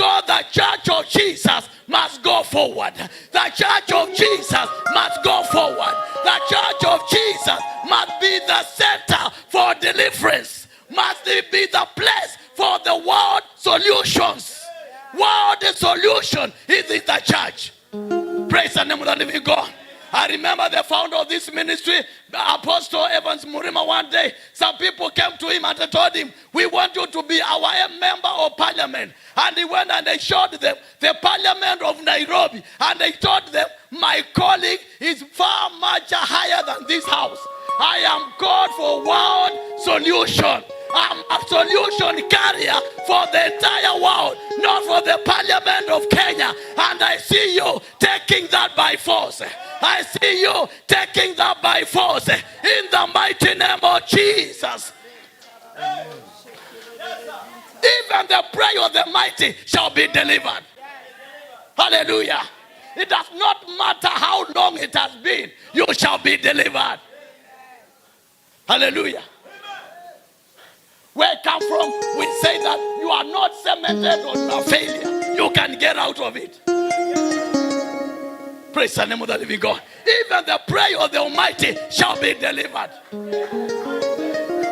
Because the church of Jesus must go forward. The church of Jesus must go forward. The church of Jesus must be the center for deliverance. Must be the place for the world solutions. World solution is in the church. Praise the name of the living God. I remember the founder of this ministry, Apostle Evans Murima, one day, some people came to him and they told him, we want you to be our member of parliament. And he went and they showed them the parliament of Nairobi. And they told them, my calling is far much higher than this house. I am called for world solution. I'm a solution carrier for the entire world, not for the parliament of Kenya. And I see you taking that by force. I see you taking that by force in the mighty name of Jesus. Even the prayer of the mighty shall be delivered. Hallelujah. It does not matter how long it has been, you shall be delivered. Hallelujah. Where I come from, we say that you are not cemented on your failure. You can get out of it. Praise the name of the living God. Even the prayer of the Almighty shall be delivered.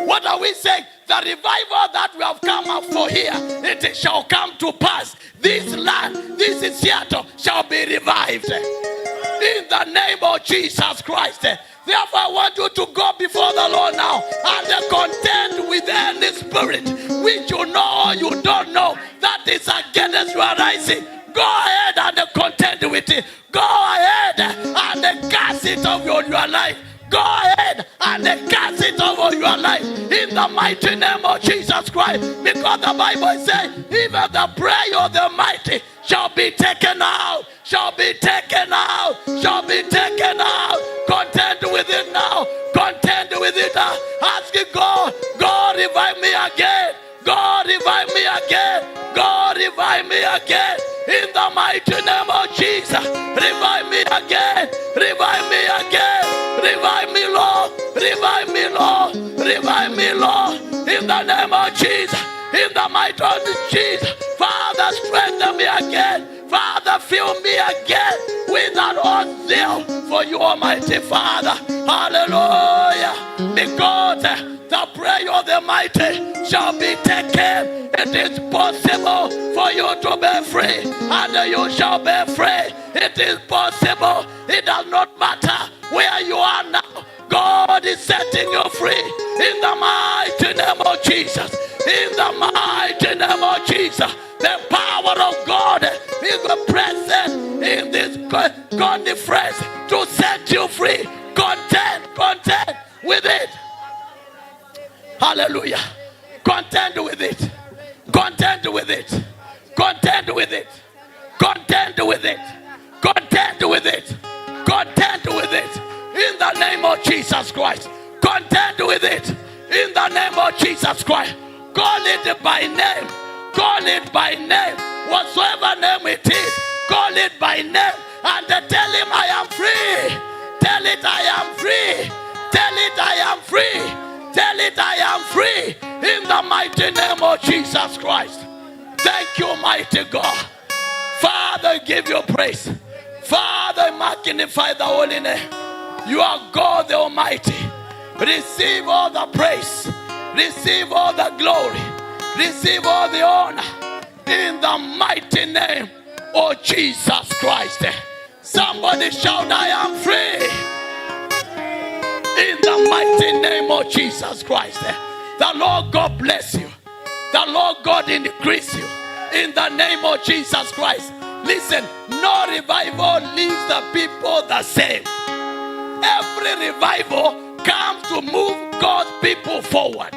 What are we saying? The revival that we have come up for here, it shall come to pass. This land, this is Seattle, shall be revived. In the name of Jesus Christ. Therefore, I want you to go before the Lord now and contend with any spirit which you know or you don't know that is against your rising. Go ahead and contend with it. Go ahead and cast it over your life. Go ahead and cast it over your life in the mighty name of Jesus Christ. Because the Bible says, even the prayer of the mighty shall be taken out, shall be taken out, shall be taken out. Contend with it now. Contend with it now. Asking God, God revive me again. God revive me again. God revive me again. In the mighty name of Jesus. Revive me again. Revive me again. Revive me, Lord. Revive me, Lord. Revive me, Lord. In the name of Jesus. In the mighty name of Jesus. Father, strengthen me again. Father, fill me again with that old zeal for you, Almighty Father. Hallelujah. Because the prayer of the mighty shall be taken. It is possible for you to be free, and you shall be free. It is possible. It does not matter where you are now. God is setting you free in the mighty name of Jesus. In the mighty name of Jesus. The power of God is present in this conference to set you free. Contend with it. Hallelujah. Contend with it. Contend with it. Contend with it. Contend with it. Contend with it. Contend with it. In the name of Jesus Christ. Contend with it. In the name of Jesus Christ. Call it by name. Call it by name. Whatsoever name it is, call it by name. And tell him I am free. Tell it I am free. Tell it I am free. Tell it I am free. In the mighty name of Jesus Christ. Thank you, mighty God. Father, give you praise. Father, magnify the holy name. You are God the Almighty. Receive all the praise. Receive all the glory. Receive all the honor in the mighty name of Jesus Christ. Somebody shout, I am free. In the mighty name of Jesus Christ. The Lord God bless you. The Lord God increase you. In the name of Jesus Christ. Listen, no revival leaves the people the same. Every revival comes to move God's people forward.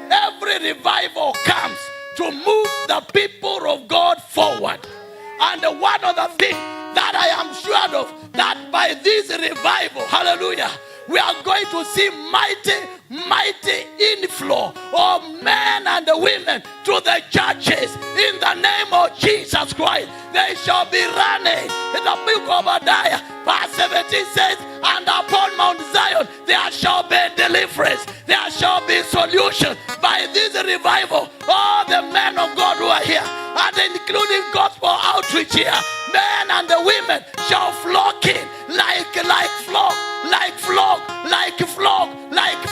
Every revival comes to move the people of God forward. And one of the things that I am sure of, that by this revival, hallelujah, we are going to see mighty inflow of men and women to the churches in the name of Jesus Christ. They shall be running. In the book of Isaiah, verse 17 says, and upon Mount Zion there shall be deliverance, there shall be solution. By this revival, all the men of God who are here, and including gospel outreach here, men and the women shall flock in like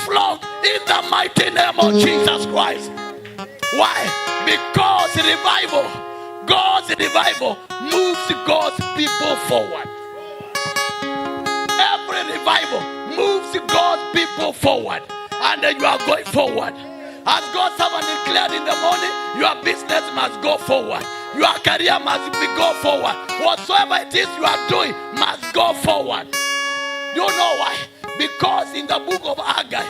flock, in the mighty name of Jesus Christ. Why? Because revival, God's revival moves God's people forward. Every revival moves God's people forward, and then you are going forward. As God's servant declared in the morning, your business must go forward. Your career must go forward. Whatsoever it is you are doing must go forward. Do you know why? Because in the book of Haggai,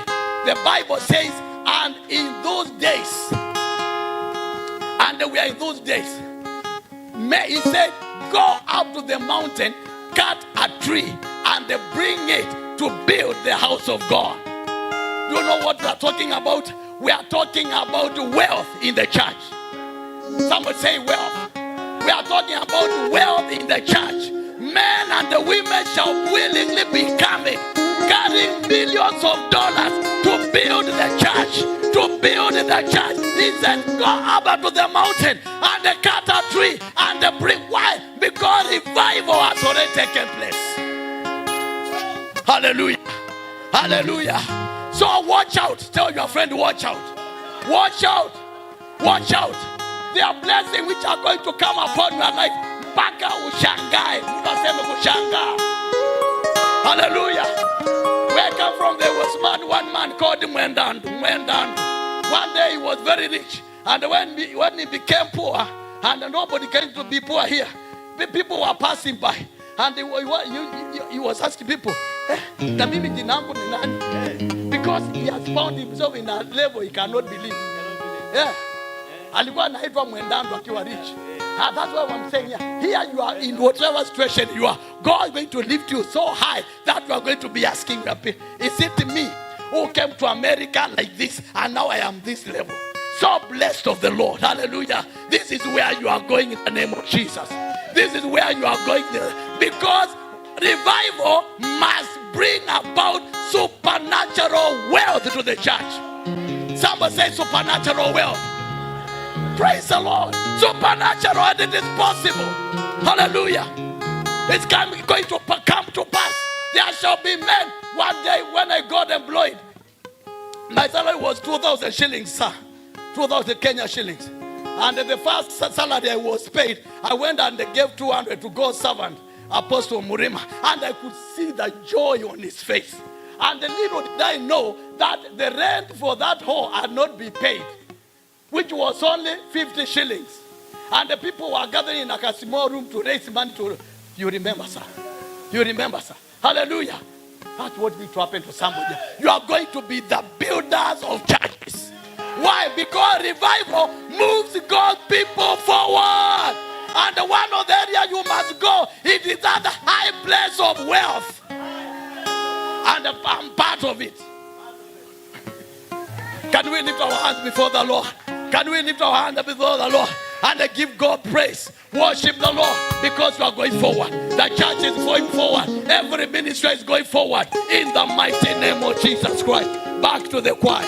the Bible says, and in those days, and we are in those days, he said, go up to the mountain, cut a tree, and bring it to build the house of God. Do you know what we are talking about? We are talking about wealth in the church. Someone say wealth. We are talking about wealth in the church. Men and the women shall willingly be coming, carrying millions of dollars to build the church. To build the church. He said, go up to the mountain and cut a tree and bring. Why? Because revival has already taken place. Hallelujah. Hallelujah. So watch out. Tell your friend, watch out. Watch out. Watch out. There are blessings which are going to come upon your life. Mpaka ushangae. Mtaseme kushangaa. Hallelujah. Where I come from, there was one man called Mwendandu. One day he was very rich. And when he became poor, and nobody came to be poor here, the people were passing by. And he was asking people, because he has found himself in a level he cannot believe. Yeah. Alikuwa anaitwa Mwendandu akiwa rich. That's why I'm saying here you are in whatever situation you are. God is going to lift you so high that you are going to be asking, is it me who came to America like this and now I am this level? So blessed of the Lord. Hallelujah. This is where you are going in the name of Jesus. This is where you are going there. Because revival must bring about supernatural wealth to the church. Somebody say supernatural wealth. Praise the Lord. Supernatural, and it is possible. Hallelujah. It's going to come to pass. There shall be men. One day when I got employed, my salary was 2,000 shillings, sir. 2,000 Kenya shillings. And the first salary I was paid, I went and they gave 200 to God's servant, Apostle Murima. And I could see the joy on his face. And little did I know that the rent for that hall had not been paid, which was only 50 shillings. And the people were gathering in a small room to raise money to. You remember, sir? You remember, sir? Hallelujah. That's what will happen to somebody. You are going to be the builders of churches. Why? Because revival moves God's people forward. And one of the areas you must go, it is at the high place of wealth. And I'm part of it. Can we lift our hands before the Lord? Can we lift our hands before the Lord and give God praise? Worship the Lord because you are going forward. The church is going forward. Every ministry is going forward. In the mighty name of Jesus Christ. Back to the choir.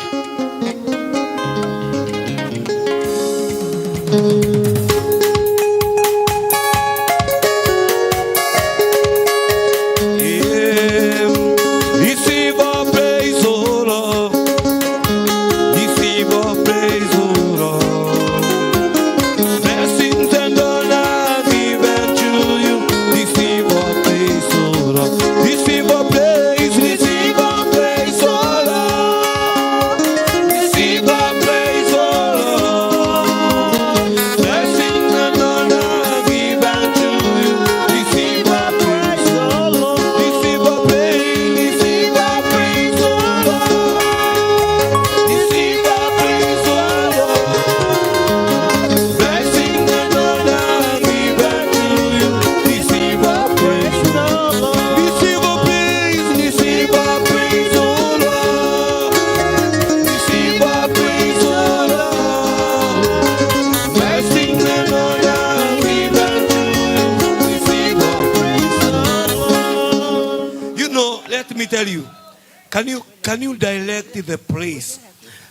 Can you direct the praise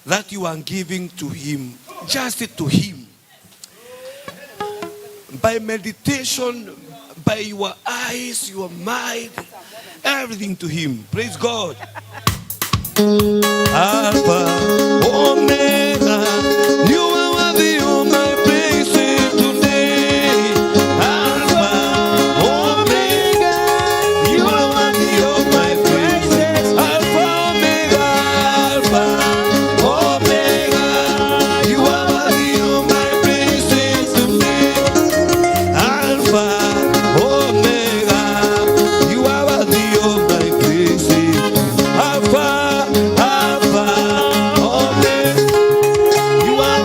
that you are giving to him, just to him? By meditation, by your eyes, your mind, everything to him. Praise God. Alpha, Omega, you are worthy of my praises today. Alpha, Omega, you are worthy of my praises. Alpha, Omega, Alpha, Omega, you are worthy of my praises today. Alpha, Omega, you are worthy of my praises. Alpha, Omega, you are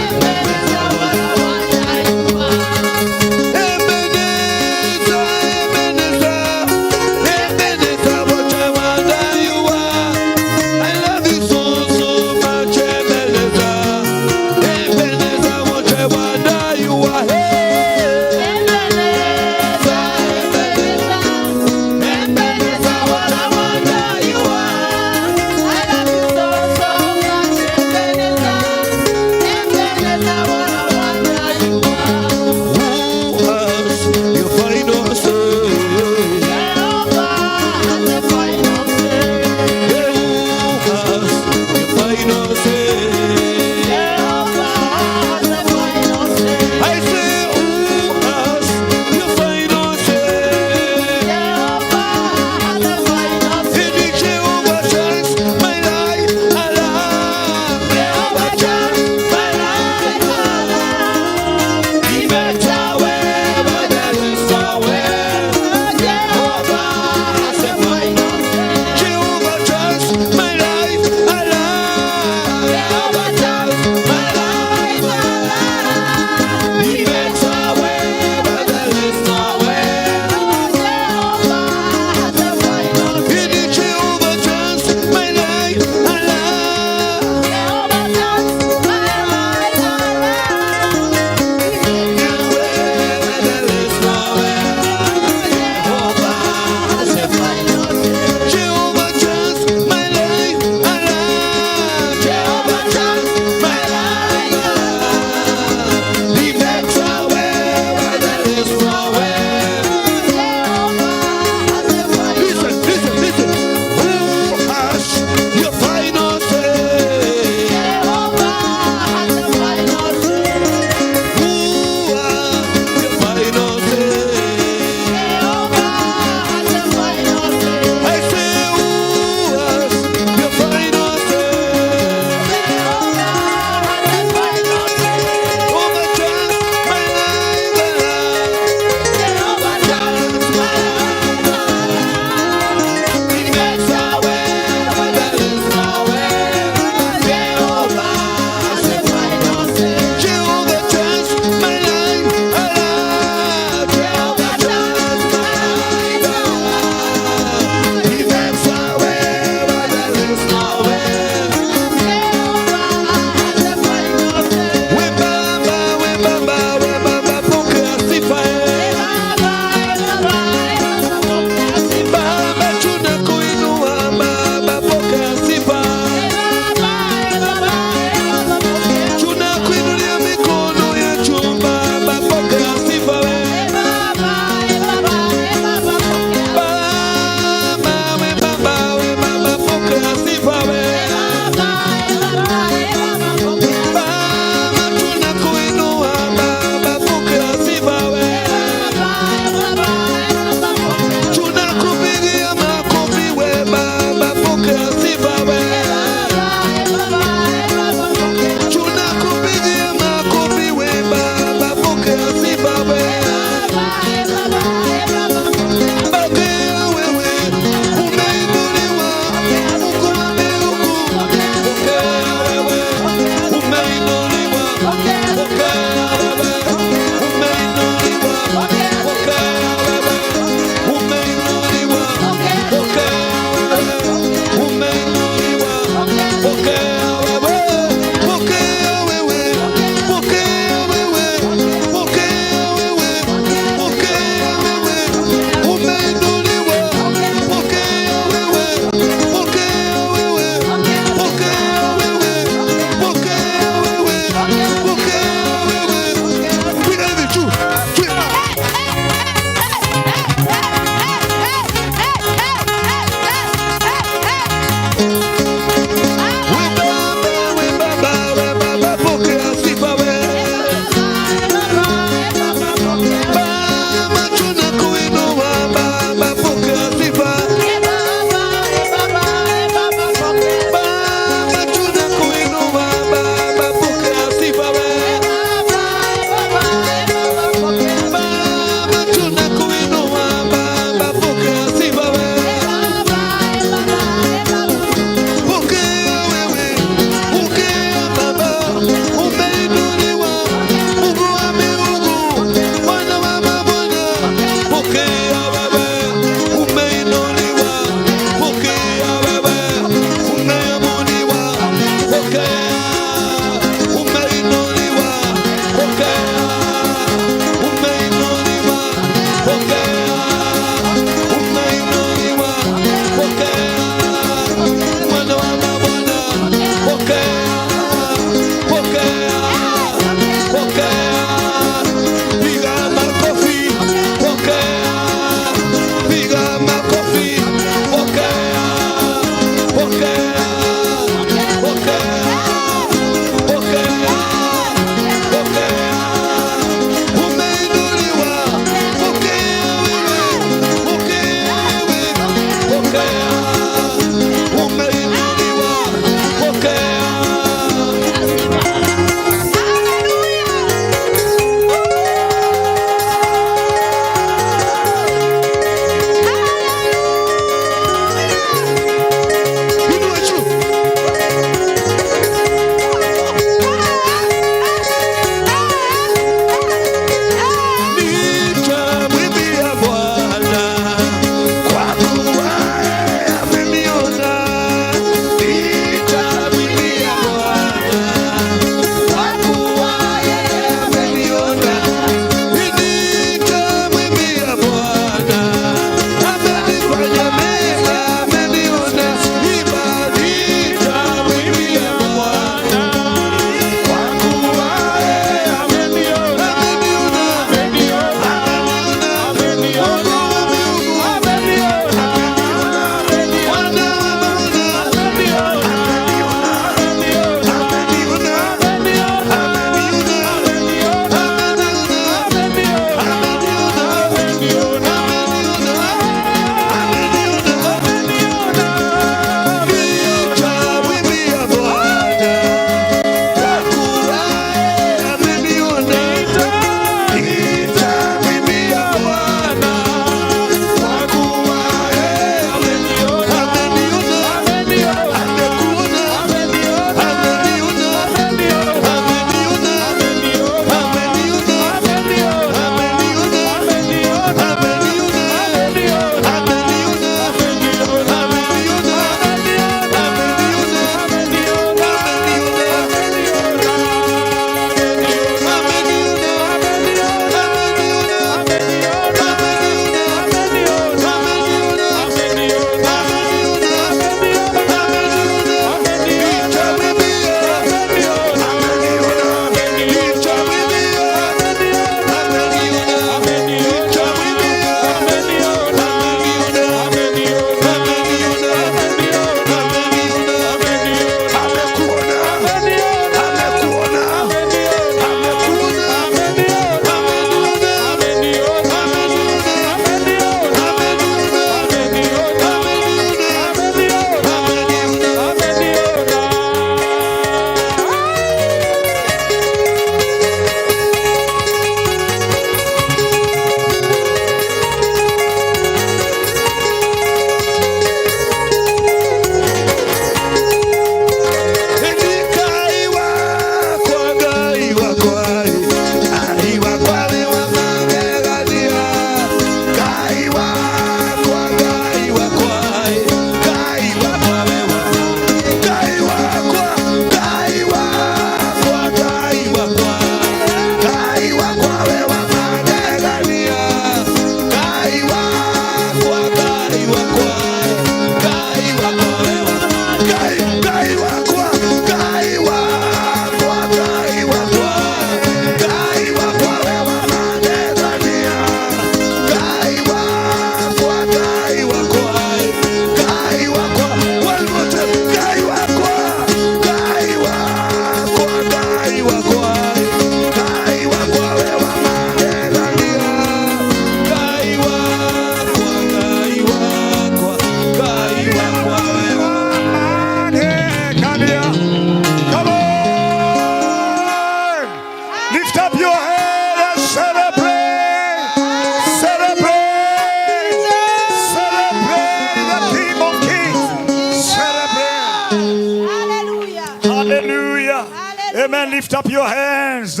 lift up your hands.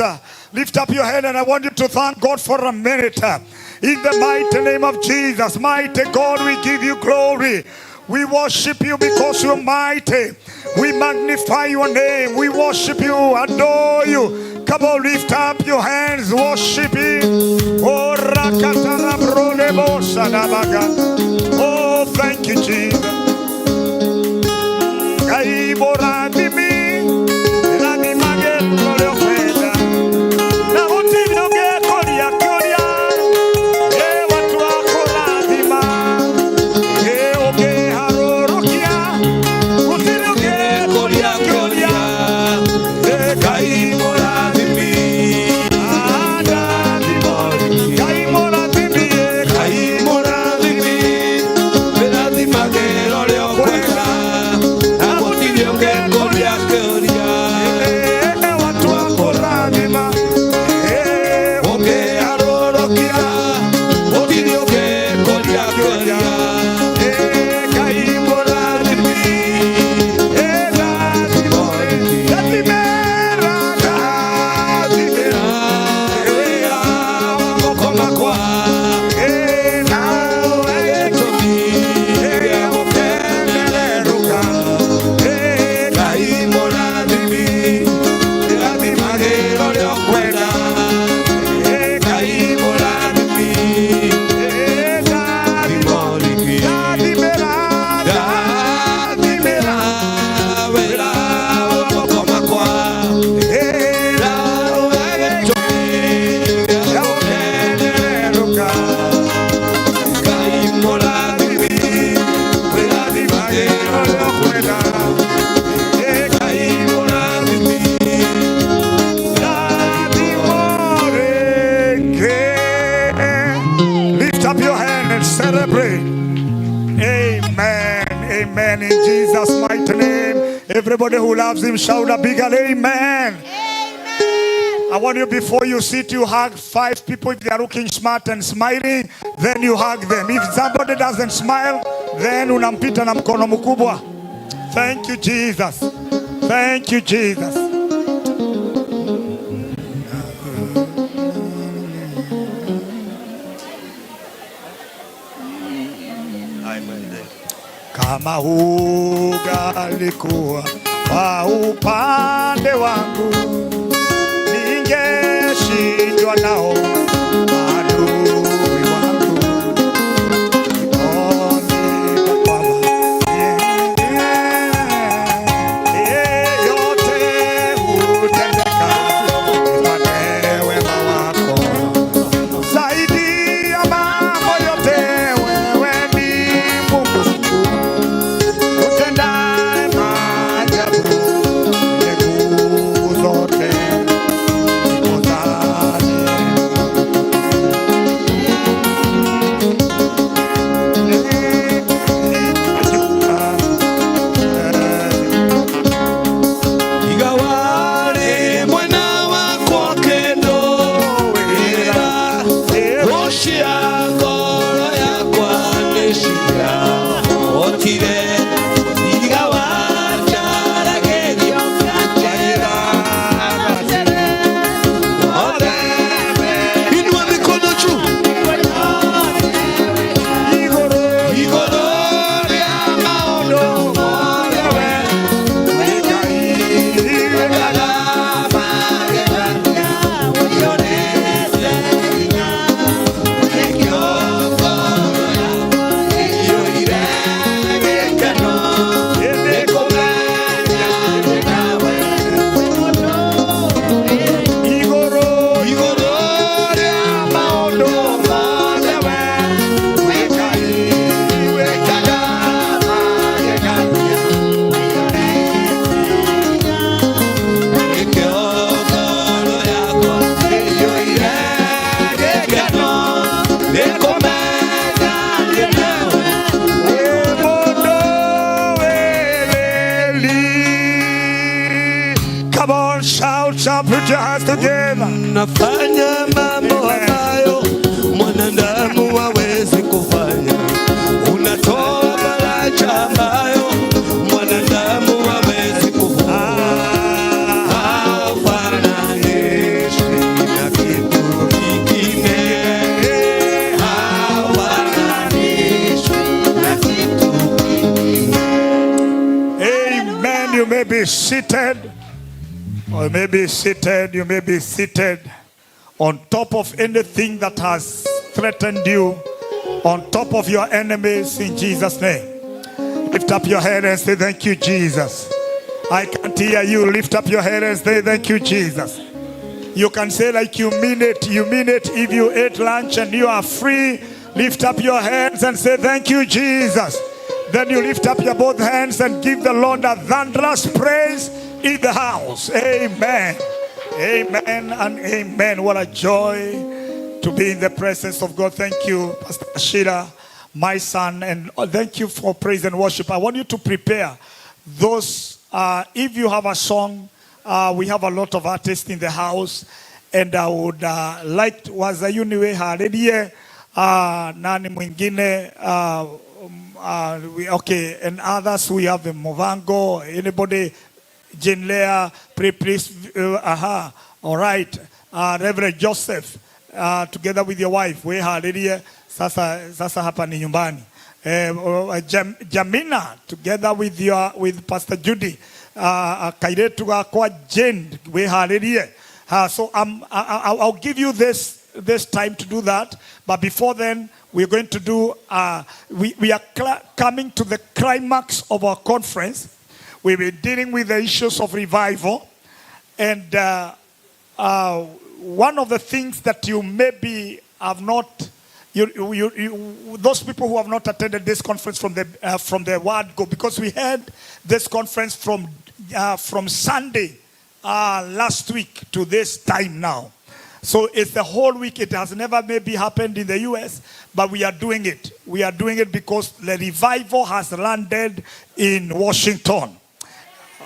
Lift up your hand, and I want you to thank God for a minute. In the mighty name of Jesus, mighty God, we give you glory. We worship you because you're mighty. We magnify your name. We worship you, adore you. Come on, lift up your hands, worship him. Oh, oh, thank you, Jesus. Amen. In Jesus' mighty name. Everybody who loves him, shout a bigger amen. Amen. I want you, before you sit, you hug 5 people. If they are looking smart and smiling, then you hug them. If somebody doesn't smile, then unampita na mkono mkubwa. Thank you, Jesus. Thank you, Jesus. Kama ungalikuwa kwa upande wangu, ningeshindwa nao adui wangu. Yote hutendeka nipate wema wako. Zaidi ya mambo yote wewe ni Mungu. Put your hands together. Unafanya mambo ambayo mwanadamu hawezi kufanya. Unatoa faraja ambayo mwanadamu hawezi kufanya. seated, or you may be seated, you may be seated on top of anything that has threatened you, on top of your enemies in Jesus' name. Lift up your head and say, thank you, Jesus. I can't hear you. Lift up your head and say, thank you, Jesus. You can say like you mean it. You mean it. If you ate lunch and you are free, lift up your hands and say, thank you, Jesus. Then you lift up your both hands and give the Lord a thunderous praise in the house. Amen. Amen and amen. What a joy to be in the presence of God. Thank you, Pastor Ashira, my son, and thank you for praise and worship. I want you to prepare those, if you have a song, we have a lot of artists in the house, and I would like to, wazayuni we haredie, nani mwingine, okay, and others, we have the Movango, anybody, Jane Leah, please, all right, Reverend Joseph, together with your wife, we haredie, sasa hapa ni nyumbani. Jamina, together with Pastor Judy, kairetu kwa Jane, we haredie. So I'll give you this time to do that. But before then, we're going to do, we are coming to the climax of our conference. We've been dealing with the issues of revival. And one of the things that you maybe have not, those people who have not attended this conference from the word go, because we had this conference from Sunday last week to this time now. So it's the whole week. It has never maybe happened in the US, but we are doing it. We are doing it because the revival has landed in Washington.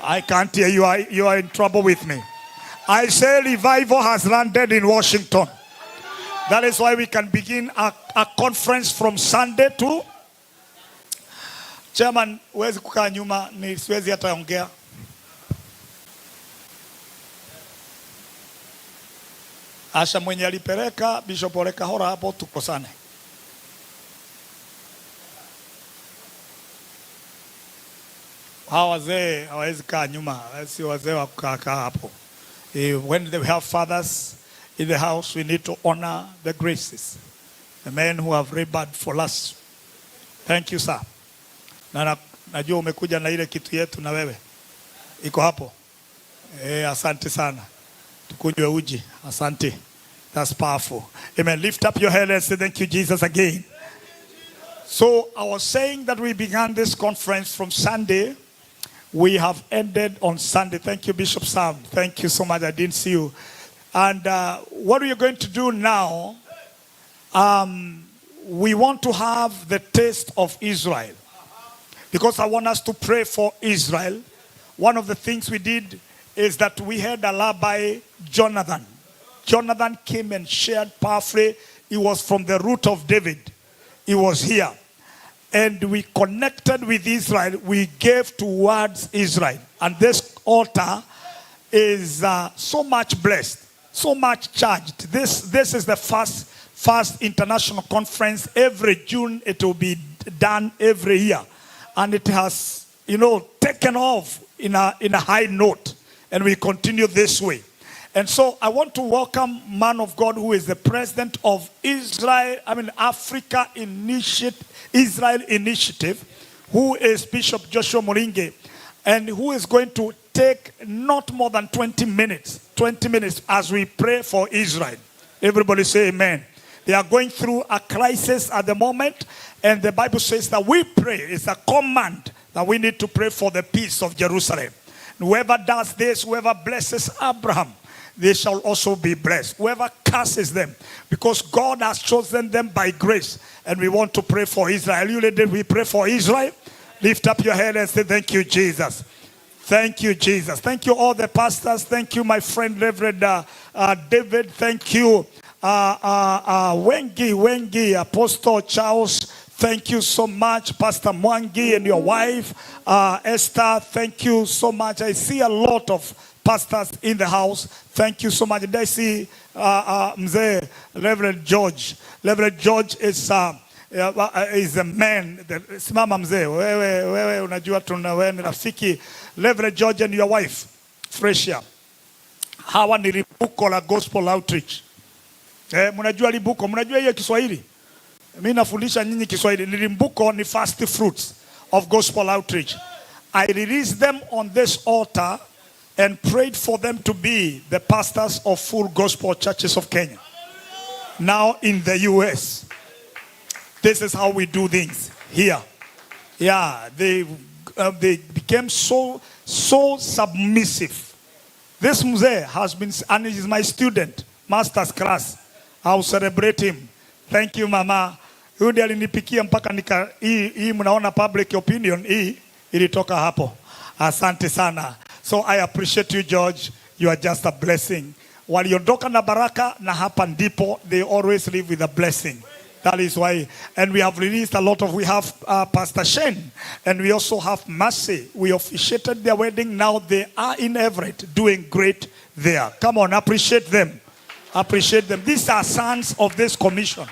I can't hear you. You are in trouble with me. I say revival has landed in Washington. That is why we can begin a conference from Sunday to... Chairman, huwezi kukaa nyuma, ni siwezi hata ongea. Asha mwenye alipeleka Bishop Oleka hora hapo tukosane. Hawa wazee hawezi kaa nyuma, si wazee wa kukaa hapo. When they have fathers in the house, we need to honor the graces, the men who have labored for us. Thank you, sir. Na najua umekuja na ile kitu yetu na wewe. Iko hapo. Asante sana. Tukunywe uji. Asante. That's powerful. Amen. Lift up your head and say thank you, Jesus, again. So I was saying that we began this conference from Sunday. We have ended on Sunday. Thank you, Bishop Sam. Thank you so much. I didn't see you. And what we are going to do now, we want to have the taste of Israel. Because I want us to pray for Israel. One of the things we did is that we had a rabbi, Jonathan. Jonathan came and shared powerfully. He was from the root of David. He was here. And we connected with Israel. We gave towards Israel. And this altar is so much blessed, so much charged. This is the first international conference. Every June it will be done every year. And it has, taken off in a high note. And we continue this way. And so I want to welcome man of God who is the president of Africa Israel Initiative, who is Bishop Joshua Moringe, and who is going to take not more than 20 minutes as we pray for Israel. Everybody say amen. They are going through a crisis at the moment, and the Bible says that we pray. It's a command that we need to pray for the peace of Jerusalem. Whoever does this, whoever blesses Abraham, they shall also be blessed. Whoever curses them, because God has chosen them by grace. And we want to pray for Israel. You ladies, we pray for Israel. Lift up your head and say, thank you, Jesus. Thank you, Jesus. Thank you, all the pastors. Thank you, my friend, Reverend David. Thank you, Wengi, Apostle Charles. Thank you so much, Pastor Mwangi and your wife, Esther. Thank you so much. I see a lot of pastors in the house. Thank you so much. And I see Reverend George. Reverend George is is a man. Simama mzee, wewe unajua wewe ni rafiki. Reverend George and your wife, Freshia. Hawa ni limbuko la gospel outreach. Mnajua limbuko, mnajua hiyo Kiswahili? Mimi nafundisha nyinyi Kiswahili. Limbuko ni first fruits of gospel outreach. I released them on this altar and prayed for them to be the pastors of full gospel churches of Kenya. Now in the US. This is how we do things here. Yeah, they became so submissive. This mzee has been, and he is my student, master's class. I'll celebrate him. Thank you, mama. Huyu ndiye alinipikia mpaka hii mnaona public opinion hii ilitoka hapo. Asante sana. So I appreciate you, George. You are just a blessing. Waliondoka na baraka na hapa ndipo, they always live with a blessing. That is why, and we have released a lot of, we have Pastor Shen, and we also have Mercy. We officiated their wedding. Now they are in Everett doing great there. Come on, appreciate them. Appreciate them. These are sons of this commission.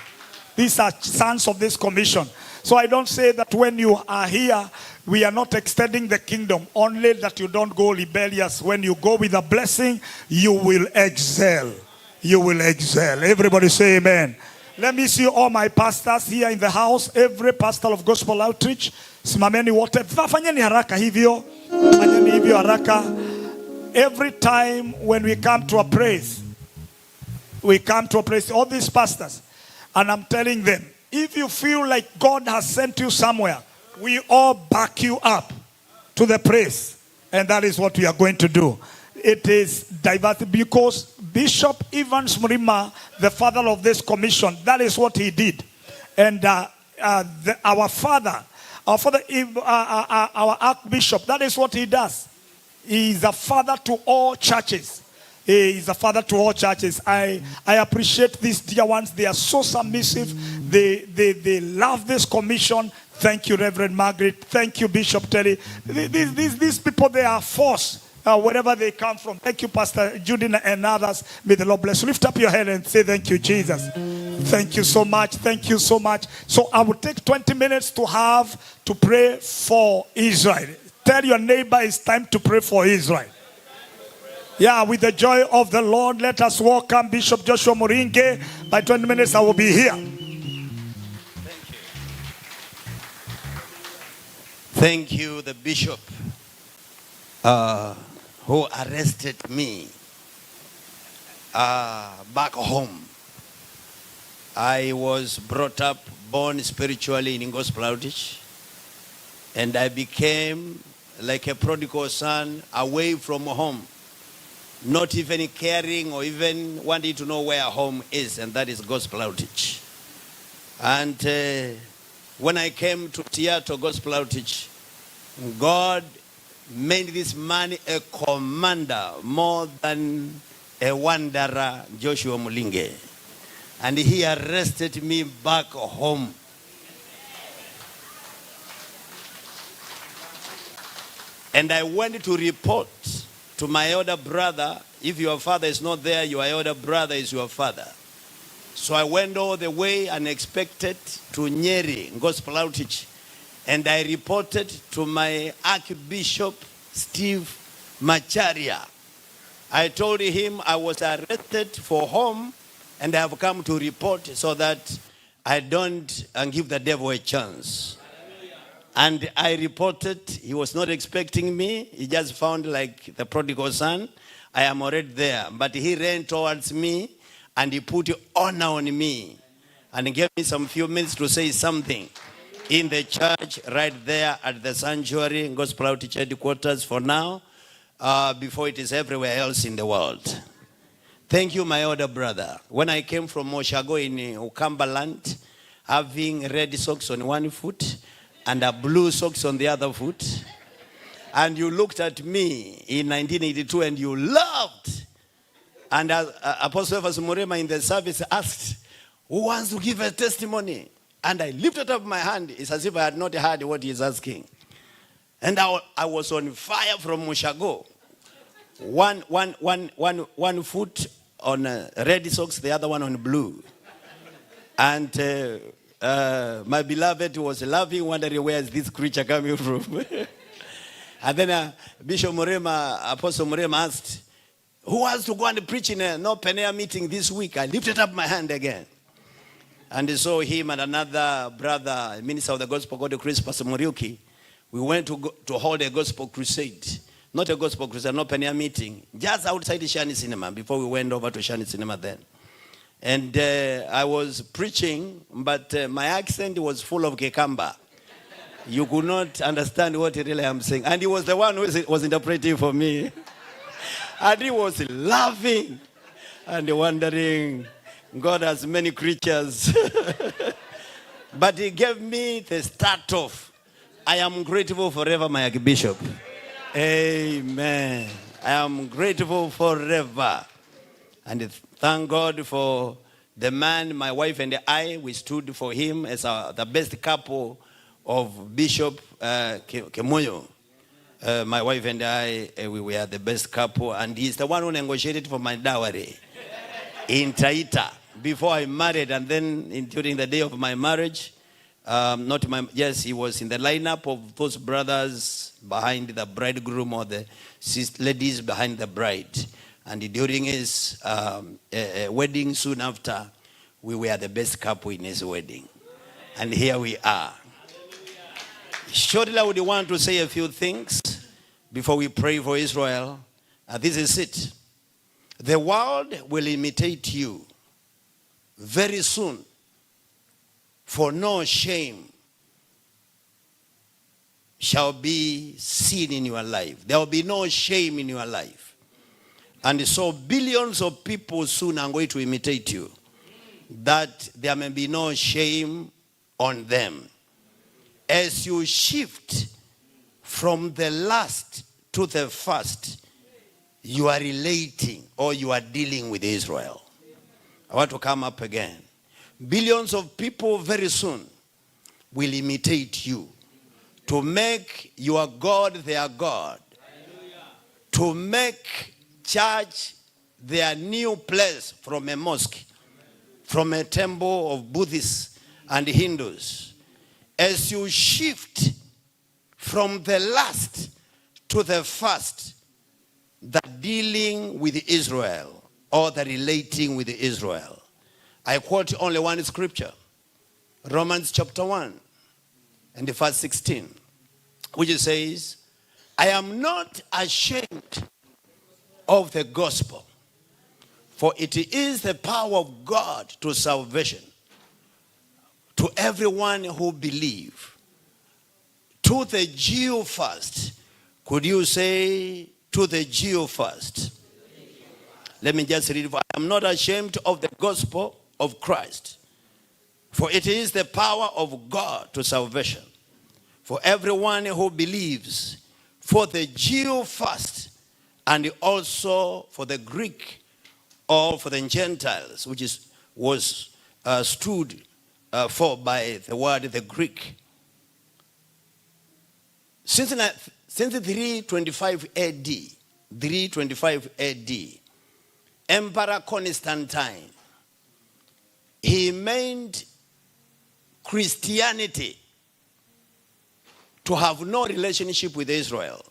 These are sons of this commission. So I don't say that when you are here, we are not extending the kingdom, only that you don't go rebellious. When you go with a blessing, you will excel. You will excel. Everybody say amen. Let me see all my pastors here in the house. Every pastor of gospel outreach. Simameni wote. Fanyeni haraka hivyo. Fanyeni hivyo haraka. Every time when we come to a praise, all these pastors, and I'm telling them, if you feel like God has sent you somewhere, we all back you up to the praise. And that is what we are going to do. It is diverse because Bishop Evans Murima, the father of this commission, that is what he did. And our Archbishop, that is what he does. He is a father to all churches. He is a father to all churches. I appreciate these dear ones. They are so submissive. They love this commission. Thank you, Reverend Margaret. Thank you, Bishop Terry. These people, they are force. Wherever they come from. Thank you, Pastor Judy and others. May the Lord bless you. Lift up your head and say thank you, Jesus. Thank you so much. Thank you so much. So I will take 20 minutes to pray for Israel. Tell your neighbor it's time to pray for Israel. Yeah, with the joy of the Lord, let us welcome Bishop Joshua Moringe. By 20 minutes, I will be here. Thank you, the Bishop. Who arrested me back home. I was brought up, born spiritually in gospel outreach, and I became like a prodigal son away from home, not even caring or even wanting to know where home is, and that is gospel outreach. And when I came to Seattle Gospel Outreach, God made this man a commander more than a wanderer, Joshua Mulinge. And he arrested me back home. And I went to report to my elder brother. If your father is not there, your elder brother is your father. So I went all the way unexpected to Nyeri, Gospel Outreach. And I reported to my Archbishop, Steve Macharia. I told him I was arrested for home and I have come to report so that I don't give the devil a chance. And I reported, he was not expecting me. He just found like the prodigal son. I am already there. But he ran towards me and he put honor on me. And he gave me some few minutes to say something in the church right there at the sanctuary, Gospel Outreach headquarters for now, before it is everywhere else in the world. Thank you, my older brother. When I came from Moshago in Ukambaland, having red socks on one foot and a blue socks on the other foot, and you looked at me in 1982 and you laughed. And Apostle Murema in the service asked, who wants to give a testimony? And I lifted up my hand. It's as if I had not heard what he's asking. And I was on fire from Mushago. One foot on red socks, the other one on blue. And my beloved was laughing, wondering where is this creature coming from. And then Bishop Murema, Apostle Murema asked, who wants to go and preach in a no Penea meeting this week? I lifted up my hand again. And so him and another brother, minister of the gospel, called Chris Pastor Muriuki, we went to hold a gospel crusade. Not a gospel crusade, no Penea meeting. Just outside the Shani Cinema, before we went over to Shani Cinema then. And I was preaching, but my accent was full of Kekamba. You could not understand what really I'm saying. And he was the one who was interpreting for me. And he was laughing and wondering, God has many creatures. But he gave me the start off. I am grateful forever, my Archbishop. Amen. I am grateful forever. And thank God for the man, my wife and I, we stood for him as the best couple of Bishop Kemoyo. My wife and I, we were the best couple, and he's the one who negotiated for my dowry in Taita before I married, and then during the day of my marriage, he was in the lineup of those brothers behind the bridegroom or the ladies behind the bride. And during his wedding, soon after, we were the best couple in his wedding. And here we are. Shortly, I would want to say a few things before we pray for Israel. This is it. The world will imitate you very soon, for no shame shall be seen in your life. There will be no shame in your life. And so billions of people soon are going to imitate you, that there may be no shame on them. As you shift from the last to the first, you are relating or you are dealing with Israel. I want to come up again. Billions of people very soon will imitate you to make your God their God. Hallelujah. To make church their new place from a mosque, from a temple of Buddhists and Hindus. As you shift from the last to the first, the dealing with Israel or the relating with Israel. I quote only one scripture, Romans chapter 1 and verse 16, which says, I am not ashamed of the gospel, for it is the power of God to salvation to everyone who believes. To the Jew first. Could you say, to the Jew first? Let me just read. I am not ashamed of the gospel of Christ, for it is the power of God to salvation for everyone who believes, for the Jew first, and also for the Greek or for the Gentiles, which was stood for by the word the Greek. Since 325 AD, Emperor Constantine, he made Christianity to have no relationship with Israel.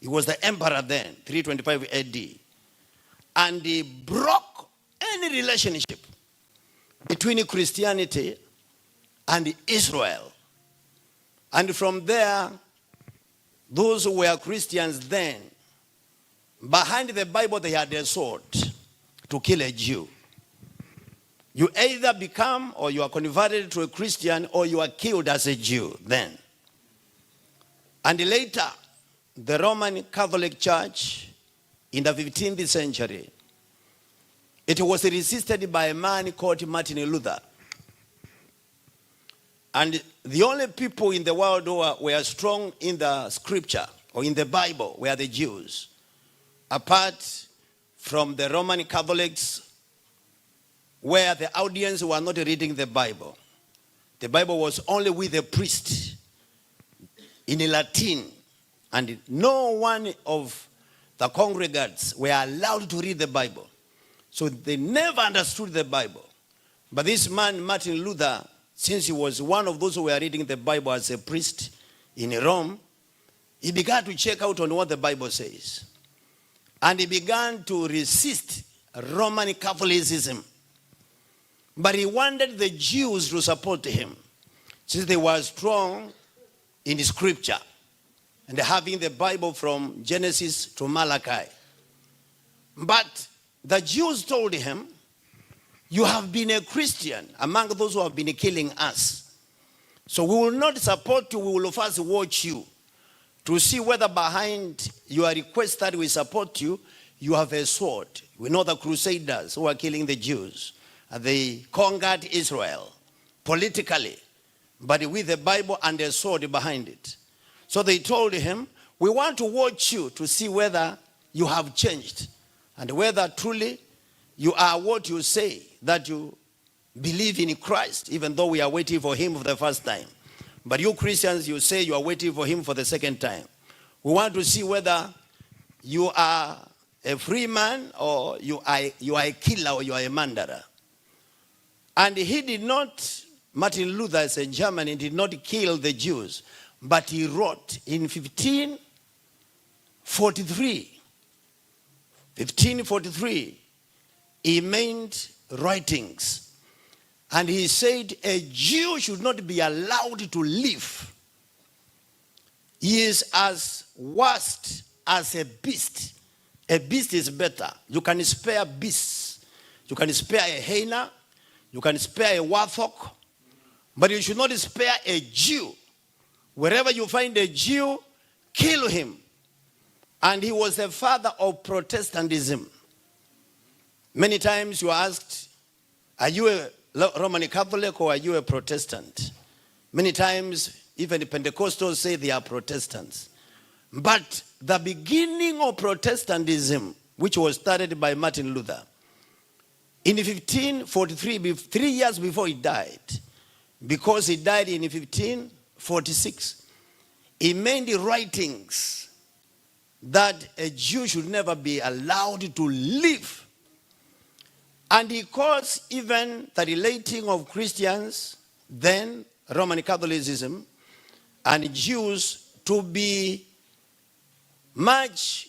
He was the emperor then, 325 AD. And he broke any relationship between Christianity and Israel. And from there, those who were Christians then, behind the Bible they had a sword to kill a Jew. You either become or you are converted to a Christian or you are killed as a Jew then. And later, the Roman Catholic Church in the 15th century, it was resisted by a man called Martin Luther. And the only people in the world who were strong in the scripture or in the Bible were the Jews. Apart from the Roman Catholics, where the audience were not reading the Bible. The Bible was only with the priest in Latin. And no one of the congregants were allowed to read the Bible. So they never understood the Bible. But this man, Martin Luther, since he was one of those who were reading the Bible as a priest in Rome, he began to check out on what the Bible says. And he began to resist Roman Catholicism. But he wanted the Jews to support him, since they were strong in the scripture and having the Bible from Genesis to Malachi. But the Jews told him, you have been a Christian among those who have been killing us. So we will not support you, we will first watch you to see whether behind your request that we support you, you have a sword. We know the Crusaders who are killing the Jews. They conquered Israel politically, but with the Bible and a sword behind it. So they told him, we want to watch you to see whether you have changed and whether truly you are what you say, that you believe in Christ, even though we are waiting for him for the first time. But you Christians, you say you are waiting for him for the second time. We want to see whether you are a free man or you are a killer or you are a murderer. And he did not, Martin Luther as a German, did not kill the Jews, but he wrote in 1543, he made writings. And he said, a Jew should not be allowed to live. He is as worst as a beast. A beast is better. You can spare beasts. You can spare a hyena. You can spare a warthog. But you should not spare a Jew. Wherever you find a Jew, kill him. And he was the father of Protestantism. Many times you are asked, are you a Roman Catholic or are you a Protestant? Many times even the Pentecostals say they are Protestants. But the beginning of Protestantism, which was started by Martin Luther, in 1543, 3 years before he died, because he died in 1546, he made the writings that a Jew should never be allowed to live. And he caused even the relating of Christians, then Roman Catholicism, and Jews to be much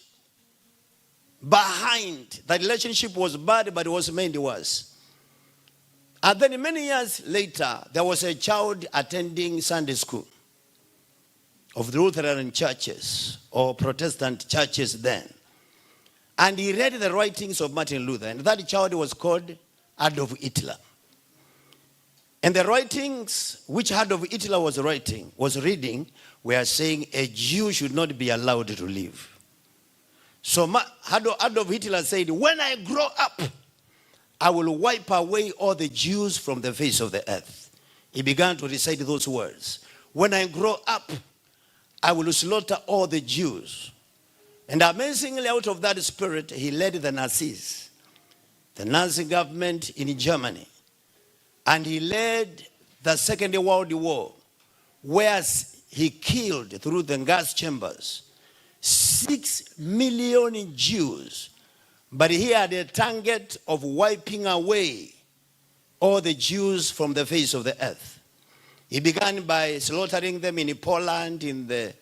behind. The relationship was bad, but it was made worse. And then many years later, there was a child attending Sunday school of the Lutheran churches or Protestant churches then. And he read the writings of Martin Luther. And that child was called Adolf Hitler. And the writings which Adolf Hitler was reading, were saying a Jew should not be allowed to live. So Adolf Hitler said, when I grow up, I will wipe away all the Jews from the face of the earth. He began to recite those words. When I grow up, I will slaughter all the Jews. And amazingly, out of that spirit, he led the Nazis, the Nazi government in Germany. And he led the Second World War, where he killed through the gas chambers 6 million Jews. But he had a target of wiping away all the Jews from the face of the earth. He began by slaughtering them in Poland, in the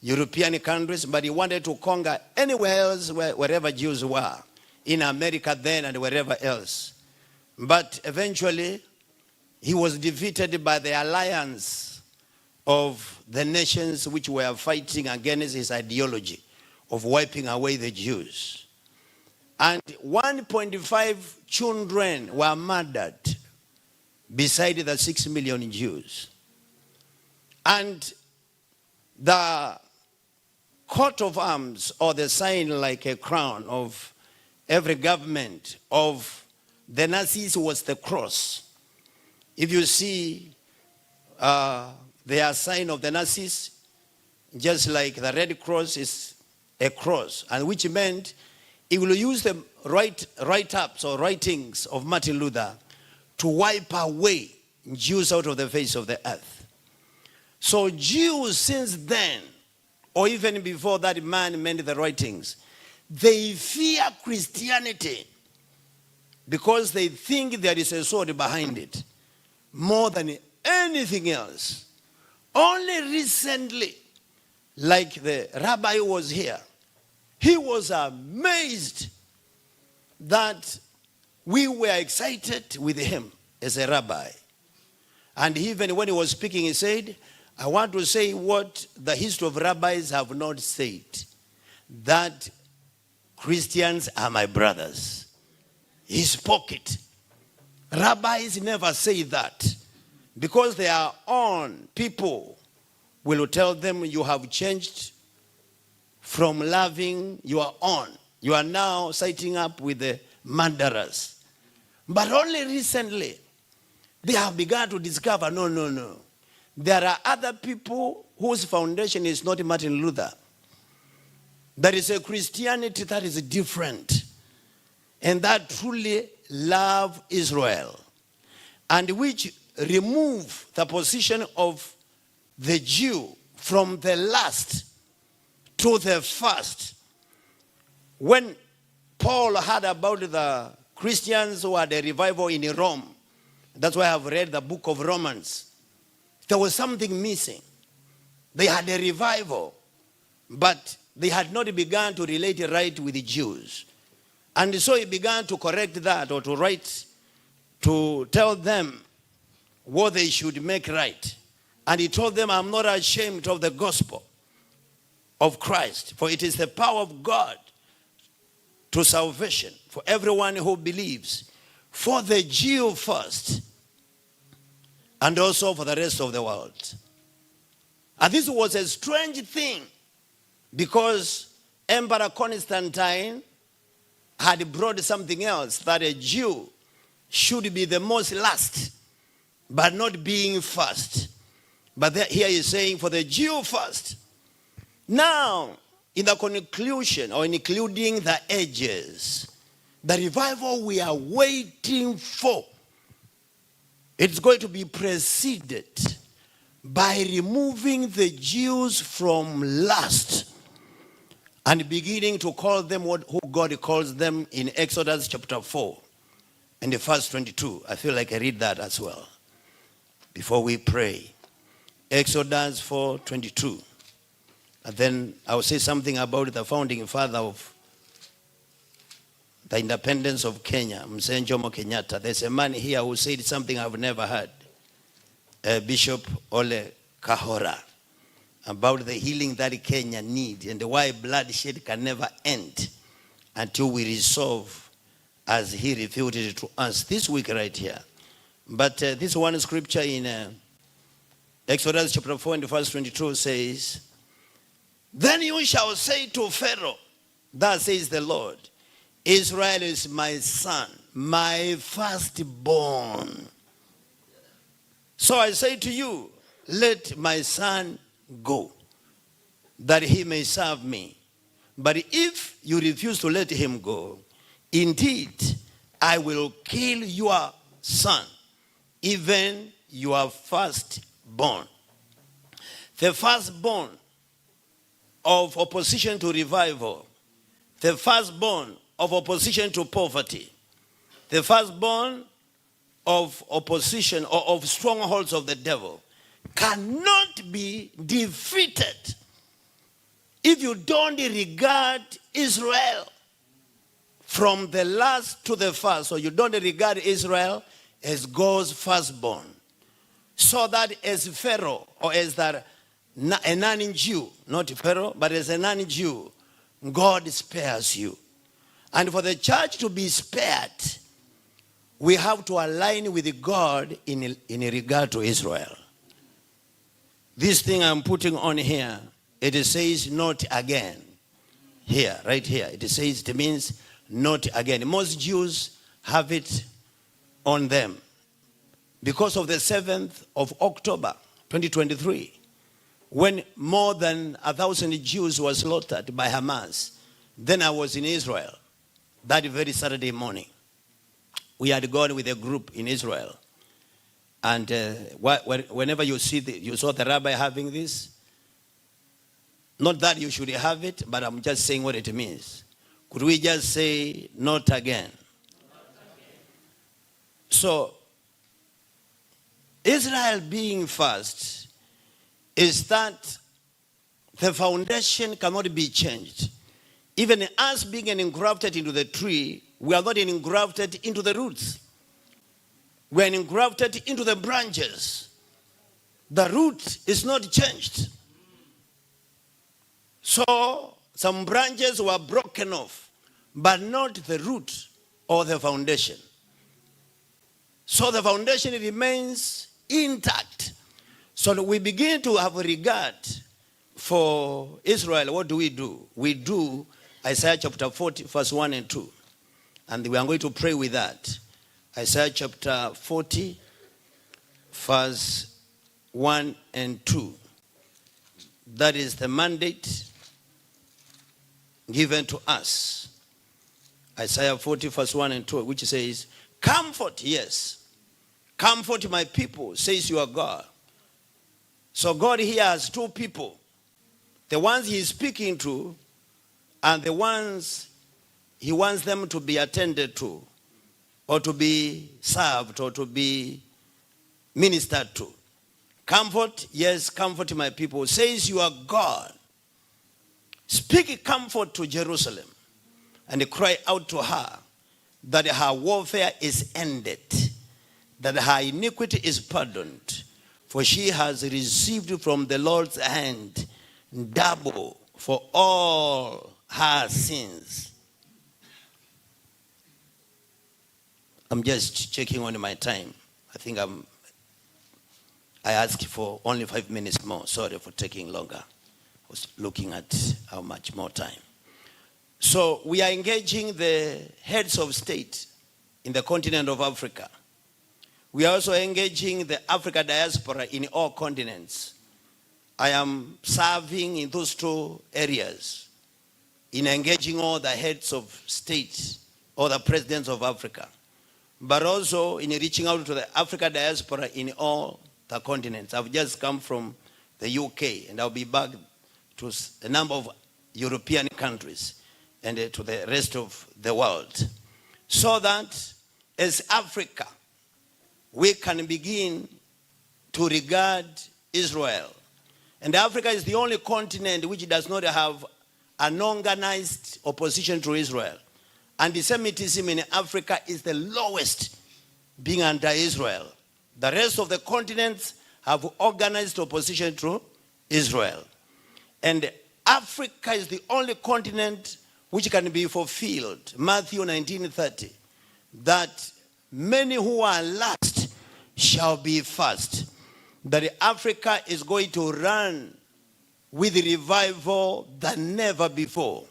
European countries, but he wanted to conquer anywhere else, wherever Jews were, in America then and wherever else. But eventually, he was defeated by the alliance of the nations which were fighting against his ideology of wiping away the Jews. And 1.5 children were murdered beside the 6 million Jews. And the coat of arms, or the sign like a crown of every government of the Nazis, was the cross. If you see their sign of the Nazis, just like the Red Cross is a cross, and which meant he will use the write-ups or writings of Martin Luther to wipe away Jews out of the face of the earth. So Jews since then, or even before that man made the writings, they fear Christianity because they think there is a sword behind it, more than anything else. Only recently, like the rabbi who was here, he was amazed that we were excited with him as a rabbi. And even when he was speaking, he said, I want to say what the history of rabbis have not said, that Christians are my brothers. He spoke it. Rabbis never say that, because their own people will tell them, you have changed from loving your own. You are now siding up with the murderers. But only recently, they have begun to discover, no. There are other people whose foundation is not Martin Luther. There is a Christianity that is different, and that truly love Israel, and which remove the position of the Jew from the last to the first. When Paul heard about the Christians who had a revival in Rome, that's why I've read the book of Romans, there was something missing. They had a revival, but they had not begun to relate right with the Jews. And so he began to correct that, or to write, to tell them what they should make right. And he told them, I'm not ashamed of the gospel of Christ, for it is the power of God to salvation for everyone who believes, for the Jew first, and also for the rest of the world. And this was a strange thing, because Emperor Constantine had brought something else, that a Jew should be the most last, but not being first. But here he's saying, for the Jew first. Now, in the conclusion, or including the ages, the revival we are waiting for, it's going to be preceded by removing the Jews from last and beginning to call them who God calls them in Exodus chapter 4 and the verse 22. I feel like I read that as well before we pray. Exodus 4:22. And then I'll say something about the founding father of the independence of Kenya, Mzee Jomo Kenyatta. There's a man here who said something I've never heard. Bishop Ole Kahora, about the healing that Kenya needs and why bloodshed can never end until we resolve, as he revealed it to us this week right here. But this one scripture in Exodus chapter 4 and verse 22 says, then you shall say to Pharaoh, thus says the Lord, Israel is my son, my firstborn. So I say to you, let my son go, that he may serve me. But if you refuse to let him go, indeed, I will kill your son, even your firstborn. The firstborn of opposition to revival, the firstborn of opposition to poverty, the firstborn of opposition or of strongholds of the devil, cannot be defeated if you don't regard Israel from the last to the first, or you don't regard Israel as God's firstborn. So that as Pharaoh, or as a non-Jew, not Pharaoh, but as a non-Jew, God spares you. And for the church to be spared, we have to align with God in regard to Israel. This thing I'm putting on here, it says not again. Here, right here. It says, it means not again. Most Jews have it on them. Because of the 7th of October, 2023, when more than 1,000 Jews were slaughtered by Hamas, then I was in Israel that very Saturday morning. We had gone with a group in Israel. And whenever you saw the rabbi having this, not that you should have it, but I'm just saying what it means. Could we just say, not again? So, Israel being first is that the foundation cannot be changed. Even us being engrafted into the tree, we are not engrafted into the roots. We are engrafted into the branches. The root is not changed. So some branches were broken off, but not the root or the foundation. So the foundation remains intact. So we begin to have regard for Israel. What do? We do Isaiah chapter 40, verse 1 and 2. And we are going to pray with that. Isaiah chapter 40, verse 1 and 2. That is the mandate given to us. Isaiah 40, verse 1 and 2, which says, comfort, yes, comfort my people, says your God. So God here has two people. The ones he is speaking to and the ones he wants them to be attended to or to be served or to be ministered to. Comfort, yes, comfort my people, says your God. Speak comfort to Jerusalem and cry out to her that her warfare is ended, that her iniquity is pardoned, for she has received from the Lord's hand double for all her sins. I'm just checking on my time. I think I asked for only 5 minutes more. Sorry for taking longer. I was looking at how much more time. So we are engaging the heads of state in the continent of Africa. We are also engaging the Africa diaspora in all continents. I am serving in those two areas, in engaging all the heads of state, or the presidents of Africa, but also in reaching out to the Africa diaspora in all the continents. I've just come from the UK, and I'll be back to a number of European countries and to the rest of the world, so that as Africa, we can begin to regard Israel. And Africa is the only continent which does not have an organized opposition to Israel. Anti-Semitism in Africa is the lowest, being under Israel. The rest of the continents have organized opposition to Israel. And Africa is the only continent which can be fulfilled. Matthew 19:30, that many who are last shall be first. That Africa is going to run with revival than never before.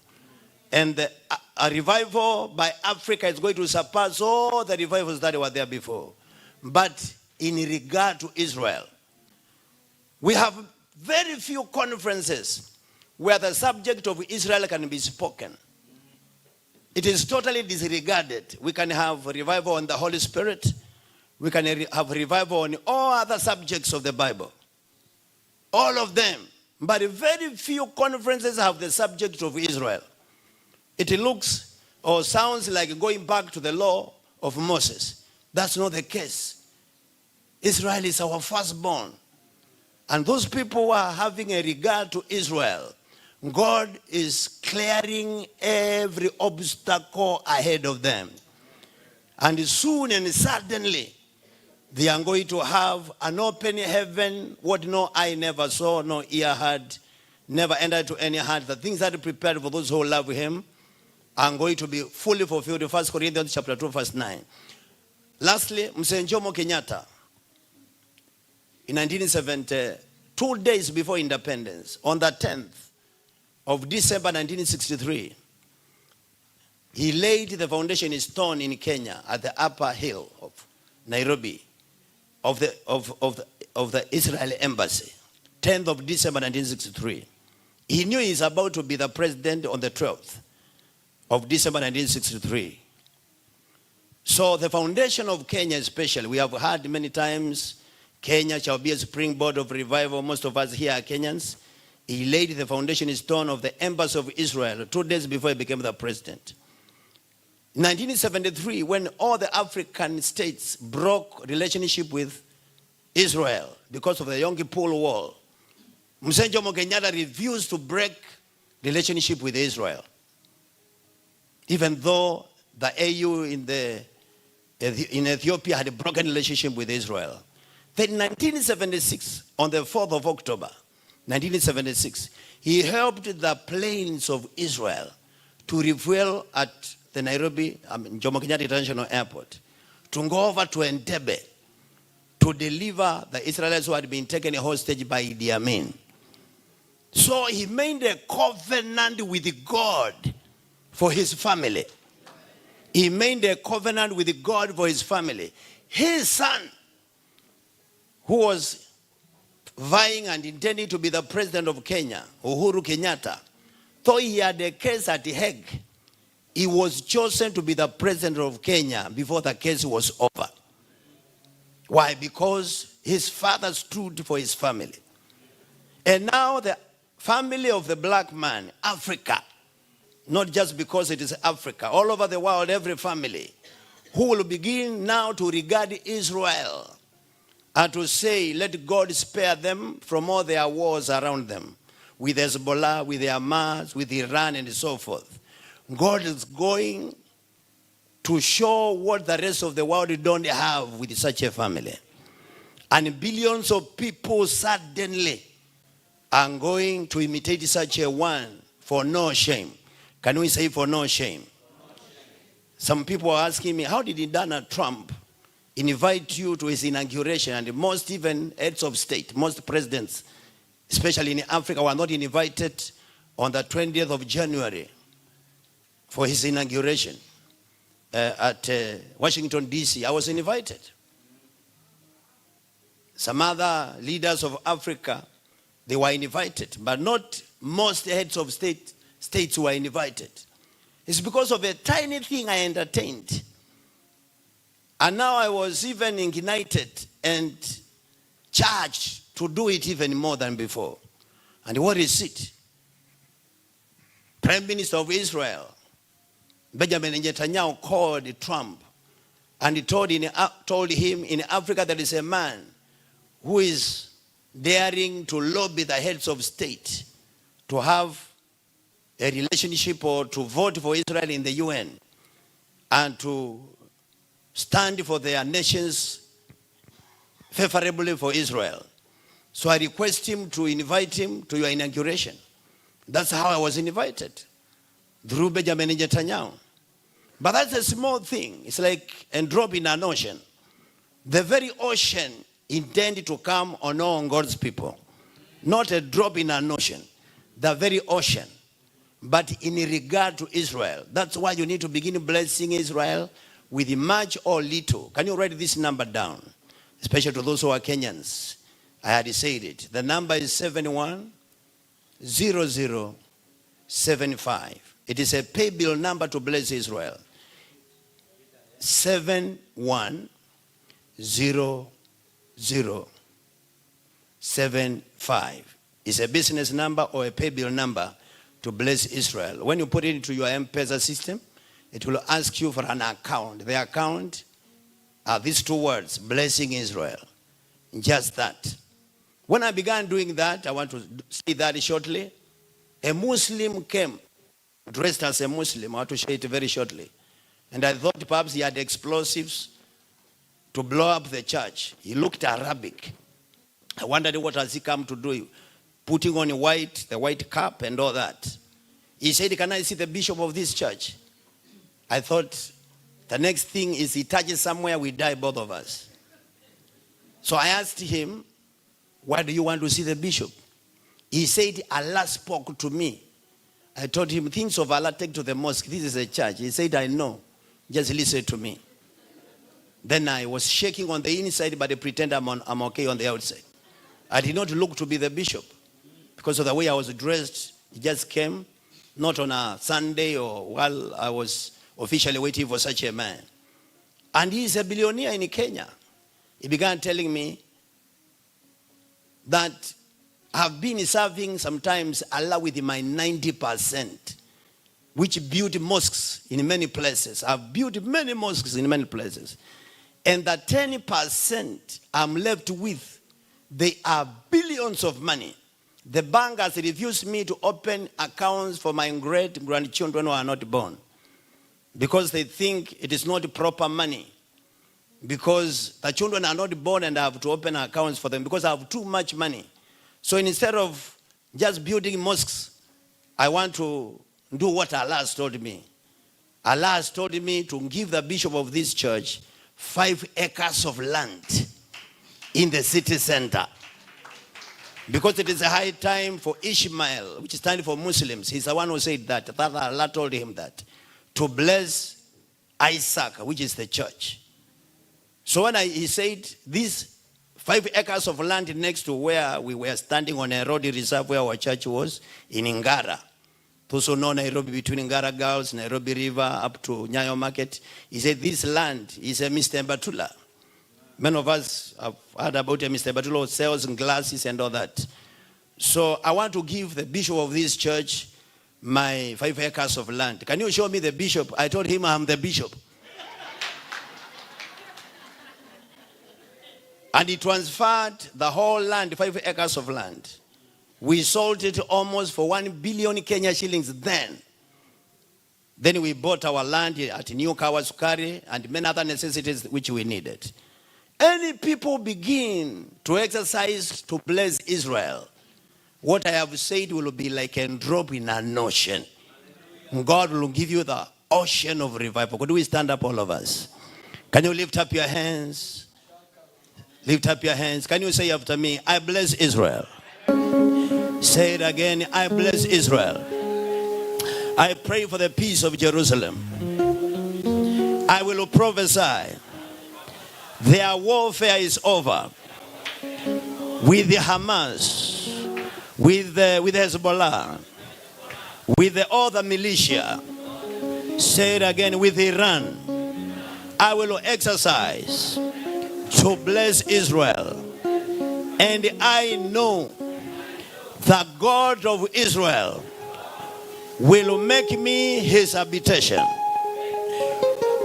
And a revival by Africa is going to surpass all the revivals that were there before. But in regard to Israel, we have very few conferences where the subject of Israel can be spoken. It is totally disregarded. We can have revival on the Holy Spirit. We can have revival on all other subjects of the Bible. All of them. But very few conferences have the subject of Israel. It looks or sounds like going back to the law of Moses. That's not the case. Israel is our firstborn. And those people who are having a regard to Israel, God is clearing every obstacle ahead of them. And soon and suddenly, they are going to have an open heaven, what no eye never saw, no ear heard, never entered to any heart. The things that are prepared for those who love him are going to be fully fulfilled. 1 Corinthians chapter 2, verse 9. Lastly, Mzee Jomo Kenyatta, in 1970, 2 days before independence, on the 10th of December 1963, he laid the foundation stone in Kenya at the upper hill of Nairobi of the Israeli embassy. 10th of December 1963. He knew he's about to be the president on the 12th of December 1963. So the foundation of Kenya especially, we have heard many times, Kenya shall be a springboard of revival. Most of us here are Kenyans. He laid the foundation stone of the embassy of Israel 2 days before he became the president. In 1973, when all the African states broke relationship with Israel because of the Yom Kippur War. Mzee Jomo Kenyatta refused to break relationship with Israel, even though the AU in Ethiopia had a broken relationship with Israel. Then in 1976, on the 4th of October, 1976, he helped the planes of Israel to refuel at the Nairobi, Jomo Kenyatta International Airport, to go over to Entebbe to deliver the Israelites who had been taken hostage by Idi Amin. So he made a covenant with God for his family. He made a covenant with God for his family. His son, who was vying and intending to be the president of Kenya, Uhuru Kenyatta, though he had a case at The Hague, he was chosen to be the president of Kenya before the case was over. Why? Because his father stood for his family. And now the family of the black man, Africa, not just because it is Africa, all over the world, every family, who will begin now to regard Israel and to say, let God spare them from all their wars around them, with Hezbollah, with Hamas, with Iran, and so forth. God is going to show what the rest of the world don't have with such a family. And billions of people suddenly are going to imitate such a one for no shame. Can we say for no shame? Some people are asking me, how did Donald Trump invite you to his inauguration? And most even heads of state, most presidents, especially in Africa, were not invited on the 20th of January for his inauguration at Washington, D.C. I was invited. Some other leaders of Africa, they were invited, but not most heads of states were invited. It's because of a tiny thing I entertained. And now I was even ignited and charged to do it even more than before. And what is it? Prime Minister of Israel, Benjamin Netanyahu, called Trump, and he told him in Africa there is a man who is daring to lobby the heads of state to have a relationship or to vote for Israel in the UN and to stand for their nations favorably for Israel. So I request him to invite him to your inauguration. That's how I was invited, through Benjamin Netanyahu. But that's a small thing. It's like a drop in an ocean. The very ocean intended to come on God's people. Not a drop in an ocean. The very ocean. But in regard to Israel. That's why you need to begin blessing Israel with much or little. Can you write this number down? Especially to those who are Kenyans. I had said it. The number is 710075. It is a pay bill number to bless Israel. 710075 is a business number or a pay bill number to bless Israel. When you put it into your M-Pesa system, it will ask you for an account. The account are these two words, blessing Israel. Just that. When I began doing that, I want to say that shortly, a Muslim came, dressed as a Muslim. I want to share it very shortly. And I thought perhaps he had explosives to blow up the church. He looked Arabic. I wondered what has he come to do, putting on the white cap and all that. He said, can I see the bishop of this church? I thought the next thing is he touches somewhere, we die, both of us. So I asked him, why do you want to see the bishop? He said, Allah spoke to me. I told him, things of Allah take to the mosque. This is a church. He said, I know. Just listen to me. Then I was shaking on the inside, but I pretend I'm okay on the outside. I did not look to be the bishop because of the way I was dressed. He just came, not on a Sunday or while I was officially waiting for such a man. And he is a billionaire in Kenya. He began telling me that I've been serving sometimes Allah with my 90%, which built mosques in many places. I've built many mosques in many places. And the 10% I'm left with, they are billions of money. The bank has refused me to open accounts for my great-grandchildren who are not born, because they think it is not proper money. Because the children are not born and I have to open accounts for them because I have too much money. So instead of just building mosques, I want to do what Allah has told me. Allah has told me to give the bishop of this church 5 acres of land in the city center. Because it is a high time for Ishmael, which is time for Muslims. He's the one who said that. Allah told him that. To bless Isaac, which is the church. So when he said these 5 acres of land next to where we were standing on a road reserve where our church was, in Ngara. Also known Nairobi, between Ngara Girls, Nairobi River, up to Nyayo Market. He said this land is a Mr. Batula. Many of us have heard about a Mr. Batula who sells glasses and all that. So I want to give the bishop of this church my 5 acres of land. Can you show me the bishop? I told him I'm the bishop. And he transferred the whole land, 5 acres of land. We sold it almost for 1 billion Kenya shillings then. Then we bought our land at New Kawasukari and many other necessities which we needed. Any people begin to exercise to bless Israel, what I have said will be like a drop in an ocean. God will give you the ocean of revival. Could we stand up, all of us? Can you lift up your hands? Lift up your hands. Can you say after me, I bless Israel? Say it again, I bless Israel. I pray for the peace of Jerusalem. I will prophesy. Their warfare is over. With the Hamas, with Hezbollah, with the other militia. Say it again, with Iran. I will exercise to bless Israel. And I know the God of Israel will make me his habitation.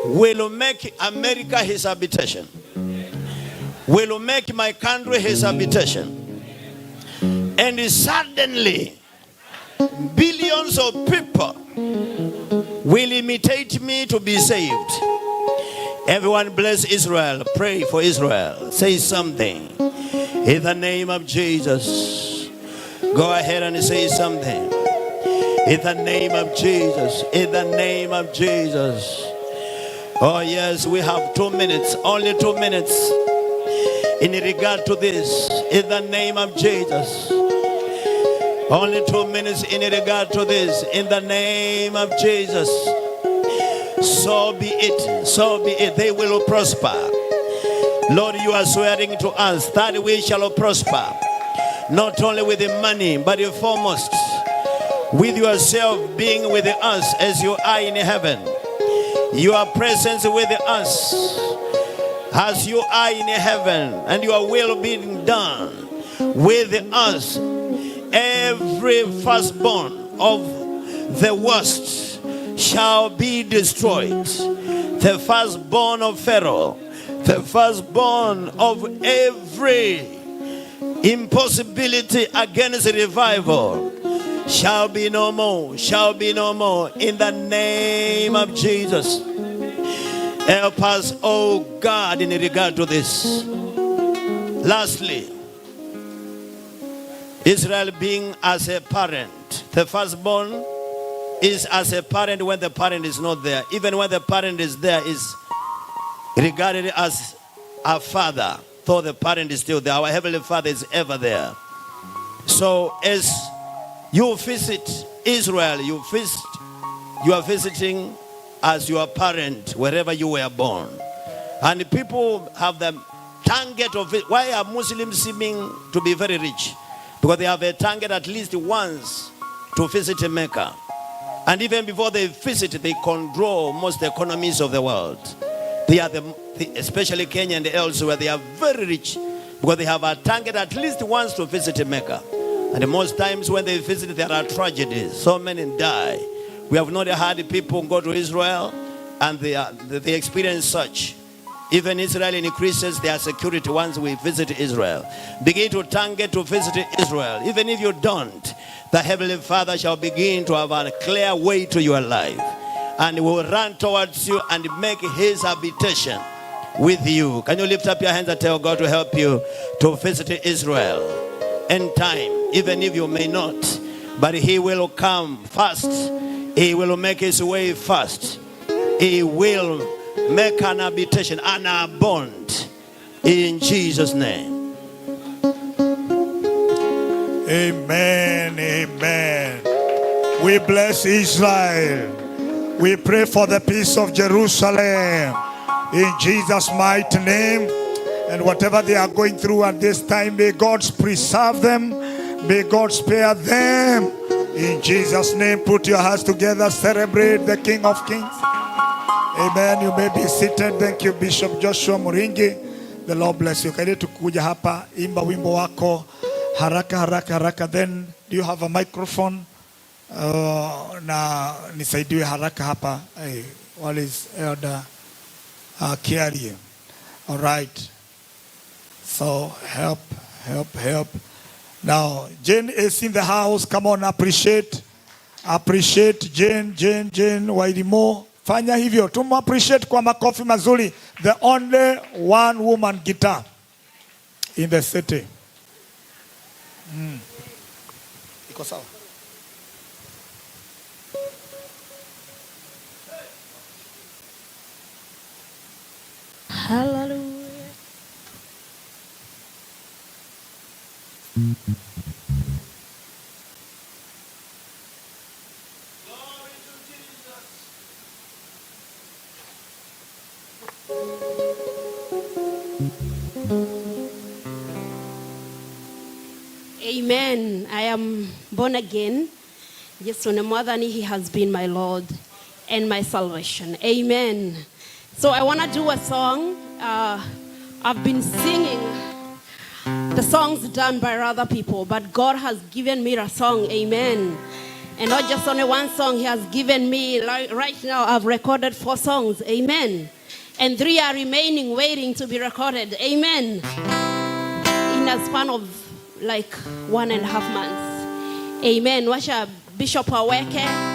Will make America his habitation. Will make my country his habitation. And suddenly, billions of people will imitate me to be saved. Everyone bless Israel. Pray for Israel. Say something. In the name of Jesus. Go ahead and say something. In the name of Jesus. In the name of Jesus. Oh yes, we have 2 minutes. Only 2 minutes. In regard to this. In the name of Jesus. Only 2 minutes in regard to this. In the name of Jesus. So be it. So be it. They will prosper. Lord, you are swearing to us that we shall prosper. Not only with the money, but foremost with yourself being with us as you are in heaven. Your presence with us as you are in heaven, and your will being done with us. Every firstborn of the worst shall be destroyed. The firstborn of Pharaoh, the firstborn of every impossibility against revival shall be no more, shall be no more. In the name of Jesus. Help us, oh God, in regard to this. Lastly, Israel being as a parent. The firstborn is as a parent when the parent is not there. Even when the parent is there, is regarded as a father, though the parent is still there. Our Heavenly Father is ever there. So as you visit Israel, you are visiting as your parent wherever you were born. And people have the target of it. Why are Muslims seeming to be very rich? Because they have a target at least once to visit Mecca. And even before they visit, they control most economies of the world. They are especially Kenya and elsewhere, they are very rich because they have a target at least once to visit Mecca. And most times when they visit, there are tragedies. So many die. We have not had people go to Israel and they experience such Even Israel increases their security once we visit Israel. Begin to target to visit Israel. Even if you don't, the Heavenly Father shall begin to have a clear way to your life. And will run towards you and make his habitation with you. Can you lift up your hands and tell God to help you to visit Israel in time, even if you may not? But he will come fast. He will make his way fast. He will make an habitation, an abode, in Jesus' name. Amen, amen. We bless Israel. We pray for the peace of Jerusalem in Jesus' mighty name. And whatever they are going through at this time, may God preserve them. May God spare them. In Jesus' name, put your hands together. Celebrate the King of Kings. Amen. You may be seated. Thank you, Bishop Joshua Muringi. The Lord bless you. Karibu tukuja hapa, imba wimbo wako haraka haraka haraka. Then do you have a microphone? Na nisaidiwe haraka hapa. Hey, what is Elder Kiari? All right. So help. Now Jane is in the house. Come on, appreciate Jane Wairimo. Fanya hivyo, tumu appreciate kwa makofi mazuri. The only one woman guitar in the city. Iko sawa? Hallelujah. Amen. I am born again. Yes, when more than he has been my Lord and my salvation. Amen. So I want to do a song. I've been singing the songs done by other people, but God has given me a song. Amen. And not just only one song, he has given me. Right now, I've recorded 4 songs. Amen. And 3 are remaining, waiting to be recorded. Amen. In a span of like 1.5 months. Amen. Washa Bishop Aweke.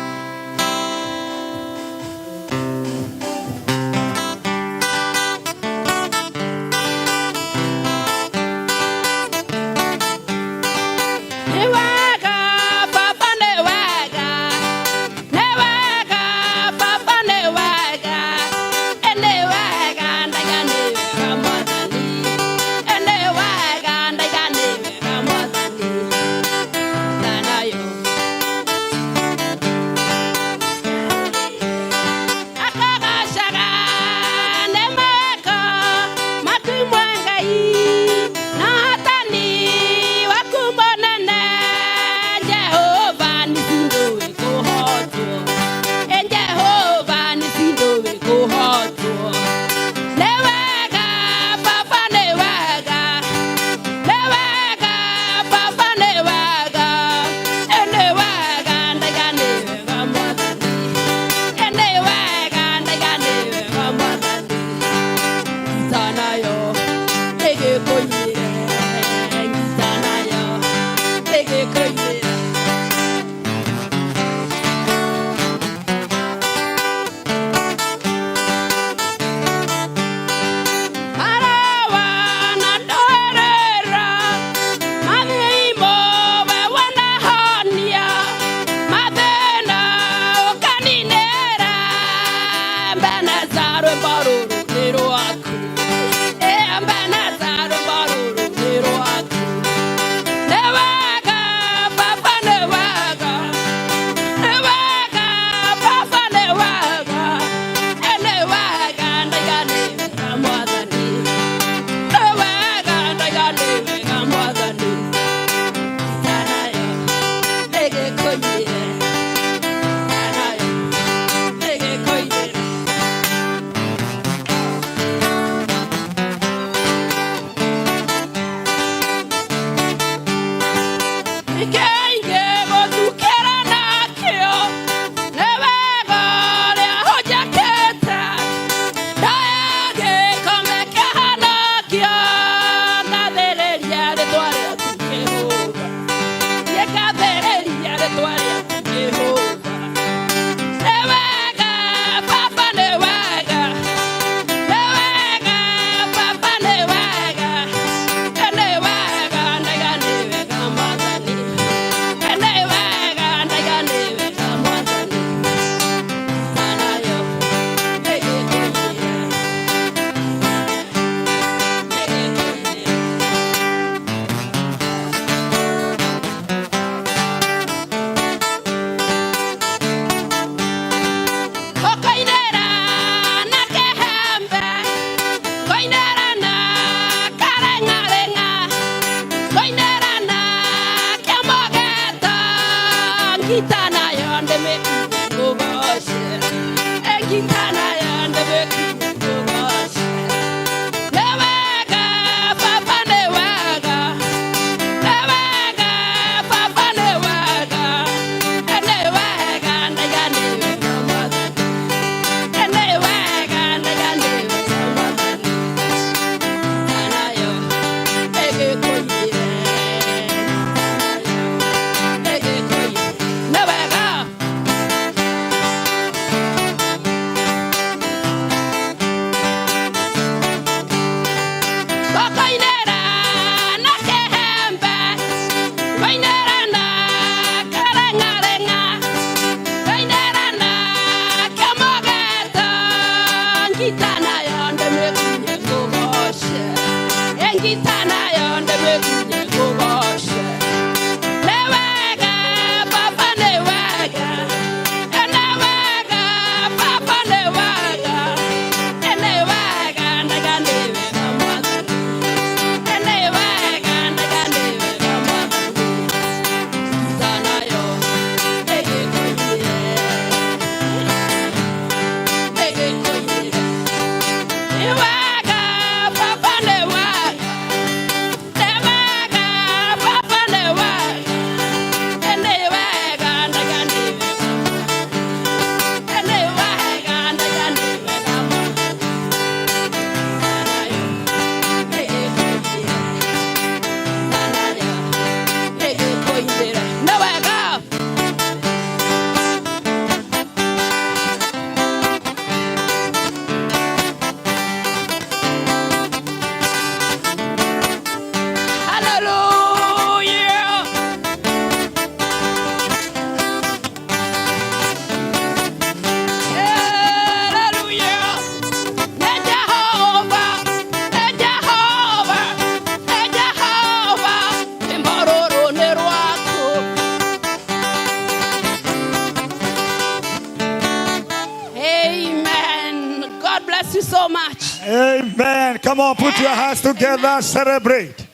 Amen. Come on, put your hands together, celebrate.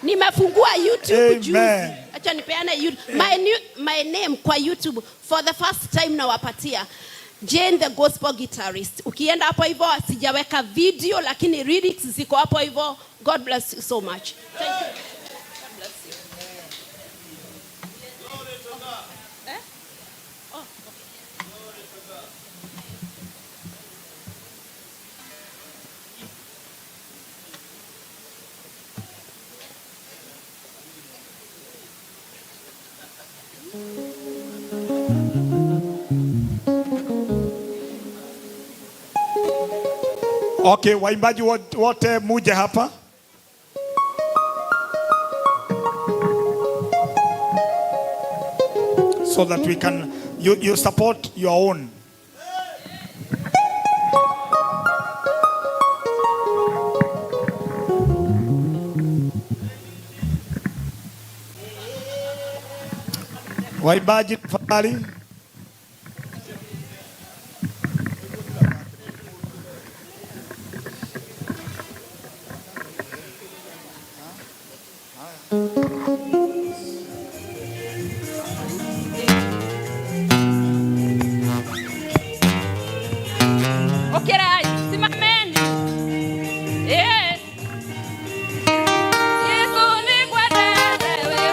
Nimefungua YouTube juzi. Amen. Acha nipeane YouTube. My name kwa YouTube for the first time nawapatia Jane the Gospel Guitarist. Ukienda hapo hivyo sijaweka video lakini lyrics ziko hapo hivyo. God bless you so much. Thank you. God bless you. Glory to God. Oh, okay. Glory to God. Okay, waimbaji wote muje hapa. So that we can, you support your own. Waimbaji tafadhali. Okay, right. Simameni. Yeah. Yesu ni kwa dada wewe.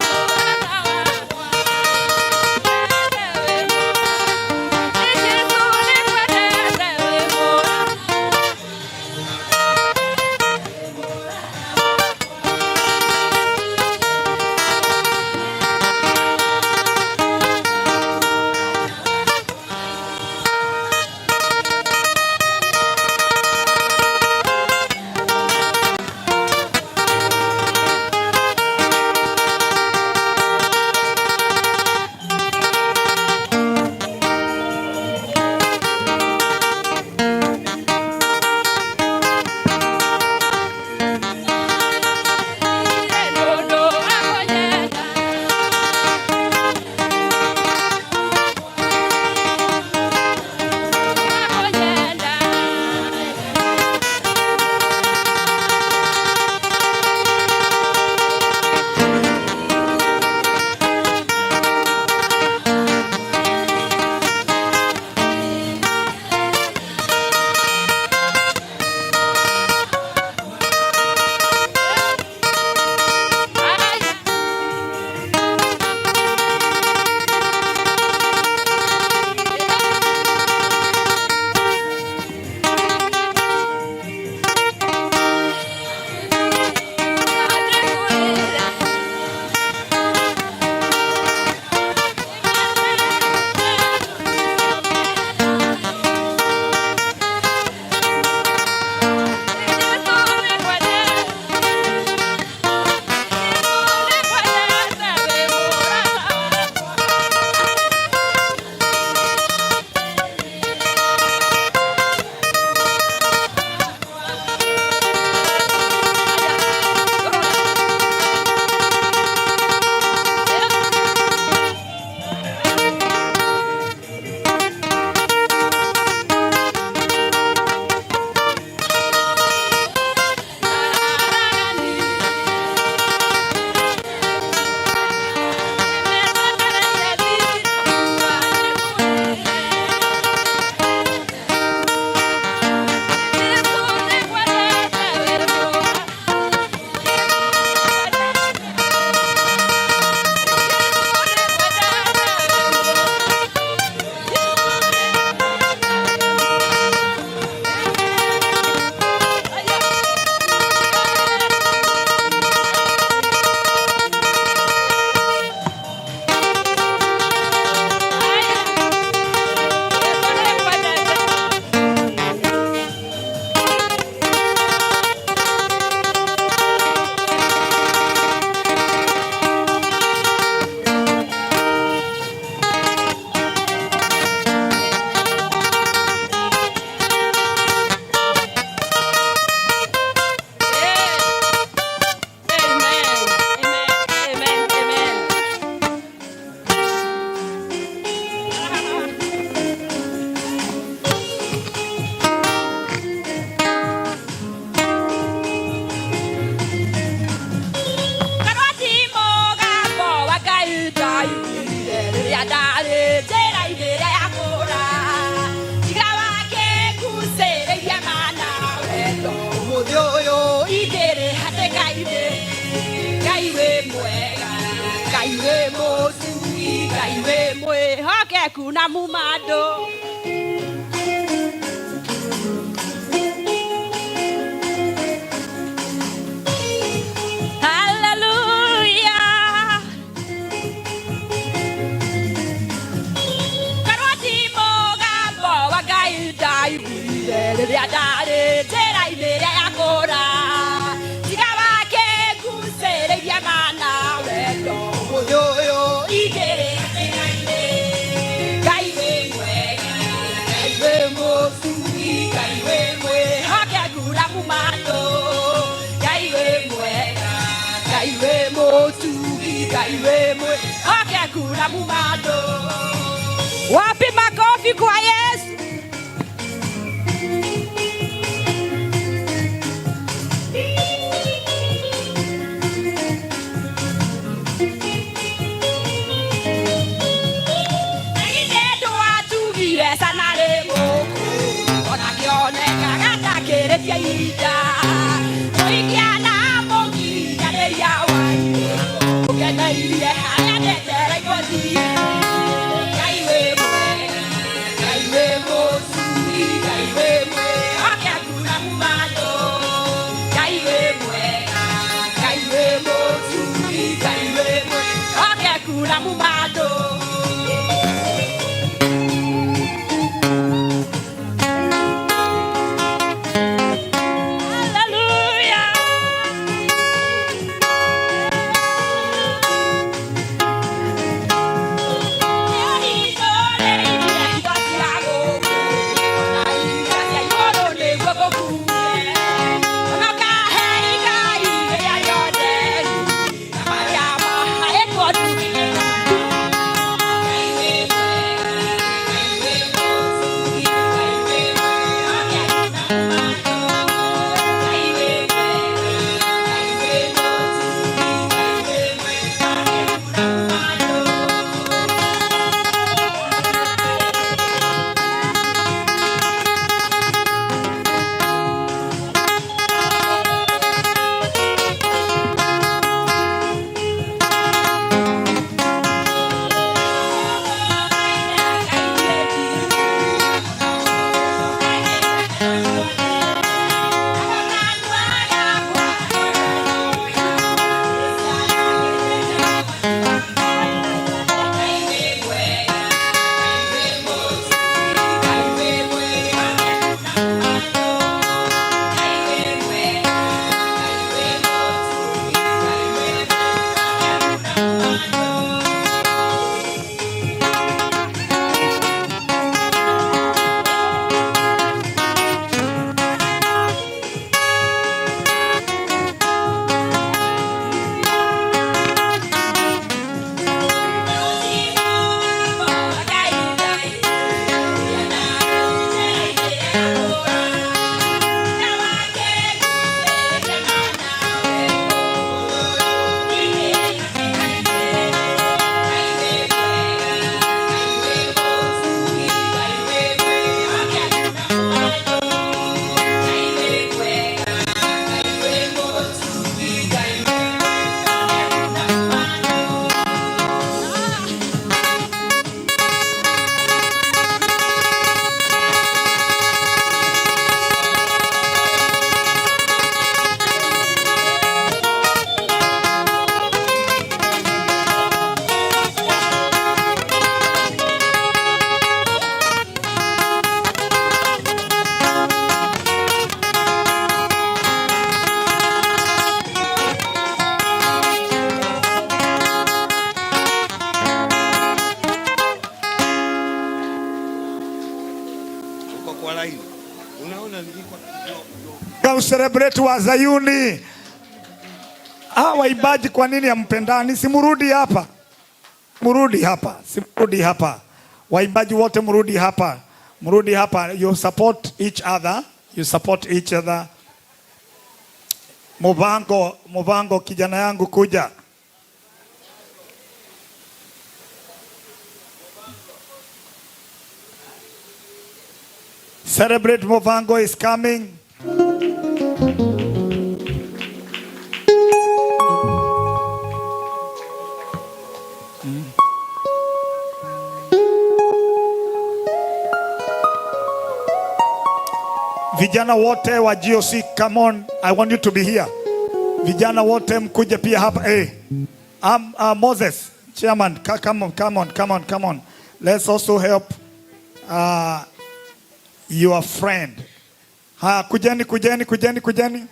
hake kuna mumado. Hallelujah. Karwati moga boga gai dai bile ya dare tera ile ya kora. Tigawa ke kusere ya mana wedo yo yo igere ile gai we mo sugi gai we hake kuna mumado. Kaiwe mo tugi, kaiwe mo hake kuna mumado. Wapi makofi kwa Yesu? Nginetu watugire sana lemo, ona kione kagata keretia ida. Oikiana Celebrate wa Zayuni. Waimbaji kwa nini hampendani? Simurudi hapa. Murudi hapa. Simurudi hapa. Waimbaji wote murudi hapa. Murudi hapa. You support each other. You support each other. Mubango kijana yangu kuja. Celebrate Mubango is coming. Vijana wote wa GOC, come on. I want you to be here. Vijana wote mkuje pia hapa. Hey. Moses, chairman, come on. Let's also help your friend. Kujeni.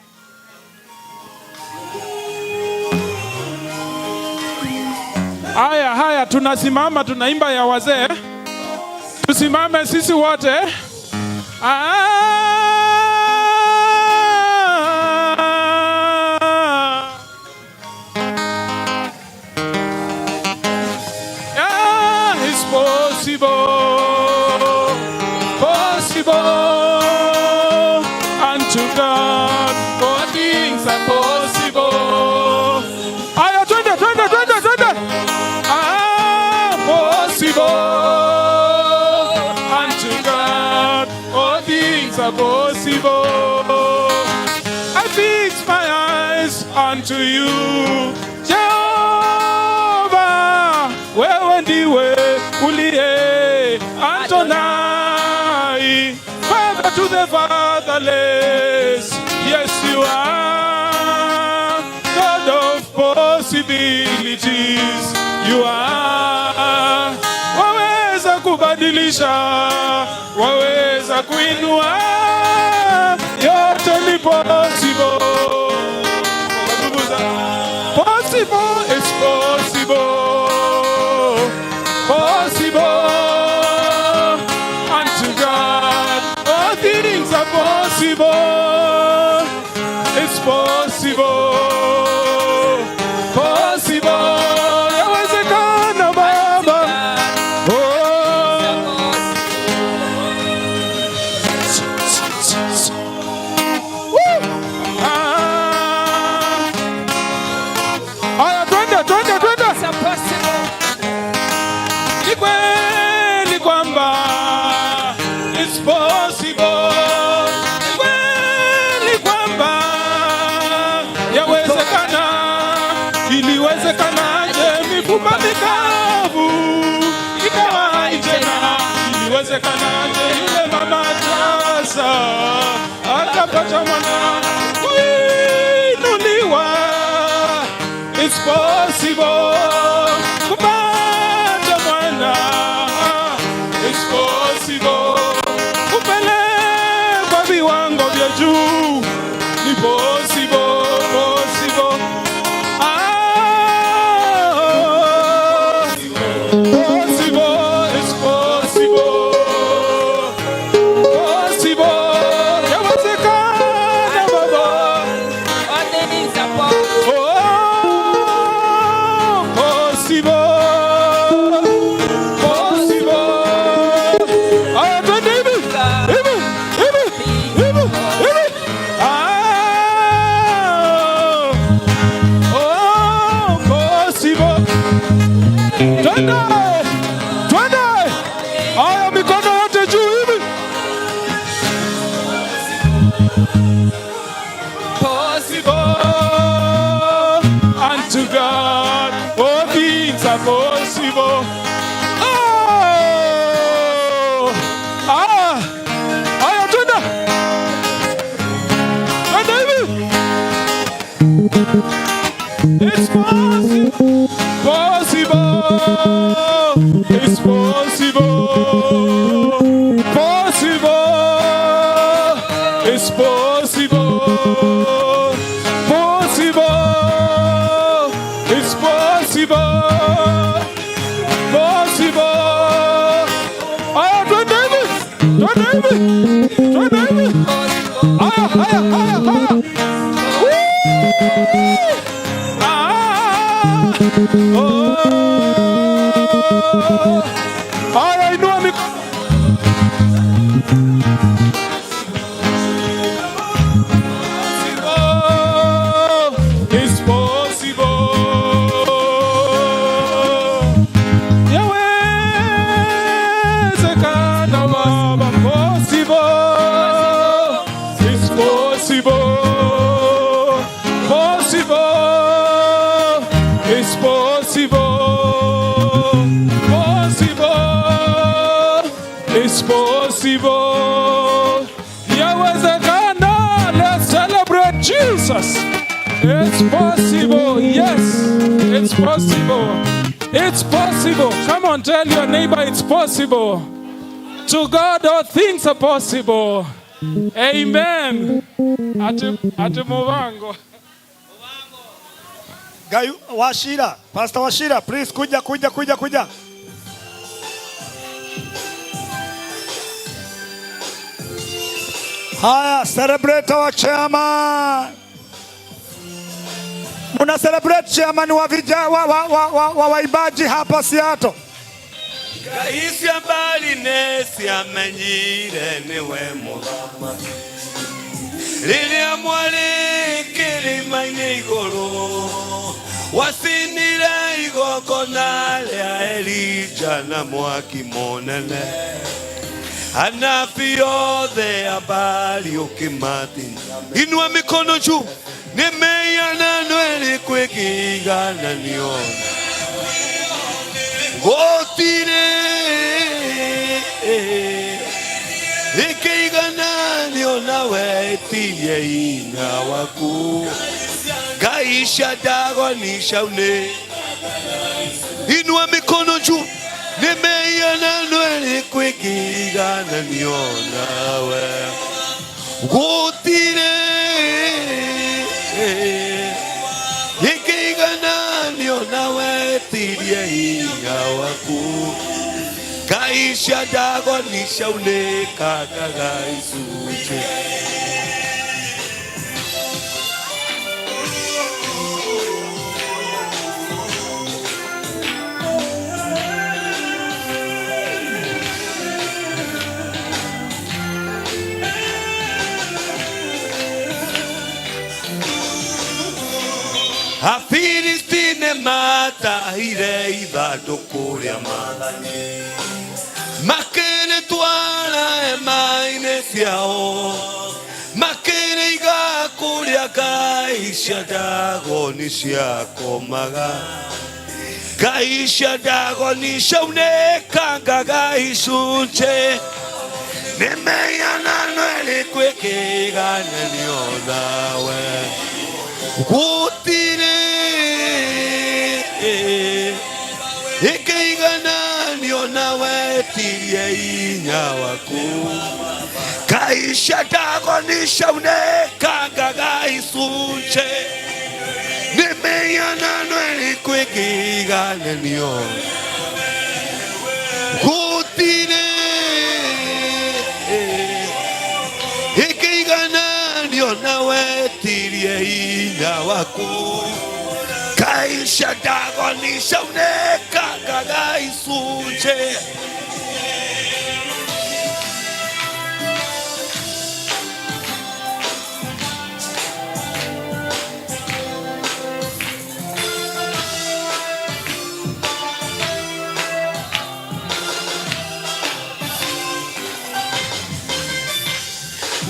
Haya, tunasimama, tunaimba ya wazee. Tusimame sisi wote. It's possible unto God, all things are possible. Aya, twende. Possible unto God, all things are possible. I fix my eyes unto you, Jehovah, wewe ndiwe uliye Adonai, Father to the fatherless. Yes, you are God of possibilities. You are waweza kubadilisha, waweza kuinua, yote ni possible. Possible is possible. Possible unto God, all things are possible. It's possible. Yawezekana Baba. Aya, twende. Ni kweli kwamba it's possible. Ni kweli kwamba yawezekana. Iliwezekanaje mifupa mikavu ikawa hai tena? Iliwezekanaje yule mama tasa akapata mwana kuinuliwa? It's possible kupata mwana. It's possible kupelekwa viwango vya juu. Ni possible. Twende. Aya, mikono yote juu hivi. Possible unto God, all things are possible. Aya, twende hivi. It's possible. It's possible. It's possible. It's possible. Aya, twende hivi. Aya. Aya, inua mikono. It's possible. Yawezekana Baba, possible. It's possible. It's possible. It's possible. Yawezekana It's possible. Yes, it's possible. It's possible. Come on, tell your neighbor it's possible. To God all things are possible. Amen. Ate Movango. Gayu Washira, Pastor Washira, please kuja. Haya, celebrate our chairman. Muna celebrate chairman wa waibaji hapa Seattle. Kaisi ambali nesi amenyire niwe mugama. Lili amwali kilimaini igoro. Wasinire igokona lea Elija na mwaki monene. Anafio de abali ukimati. Inua mikono juu. Nimeyana nwele kwekigana niona. Gotire ikigana niona wetiye ina waku. Gaisha dago nishaune. Inua mikono juu. Nimeyana nwele kwekigana niona we. Gotire ikigana niona wetiye ina waku. Gaisha dago nishaune kakaga isuche. Afilistine mata hire ithanduku ria Mwathani. Makere twara emaine ciao. Makere iga kuria Ngai cia ndagoni ciakomaga. Ngai cia ndagoni ciaunĩkanga Ngai icunjĩ. Nĩmeyana nwere kwĩkĩgananio nawe. Gutire ikigana nawe tirie inya waku. Kaisha dagoni ciaunĩkanga Ngai icunjĩ. Nĩmeyana nwere kwĩkĩgananio. Gutire ikigana nawe tirie inya waku. Kaisha dagoni ciaunĩkanga Ngai icunjĩ.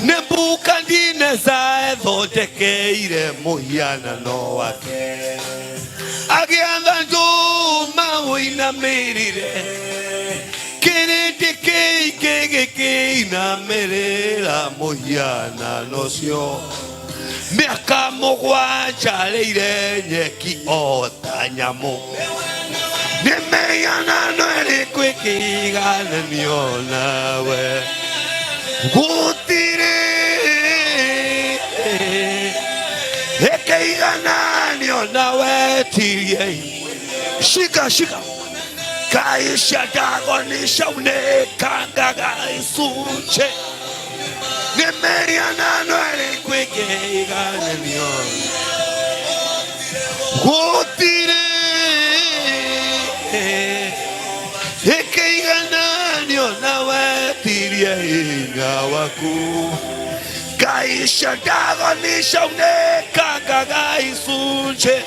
Nebukadineza ethondekeire mũhianano wake. Agĩatha ndũma ũinamĩrĩre. Kĩrĩndĩ kĩingĩ gĩkĩinamĩrĩra mũhianano ũcio. Mĩaka mũgwanja arĩire nyeki o ta nyamũ. Nĩmeyana ĩrĩ kwĩkĩgananio nawe. Gutire ikigana nawe tirie. Shika. Kaisha dagoni ciaunĩkanga Ngai icunjĩ. Nĩmeyana ĩrĩ kwĩkĩgananio. Gutire ikigana nawe tirie inya waku. Kaisha dagoni ciaunĩkanga Ngai icunjĩ.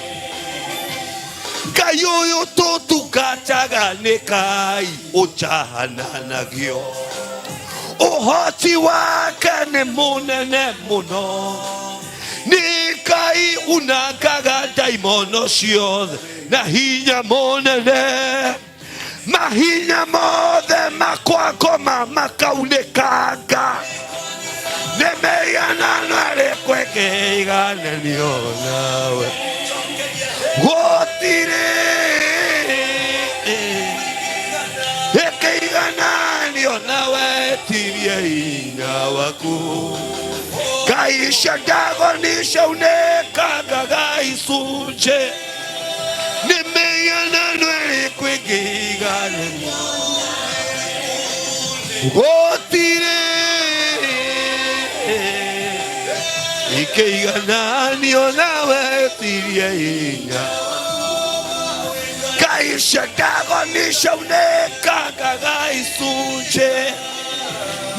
Ngai ũyũ tũtungataga nĩ Ngai ũjahananagio. Ũhoti wake nĩ mũnene mũno. Nĩ Ngai unangaga ndaimono ciothe na hinya mũnene. Mahinya mothe makwakoma makaunĩkanga. Nemeyana nare kweke igana nionawe. Gotire eke igana nionawe tirie inya waku. Kaisha dago nisha uneka gaga isunche. Nemeyana nare kweke igana Gotire ike igana nionawe tirie inya. Kaisha dago nisha uneka gaga isunche.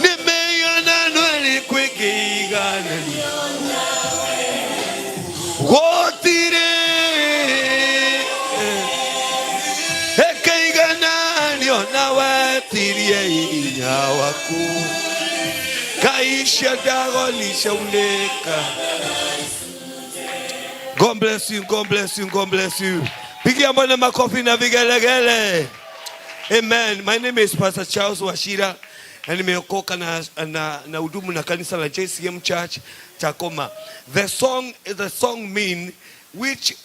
Nemeyana nare kweke igana Gotire eke igana nionawe tirie inya waku. Kaisha dago nisha uneka. God bless you, God bless you, God bless you. Pigia Bwana makofi na vigelegele. Amen. My name is Pastor Charles Washira. Na nimeokoka na hudumu na kanisa la JCM Church Takoma. The song mean which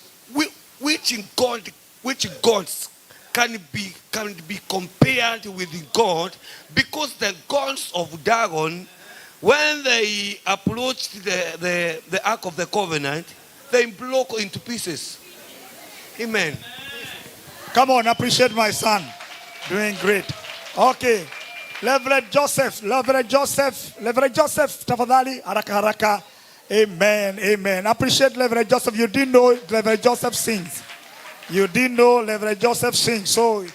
gods can be compared with God, because the gods of Dagon, when they approached the Ark of the Covenant, they broke into pieces. Amen. Come on, appreciate my son. Doing great. Okay. Reverend Joseph, tafadhali, haraka. Amen. Appreciate Reverend Joseph. You didn't know Reverend Joseph sings. So,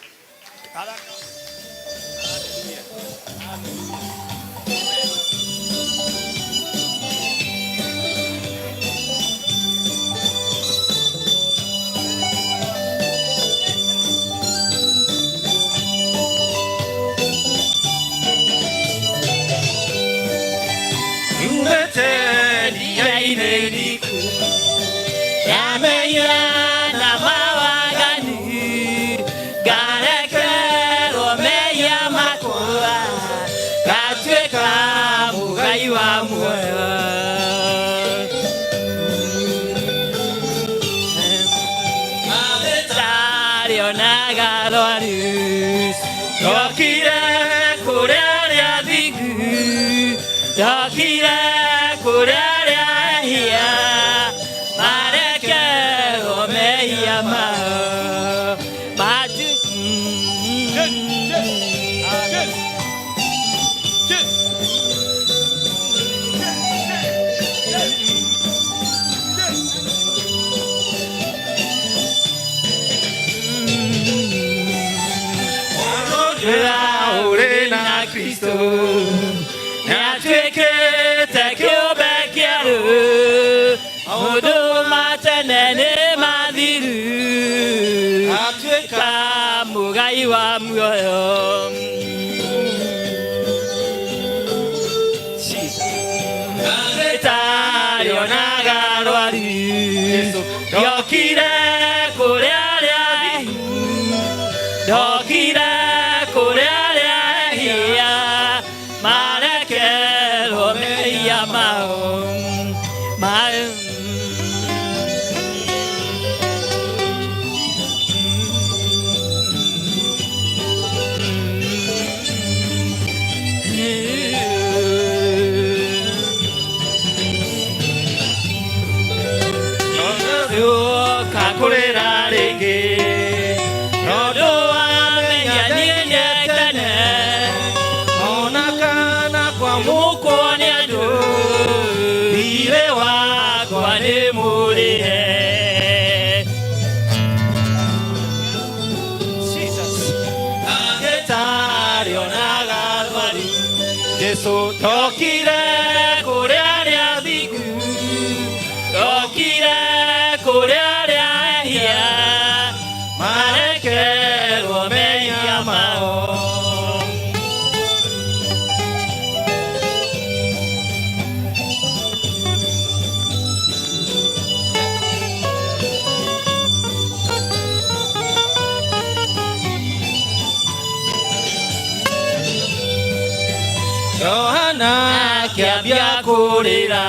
Yohana kiambia kurira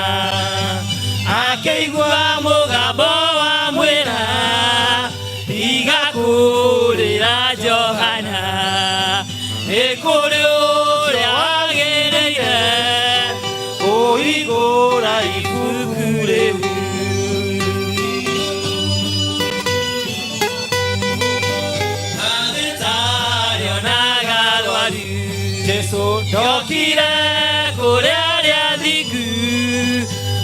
akeigua mugambo wa mwira igakurira Yohana ekuri uria wagereire kuhingura ibuku riu Jesu ndokire kuria aria athingu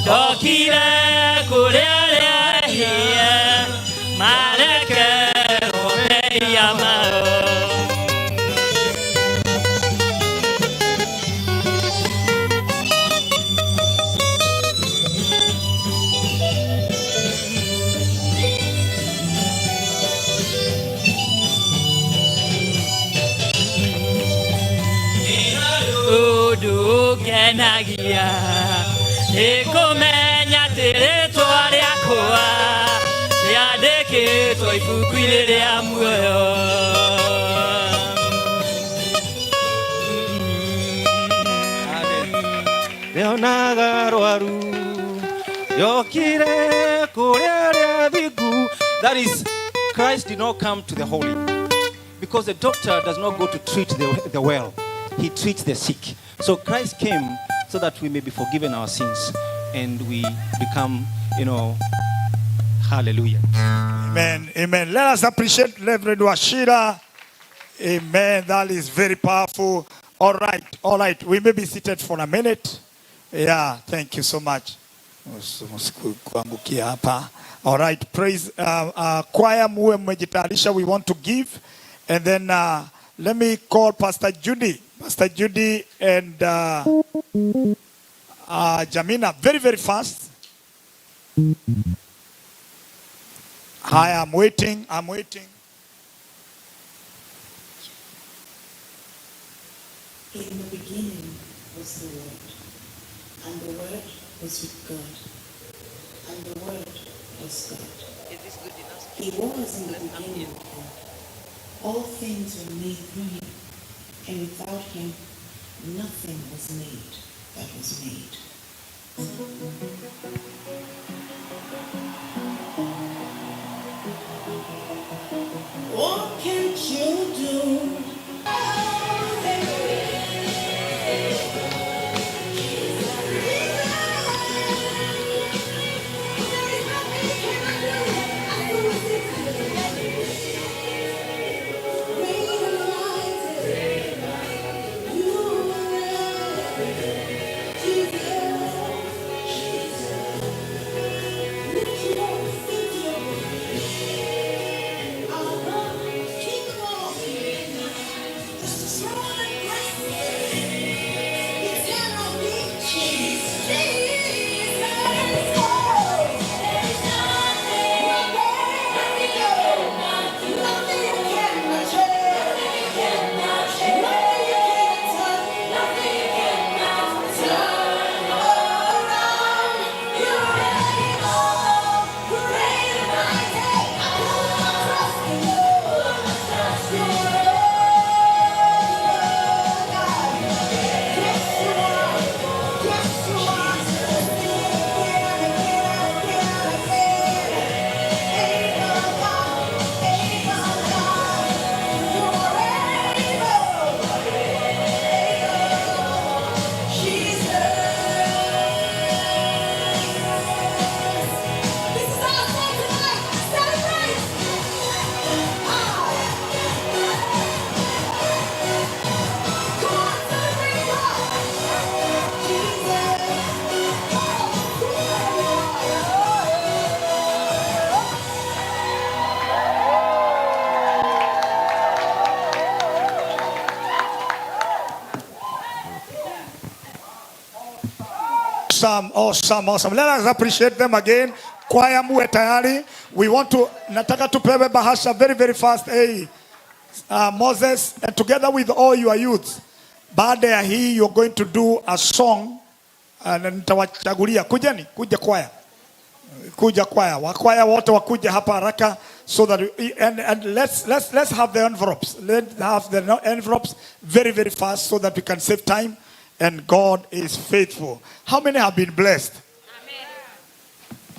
ndokire kuria aria ehia marekerwo mehia mao Kenagia nikumenya tirĩtwa rĩakwa rĩandĩkĩtwo ibuku-inĩ rĩa muoyo rĩonaga rwaru yokire kũrĩa arĩa athingu. That is, Christ did not come to the holy because the doctor does not go to treat the well, he treats the sick. So Christ came so that we may be forgiven our sins and we become, hallelujah. Amen. Amen. Let us appreciate Reverend Washira. Amen. That is very powerful. All right. All right. We may be seated for a minute. Yeah. Thank you so much. All right. Praise. Choir muwe mmejitayarisha. We want to give. And then let me call Pastor Judy. Pastor Judy and Jamina, very, very fast. Hi, I'm waiting. I'm waiting. In the beginning was the Word, and the Word was with God, and the Word was God. Is this good enough? He was in the beginning with God. All things were made through him, and without him, nothing was made that was made. What can you do? Awesome. Let us appreciate them again. Choir muwe tayari. We want to, nataka tupewe bahasha very, very fast. Hey, Moses, and together with all your youth, baada ya hii you're going to do a song. Nitawachagulia. Kujeni, kuja choir. Kuja choir. Wakwaya wote wakuja hapa haraka so that and let's have the envelopes. Let's have the envelopes very, very fast so that we can save time. and God is faithful. How many have been blessed? Amen.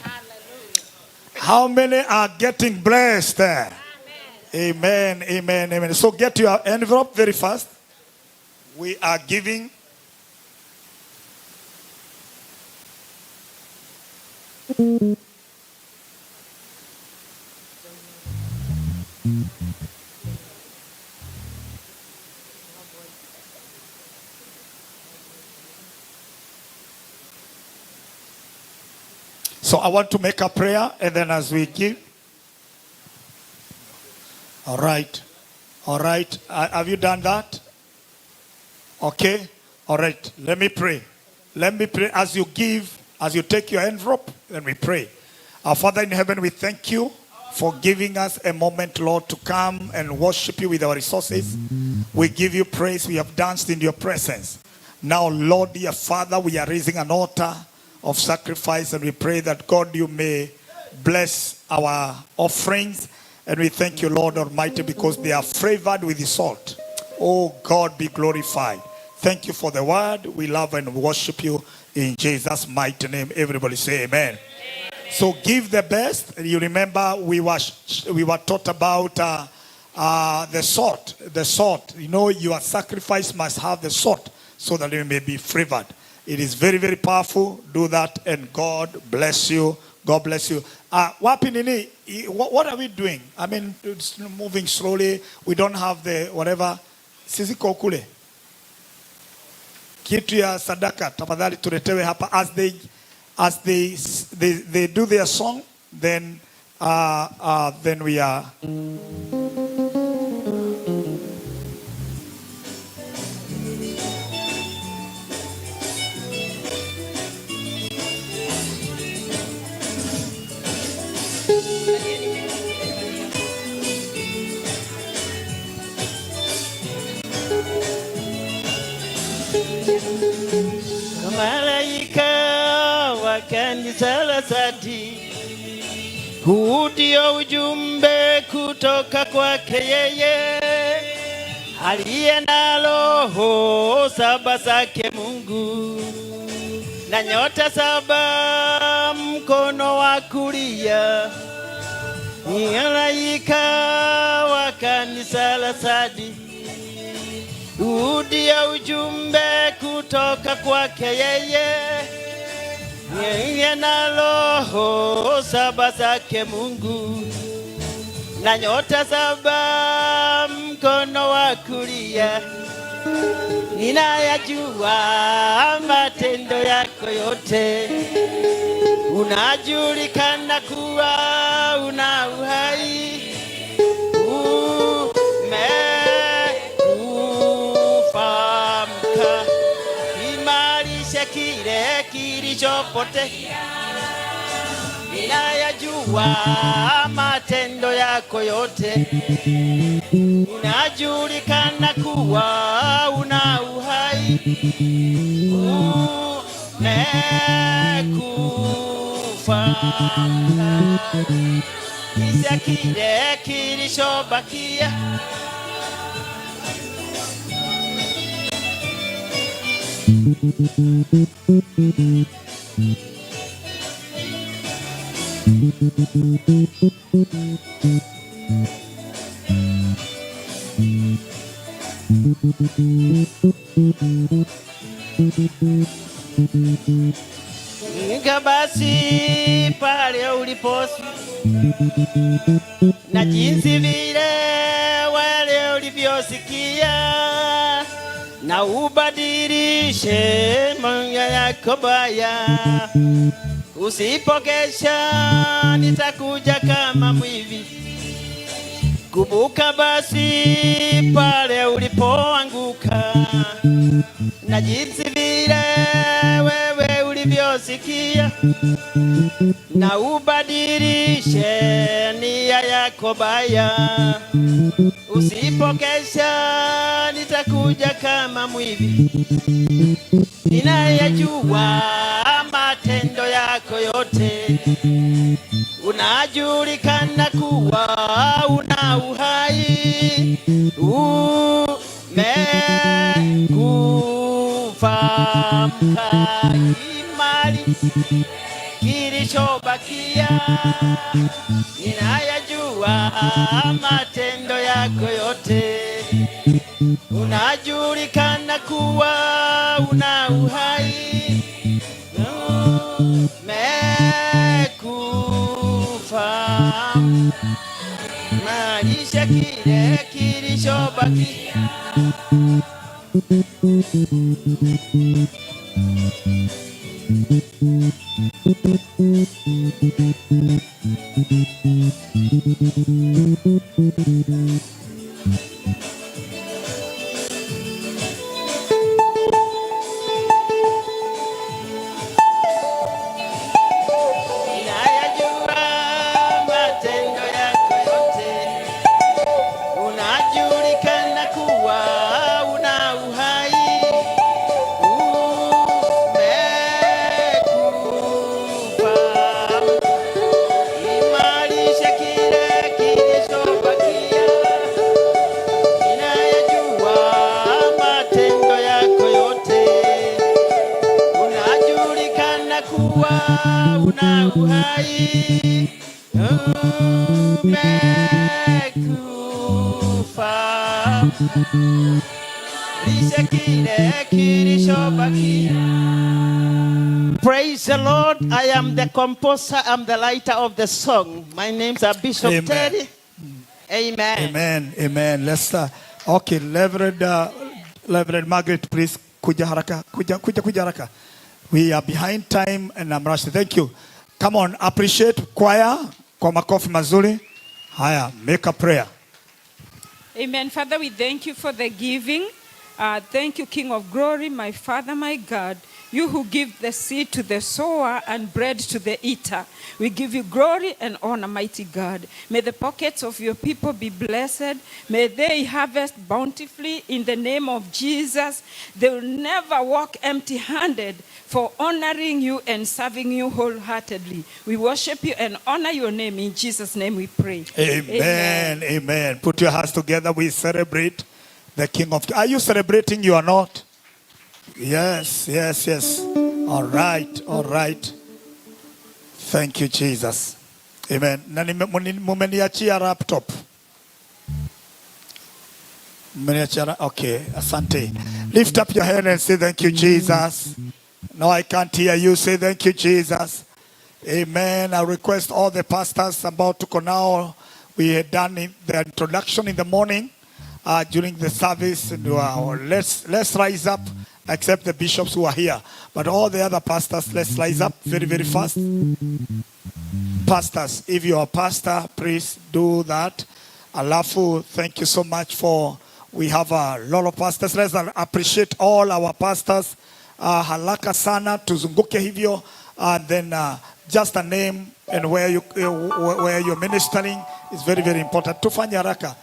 Hallelujah. How many are getting blessed? Amen. Amen, amen, amen. So get your envelope very fast. We are giving. So I want to make a prayer, and then as we give. All right. All right. Have you done that? Okay. All right. Let me pray. Let me pray as you give, as you take your envelope, then we pray. Our Father in heaven, we thank you for giving us a moment, Lord, to come and worship you with our resources. We give you praise. We have danced in your presence. Now, Lord, dear Father, we are raising an altar of sacrifice, and we pray that, God, you may bless our offerings. And we thank you, Lord Almighty, because they are flavored with the salt. Oh, God, be glorified. Thank you for the word. We love and worship you in Jesus' mighty name. Everybody say amen. Amen. So give the best. You remember we were taught about the salt. The salt. You know, your sacrifice must have the salt so that it may be flavored. It is very, very powerful. Do that, and God bless you. God bless you. What are we doing? I mean, it's moving slowly. We don't have the whatever. Sisi kokule. Kitu ya sadaka. Tafadhali tuletewe hapa. As they do their song, then we are. Malaika wa kanisa la Sardi, huu ndio ujumbe kutoka kwake yeye aliye na roho saba zake Mungu na nyota saba mkono wa kulia. Ni malaika wa kanisa la Sardi, huu ndio ujumbe kutoka kwake yeye na roho saba zake Mungu na nyota saba mkono wa kulia. Ninayajua matendo yako yote, unajulikana kuwa una uhai. Kile kilichopotea, ninayajua matendo yako yote, unajulikana kuwa una uhai. Umekufa kisha kile kilichobakia. Basi pale uliposi na jinsi vile wale ulivyosikia, na ubadilishe moyo yako baya. Usipokesha nitakuja kama mwivi. Kumbuka basi pale ulipoanguka, na jinsi vile wewe ulivyosikia, na ubadilishe nia yako baya. Usipokesha nitakuja kama mwivi. Ninayajua matendo yako yote, unajulikana kuwa una uhai. Umekufa imali kilichobakia, ninayajua matendo yako yote. Unajulikana kuwa una uhai, umekufa, maisha kile kilichobakia. Ninayajua matendo yako yote. Unajulikana kuwa una uhai, umekufa, imarisha kile kilichobakia. Ninayajua matendo yako yote. Unajulikana kuwa una uhai, umekufa, lisha kile kilichobakia. Praise the Lord. I am the composer, I'm the writer of the song. My name's Bishop Amen. Teddy. Amen. Amen. Amen. Let's okay, Reverend Margaret, please kuja haraka. Kuja haraka. We are behind time and I'm rushing. Thank you. Come on, appreciate choir kwa makofi mazuri. Haya, make a prayer. Amen. Father, we thank you for the giving. Thank you, King of Glory, my Father, my God. You who give the seed to the sower and bread to the eater. We give you glory and honor, mighty God. May the pockets of your people be blessed. May they harvest bountifully in the name of Jesus. They will never walk empty-handed for honoring you and serving you wholeheartedly. We worship you and honor your name. In Jesus' name we pray. Amen. Amen. Put your hands together. We celebrate the King of. Are you celebrating? You are not? Yes. All right. Thank you, Jesus. Amen. Na mumeniachia laptop. Okay, asante. Lift up your hand and say thank you, Jesus. No, I can't hear you. Say thank you, Jesus. Amen. I request all the pastors about to go now. We had done the introduction in the morning during the service. Let's rise up, except the bishops who are here. But all the other pastors, let's rise up very, very fast. Pastors, if you are a pastor, please do that. Alafu, thank you so much for, we have a lot of pastors. Let's appreciate all our pastors. Haraka sana, tuzunguke hivyo. Then just a name and where you're ministering is very, very important. Tufanye haraka.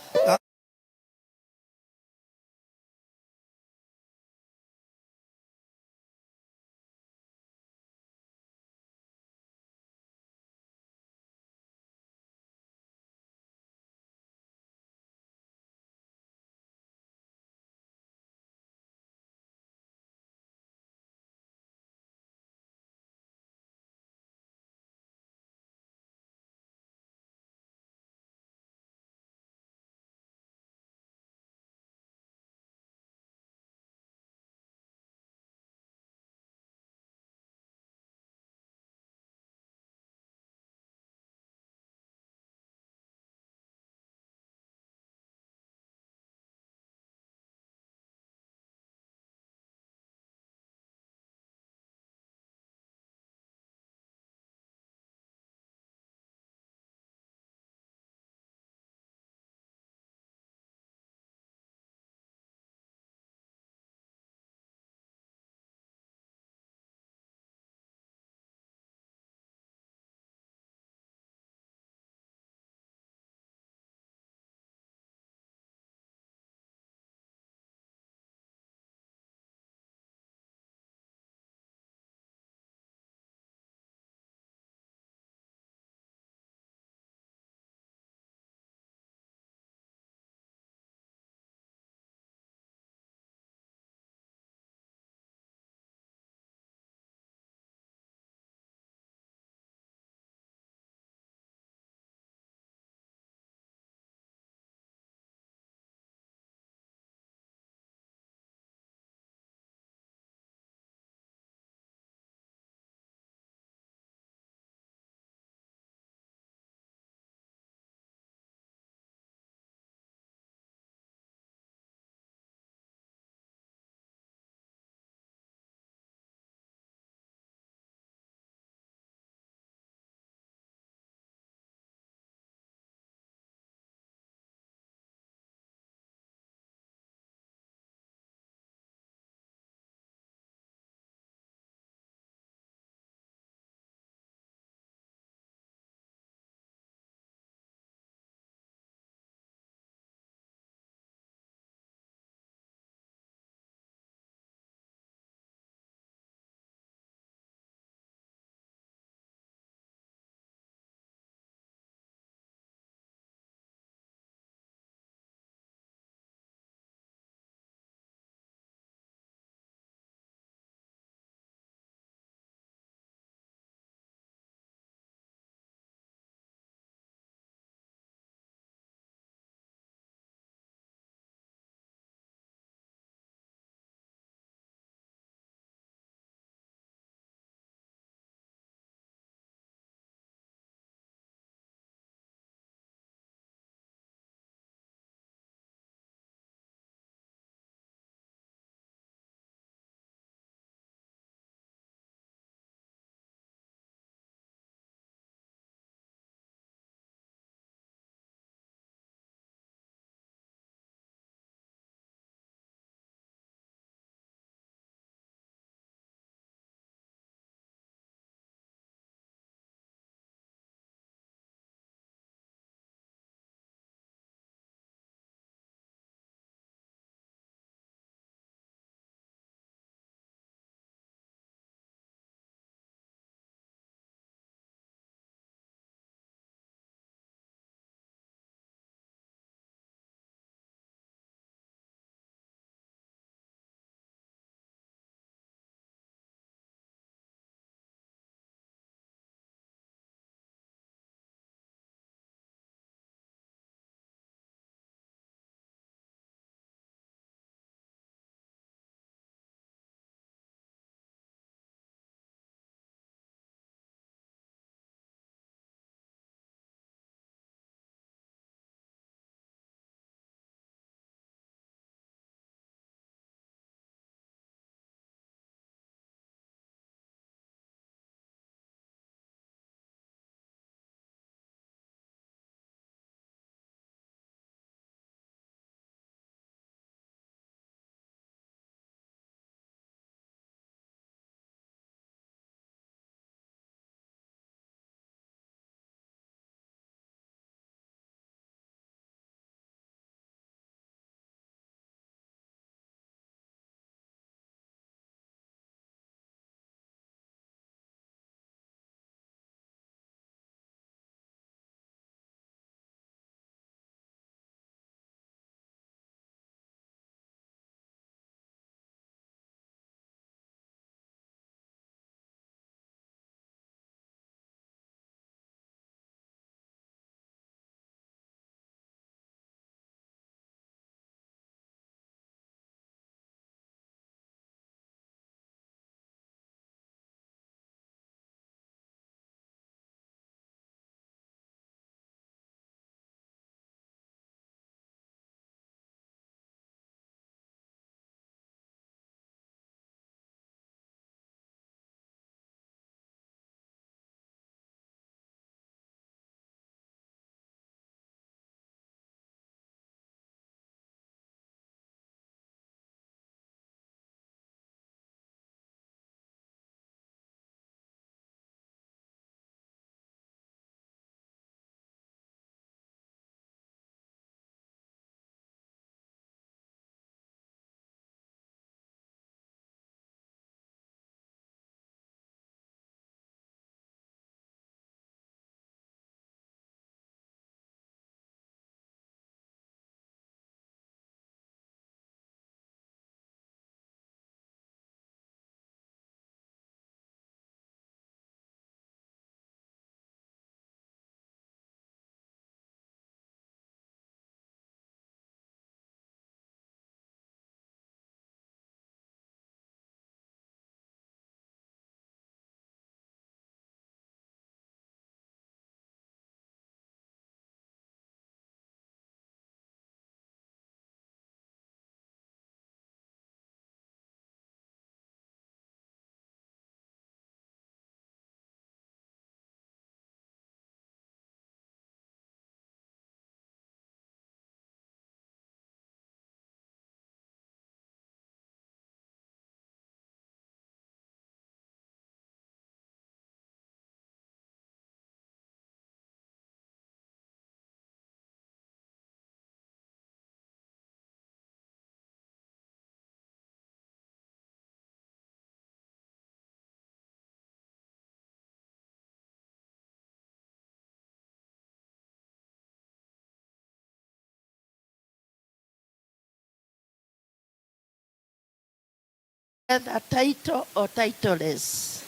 Whether title or titleless,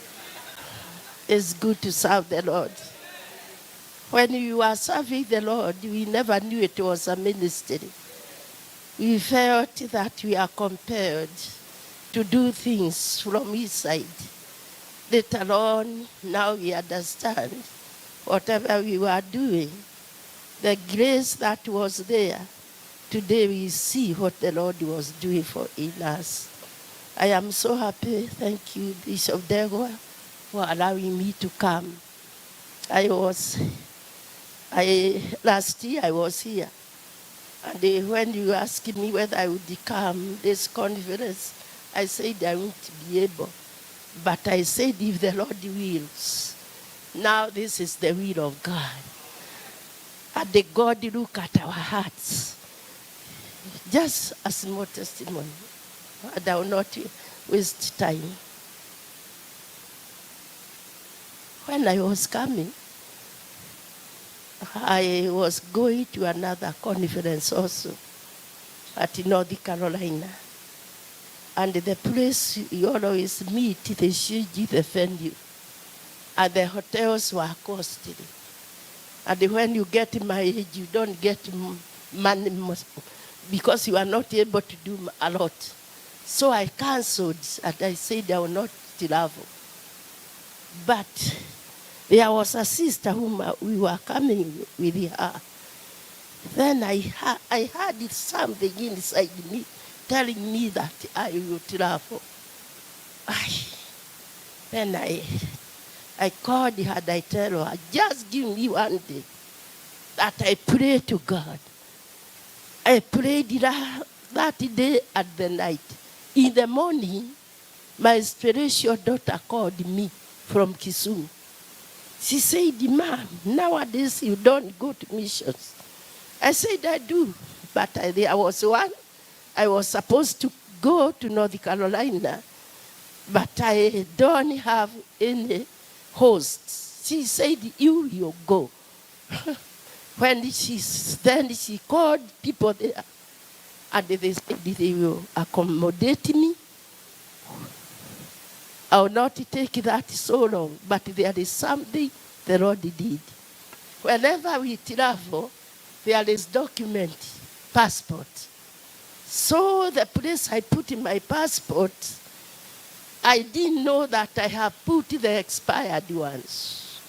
it's good to serve the Lord. When you are serving the Lord, we never knew it was a ministry. We felt that we are compelled to do things from His side. Later on, now we understand whatever we were doing, the grace that was there. Today we see what the Lord was doing in us. I am so happy. Thank you, Bishop Degwa, for allowing me to come. Last year I was here. And when you asked me whether I would come this conference, I said I won't be able. But I said if the Lord wills, now this is the will of God. And the God look at our hearts. Just a small testimony. And I will not waste time. When I was coming, I was going to another conference also at North Carolina. And the place you always meet, the Shiji, the venue. And the hotels were costly. And when you get my age, you don't get money because you are not able to do a lot. So I canceled and I said I will not travel. But there was a sister whom we were coming with her. Then I heard something inside me telling me that I will travel. Then I called her and I tell her, just give me one day that I pray to God. I prayed that day at the night. In the morning, my spiritual daughter called me from Kisumu. She said, Mom, nowadays you don't go to missions. I said, I do. But there was one. I was supposed to go to North Carolina, but I don't have any hosts. She said, you will go. Then she called people there, and they said they will accommodate me. I will not take that so long, but there is something the Lord did. Whenever we travel, there is document, passport. So the place I put in my passport, I didn't know that I have put the expired ones.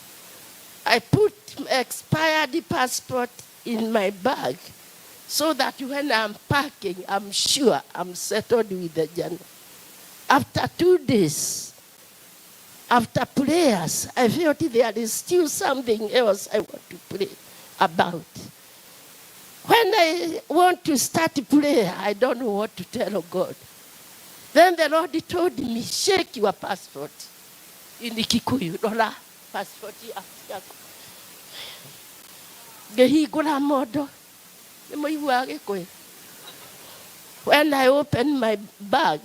I put expired passport in my bag so that when I'm packing, I'm sure I'm settled with the journey. After 2 days, after prayers, I felt there is still something else I want to pray about. When I want to start prayer, I don't know what to tell God. Then the Lord told me, shake your passport. In the Kikuyu, Lola, passport. When I opened my bag,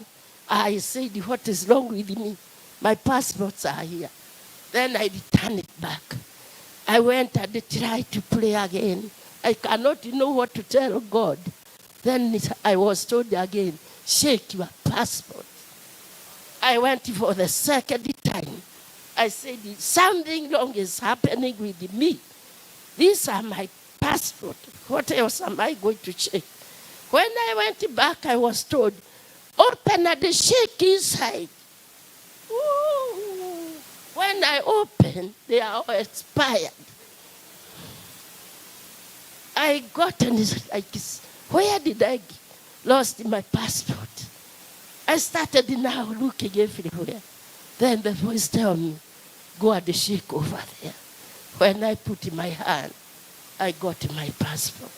I said, what is wrong with me? My passports are here. Then I returned it back. I went and tried to pray again. I cannot know what to tell God. Then I was told again, shake your passport. I went for the second time. I said, something wrong is happening with me. These are my passport. What else am I going to shake? When I went back, I was told, open at the shake inside. Ooh. When I opened, they are all expired. I got and it's like, where did I lost my passport? I started now looking everywhere. Then the voice told me, go and shake over there. When I put in my hand, I got my passport.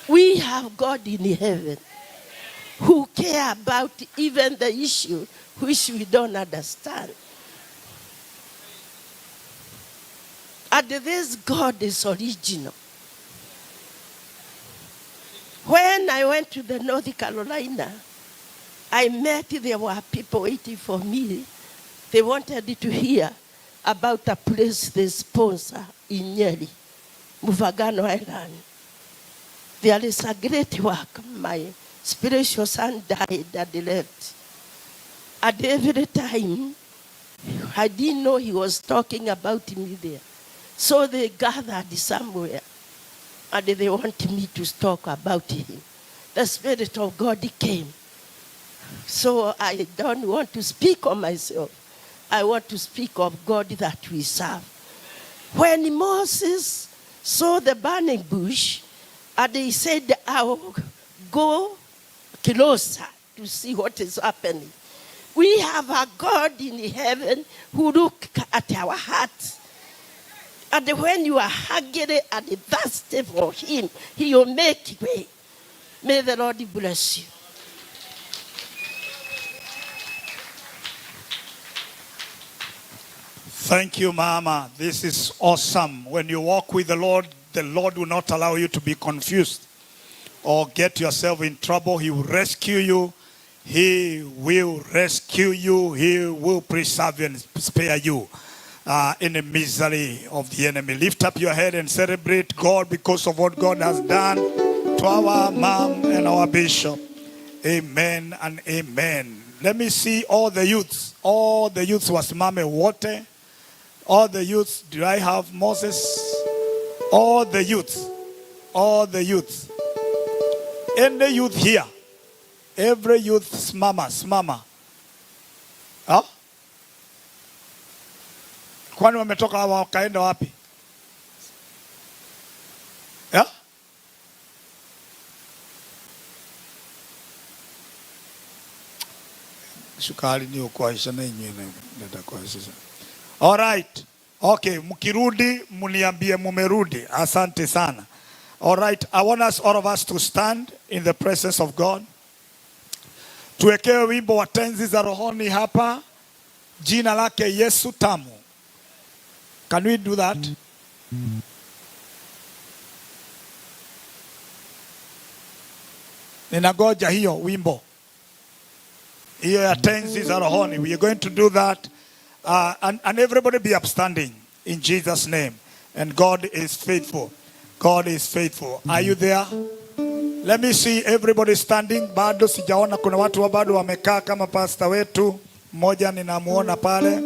We have God in heaven who care about even the issue which we don't understand. And this God is original. When I went to the North Carolina, I met, there were people waiting for me. They wanted to hear about a place they sponsor in Nyeri, Muvagano Island. There is a great work. My spiritual son died and left. And every time, I didn't know he was talking about me there. So they gathered somewhere and they want me to talk about him. The Spirit of God came. So I don't want to speak of myself. I want to speak of God that we serve. When Moses saw the burning bush, and he said, I will go closer to see what is happening. We have a God in heaven who looks at our hearts. And when you are hungry and thirsty for him, he will make way. May the Lord bless you. Thank you, Mama. This is awesome. When you walk with the Lord will not allow you to be confused or get yourself in trouble. He will rescue you. He will rescue you. He will preserve and spare you in the misery of the enemy. Lift up your head and celebrate God because of what God has done to our mom and our bishop. Amen and amen. Let me see all the youths. All the youths was Mame Wote. All the youths. Do I have Moses? All the youths. All the youths. Any youth here. Every youth, smama. Huh? Kwani wametoka wakaenda wapi? Yeah? Shukari ni ukwaisha na inye nenda kwa sisa. All right. Okay, mkirudi muniambie mumerudi. Asante sana. All right, I want us, all of us to stand in the presence of God. Tuwekewe wimbo wa tenzi za rohoni hapa. Jina lake Yesu tamu. Can we do that? Ninagoja hiyo wimbo. Hiyo ya tenzi za rohoni. We are going to do that. And everybody be upstanding in Jesus' name. And God is faithful. God is faithful. Are you there? Let me see everybody standing. Bado sijaona kuna watu bado wamekaa kama pastor wetu. Mmoja ninamuona pale.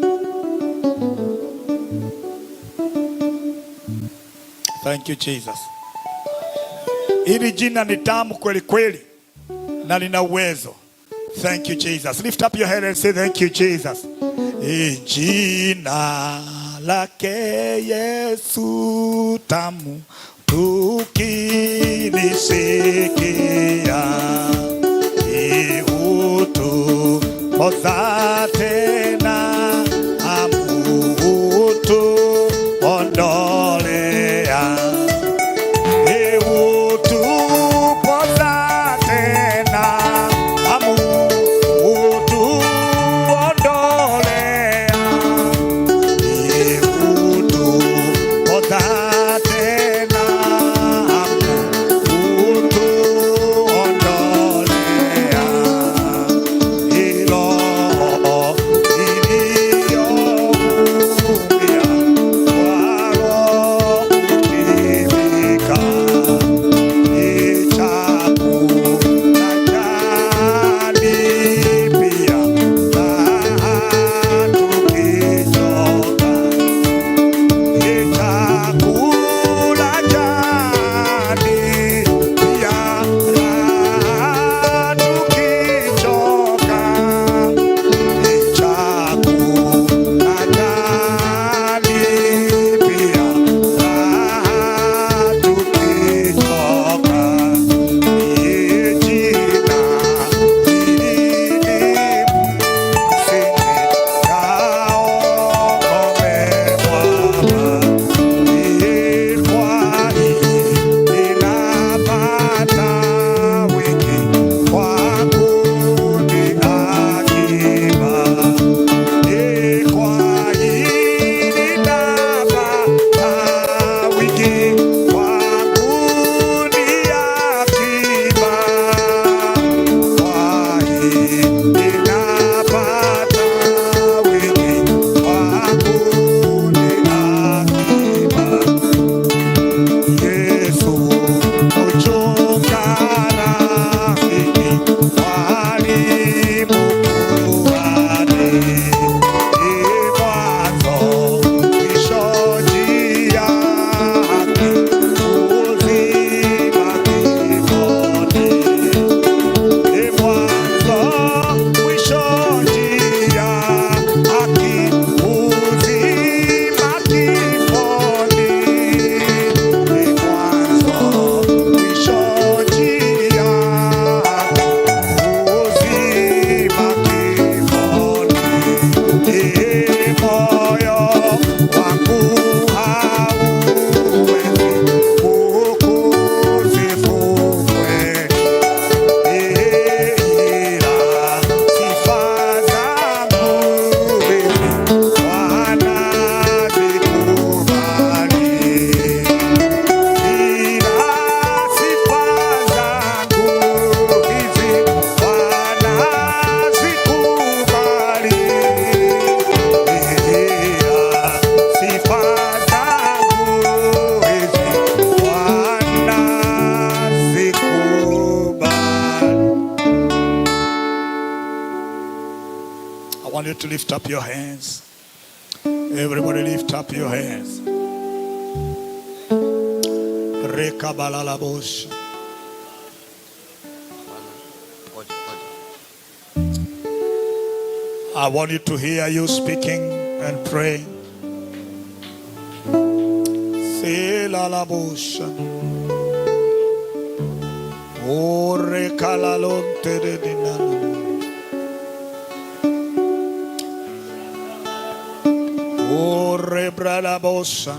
Thank you, Jesus. Hili jina ni tamu kweli kweli na lina uwezo. Thank you, Jesus. Lift up your head and say thank you, Jesus. Jina lake Yesu tamu tukilisikia utu poza tena amutu ondolea utu poza tena amutu ondolea utu poza tena amutu ondolea ilo want you to lift up your hands. Everybody lift up your hands. Rekabalalabosh. I want you to hear you speaking and praying. Say lalabosh. O rekalalon teredinano. O rebralabosa.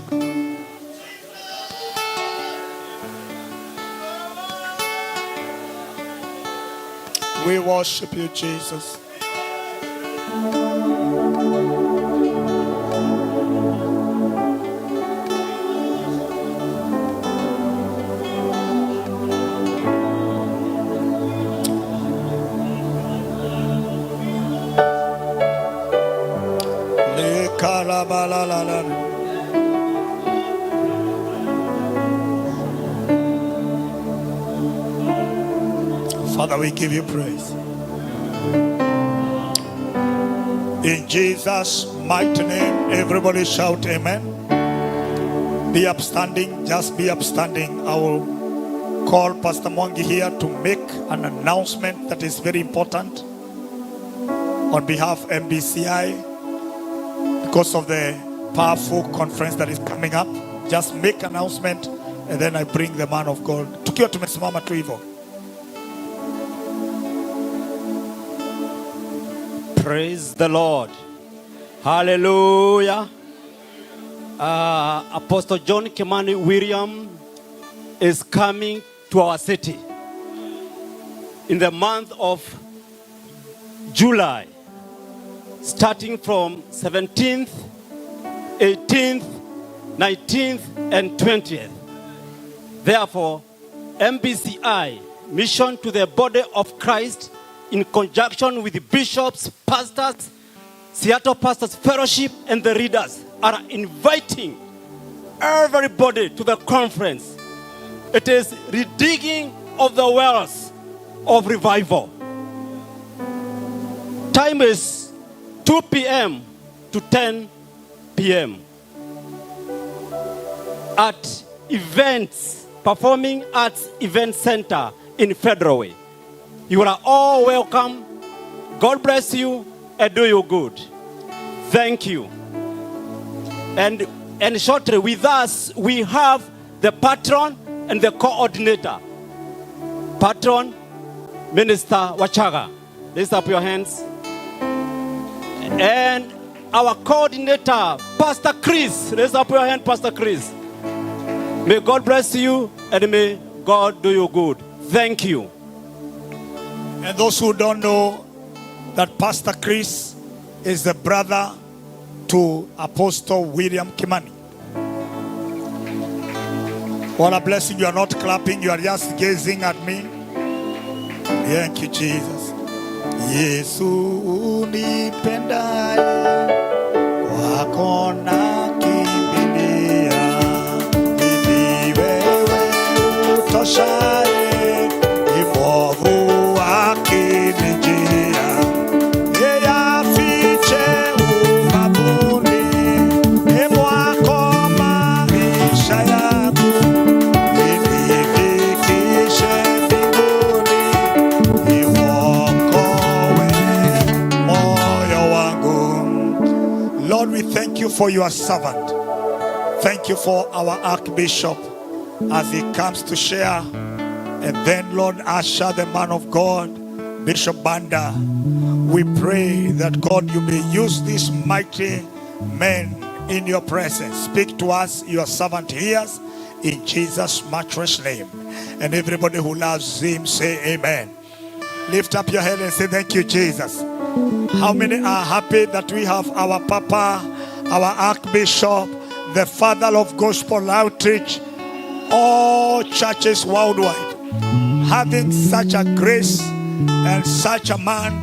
We worship you, Jesus. Le kalabalala. Father, we give you praise. In Jesus' mighty name, everybody shout amen. Be upstanding, just be upstanding. I will call Pastor Mwangi here to make an announcement that is very important on behalf of MBCI because of the powerful conference that is coming up. Just make an announcement and then I bring the man of God. Tukiwa tumesimama tu hivyo. Praise the Lord. Hallelujah. Apostle John Kimani William is coming to our city in the month of July, starting from 17th, 18th, 19th, and 20th. Therefore, MBCI, Mission to the Body of Christ, in conjunction with the bishops, pastors, Seattle Pastors Fellowship, and the readers, are inviting everybody to the conference. It is redigging of the wells of revival. Time is 2 p.m. to 10 p.m. at Performing Arts Event Center in Federal Way. You are all welcome. God bless you and do you good. Thank you. And shortly with us, we have the patron and the coordinator. Patron, Minister Wachaga. Lift up your hands. And our coordinator, Pastor Chris. Lift up your hand, Pastor Chris. May God bless you and may God do you good. Thank you. And those who don't know that Pastor Chris is the brother to Apostle William Kimani. What a blessing. You are not clapping, you are just gazing at me. Thank you, Jesus. Yesu unipendaye wako nakimbilia, ni wewe utoshaye mwovu akinijia. Yeye afiche ubavuni mwako maisha yangu, inifikishe mbinguni, niokoe moyo wangu. Lord, we thank you for your servant. Thank you for our Archbishop as he comes to share. And then, Lord, usher the man of God, Bishop Banda. We pray that, God, you may use this mighty man in your presence. Speak to us, your servant hears, in Jesus' matchless name. And everybody who loves him, say amen. Lift up your head and say, thank you, Jesus. How many are happy that we have our Papa, our Archbishop, the father of gospel outreach, all churches worldwide, having such a grace and such a man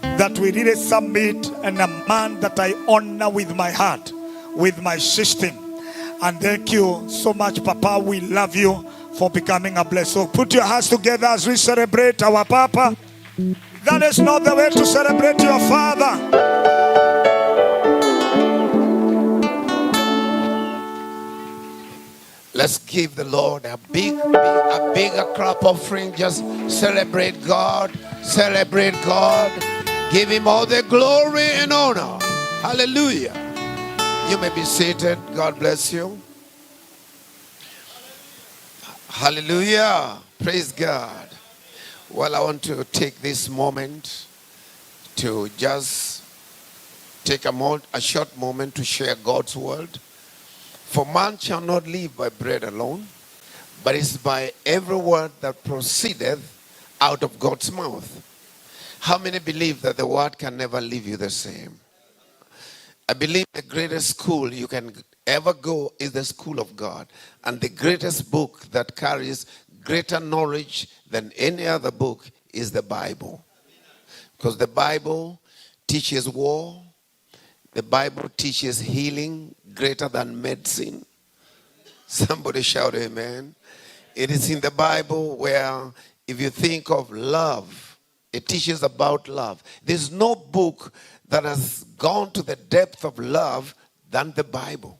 that we really submit, and a man that I honor with my heart, with my system. And thank you so much, Papa. We love you for becoming a blessing. So put your hands together as we celebrate our Papa. That is not the way to celebrate your father. Let's give the Lord a bigger crop offering. Just celebrate God. Celebrate God. Give him all the glory and honor. Hallelujah. You may be seated. God bless you. Hallelujah. Praise God. Well, I want to take this moment to just take a short moment to share God's word. For man shall not live by bread alone, but it's by every word that proceedeth out of God's mouth. How many believe that the word can never leave you the same? I believe the greatest school you can ever go is the school of God. And the greatest book that carries greater knowledge than any other book is the Bible. Because the Bible teaches war. The Bible teaches healing greater than medicine. Somebody shout amen. It is in the Bible where if you think of love, it teaches about love. There's no book that has gone to the depth of love than the Bible.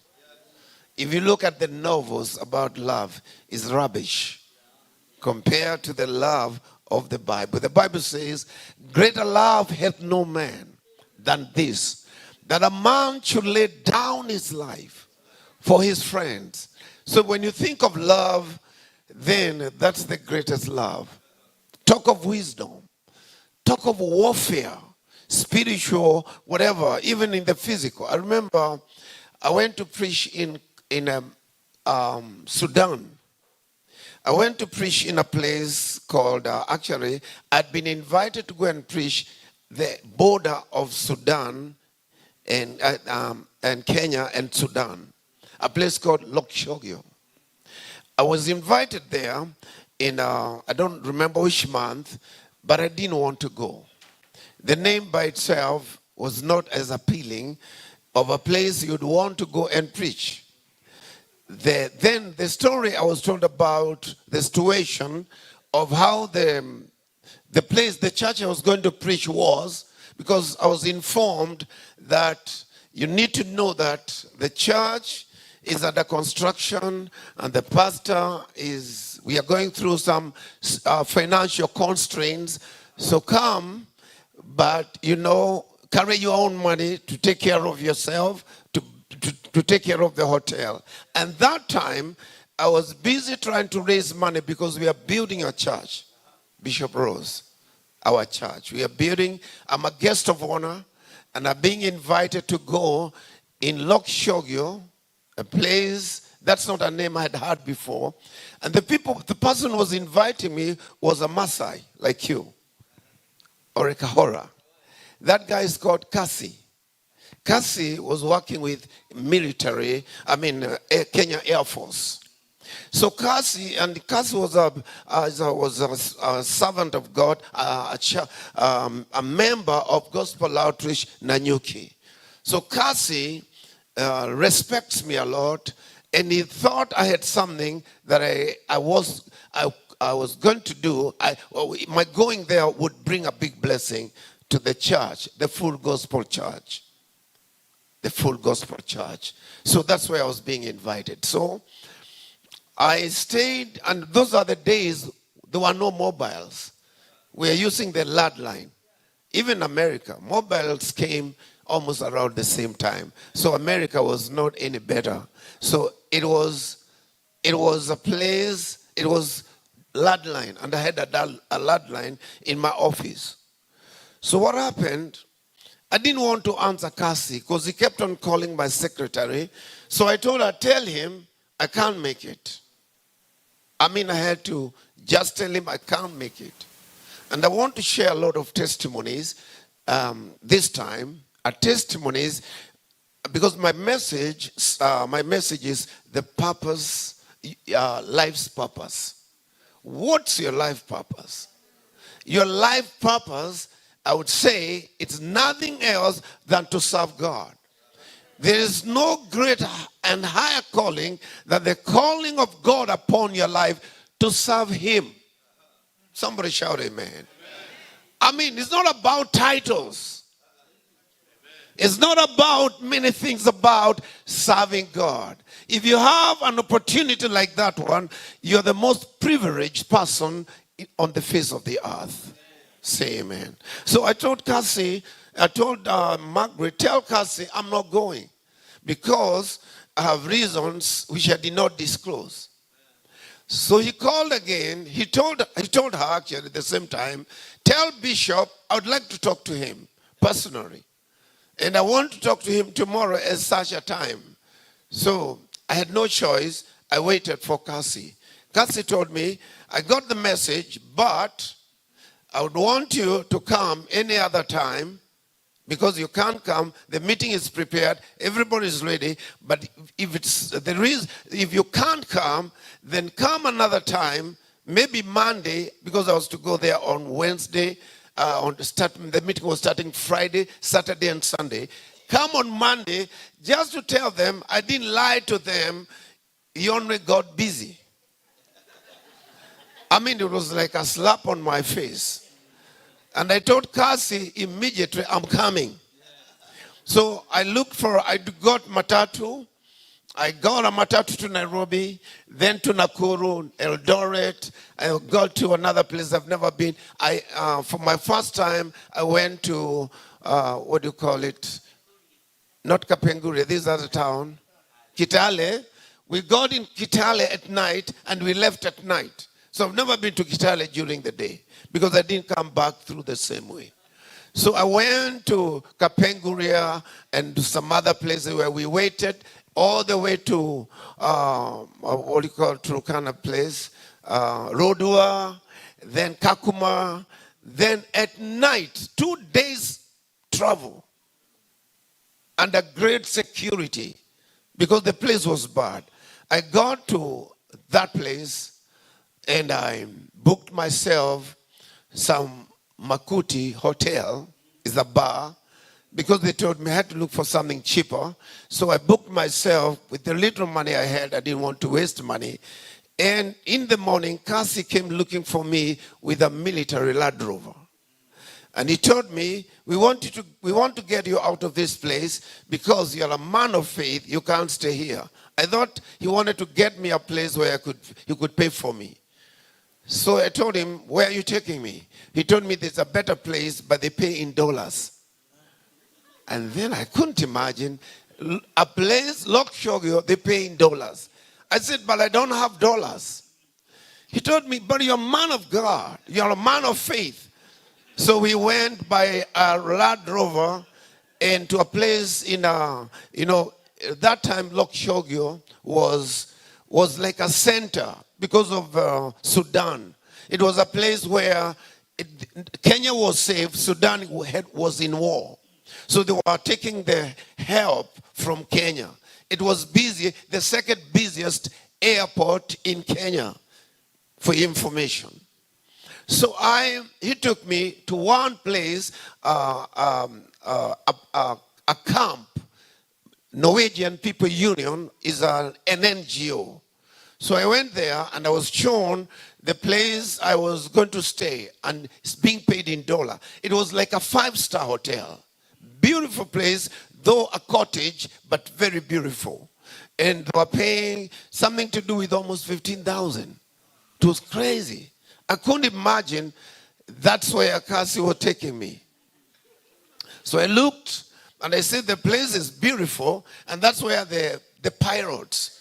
If you look at the novels about love, it's rubbish compared to the love of the Bible. The Bible says, greater love hath no man than this, that a man should lay down his life for his friends. So when you think of love, then that's the greatest love. Talk of wisdom. Talk of warfare, spiritual, whatever, even in the physical. I remember I went to preach in Sudan. I went to preach in a place called, actually, I'd been invited to go and preach the border of Sudan and Kenya and Sudan, a place called Lokshogyo. I was invited there in, I don't remember which month, but I didn't want to go. The name by itself was not as appealing of a place you'd want to go and preach. Then the story I was told about the situation of how the place, the church I was going to preach was, because I was informed that you need to know that the church is under construction and the pastor we are going through some financial constraints. So come, but carry your own money to take care of yourself, to take care of the hotel. And that time, I was busy trying to raise money because we are building a church, Bishop Rose. Our church. We are building, I'm a guest of honor, and I'm being invited to go in Lokshogyo, a place, that's not a name I had heard before. And the person who was inviting me was a Maasai, like you, or a Kahora. That guy is called Kasi. Kasi was working with Kenya Air Force. So Kasi was a servant of God, a member of Gospel Outreach Nanyuki. So Kasi respects me a lot, and he thought I had something that I was going to do. My going there would bring a big blessing to the church, the Full Gospel Church. The Full Gospel Church. So that's where I was being invited. So I stayed, and those are the days there were no mobiles. We are using the landline. Even America, mobiles came almost around the same time. So America was not any better. So it was a place, it was landline, and I had a landline in my office. So what happened, I didn't want to answer Kasi because he kept on calling my secretary. So I told her, tell him I can't make it. I had to just tell him I can't make it. And I want to share a lot of testimonies this time. Testimonies, because my message is the purpose, life's purpose. What's your life purpose? Your life purpose, I would say, it's nothing else than to serve God. There is no greater and higher calling than the calling of God upon your life to serve Him. Somebody shout amen. I mean, it's not about titles. It's not about many things about serving God. If you have an opportunity like that one, you're the most privileged person on the face of the earth. Say amen. So I told Margaret, tell Cassie I'm not going because I have reasons which I did not disclose. So he called again. He told her actually at the same time, tell Bishop I would like to talk to him personally. And I want to talk to him tomorrow at such a time. So I had no choice. I waited for Cassie. Cassie told me, I got the message, but I would want you to come any other time because you can't come. The meeting is prepared. Everybody is ready. But if you can't come, then come another time, maybe Monday, because I was to go there on Wednesday. The meeting was starting Friday, Saturday, and Sunday. Come on Monday just to tell them I didn't lie to them. You only got busy. I mean, it was like a slap on my face. And I told Cassie immediately, I'm coming. So I got matatu. I got a matatu to Nairobi, then to Nakuru, Eldoret. I got to another place I've never been. For my first time, I went to, what do you call it? Not Kapenguria, this other town. Kitale. We got in Kitale at night and we left at night. So I've never been to Kitale during the day because I didn't come back through the same way. So I went to Kapenguria and to some other places where we waited all the way to, what do you call Turkana place, Rodua, then Kakuma, then at night, 2 days travel under great security because the place was bad. I got to that place and I booked myself some Makuti hotel, is a bar, because they told me I had to look for something cheaper. So I booked myself with the little money I had. I didn't want to waste money. And in the morning, Cassie came looking for me with a military Land Rover. And he told me, we want to get you out of this place because you're a man of faith. You can't stay here. I thought he wanted to get me a place where he could pay for me. So I told him, where are you taking me? He told me there's a better place, but they pay in dollars. And then I couldn't imagine a place, Lokshogyo, they pay in dollars. I said, but I don't have dollars. He told me, but you're a man of God. You're a man of faith. So we went by a Land Rover and to a place in that time Lokshogyo was like a center because of Sudan. It was a place where Kenya was safe, Sudan was in war. So they were taking the help from Kenya. It was busy, the second busiest airport in Kenya, for information. So he took me to one place, a camp. Norwegian People Union is an NGO. So I went there and I was shown the place I was going to stay, and it's being paid in dollar. It was like a 5-star hotel. Beautiful place, though a cottage, but very beautiful. And they were paying something to do with almost 15,000. It was crazy. I couldn't imagine that's where Cassie was taking me. So I looked and I said the place is beautiful, and that's where the pirates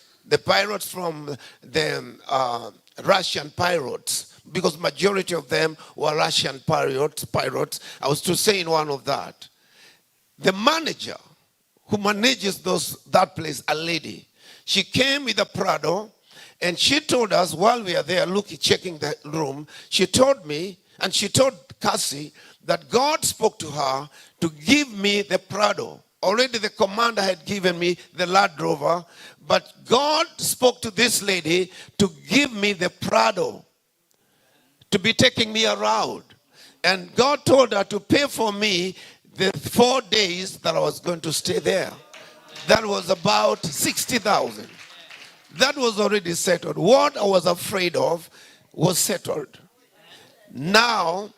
from the Russian pirates, because majority of them were Russian pirates. I was to say in one of that. The manager who manages that place, a lady, she came with a Prado, and she told us while we are there checking the room, she told me, and she told Cassie, that God spoke to her to give me the Prado. Already the commander had given me the Land Rover, but God spoke to this lady to give me the Prado, to be taking me around. And God told her to pay for me the 4 days that I was going to stay there. That was about 60,000. That was already settled. What I was afraid of was settled. Now,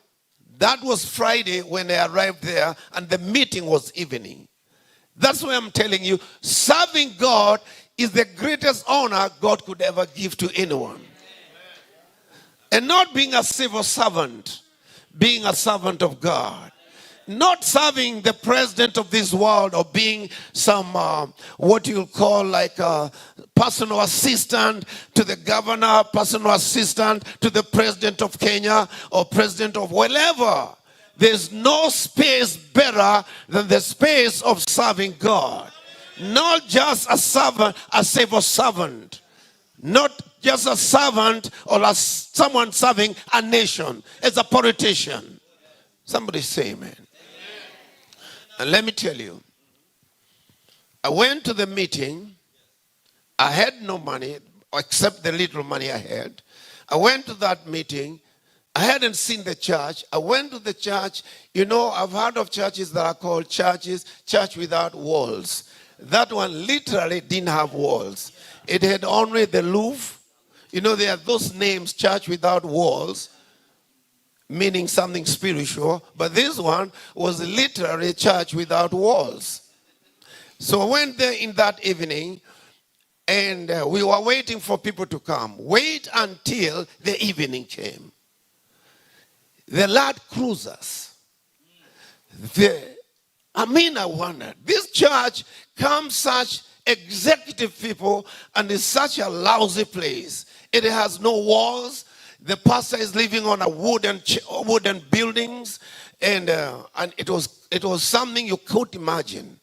That was Friday when I arrived there, and the meeting was evening. That's why I'm telling you, serving God is the greatest honor God could ever give to anyone. And not being a civil servant, being a servant of God. Not serving the president of this world or being some, what you'll call like a personal assistant to the governor, personal assistant to the president of Kenya or president of wherever. There's no space better than the space of serving God. Not just a servant, a civil servant. Not just a servant or as someone serving a nation as a politician. Somebody say amen. And let me tell you, I went to the meeting. I had no money except the little money I had. I went to that meeting. I hadn't seen the church. I went to the church. You know, I've heard of churches that are called church without walls. That one literally didn't have walls. It had only the Louvre. You know, there are those names, church without walls, meaning something spiritual. But this one was literally church without walls. So I went there in that evening, and we were waiting for people to come. Wait until the evening came. The Land Cruisers. I wondered, this church comes such executive people and is such a lousy place. It has no walls. The pastor is living on a wooden buildings, and it was something you could imagine.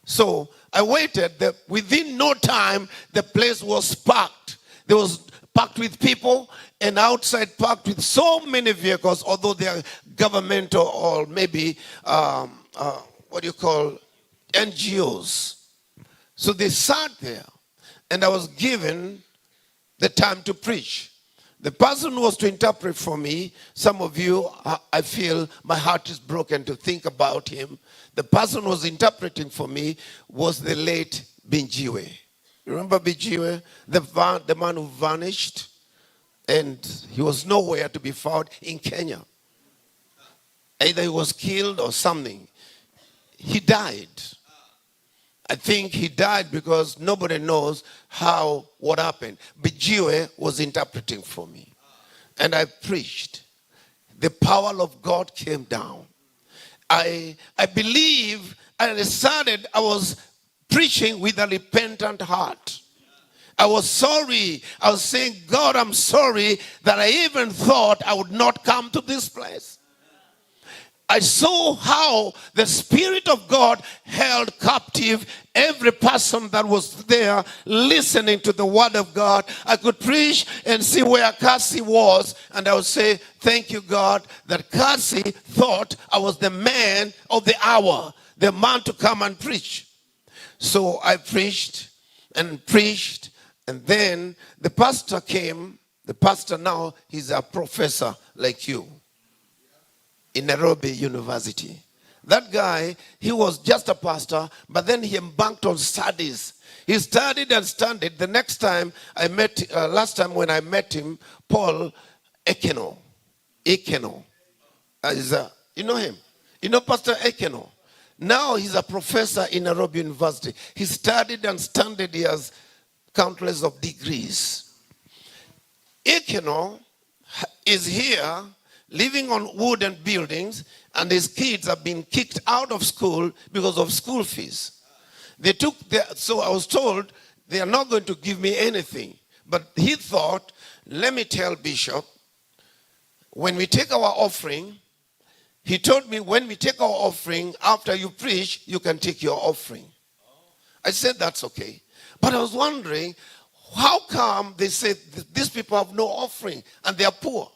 So I waited. Within no time, the place was packed. There was packed with people, and outside packed with so many vehicles, although they are governmental or maybe NGOs. So they sat there, and I was given the time to preach. The person who was to interpret for me, some of you, I feel my heart is broken to think about him. The person who was interpreting for me was the late Binjiwe. Remember Binjiwe? The man who vanished, and he was nowhere to be found in Kenya. Either he was killed or something. He died. I think he died because nobody knows what happened. Binjiwe was interpreting for me. And I preached. The power of God came down. I believe, and I was preaching with a repentant heart. I was sorry. I was saying, God, I'm sorry that I even thought I would not come to this place. I saw how the Spirit of God held captive every person that was there listening to the Word of God. I could preach and see where Cassie was, and I would say, thank you, God, that Cassie thought I was the man of the hour, the man to come and preach. So I preached, and then the pastor came. The pastor now, he's a professor like you in Nairobi University. That guy, he was just a pastor, but then he embarked on studies. He studied and studied. The next time I met, last time when I met him, Paul Ekeno. You know him? You know Pastor Ekeno? Now he's a professor in Nairobi University. He studied and studied. He has countless of degrees. Ekeno is here living on wooden buildings, and his kids have been kicked out of school because of school fees. So I was told they are not going to give me anything. But he thought, let me tell Bishop, when we take our offering, he told me when we take our offering, after you preach, you can take your offering. I said, that's okay. But I was wondering, how come they said these people have no offering and they are poor?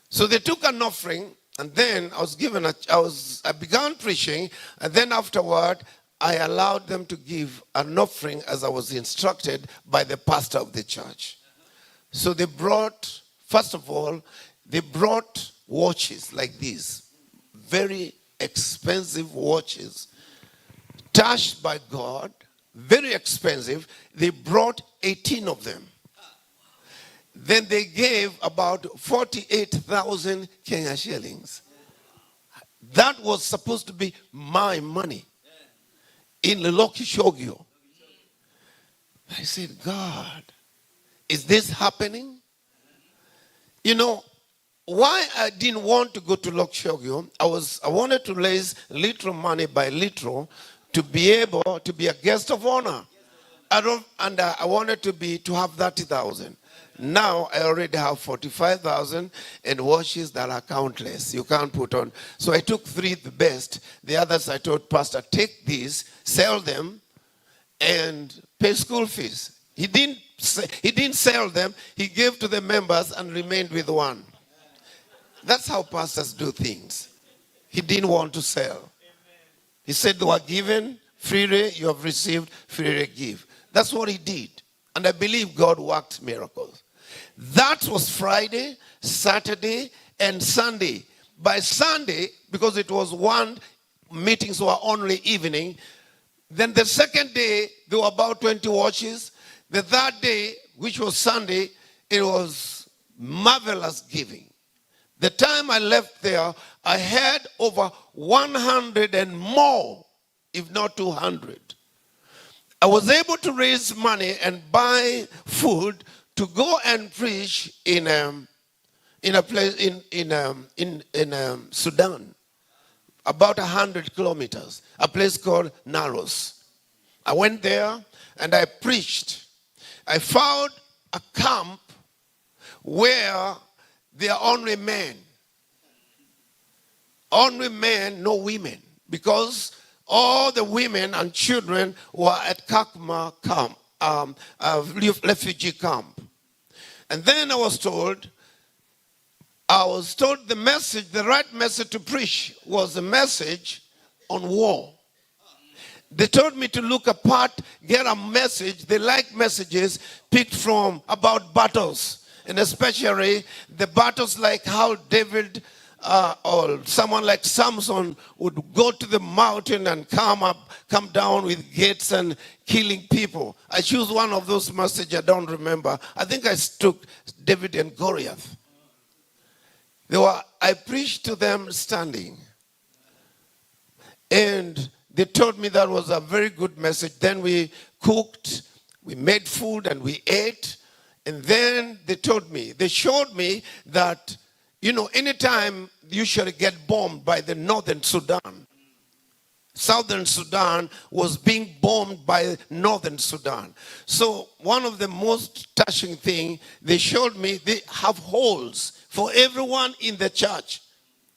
So they took an offering, and then I began preaching, and then afterward, I allowed them to give an offering as I was instructed by the pastor of the church. So they brought, first of all, they brought watches like these, very expensive watches, touched by God, very expensive. They brought 18 of them. Then they gave about 48,000 Kenya shillings. That was supposed to be my money in Loki Shogyo. I said, God, is this happening? You know, why I didn't want to go to Lokshogyo, I wanted to raise little money by little to be able to be a guest of honor. I wanted to have 30,000. Now I already have 45,000 and watches that are countless. You can't put on. So I took 3 the best. The others I told Pastor, take these, sell them, and pay school fees. He didn't sell them. He gave to the members and remained with 1. That's how pastors do things. He didn't want to sell. He said they were given freely, you have received, freely give. That's what he did. And I believe God worked miracles. That was Friday, Saturday, and Sunday. By Sunday, because it was 1 meetings were only evening, then the second day, there were about 20 watches. The third day, which was Sunday, it was marvelous giving. The time I left there, I had over 100 and more, if not 200. I was able to raise money and buy food to go and preach in a place in Sudan, about 100 kilometers, a place called Naros. I went there and I preached. I found a camp where there are only men. Only men, no women. Because all the women and children were at Kakma camp, refugee camp. And then I was told the message, the right message to preach was a message on war. They told me to look apart, get a message. They like messages picked from about battles. And especially the battles like how David or someone like Samson would go to the mountain and come down with gates and killing people. I choose one of those messages, I don't remember. I think I took David and Goliath. I preached to them standing. And they told me that was a very good message. Then we cooked, we made food and we ate. And then they showed me that, anytime you should get bombed by the northern Sudan. Southern Sudan was being bombed by northern Sudan. So one of the most touching thing, they showed me, they have holes for everyone in the church,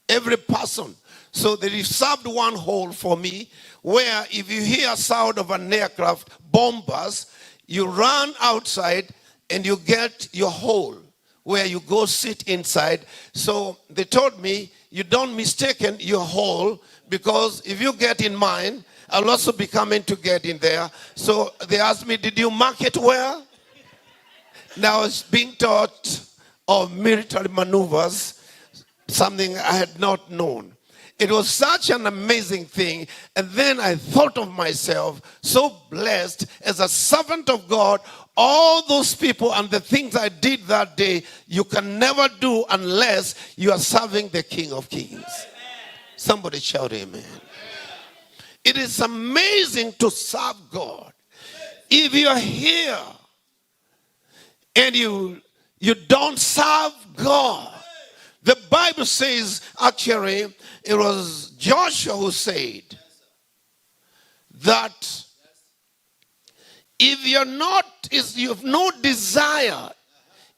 every person. So they reserved one hole for me, where if you hear sound of an aircraft bombers, you run outside and you get your hole where you go sit inside. So they told me, you don't mistaken your hole, because if you get in mine, I'll also be coming to get in there. So they asked me, did you mark it well? Now I was being taught of military maneuvers, something I had not known. It was such an amazing thing. And then I thought of myself, so blessed as a servant of God. All those people and the things I did that day, you can never do unless you are serving the King of Kings. Amen. Somebody shout amen. It is amazing to serve God. If you are here and you don't serve God, the Bible says, actually, it was Joshua who said that if you have no desire,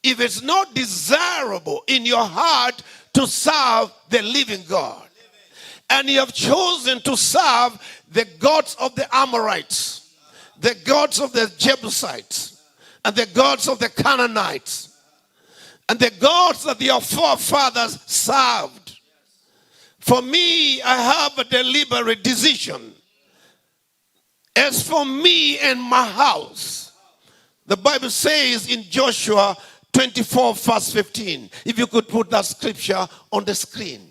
if it's not desirable in your heart to serve the living God, and you have chosen to serve the gods of the Amorites, the gods of the Jebusites, and the gods of the Canaanites, and the gods that your forefathers served. For me, I have a deliberate decision. As for me and my house, the Bible says in Joshua 24 verse 15, if you could put that scripture on the screen.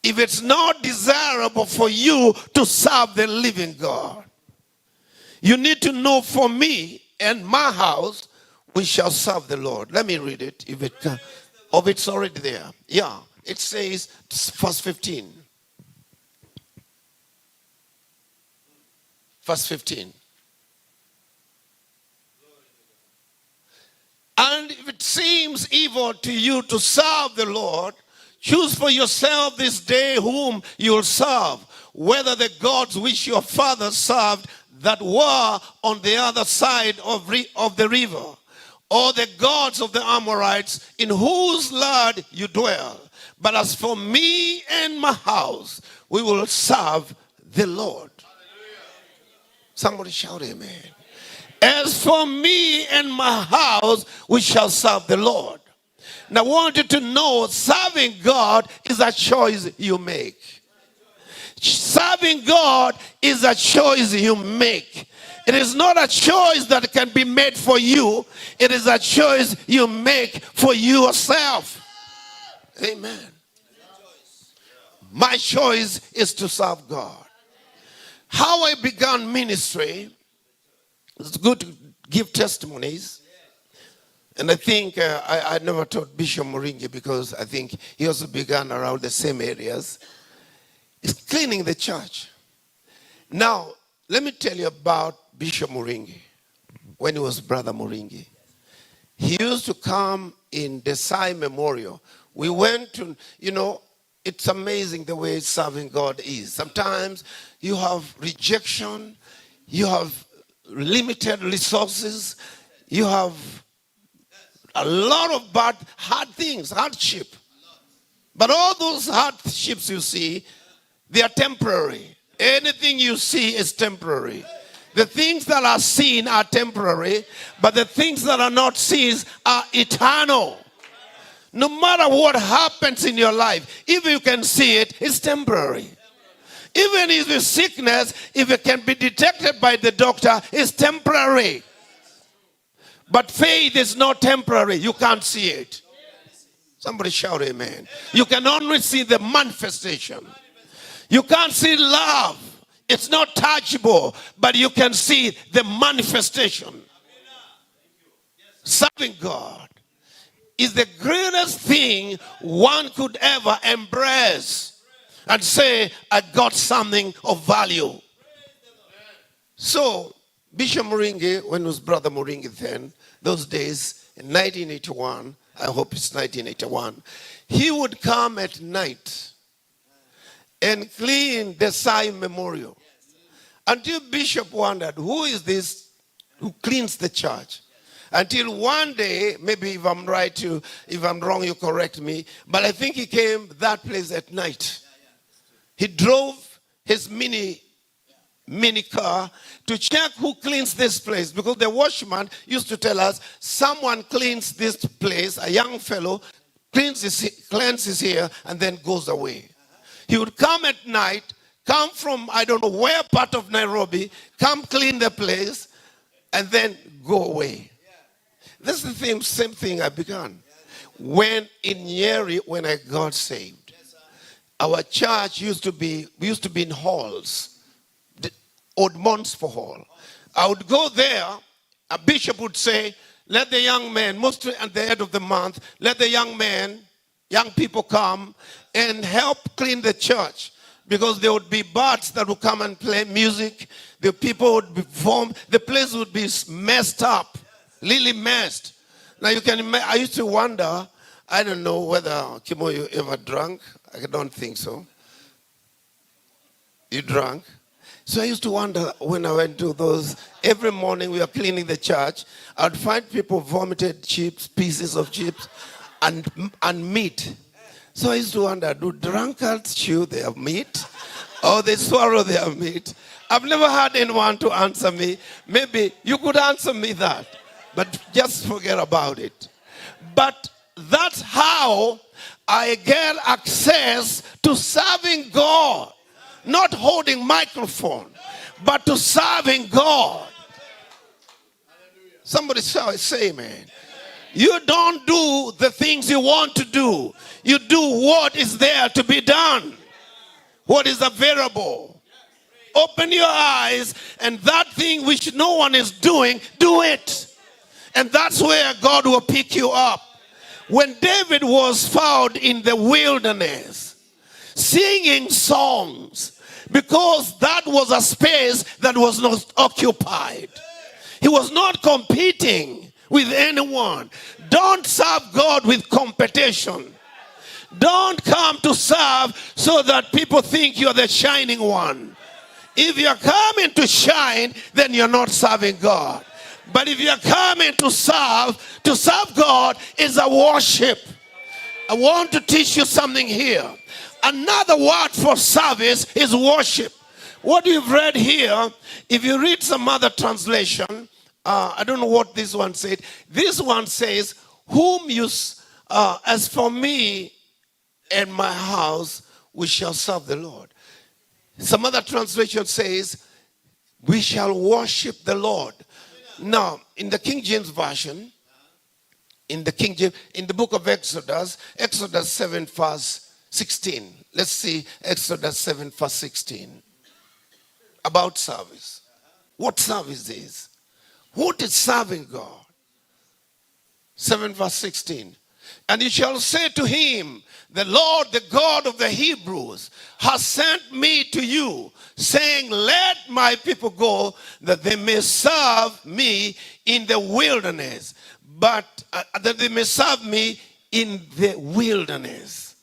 If it's not desirable for you to serve the living God, you need to know, for me and my house, we shall serve the Lord. Let me read it. If it can, or it's already there. Yeah, it says, verse 15. Verse 15. And if it seems evil to you to serve the Lord, choose for yourself this day whom you will serve, whether the gods which your fathers served that were on the other side of the river, or the gods of the Amorites in whose land you dwell. But as for me and my house, we will serve the Lord. Somebody shout amen. As for me and my house, we shall serve the Lord. Now I want you to know, serving God is a choice you make. Serving God is a choice you make. It is not a choice that can be made for you. It is a choice you make for yourself. Amen. My choice is to serve God. How I began ministry, it's good to give testimonies. And I think I never taught Bishop Moringi because I think he also began around the same areas. It's cleaning the church. Now, let me tell you about Bishop Moringi when he was Brother Moringi. He used to come in Desai Memorial. We went to, it's amazing the way serving God is. Sometimes you have rejection, you have limited resources, you have a lot of hard things, hardship. But all those hardships you see, they are temporary. Anything you see is temporary. The things that are seen are temporary, but the things that are not seen are eternal. No matter what happens in your life, if you can see it, it's temporary. Even if the sickness, if it can be detected by the doctor, it's temporary. But faith is not temporary. You can't see it. Somebody shout amen. You can only see the manifestation. You can't see love. It's not touchable, but you can see the manifestation. Serving God is the greatest thing one could ever embrace and say, I got something of value. So, Bishop Moringi, when it was Brother Moringi then, those days, in 1981, I hope it's 1981, he would come at night and clean the Sai Memorial. Until Bishop wondered, who is this who cleans the church? Until one day, maybe if I'm right, if I'm wrong, you correct me, but I think he came that place at night. He drove his mini car to check who cleans this place, because the watchman used to tell us someone cleans this place, a young fellow cleanses here and then goes away. He would come at night, come from I don't know where part of Nairobi, come clean the place and then go away. This is the same thing I began when in Nyeri, when I got saved. Our church used to be in halls, the Old Monsford Hall. I would go there, a bishop would say, let the young men, mostly at the end of the month, let the young people come and help clean the church. Because there would be bards that would come and play music. The people would be formed. The place would be messed up, really messed. Now you can imagine, I used to wonder, I don't know whether, Kimo, you ever drank? I don't think so. You drank? So I used to wonder when I went to those, every morning we were cleaning the church, I'd find people vomited chips, pieces of chips, and meat. So I used to wonder, do drunkards chew their meat or they swallow their meat? I've never had anyone to answer me. Maybe you could answer me that, but just forget about it. But that's how I get access to serving God. Not holding microphone, but to serving God. Somebody say amen. You don't do the things you want to do. You do what is there to be done. What is available. Open your eyes and that thing which no one is doing, do it. And that's where God will pick you up. When David was found in the wilderness, singing songs, because that was a space that was not occupied. He was not competing with anyone. Don't serve God with competition. Don't come to serve so that people think you're the shining one. If you're coming to shine, then you're not serving God. But if you're coming to serve God is a worship. I want to teach you something here. Another word for service is worship. What you've read here, if you read some other translation, I don't know what this one said. This one says, as for me and my house, we shall serve the Lord. Some other translation says, we shall worship the Lord. Now, in the King James Version, in the book of Exodus 7 verse 16. Let's see Exodus 7 verse 16. About service. What service is? What is serving God? 7 verse 16. And you shall say to him, the Lord, the God of the Hebrews, has sent me to you, saying, let my people go, that they may serve me in the wilderness. But that they may serve me in the wilderness.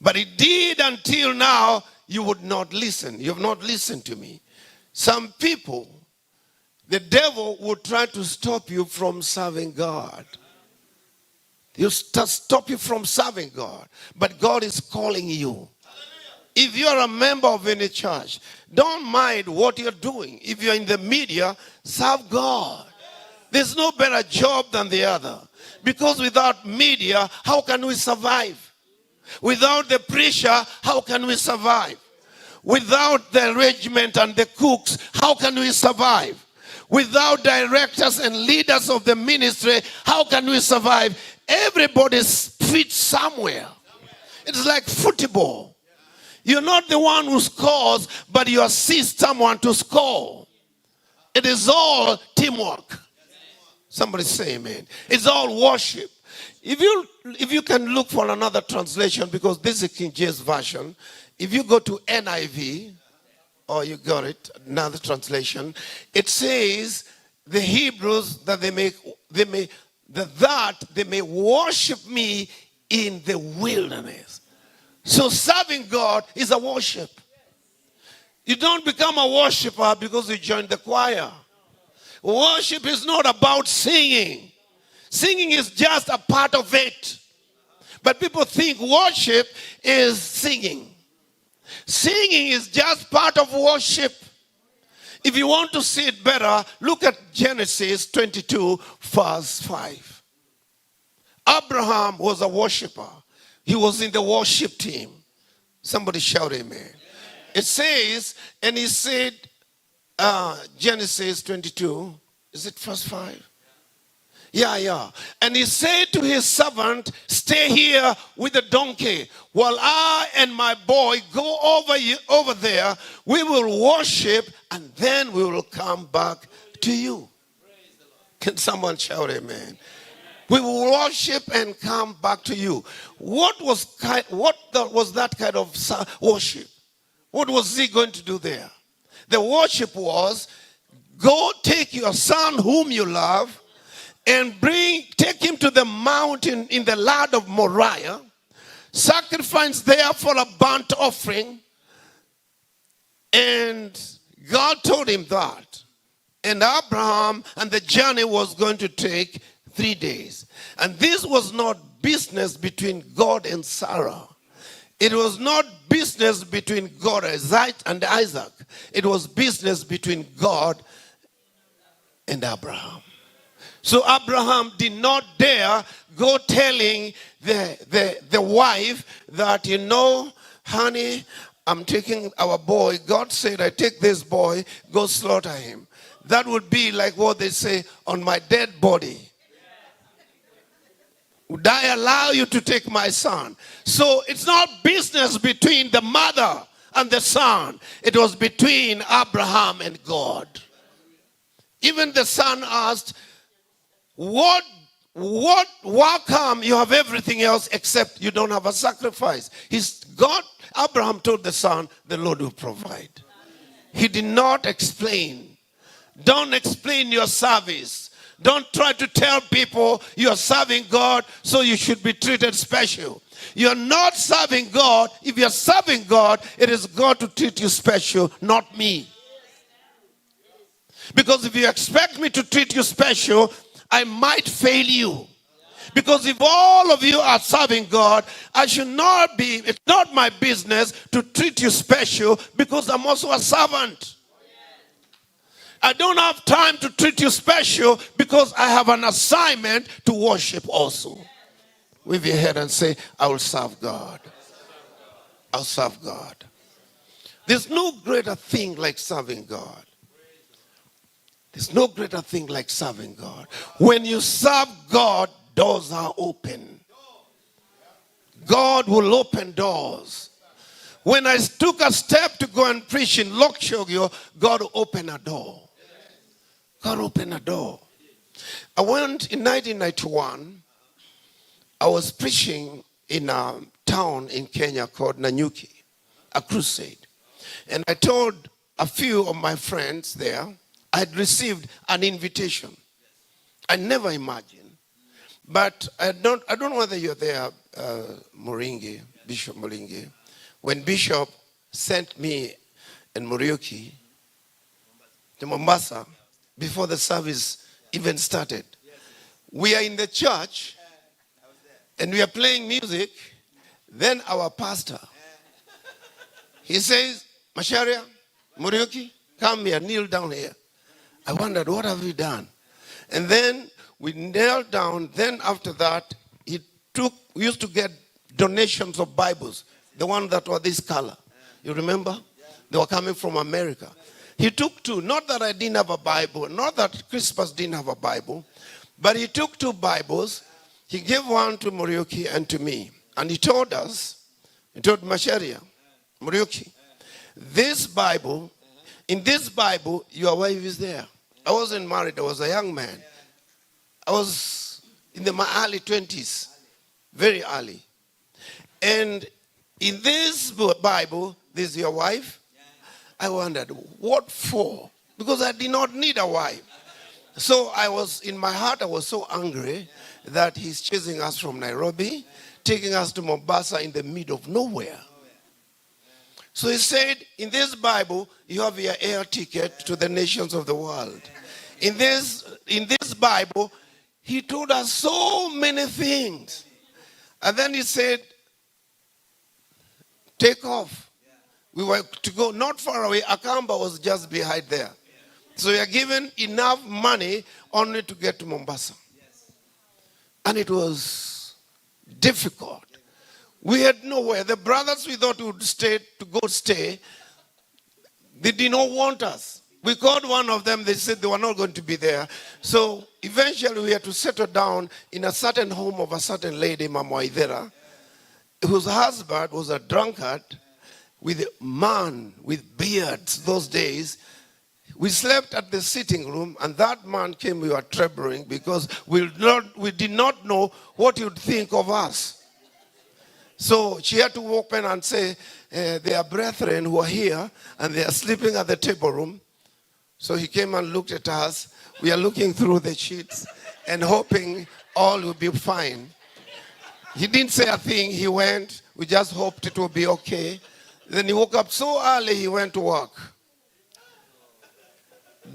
But indeed, until now, you would not listen. You have not listened to me. Some people, the devil would try to stop you from serving God. He'll stop you from serving God. But God is calling you. If you're a member of any church, don't mind what you're doing. If you're in the media, serve God. There's no better job than the other. Because without media, how can we survive? Without the preacher, how can we survive? Without the regiment and the cooks, how can we survive? Without directors and leaders of the ministry, how can we survive? Everybody's fit somewhere. It's like football. You're not the one who scores, but you assist someone to score. It is all teamwork. Somebody say amen. It's all worship. If you can look for another translation, because this is King James Version. If you go to NIV, or you got it, another translation, it says the Hebrews that they may worship me in the wilderness. So serving God is a worship. You don't become a worshiper because you join the choir. Worship is not about singing. Singing is just a part of it. But people think worship is singing. Singing is just part of worship. If you want to see it better, look at Genesis 22 verse 5. Abraham was a worshiper. He was in the worship team. Somebody shout amen. It says, and he said, Genesis 22, is it verse 5? Yeah. And he said to his servant, stay here with the donkey while I and my boy go over there. We will worship and then we will come back to you. Can someone shout amen? We will worship and come back to you. What was that kind of worship? What was he going to do there? The worship was, go take your son whom you love and take him to the mountain in the land of Moriah, sacrifice there for a burnt offering. And God told him that. And Abraham, and the journey was going to take 3 days. And this was not business between God and Sarah. It was not business between God and Isaac. It was business between God and Abraham. So Abraham did not dare go telling the wife that, you know, honey, I'm taking our boy. God said, I take this boy, go slaughter him. That would be like what they say, on my dead body. Would I allow you to take my son? So it's not business between the mother and the son. It was between Abraham and God. Even the son asked, What come? You have everything else except you don't have a sacrifice. Abraham told the son, the Lord will provide. He did not explain. Don't explain your service. Don't try to tell people you're serving God, so you should be treated special. You're not serving God. If you're serving God, it is God to treat you special, not me. Because if you expect me to treat you special, I might fail you. Because if all of you are serving God, it's not my business to treat you special, because I'm also a servant. I don't have time to treat you special because I have an assignment to worship also. Wave your head and say, I will serve God. I'll serve God. There's no greater thing like serving God. There's no greater thing like serving God. When you serve God, doors are open. God will open doors. When I took a step to go and preach in Lokshogyo, God opened a door. God opened a door. I went in 1991. I was preaching in a town in Kenya called Nanyuki, a crusade. And I told a few of my friends there, I had received an invitation. I never imagined. But I don't know whether you're there, Moringi, Bishop Moringi. When Bishop sent me and Muriuki to Mombasa, before the service even started, we are in the church and we are playing music. Then our pastor, he says, Masharia, Muriuki, come here, kneel down here. I wondered, what have we done? And then we knelt down. Then after that, we used to get donations of Bibles, the one that were this color. You remember? They were coming from America. He took two. Not that I didn't have a Bible. Not that Crispus didn't have a Bible. But he took two Bibles. He gave one to Muriuki and to me. And he told us, he told Masharia, Muriuki, in this Bible, your wife is there. I wasn't married. I was a young man. I was in my early 20s. Very early. And in this Bible, this is your wife. I wondered, what for? Because I did not need a wife. So in my heart, I was so angry that he's chasing us from Nairobi, taking us to Mombasa in the middle of nowhere. So he said, in this Bible, you have your air ticket to the nations of the world. In this Bible, he told us so many things. And then he said, take off. We were to go not far away. Akamba was just behind there. So we are given enough money only to get to Mombasa. And it was difficult. We had nowhere. The brothers we thought would stay, they did not want us. We called one of them. They said they were not going to be there. So eventually we had to settle down in a certain home of a certain lady, Mama Waithera, whose husband was a drunkard, with a man with beards those days. We slept at the sitting room, and that man came. We were trembling because we did not know what he would think of us. So she had to open and say, there are brethren who are here, and they are sleeping at the table room. So he came and looked at us. We are looking through the sheets and hoping all will be fine. He didn't say a thing. He went. We just hoped it would be okay. Then he woke up so early, he went to work.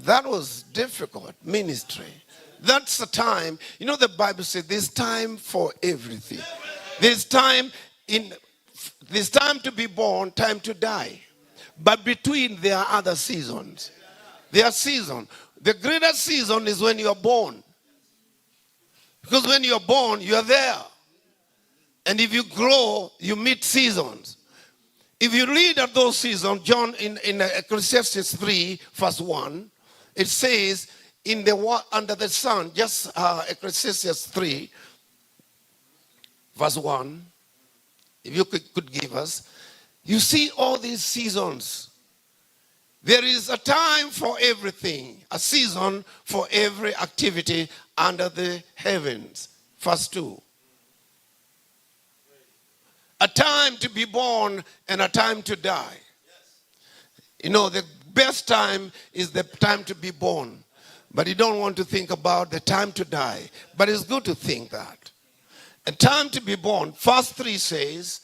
That was difficult ministry. That's the time. You know, the Bible says there's time for everything. There's time to be born, time to die. But between there are other seasons. There are seasons. The greatest season is when you are born. Because when you are born, you are there. And if you grow, you meet seasons. If you read of those seasons, John in Ecclesiastes 3, verse 1, it says, under the sun, just Ecclesiastes 3, verse 1, if you could give us, you see all these seasons. There is a time for everything, a season for every activity under the heavens. Verse 2. A time to be born and a time to die. You know, the best time is the time to be born. But you don't want to think about the time to die. But it's good to think that. A time to be born. Verse 3 says,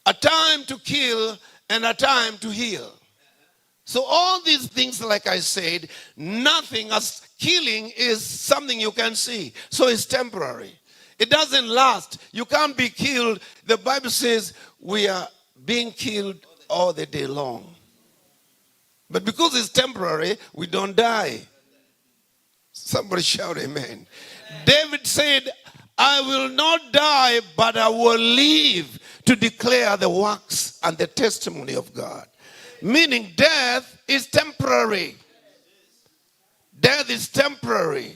a time to kill and a time to heal. So all these things, like I said, nothing as killing is something you can see. So it's temporary. It doesn't last. You can't be killed. The Bible says we are being killed all the day long. But because it's temporary, we don't die. Somebody shout amen. David said, I will not die, but I will live to declare the works and the testimony of God. Meaning death is temporary. Death is temporary.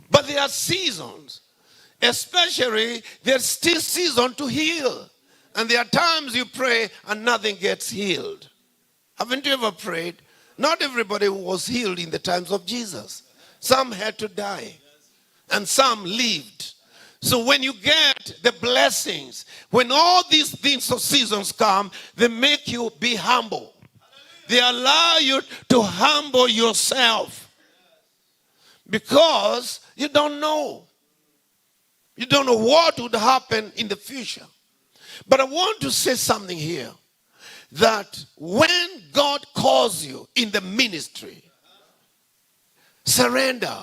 But there are seasons. Especially, there's still season to heal. And there are times you pray and nothing gets healed. Haven't you ever prayed? Not everybody was healed in the times of Jesus. Some had to die. And some lived. So when you get the blessings, when all these things of seasons come, they make you be humble. They allow you to humble yourself. Because you don't know. You don't know what would happen in the future. But I want to say something here. That when God calls you in the ministry, surrender.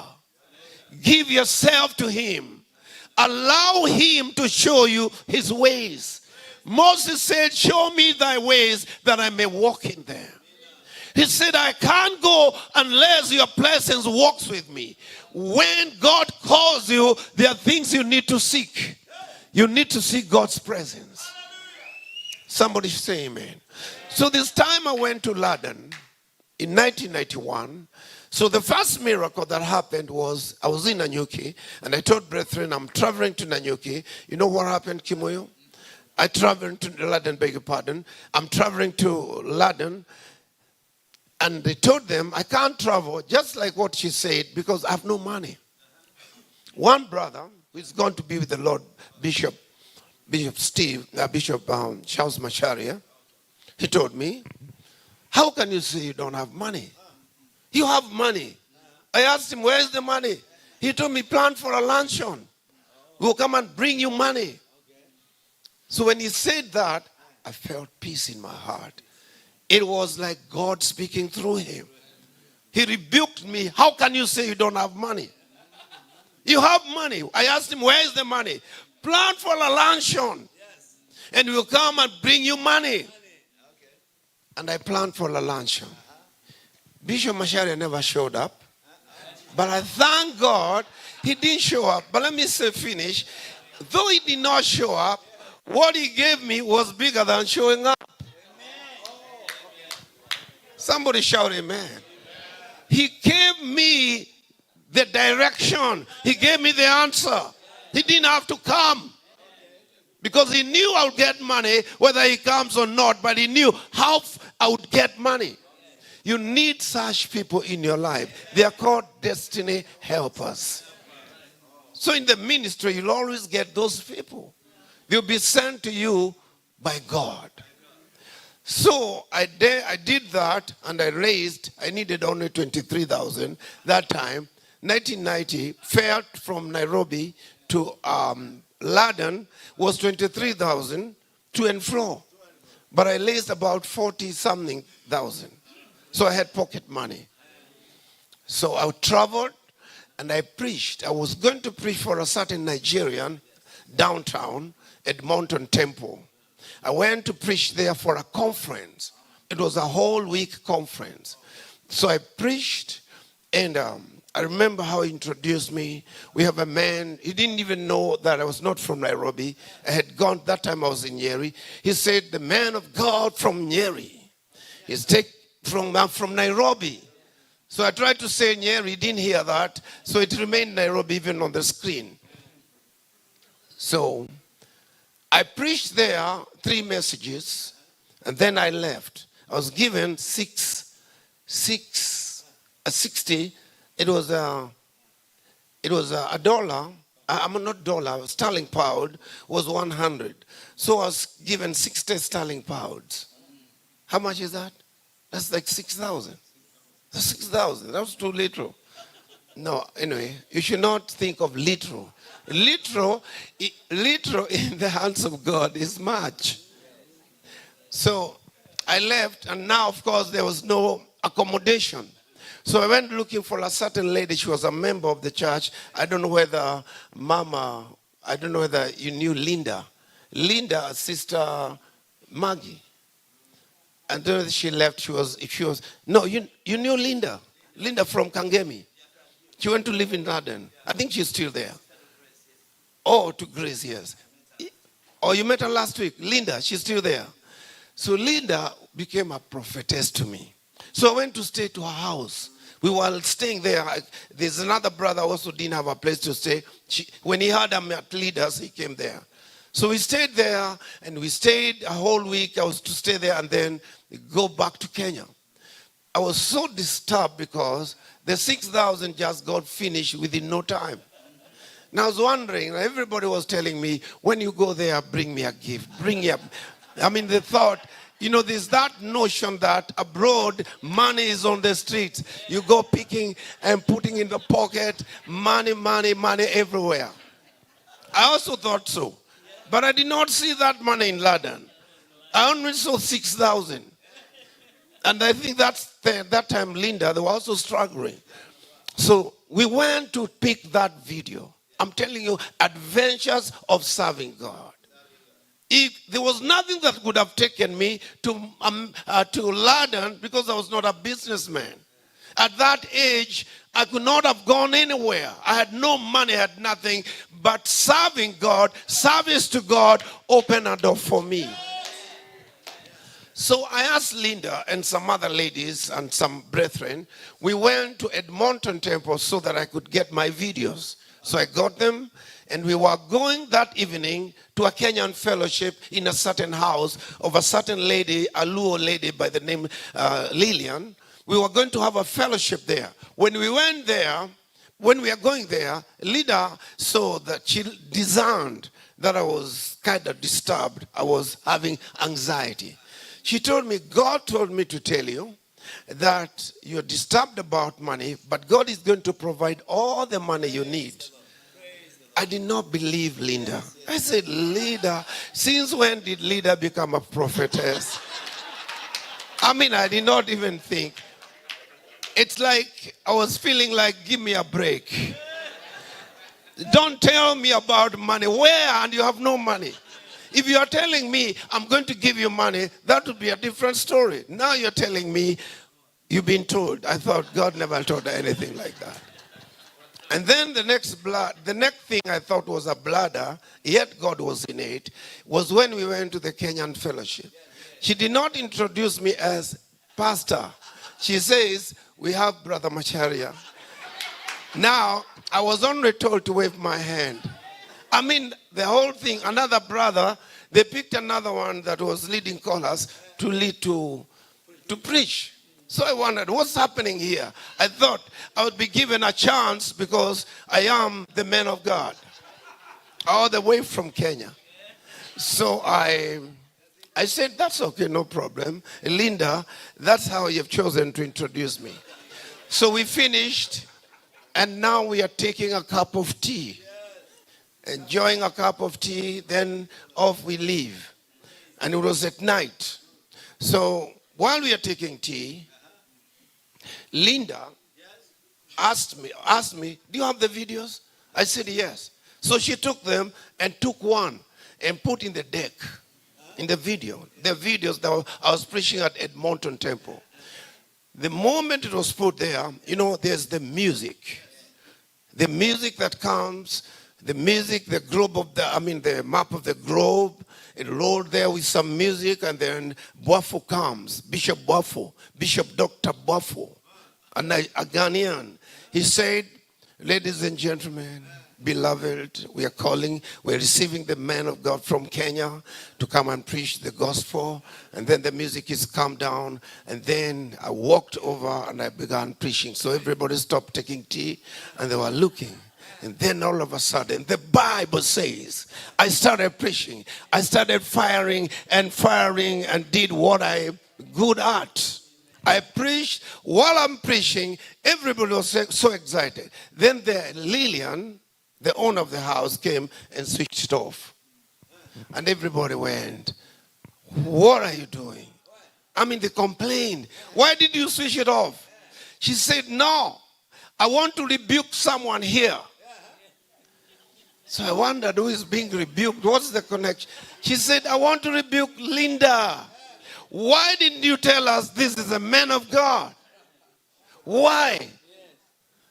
Give yourself to him. Allow him to show you his ways. Moses said, show me thy ways that I may walk in them. He said, I can't go unless your presence walks with me. When God calls you, there are things you need to seek. You need to seek God's presence. Somebody say amen. So this time I went to London in 1991. So the first miracle that happened was, I was in Nanyuki, and I told brethren, I'm traveling to Nanyuki. You know what happened, Kimoyo? I traveled to London, beg your pardon. I'm traveling to London, and they told them, I can't travel, just like what she said, because I have no money. One brother, who is going to be with the Lord, Bishop Charles Macharia, he told me, how can you say you don't have money? You have money. I asked him, where is the money? He told me, plan for a luncheon. We'll come and bring you money. So when he said that, I felt peace in my heart. It was like God speaking through him. He rebuked me. How can you say you don't have money? You have money. I asked him, where is the money? Plan for a luncheon. And we'll come and bring you money. And I planned for a luncheon. Bishop Macharia never showed up. But I thank God he didn't show up. But let me say finish. Though he did not show up, what he gave me was bigger than showing up. Somebody shout amen. He gave me the direction. He gave me the answer. He didn't have to come. Because he knew I would get money whether he comes or not. But he knew how I would get money. You need such people in your life. They are called destiny helpers. So in the ministry, you'll always get those people. They'll be sent to you by God. So I did that, and I needed only 23,000 that time. 1990, fare from Nairobi to London was 23,000 to and fro. But I raised about 40-something thousand. So I had pocket money. So I traveled and I preached. I was going to preach for a certain Nigerian downtown at Mountain Temple. I went to preach there for a conference. It was a whole week conference. So I preached, and I remember how he introduced me. We have a man, he didn't even know that I was not from Nairobi. I had gone, that time I was in Nyeri. He said, the man of God from Nyeri. He's from Nairobi. So I tried to say Nyeri, he didn't hear that. So it remained Nairobi even on the screen. So I preached there 3 messages. And then I left. I was given 60. It was a dollar. I'm not dollar. Sterling pound was 100. So I was given 60 sterling pounds. How much is that? That's like 6,000. That's 6,000. That was too little. No, anyway, you should not think of literal. Literal in the hands of God is much. So I left, and now, of course, there was no accommodation. So I went looking for a certain lady. She was a member of the church. I don't know whether you knew Linda. Linda, Sister Maggie. And then she left. No, you knew Linda. Linda from Kangemi. She went to live in London. I think she's still there. Oh, to Grace, yes. Oh, you met her last week. Linda, she's still there. So Linda became a prophetess to me. So I went to stay to her house. We were staying there. There's another brother also didn't have a place to stay. When he heard I'm at Leaders, he came there. So we stayed there, and we stayed a whole week. I was to stay there and then go back to Kenya. I was so disturbed because the 6,000 just got finished within no time. And I was wondering, everybody was telling me, when you go there, bring me a gift. They thought, there's that notion that abroad, money is on the streets. You go picking and putting in the pocket, money everywhere. I also thought so. But I did not see that money in London. I only saw 6,000. And I think that time, Linda, they were also struggling. So we went to pick that video. I'm telling you, adventures of serving God. There was nothing that could have taken me to London because I was not a businessman. At that age, I could not have gone anywhere. I had no money, I had nothing. But serving God, service to God, opened a door for me. So I asked Linda and some other ladies and some brethren. We went to Edmonton Temple so that I could get my videos. So I got them, and we were going that evening to a Kenyan fellowship in a certain house of a certain lady, a Luo lady by the name Lillian. We were going to have a fellowship there. When we were going there, Linda saw that she discerned that I was kind of disturbed. I was having anxiety. She told me, God told me to tell you that you're disturbed about money, but God is going to provide all the money you need. I did not believe Linda. I said, Linda, since when did Linda become a prophetess? I did not even think. It's like I was feeling like, give me a break. Don't tell me about money. Where? And you have no money. If you are telling me I'm going to give you money, that would be a different story. Now you're telling me you've been told. I thought God never told her anything like that. And then the next thing I thought was a bladder, yet God was in it, was when we went to the Kenyan fellowship. She did not introduce me as pastor. She says, we have Brother Macharia. Now, I was only told to wave my hand. The whole thing, another brother, they picked another one that was leading callers to preach. So I wondered, what's happening here? I thought I would be given a chance because I am the man of God, all the way from Kenya. So I said, that's okay, no problem. Linda, that's how you've chosen to introduce me. So we finished, and now we are taking a cup of tea. Enjoying a cup of tea, then off we leave. And it was at night. So while we are taking tea, Linda asked me, do you have the videos? I said, yes. So she took them and took one and put in the deck, in the videos that I was preaching at Edmonton Temple. The moment it was put there, there's the music. The music that comes, the music, the map of the globe, it rolled there with some music, and then Boafo comes, Bishop Dr. Boafo, a Ghanaian. He said, ladies and gentlemen, beloved, we are calling, we're receiving the man of God from Kenya to come and preach the gospel. And then the music is calmed down. And then I walked over and I began preaching. So everybody stopped taking tea and they were looking. And then all of a sudden, the Bible says, I started preaching. I started firing and did what I'm good at. I preached. While I'm preaching, everybody was so excited. Then Lillian, the owner of the house, came and switched off. And everybody went, what are you doing? I mean, they complained. Why did you switch it off? She said, no, I want to rebuke someone here. So I wondered who is being rebuked. What's the connection? She said, I want to rebuke Linda. Why didn't you tell us this is a man of God? Why?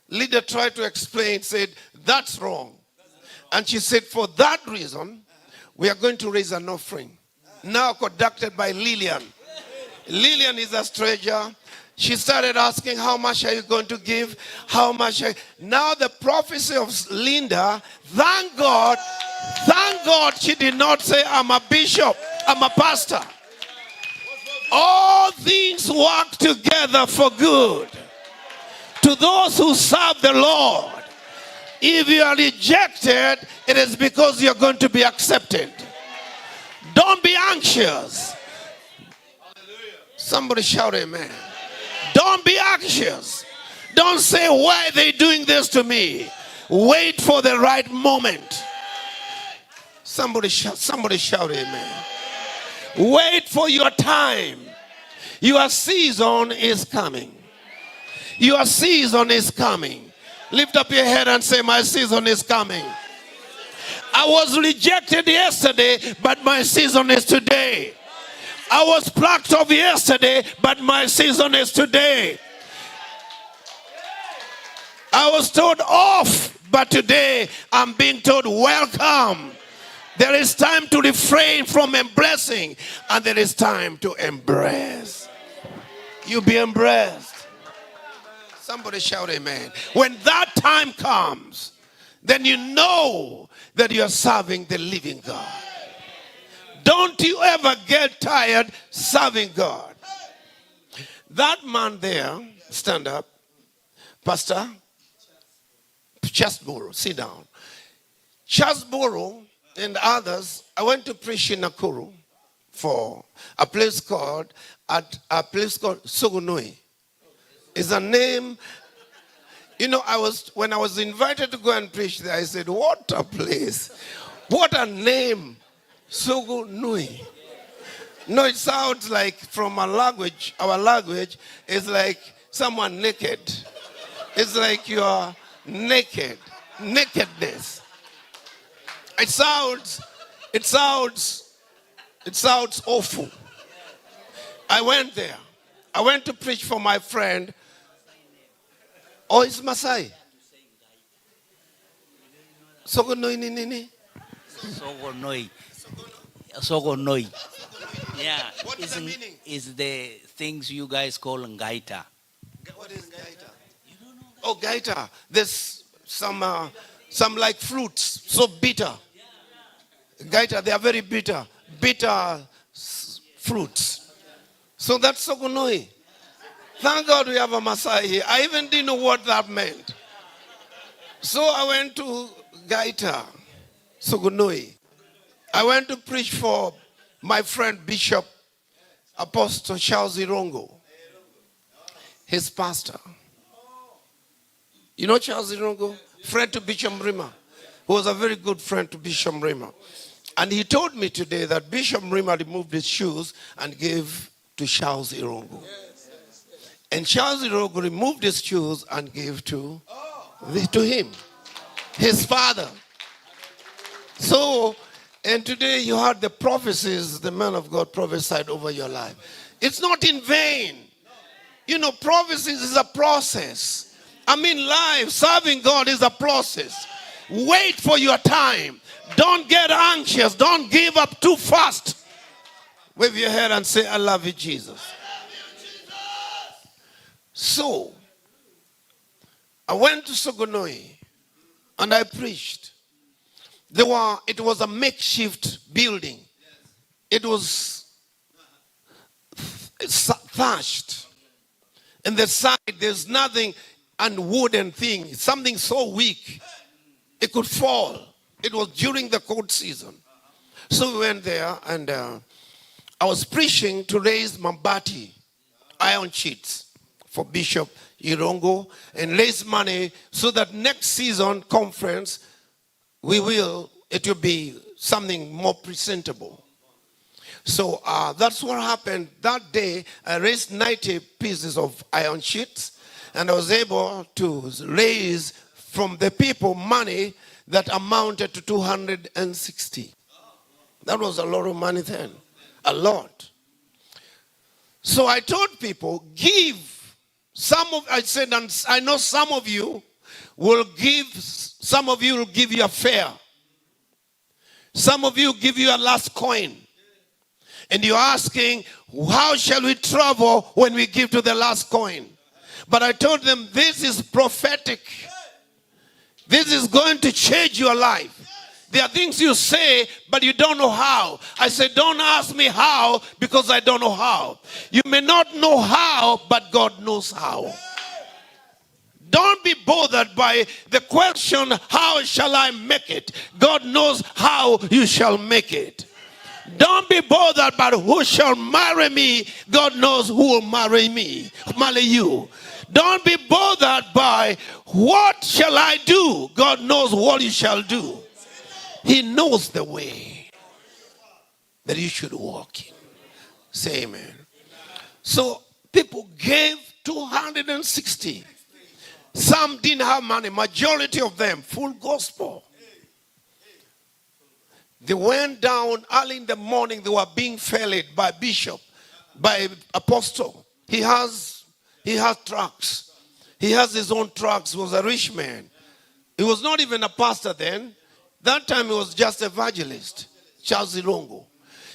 Linda tried to explain, said, that's wrong. And she said, for that reason, we are going to raise an offering. Now conducted by Lillian. Lillian is a stranger. She started asking, how much are you going to give? How much? Now the prophecy of Linda, thank God she did not say, I'm a bishop, I'm a pastor. All things work together for good to those who serve the Lord. If you are rejected, it is because you're going to be accepted. Don't be anxious. Somebody shout amen. Don't be anxious. Don't say, why are they doing this to me? Wait for the right moment. Somebody shout amen. Wait for your time. Your season is coming. Your season is coming. Lift up your head and say, my season is coming. I was rejected yesterday, but my season is today. I was plucked off yesterday, but my season is today. I was told off, but today I'm being told welcome. There is time to refrain from embracing, and there is time to embrace. You be embraced. Somebody shout amen. When that time comes, then you know that you are serving the living God. Don't you ever get tired serving God. That man there, stand up. Pastor Chasboro, sit down. Chasboro and others, I went to preach in Nakuru for a place called Sogonoi. It's a name. You know, when I was invited to go and preach there, I said, what a place. What a name. Sogonoi. No, it sounds like from our language is like someone naked. It's like you are naked. Nakedness. It sounds awful. I went there. I went to preach for my friend. Oh, it's Masai. Sogonoi nini? Sogonoi. Yeah. What is the meaning? Is the things you guys call ngaita. What is gaita? Oh, gaita. There's some like fruits, so bitter. Gaita, they are very bitter. Bitter fruits. So that's Sogonoi. Thank God we have a Masai here. I even didn't know what that meant. So I went to Gaita, Sogonoi. I went to preach for my friend Bishop Apostle Charles Irongo, his pastor. You know Charles Irongo? Friend to Bishop Mrima, who was a very good friend to Bishop Mrima. And he told me today that Bishop Mrima removed his shoes and gave to Charles Irongo. And Charles Irongo removed his shoes and gave to him, his father. So, and today you heard the prophecies the man of God prophesied over your life. It's not in vain. You know, prophecies is a process. I mean, life, serving God is a process. Wait for your time. Don't get anxious. Don't give up too fast. Wave your head and say, I love you, Jesus. So, I went to Sogonoi and I preached. It was a makeshift building. It was thatched. In the side, there's nothing, and wooden thing, something so weak, it could fall. It was during the cold season. So we went there, and I was preaching to raise Mambati iron sheets for Bishop Irongo and raise money so that next season conference, it will be something more presentable. So that's what happened. That day, I raised 90 pieces of iron sheets, and I was able to raise from the people money that amounted to 260. That was a lot of money then. A lot. So I told people, give. I said, and I know some of you will give you a fare. Some of you give you a last coin. And you're asking, how shall we travel when we give to the last coin? But I told them, this is prophetic. This is going to change your life. There are things you say, but you don't know how. I said, don't ask me how, because I don't know how. You may not know how, but God knows how. Don't be bothered by the question, how shall I make it? God knows how you shall make it. Don't be bothered by who shall marry me. God knows who will marry you. Don't be bothered by what shall I do. God knows what you shall do. He knows the way that you should walk in. Say amen. So people gave 260. Some didn't have money. Majority of them, full gospel. They went down early in the morning. They were being fed by bishop, by apostle. He has trucks. He has his own trucks. He was a rich man. He was not even a pastor then. That time he was just evangelist, Charles Ilongo.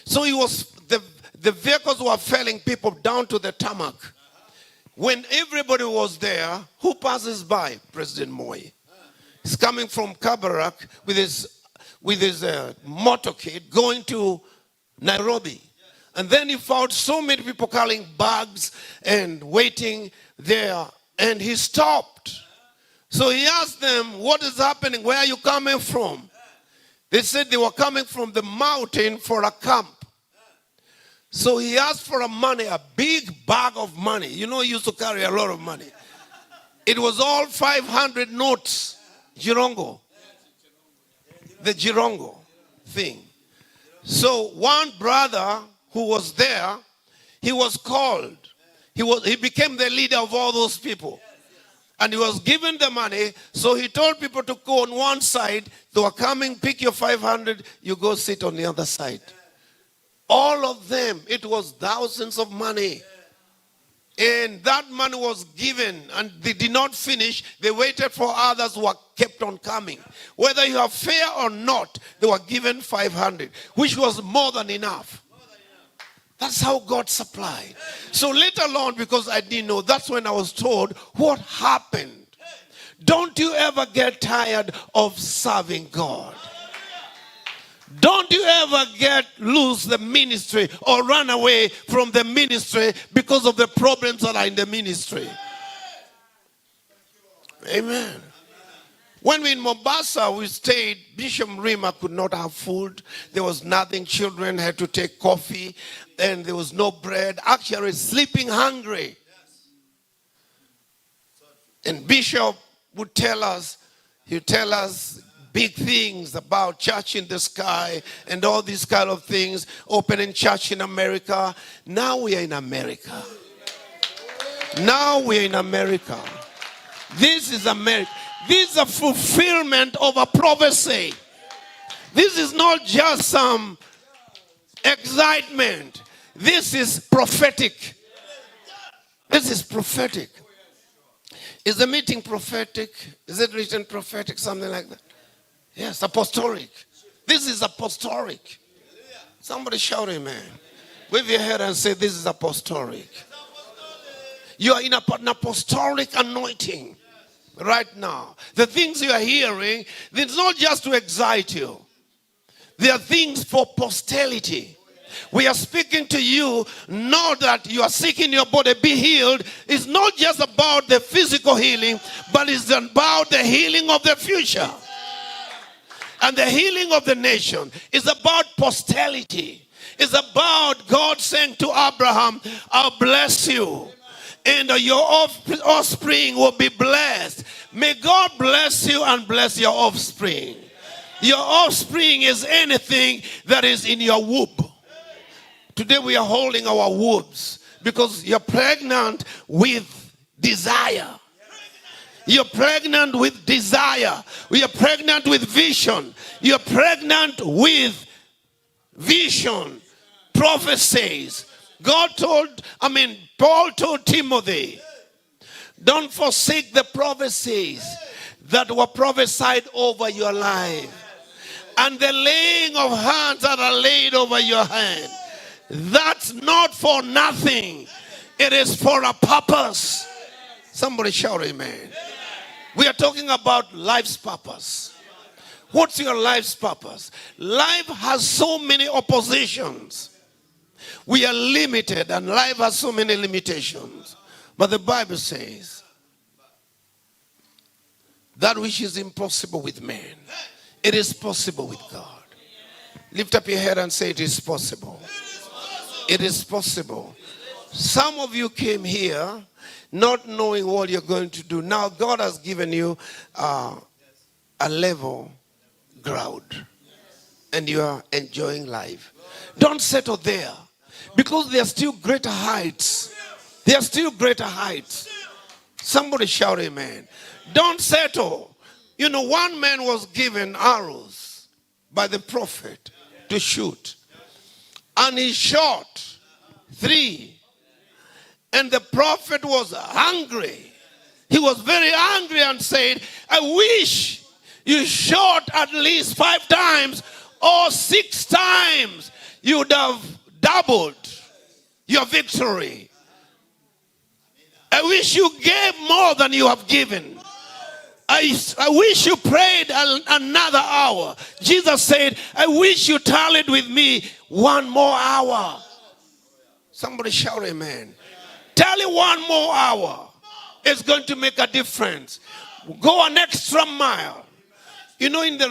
So he was the vehicles were failing people down to the tarmac. When everybody was there, who passes by? President Moi. He's coming from Kabarak with his motorcade going to Nairobi. And then he found so many people carrying bags and waiting there. And he stopped. So he asked them, what is happening? Where are you coming from? They said they were coming from the mountain for a camp. So he asked for a big bag of money. You know, he used to carry a lot of money. It was all 500 notes. Jirongo. The Jirongo thing. So one brother who was there, he was called. He became the leader of all those people. And he was given the money, so he told people to go on one side. They were coming, pick your 500, you go sit on the other side. All of them, it was thousands of money. And that money was given, and they did not finish. They waited for others who were kept on coming. Whether you have fare or not, they were given 500, which was more than enough. That's how God supplied. So later on, because I didn't know, that's when I was told what happened. Don't you ever get tired of serving God. Don't you ever lose the ministry or run away from the ministry because of the problems that are in the ministry. Amen. When we in Mombasa, we stayed, Bishop Rima could not have food. There was nothing. Children had to take coffee, and there was no bread. Actually, sleeping hungry. And Bishop would tell us, big things about church in the sky and all these kind of things, opening church in America. Now we are in America. Now we are in America. This is America. This is a fulfillment of a prophecy. This is not just some excitement. This is prophetic. This is prophetic. Is the meeting prophetic? Is it written prophetic? Something like that? Yes, apostolic. This is apostolic. Somebody shout amen. Wave your head and say, this is apostolic. You are in an apostolic anointing. right now. The things you are hearing, it's not just to excite you. They are things for posterity. We are speaking to you, know that you are sick in your body, be healed. It's not just about the physical healing, but it's about the healing of the future. And the healing of the nation is about posterity. It's about God saying to Abraham, I'll bless you. And your offspring will be blessed. May God bless you and bless your offspring. Your offspring is anything that is in your womb. Today we are holding our wombs because you're pregnant with desire. You're pregnant with desire. We are pregnant with vision. You're pregnant with vision, prophecies. Paul told Timothy, don't forsake the prophecies that were prophesied over your life. And the laying of hands that are laid over your hand. That's not for nothing. It is for a purpose. Somebody shout amen. We are talking about life's purpose. What's your life's purpose? Life has so many oppositions. We are limited and life has so many limitations. But the Bible says, that which is impossible with man, it is possible with God. Lift up your head and say, it is possible. It is possible. Some of you came here not knowing what you're going to do. Now God has given you a level ground and you are enjoying life. Don't settle there because there are still greater heights. There are still greater heights. Somebody shout amen. Don't settle. You know, one man was given arrows by the prophet to shoot. And he shot 3. And the prophet was hungry. He was very angry and said, I wish you shot at least 5 times or 6 times. You would have doubled your victory. I wish you gave more than you have given. I wish you prayed another hour. Jesus said, I wish you tallied with me 1 more hour. Somebody shout amen. Tally 1 more hour. It's going to make a difference. Go an extra mile. You know, in the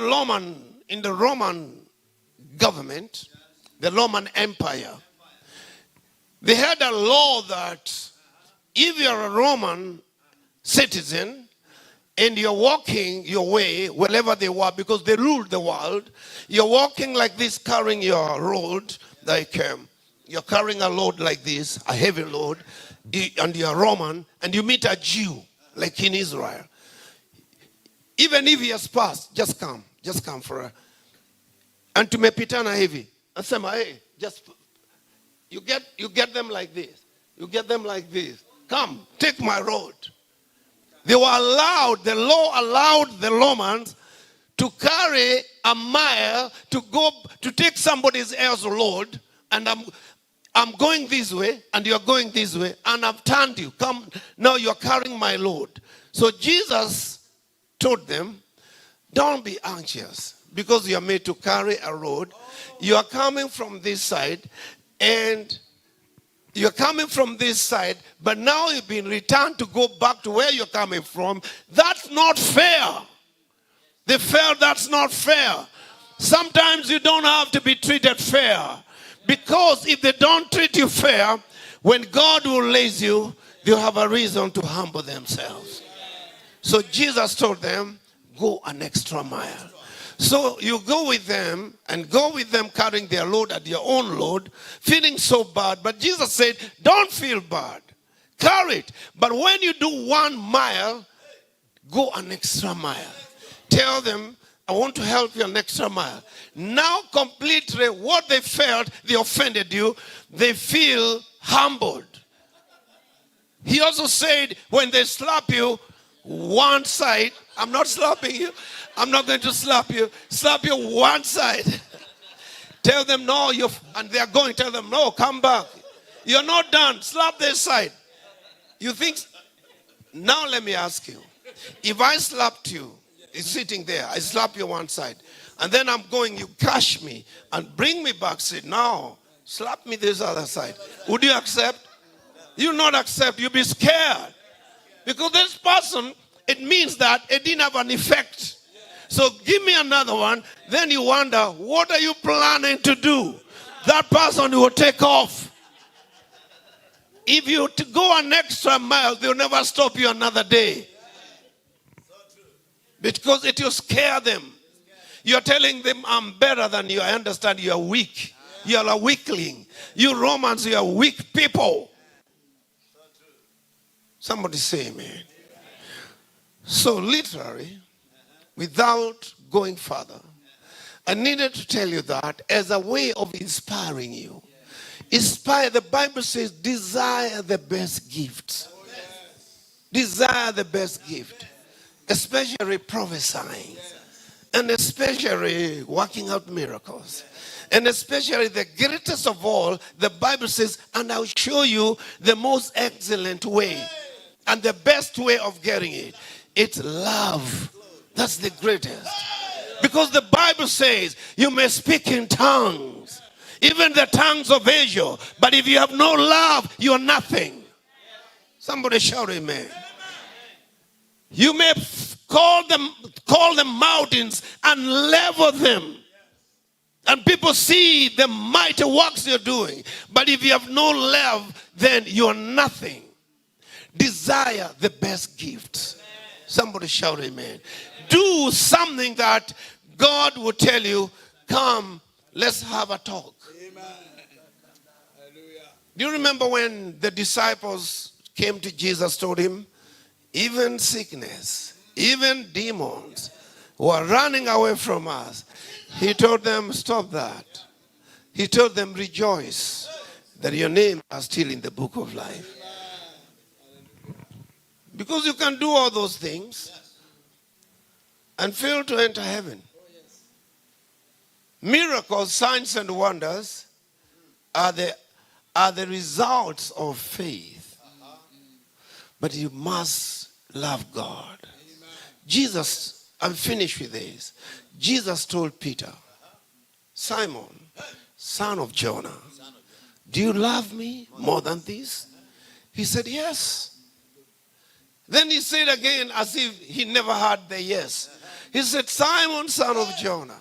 Roman government, the Roman Empire, they had a law that if you're a Roman citizen, and you're walking your way wherever they were because they ruled the world. You're walking like this carrying your load, like you're carrying a load like this, a heavy load, and you're Roman, and you meet a Jew like in Israel. Even if he has passed, just come for a. And tumepitana hivi. Asema, hey, just, you get them like this. You get them like this. Come, take my road. They were allowed, the law allowed the Romans to carry a mile to go to take somebody else's load, and I'm going this way and you're going this way, and I've turned you. Come, now you're carrying my load. So Jesus told them, don't be anxious because you're made to carry a load. You are coming from this side and you're coming from this side, but now you've been returned to go back to where you're coming from. That's not fair. They felt that's not fair. Sometimes you don't have to be treated fair. Because if they don't treat you fair, when God will raise you, they'll have a reason to humble themselves. So Jesus told them, go an extra mile. So you go with them and go with them carrying their load at your own load, feeling so bad. But Jesus said, don't feel bad. Carry it. But when you do 1 mile, go an extra mile. Tell them, I want to help you an extra mile. Now completely what they felt, they offended you, they feel humbled. He also said, when they slap you, one side, I'm not slapping you. I'm not going to slap you. Slap you one side. Tell them no, and they are going. Tell them no, come back. You're not done. Slap this side. You think? Now let me ask you. If I slapped you, it's sitting there, I slap you one side, and then I'm going, you catch me and bring me back, say, now, slap me this other side. Would you accept? You not accept, you'll be scared. Because this person, it means that it didn't have an effect. So give me another one, then you wonder, what are you planning to do? That person will take off. If you go an extra mile, they'll never stop you another day. Because it will scare them. You're telling them, I'm better than you. I understand you are weak. You are a weakling. You Romans, you are weak people. Somebody say amen. So literally, without going further, I needed to tell you that as a way of inspiring you. Inspire, the Bible says, desire the best gift. Desire the best gift. Especially prophesying. And especially working out miracles. And especially the greatest of all, the Bible says, and I'll show you the most excellent way. And the best way of getting it. It's love. That's the greatest. Because the Bible says, you may speak in tongues. Even the tongues of Asia. But if you have no love, you are nothing. Somebody shout amen. You may call them mountains and level them. And people see the mighty works you're doing. But if you have no love, then you're nothing. Desire the best gift. Somebody shout amen. Do something that God will tell you, come, let's have a talk. Amen. Do you remember when the disciples came to Jesus, told him, even sickness, even demons were running away from us. He told them, stop that. He told them, rejoice that your name are still in the book of life. Because you can do all those things and fail to enter heaven. Miracles, signs, and wonders are the results of faith. But you must love God. Jesus, I'm finished with this. Jesus told Peter, Simon, son of Jonah, do you love me more than this? He said, yes. Then he said again, as if he never heard the yes. He said, Simon, son of Jonah,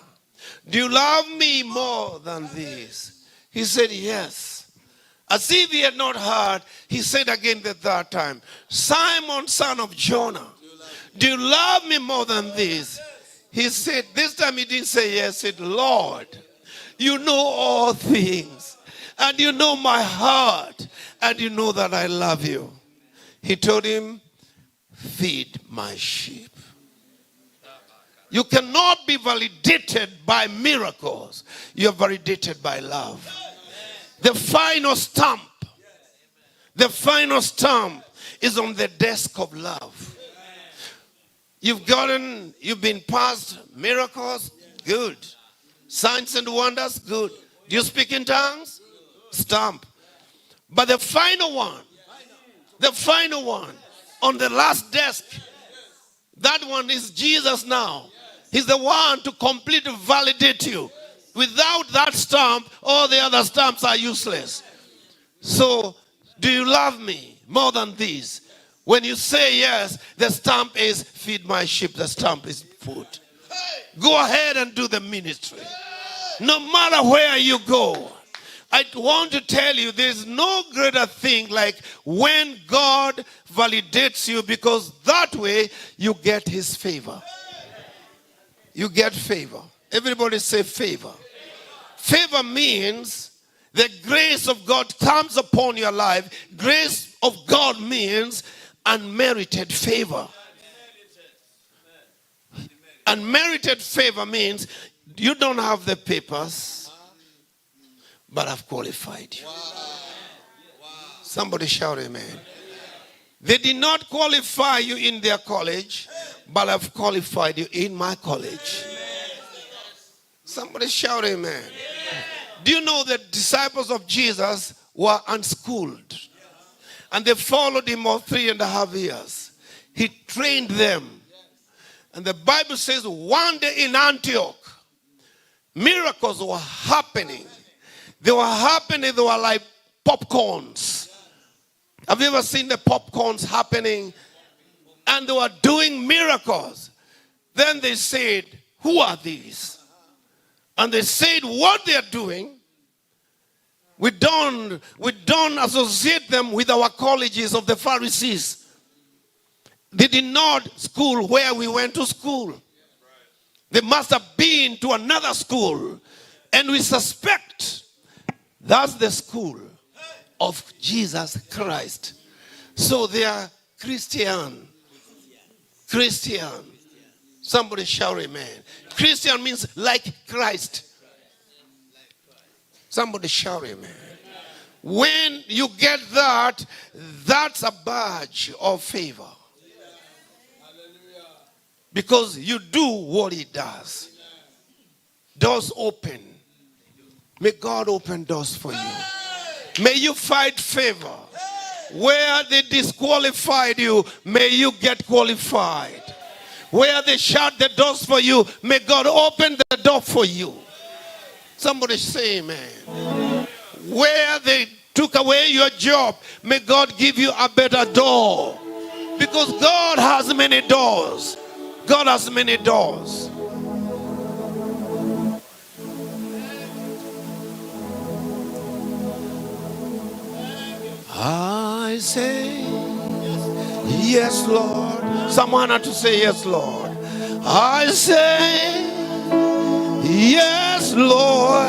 do you love me more than this? He said, yes. As if he had not heard, he said again the third time, Simon, son of Jonah, do you love me more than this? He said, this time he didn't say yes, he said, Lord, you know all things, and you know my heart, and you know that I love you. He told him, feed my sheep. You cannot be validated by miracles. You're validated by love. The final stamp is on the desk of love. You've been past miracles, good. Signs and wonders, good. Do you speak in tongues? Stamp. But the final one on the last desk, that one is Jesus now. He's the one to completely validate you. Without that stamp, all the other stamps are useless. So, do you love me more than these? When you say yes, the stamp is feed my sheep. The stamp is food. Go ahead and do the ministry. No matter where you go. I want to tell you, there's no greater thing like when God validates you, because that way you get his favor. You get favor. Everybody say favor. Favor means the grace of God comes upon your life. Grace of God means unmerited favor. Unmerited favor means you don't have the papers, but I've qualified you. Somebody shout amen. They did not qualify you in their college, but I've qualified you in my college. Somebody shout amen. Do you know that disciples of Jesus were unschooled? And they followed him for 3.5 years. He trained them. And the Bible says one day in Antioch, miracles were happening. They were happening, they were like popcorns. Have you ever seen the popcorns happening? And they were doing miracles. Then they said, who are these? And they said what they are doing, we don't associate them with our colleges of the Pharisees. They did not school where we went to school. They must have been to another school. And we suspect that's the school of Jesus Christ. So they are Christian. Christian. Somebody shout amen. Christian means like Christ. Somebody shout amen. When you get that, that's a badge of favor. Because you do what he does. Doors open. May God open doors for you. May you fight favor. Where they disqualified you, may you get qualified. Where they shut the doors for you, may God open the door for you. Somebody say amen. Where they took away your job, may God give you a better door. Because God has many doors. God has many doors. I say, yes, Lord. Someone had to say, yes, Lord. I say, yes, Lord.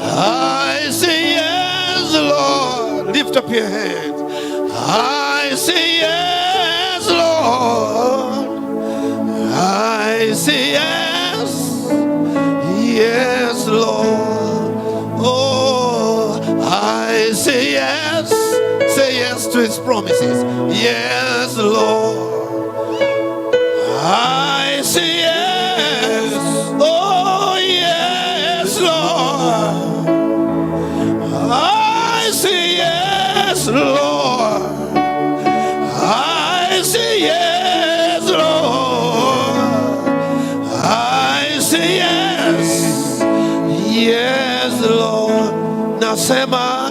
I say, yes, Lord. Lift up your hands. I say, yes, Lord. I say, yes. Yes, Lord. Oh, I say yes. Say yes to his promises. Yes, Lord. I say yes. Oh, yes, Lord. I say yes, Lord. I say yes, Lord. I say yes. Yes, Lord. Nasema,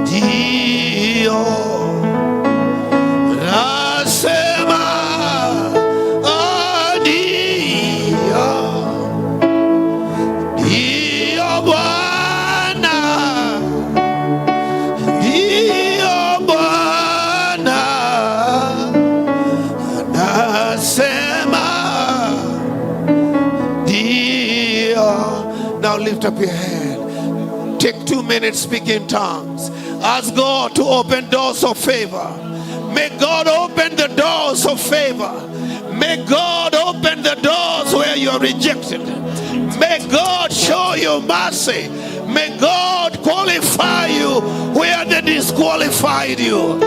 Dio. Nasema, Dio. Dio Bwana. Dio Bwana. Nasema, Dio. Now lift up your hand. Take 2 minutes, speak in tongues. Ask God to open doors of favor. May God open the doors of favor. May God open the doors where you are rejected. May God show you mercy. May God qualify you where they disqualified you.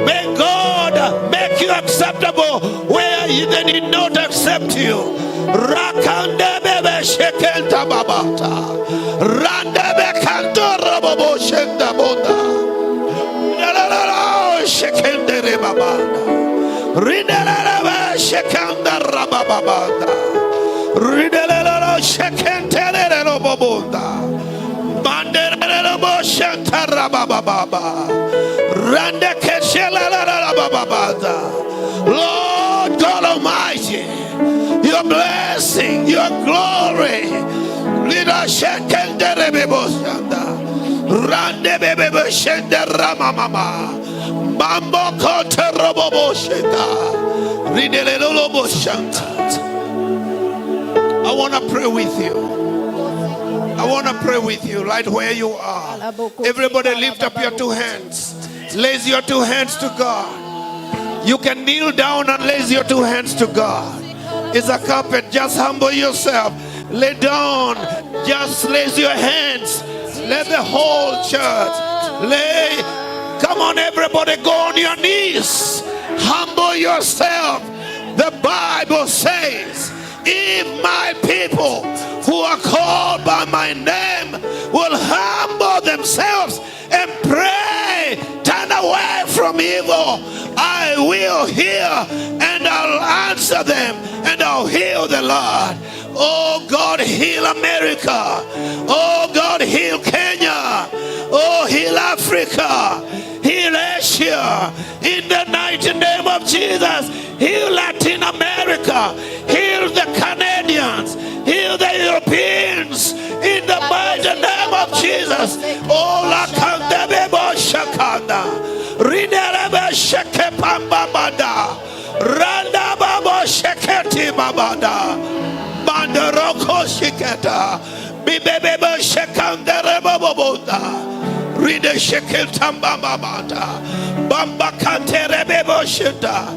May God make you acceptable where they did not accept you. Rakande bebe shekenta babata. Rande bekanto robobo shenda bonda. Lalala shekende rebabanda. Rinelala shekanda rabababanda. Rinelala shekente robobonda. Mandelala boshenta rabababa. Rande keshela rabababanda. Lord God Almighty, your blessing, your glory. Lida shekende rebeboshanda. Rande bebe shende ramamama. Mambo kote robobo shenda. Ridelelo boshanta. I want to pray with you. I want to pray with you right where you are. Everybody lift up your 2 hands. Raise your 2 hands to God. You can kneel down and raise your 2 hands to God. It's a carpet. Just humble yourself. Lay down. Just raise your hands. Let the whole church lay. Come on, everybody, go on your knees. Humble yourself. The Bible says, if my people who are called by my name will humble themselves and pray, turn from evil, I will hear and I'll answer them and I'll heal the land. Oh God, heal America. Oh God, heal Kenya. Oh, heal Africa. Heal Asia. In the mighty name of Jesus. Heal Latin America. Heal the Canadians. Heal the Europeans. In the mighty name of Jesus. Oh, la kandebebo shakanda. Rinerebe shekepamba bada. Randa babo sheketi babada. Bandaroko shiketa. Bibebebo shekanderebo boboda. Ride sheketamba babada. Bamba kanterebebo shita.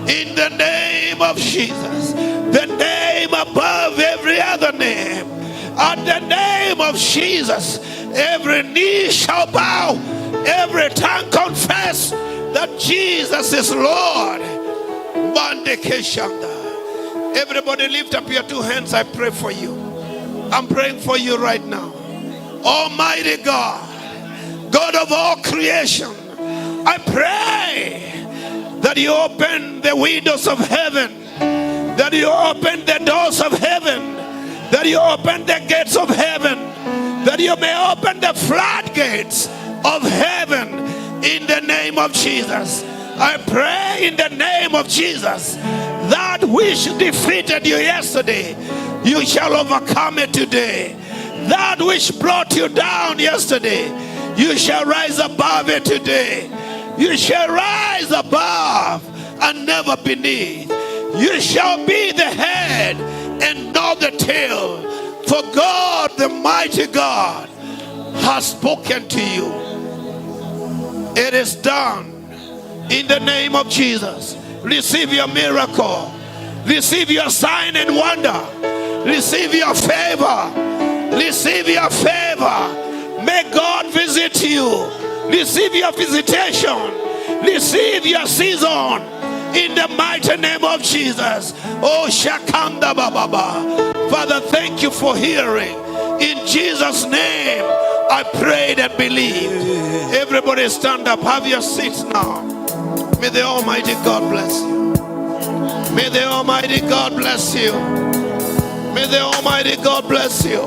In the name of Jesus, the name above every other name, at the name of Jesus, every knee shall bow, every tongue confess that Jesus is Lord. Everybody lift up your two hands. I pray for you. I'm praying for you right now. Almighty God, God of all creation, I pray that you open the windows of heaven, that you open the doors of heaven, that you open the gates of heaven, that you may open the floodgates of heaven in the name of Jesus. I pray in the name of Jesus that which defeated you yesterday, you shall overcome it today. That which brought you down yesterday, you shall rise above it today. You shall rise above and never beneath. You shall be the head and not the tail. For God, the mighty God, has spoken to you. It is done. In the name of Jesus, receive your miracle. Receive your sign and wonder. Receive your favor. Receive your favor. May God visit you. Receive your visitation. Receive your season. In the mighty name of Jesus. Oh, Shakanda Baba. Father, thank you for hearing. In Jesus' name, I prayed and believed. Everybody stand up. Have your seats now. May the Almighty God bless you. May the Almighty God bless you. May the Almighty God bless you.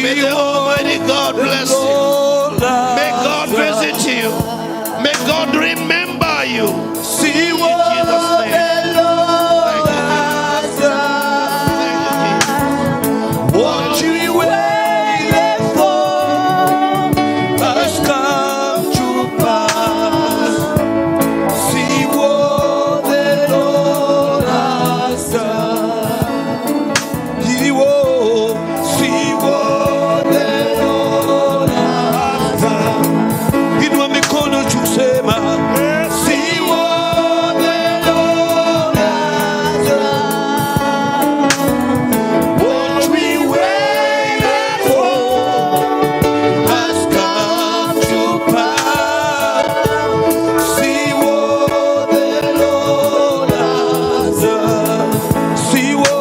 May the Almighty God bless you. May God visit you. May God remember you. In Jesus' name. What you waited for has come to pass. See what the Lord has done. He will see what the Lord has done. Inua mikono juu sema, see what the Lord has done. What we waited for has come to pass. See what the Lord has done. See what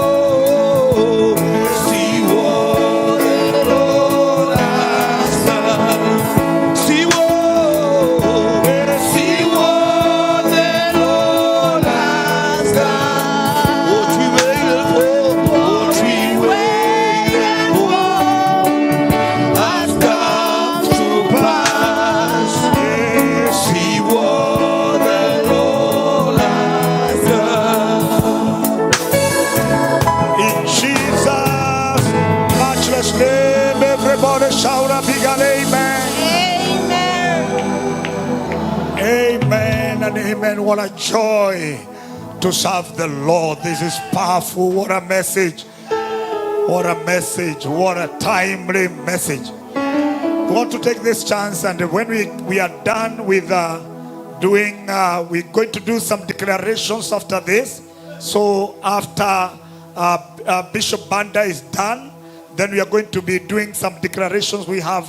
the Lord has done. See what the Lord has done. What we waited for has come to pass. See what the Lord has done. In Jesus' matchless name, everybody shout a big amen. Amen and amen. What a joy to serve the Lord. This is powerful. What a message. What a message. What a timely message. We want to take this chance, and when we are done with we're going to do some declarations after this. So after Bishop Banda is done, then we are going to be doing some declarations we have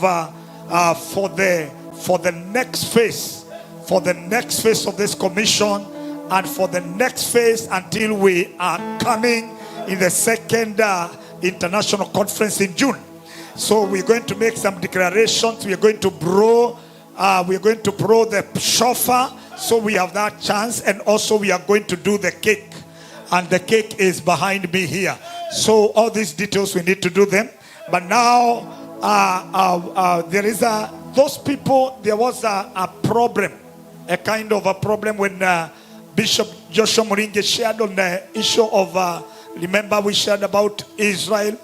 for the next phase, for the next phase of this commission, and for the next phase until we are coming in the second international conference in June. So we're going to make some declarations. We are going to blow the shofar So we have that chance, and also we are going to do the cake, and the cake is behind me here. So all these details, we need to do them. But now there is those people, there was a problem, a kind of a problem when Bishop Joshua Moringe shared on the issue of, remember we shared about Israel,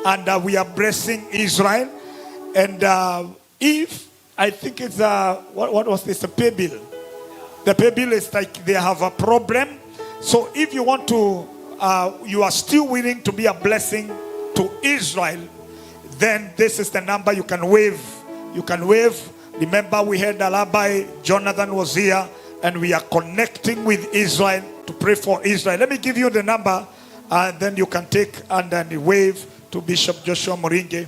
and we are blessing Israel. And if, I think it's, what was this, a pay bill? The pay bill is like they have a problem. So if you want to, you are still willing to be a blessing to Israel, then this is the number you can wave. You can wave. Remember we had Rabbi Jonathan was here, and we are connecting with Israel to pray for Israel. Let me give you the number, and then you can take and then wave to Bishop Joshua Moringe.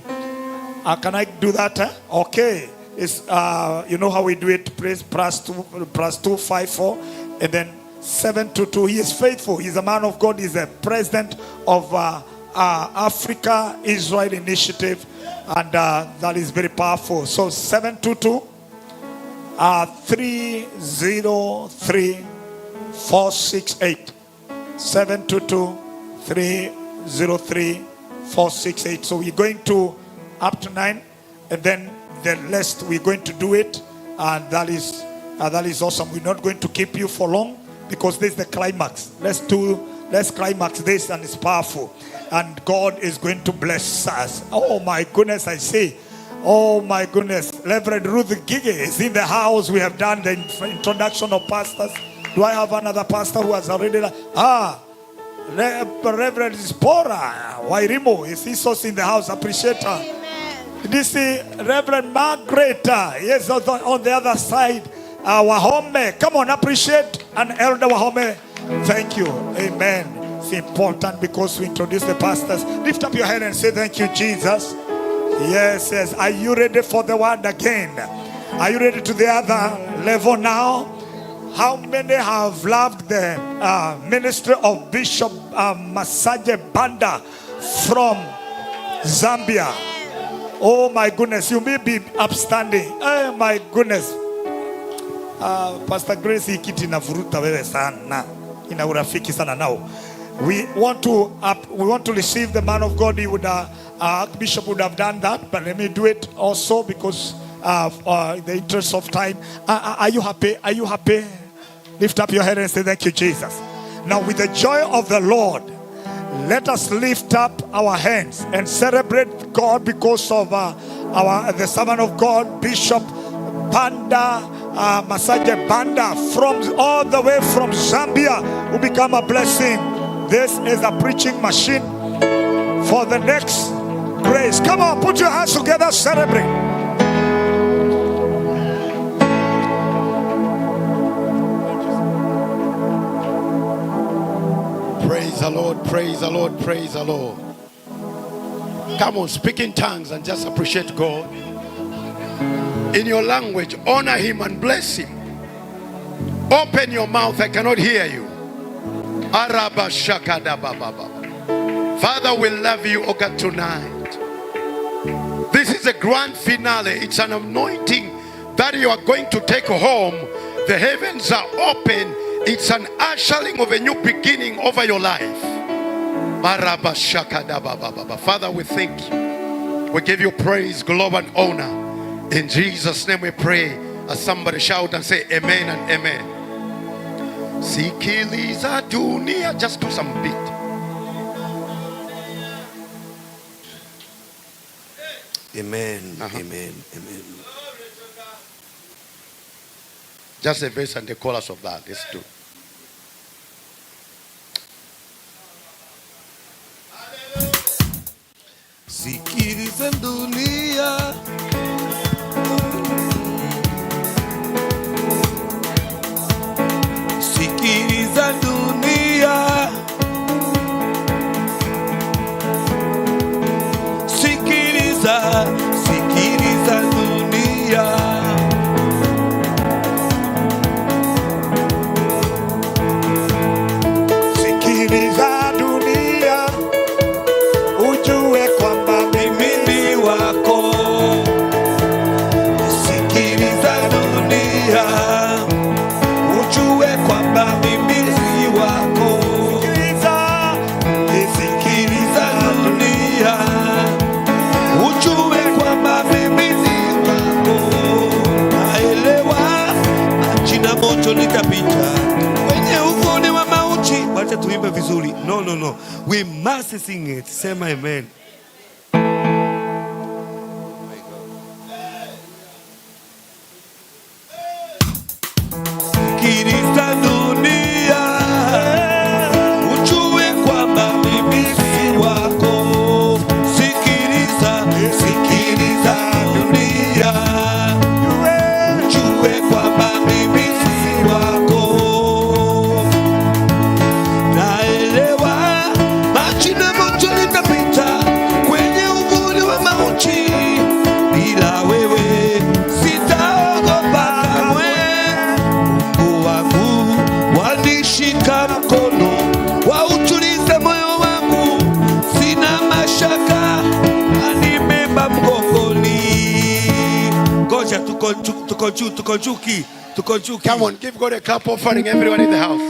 Can I do that? Okay. It's you know how we do it. Praise +254, and then 722. He is faithful. He's a man of God. He's the president of Africa Israel Initiative, and that is very powerful. So 722 303 468. 722 303 468. So we're going to up to 9, and then the rest we're going to do it, and that is awesome. We're not going to keep you for long, because this is the climax. Let's climax this, and it's powerful, and God is going to bless us. Oh my goodness, I say, oh my goodness, Reverend Ruth Gige is in the house. We have done the introduction of pastors. Do I have another pastor who has already Reverend Spora Wairimo is also in the house? Appreciate her. This is Reverend Margaret. Yes, on the other side, Wahome. Come on, appreciate an elder Wahome. Thank you. Amen. It's important because we introduce the pastors. Lift up your hand and say, thank you, Jesus. Yes, yes. Are you ready for the word again? Are you ready to the other level now? How many have loved the ministry of Bishop Masaje Banda from Zambia? Oh my goodness, you may be upstanding. Oh my goodness. Pastor Grace ikiti na vuruta wewe sana. Ina urafiki sana now. We want to receive the man of God. He would Archbishop would have done that, but let me do it also because of the interest of time. Are you happy? Are you happy? Lift up your head and say thank you, Jesus. Now with the joy of the Lord, let us lift up our hands and celebrate God because of the servant of God, Bishop Banda, Masaje Banda, from all the way from Zambia, who become a blessing. This is a preaching machine for the next grace. Come on, put your hands together, celebrate. Praise the Lord, praise the Lord, praise the Lord. Come on, speak in tongues and just appreciate God. In your language, honor Him and bless Him. Open your mouth, I cannot hear you. Father, we love you, O God, tonight. This is a grand finale. It's an anointing that you are going to take home. The heavens are open. It's an ushering of a new beginning over your life. Father, we thank you. We give you praise, glory, and honor. In Jesus' name we pray. As somebody shout and say amen and amen. Sikiliza dunia. Just do some beat. Amen. Amen. Amen. Just a verse and the chorus of that. Let's do. Sikiliza dunia. Sikiliza dunia. Sikiliza, sikiliza dunia. Sikiliza dunia, ujue kwamba mimi ni wako. No. We must sing it. Say my amen. Sikiliza dunia, ujue kwamba mimi si wako. Sikiliza dunia, ujue kwamba mimi si wako. Naelewa maji na moto litapita kwenye uvuli wa mauti, bila wewe sitaogopa kamwe. Mungu wangu wanishika mkono, wautuliza moyo wangu, sina mashaka, animeba mgongoni. Ngoja tuko juu. Come on, give God a clap offering, everyone in the house.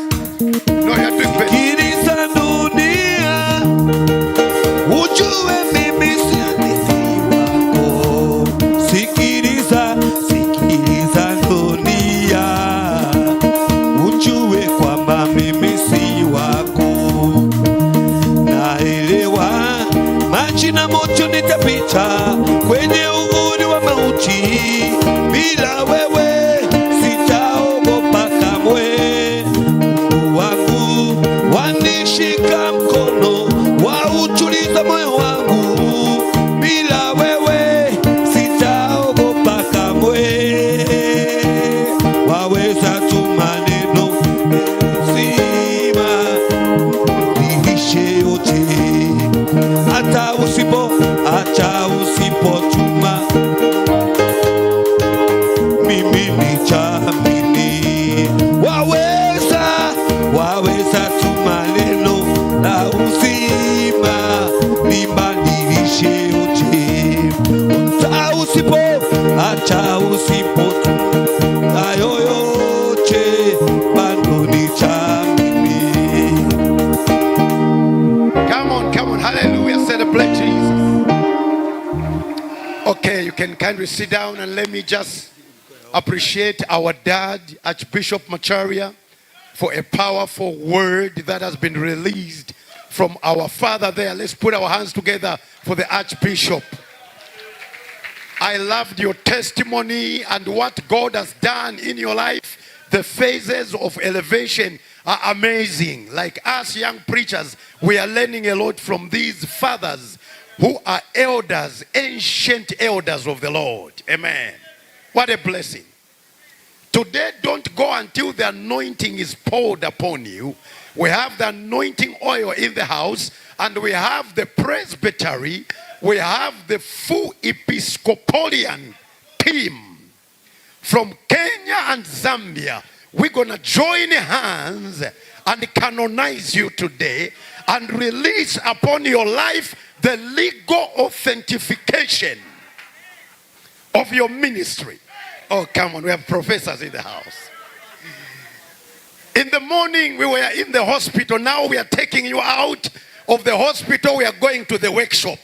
No, you're doing better. Sikiliza dunia, ujue mimi si wako. Sikiliza dunia, ujue kwamba mimi si wako. Naelewa maji na moto nitapita kwenye uvuli wa mauti, bila wewe sitaogopa kamwe. Mungu wangu wanishika mkono, wautuliza moyo wangu, bila wewe sitaogopa kamwe. Waweza tu maneno zima niishe yote, hata usipotuma mimi nitaamini. Waweza tu maneno na uzima nibadilishe yote, hata usipotuma yoyote, bado nitaamini. Come on, hallelujah, celebrate Jesus. Okay, you can kindly sit down and let me just appreciate our dad, Archbishop Macharia, for a powerful word that has been released from our father there. Let's put our hands together for the Archbishop. I loved your testimony and what God has done in your life. The phases of elevation are amazing. Like us young preachers, we are learning a lot from these fathers who are elders, ancient elders of the Lord. Amen. What a blessing. Today, don't go until the anointing is poured upon you. We have the anointing oil in the house, and we have the presbytery. We have the full Episcopalian team from Kenya and Zambia. We're going to join hands and canonize you today and release upon your life the legal authentication of your ministry. Oh, come on, we have professors in the house. In the morning, we were in the hospital. Now we are taking you out of the hospital. We are going to the workshop.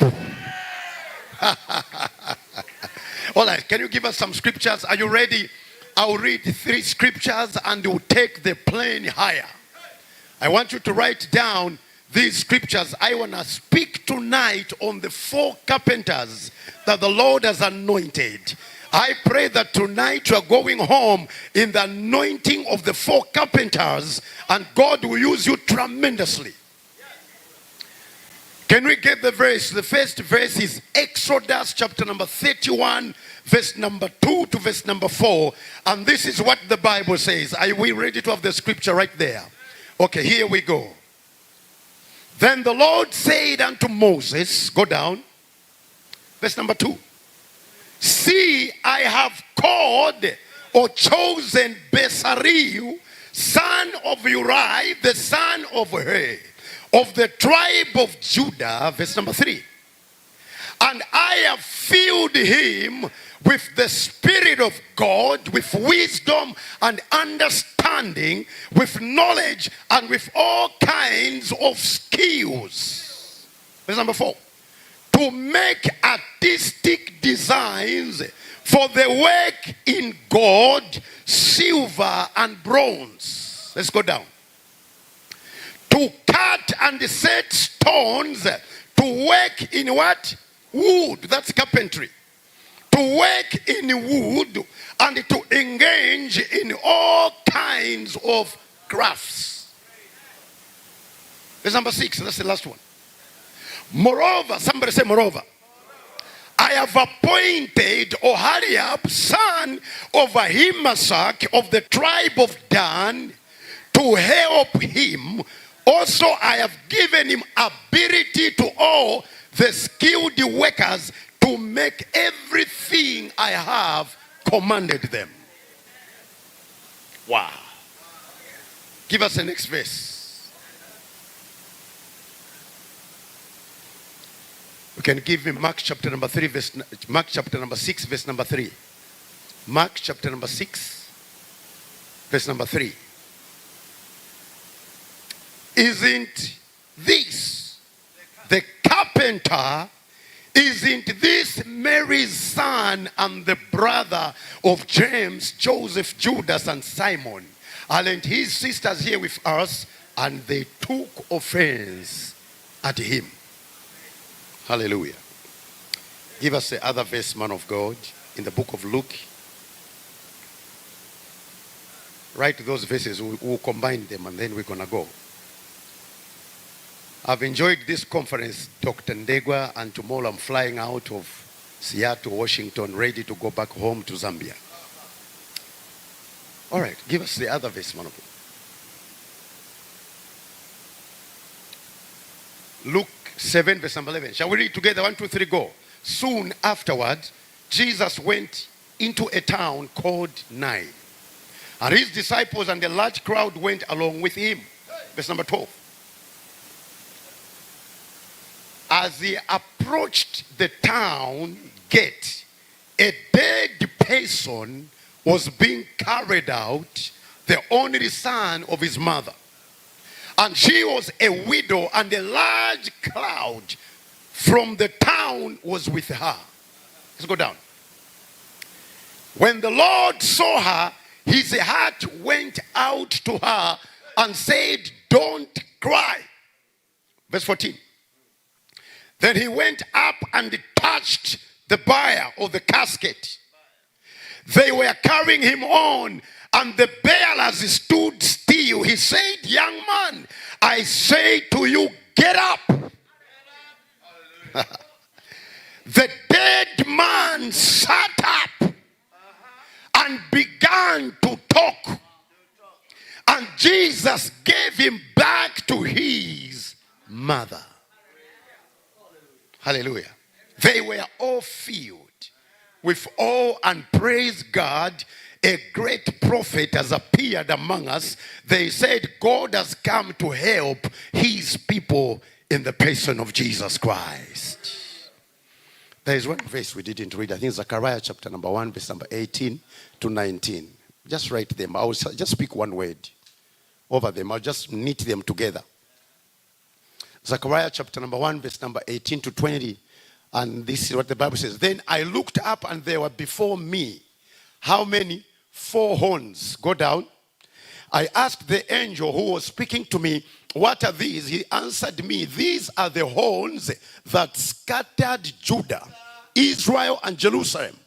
All right, can you give us some scriptures? Are you ready? I'll read 3 scriptures and we'll take the plane higher. I want you to write down these scriptures. I want to speak tonight on the 4 carpenters that the Lord has anointed. I pray that tonight you are going home in the anointing of the 4 carpenters, and God will use you tremendously. Can we get the verse? The first verse is Exodus chapter number 31, verse number 2 to verse number 4. And this is what the Bible says. Are we ready to have the scripture right there? Okay, here we go. Then the Lord said unto Moses, go down, verse number 2. See, I have called or chosen Bezalel, son of Uri, the son of Hur, of the tribe of Judah, verse number 3. And I have filled him with the Spirit of God, with wisdom and understanding, with knowledge and with all kinds of skills. Verse number 4. To make artistic designs for the work in gold, silver, and bronze. Let's go down. to cut and set stones, to work in what? Wood. That's carpentry. To work in wood and to engage in all kinds of crafts. Verse number 6, that's the last one. Moreover, somebody say moreover. I have appointed Oholiab, son of Ahimasak of the tribe of Dan, to help him. Also, I have given him ability to all the skilled workers to make everything I have commanded them. Wow. Give us the next verse. We can give him Mark chapter number 3, Mark chapter number 6, verse number 3. Mark chapter number 6, verse number 3. Isn't this the carpenter? Isn't this Mary's son and the brother of James, Joseph, Judas, and Simon? Aren't his sisters here with us? And they took offense at him. Hallelujah. Give us the other verse, man of God, in the book of Luke. Write those verses. We'll combine them and then we're going to go. I've enjoyed this conference, Dr. Ndegwa, and tomorrow I'm flying out of Seattle, Washington, ready to go back home to Zambia. All right, give us the other verse, man of God. Luke 7, verse number 11. Shall we read together? 1, 2, 3, go. Soon afterward, Jesus went into a town called Nain, and his disciples and a large crowd went along with him. Verse number 12. As he approached the town gate, a dead person was being carried out, the only son of his mother. And she was a widow, and a large crowd from the town was with her. Let's go down. When the Lord saw her, his heart went out to her and said, "Don't cry." Verse 14. Then he went up and touched the bier of the casket. They were carrying him on, and the bearers stood still. He said, "Young man, I say to you, get up." The dead man sat up and began to talk. And Jesus gave him back to his mother. Hallelujah. They were all filled with awe and praise God. A great prophet has appeared among us. They said God has come to help his people in the person of Jesus Christ. There is one verse we didn't read. I think Zechariah chapter number 1, verse number 18 to 19. Just write them. I will just speak one word over them. I'll just knit them together. Zechariah chapter number 1, verse number 18 to 20. And this is what the Bible says. Then I looked up, and there were before me, how many? 4 horns. Go down. I asked the angel who was speaking to me, "What are these?" He answered me, "These are the horns that scattered Judah, Israel, and Jerusalem."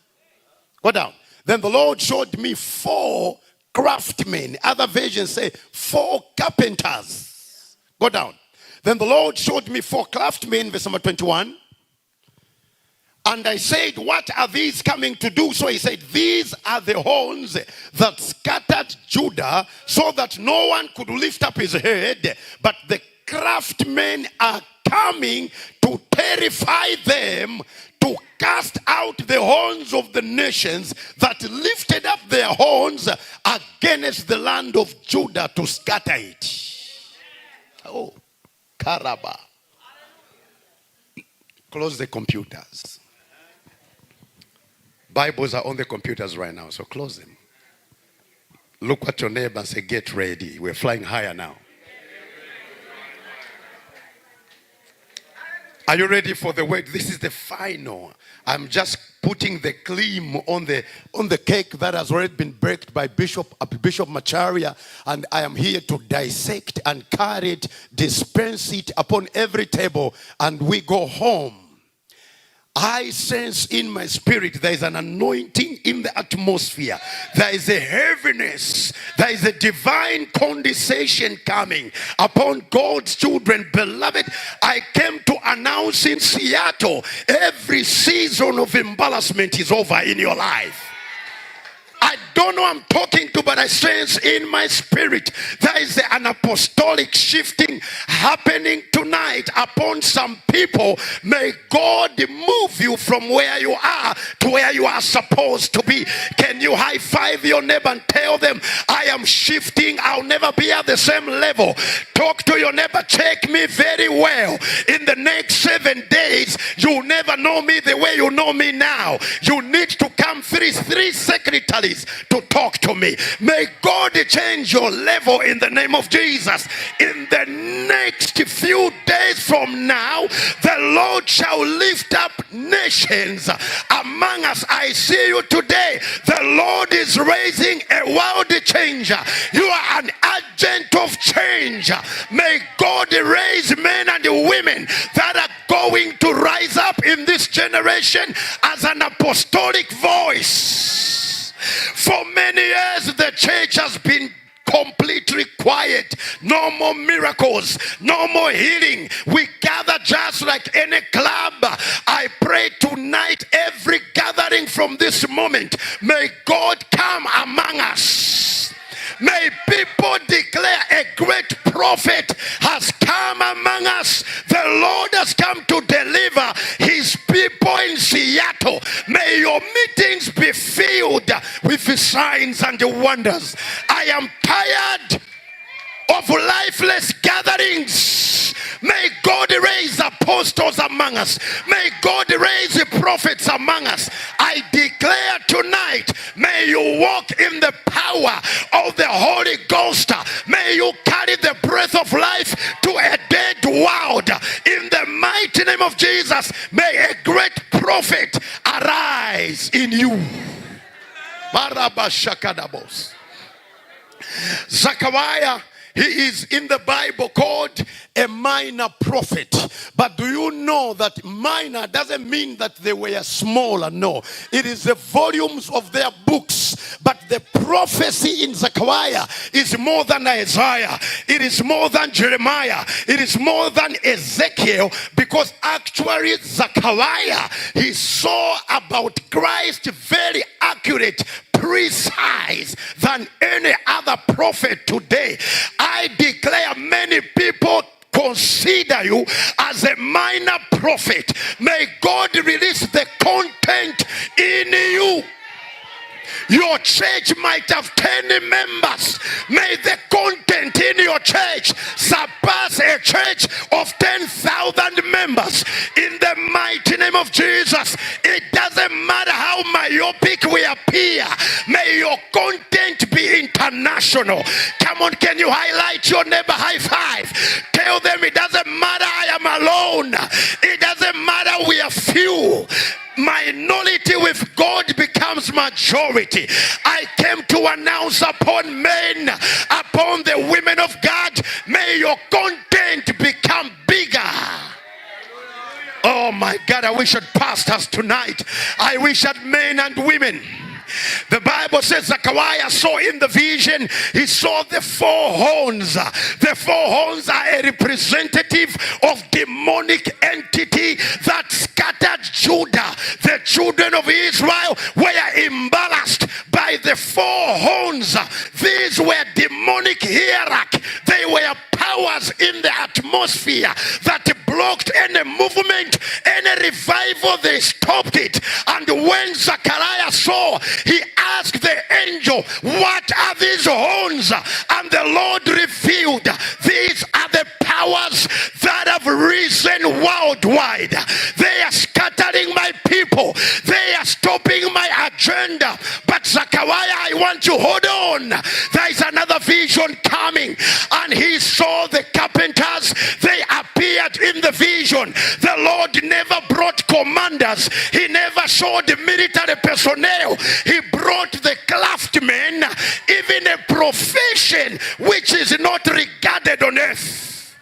Go down. Then the Lord showed me 4 craftsmen. Other versions say 4 carpenters. Go down. Then the Lord showed me 4 craftsmen, verse number 21. And I said, "What are these coming to do?" So he said, "These are the horns that scattered Judah, so that no one could lift up his head. But the craftsmen are coming to terrify them, to cast out the horns of the nations that lifted up their horns against the land of Judah, to scatter it." Oh, Karaba. Close the computers. Bibles are on the computers right now, so close them. Look at your neighbor and say, "Get ready. We're flying higher now." Are you ready for the word? This is the final. I'm just putting the cream on the cake that has already been baked by Bishop Macharia, and I am here to dissect and carry it, dispense it upon every table, and we go home. I sense in my spirit there is an anointing in the atmosphere. There is a heaviness. There is a divine condensation coming upon God's children. Beloved, I came to announce in Seattle, every season of embarrassment is over in your life. I don't know who I'm talking to, but I sense in my spirit there is an apostolic shifting happening tonight upon some people. May God move you from where you are to where you are supposed to be. Can you high five your neighbor and tell them, I am shifting, I'll never be at the same level. Talk to your neighbor, check me very well. In the next 7 days, you'll never know me the way you know me now. You need to come three secretaries to talk to me. May God change your level in the name of Jesus. In the next few days from now, the Lord shall lift up nations among us. I see you today. The Lord is raising a world changer. You are an agent of change. May God raise men and women that are going to rise up in this generation as an apostolic voice. For many years, the church has been completely quiet. No more miracles, no more healing. We gather just like any club. I pray tonight, every gathering from this moment, may God come among us. May people declare a great prophet has come among us. The Lord has come to deliver his people in Seattle. May your meetings be filled with signs and wonders. I am tired of lifeless gatherings. May God raise apostles among us. May God raise prophets among us. I declare tonight, may you walk in the power of the Holy Ghost. May you carry the breath of life to a dead world. In the mighty name of Jesus, may a great prophet arise in you. Zechariah, he is in the Bible called a minor prophet. But do you know that minor doesn't mean that they were smaller? No. It is the volumes of their books. But the prophecy in Zechariah is more than Isaiah. It is more than Jeremiah. It is more than Ezekiel. Because actually Zechariah, he saw about Christ very accurate, precise than any other prophet today. I declare many people consider you as a minor prophet. May God release the content in you. Your church might have 10 members. May the content in your church surpass a church of 10,000 members. In the mighty name of Jesus, it doesn't matter how myopic we appear. May your content be international. Come on, can you highlight your neighbor? High five. Tell them it doesn't matter I am alone. It doesn't matter we are few. Minority with God becomes majority. I came to announce upon men, upon the women of God, may your content become bigger. Oh my God, I wish at pastors tonight. I wish at men and women. The Bible says Zechariah saw in the vision, he saw the 4 horns. The 4 horns are a representative of demonic entity that scattered Judah. The children of Israel were embarrassed by the 4 horns. These were demonic hierarchy. They were powers in the atmosphere that blocked any movement, any revival. They stopped it. And when Zechariah saw, he asked the angel, what are these horns? And the Lord revealed, these are the powers that have risen worldwide. They are scattering my people. They are stopping my agenda. But Zechariah, I want you, hold on. There is another vision coming. And he saw the carpenters. They appear appeared in the vision, the Lord never brought commanders. He never showed military personnel. He brought the craftsmen, even a profession which is not regarded on earth.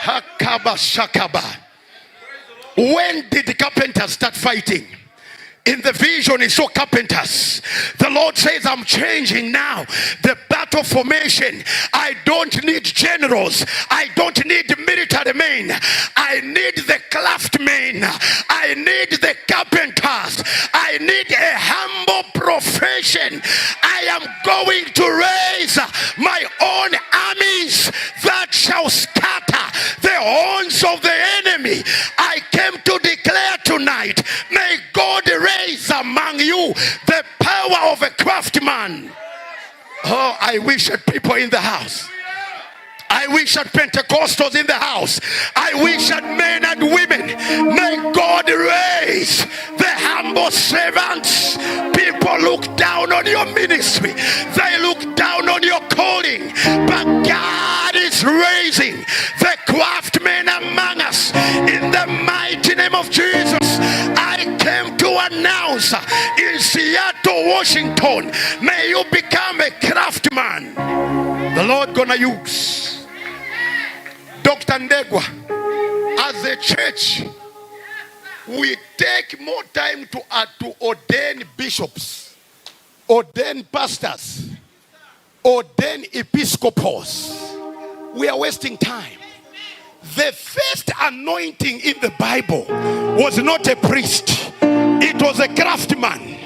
Hakaba shakaba. When did the carpenters start fighting? In the vision, he saw carpenters. The Lord says, I'm changing now the battle formation. I don't need generals. I don't need military men. I need the craftsmen. I need the carpenters. I need a humble profession. I am going to raise my own armies that shall scatter the horns of the enemy. I came to declare tonight, may God raise among you the power of a craftsman. Oh, I wish at people in the house. I wish at Pentecostals in the house. I wish at men and women. May God raise the humble servants. People look down on your ministry. They look down on your calling. But God is raising the craftsmen among us. In the mighty name of Jesus, I came to announce in Seattle, Washington, may you become a craftsman. The Lord gonna use Dr. Ndegwa. As a church, we take more time to ordain bishops, ordain pastors, ordain episcopals. We are wasting time. The first anointing in the Bible was not a priest, it was a craftsman.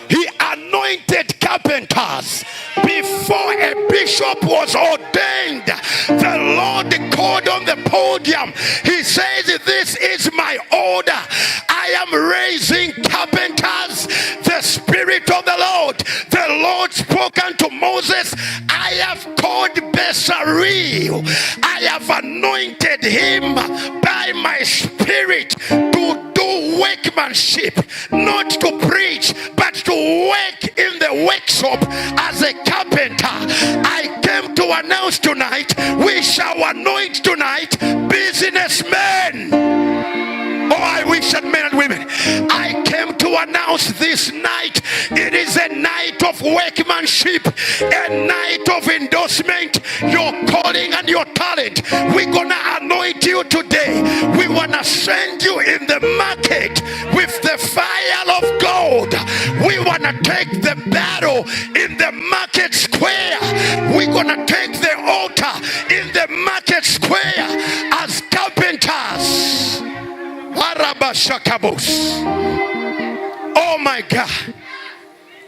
He anointed carpenters before a bishop was ordained. The Lord called on the podium. He says, this is my order. I am raising carpenters. The Spirit of the Lord spoke unto Moses. I have called Bezalel. I have anointed him by my Spirit to do workmanship, not to preach, but to work in the workshop as a carpenter. I came to announce tonight, we shall anoint tonight businessmen. Oh, I wish that men and women. I came to announce this night, it is a night of workmanship, a night of endorsement, your calling and your talent. We're gonna anoint you today. We wanna send you in the market with the fire of God. We wanna take the battle in the market square. We're gonna take the altar in the market square as carpenters. Oh my God.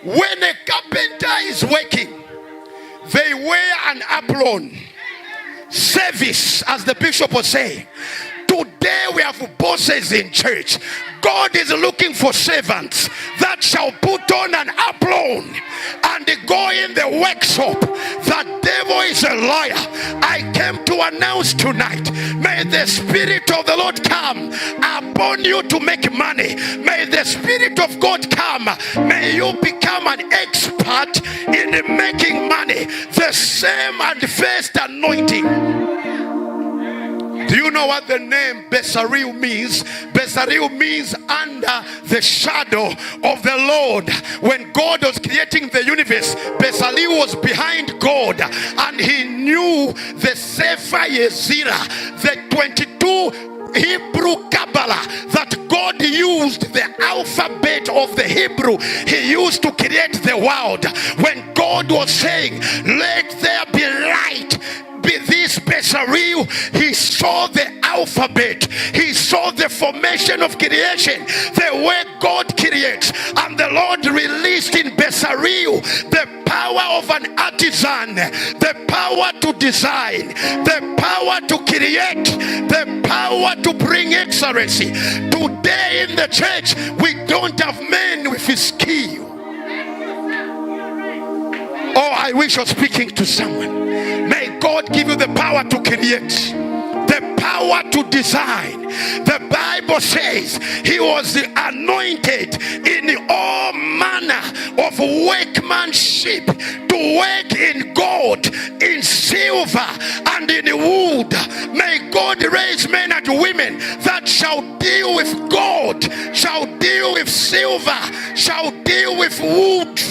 When a carpenter is working, they wear an apron. Service, as the bishop was saying. Today we have bosses in church. God is looking for servants that shall put on an apron and go in the workshop. The devil is a liar. I came to announce tonight, may the Spirit of the Lord come upon you to make money. May the Spirit of God come. May you become an expert in making money. The same and first anointing. Do you know what the name Bezalel means? Bezalel means under the shadow of the Lord. When God was creating the universe, Bezalel was behind God, and he knew the Sefer Yetzirah, the 22 Hebrew Kabbalah that God used, the alphabet of the Hebrew he used to create the world. When God was saying, let there be light, this Bezalel, he saw the alphabet, he saw the formation of creation, the way God creates, and the Lord released in Bezalel the power of an artisan, the power to design, the power to create, the power to bring excellency. Today in the church, we don't have men with skill. Oh, I wish I was speaking to someone. May God give you the power to create, the power to design. The Bible says he was anointed in all manner of workmanship, to work in gold, in silver, and in wood. May God raise men and women that shall deal with gold, shall deal with silver, shall deal with wood.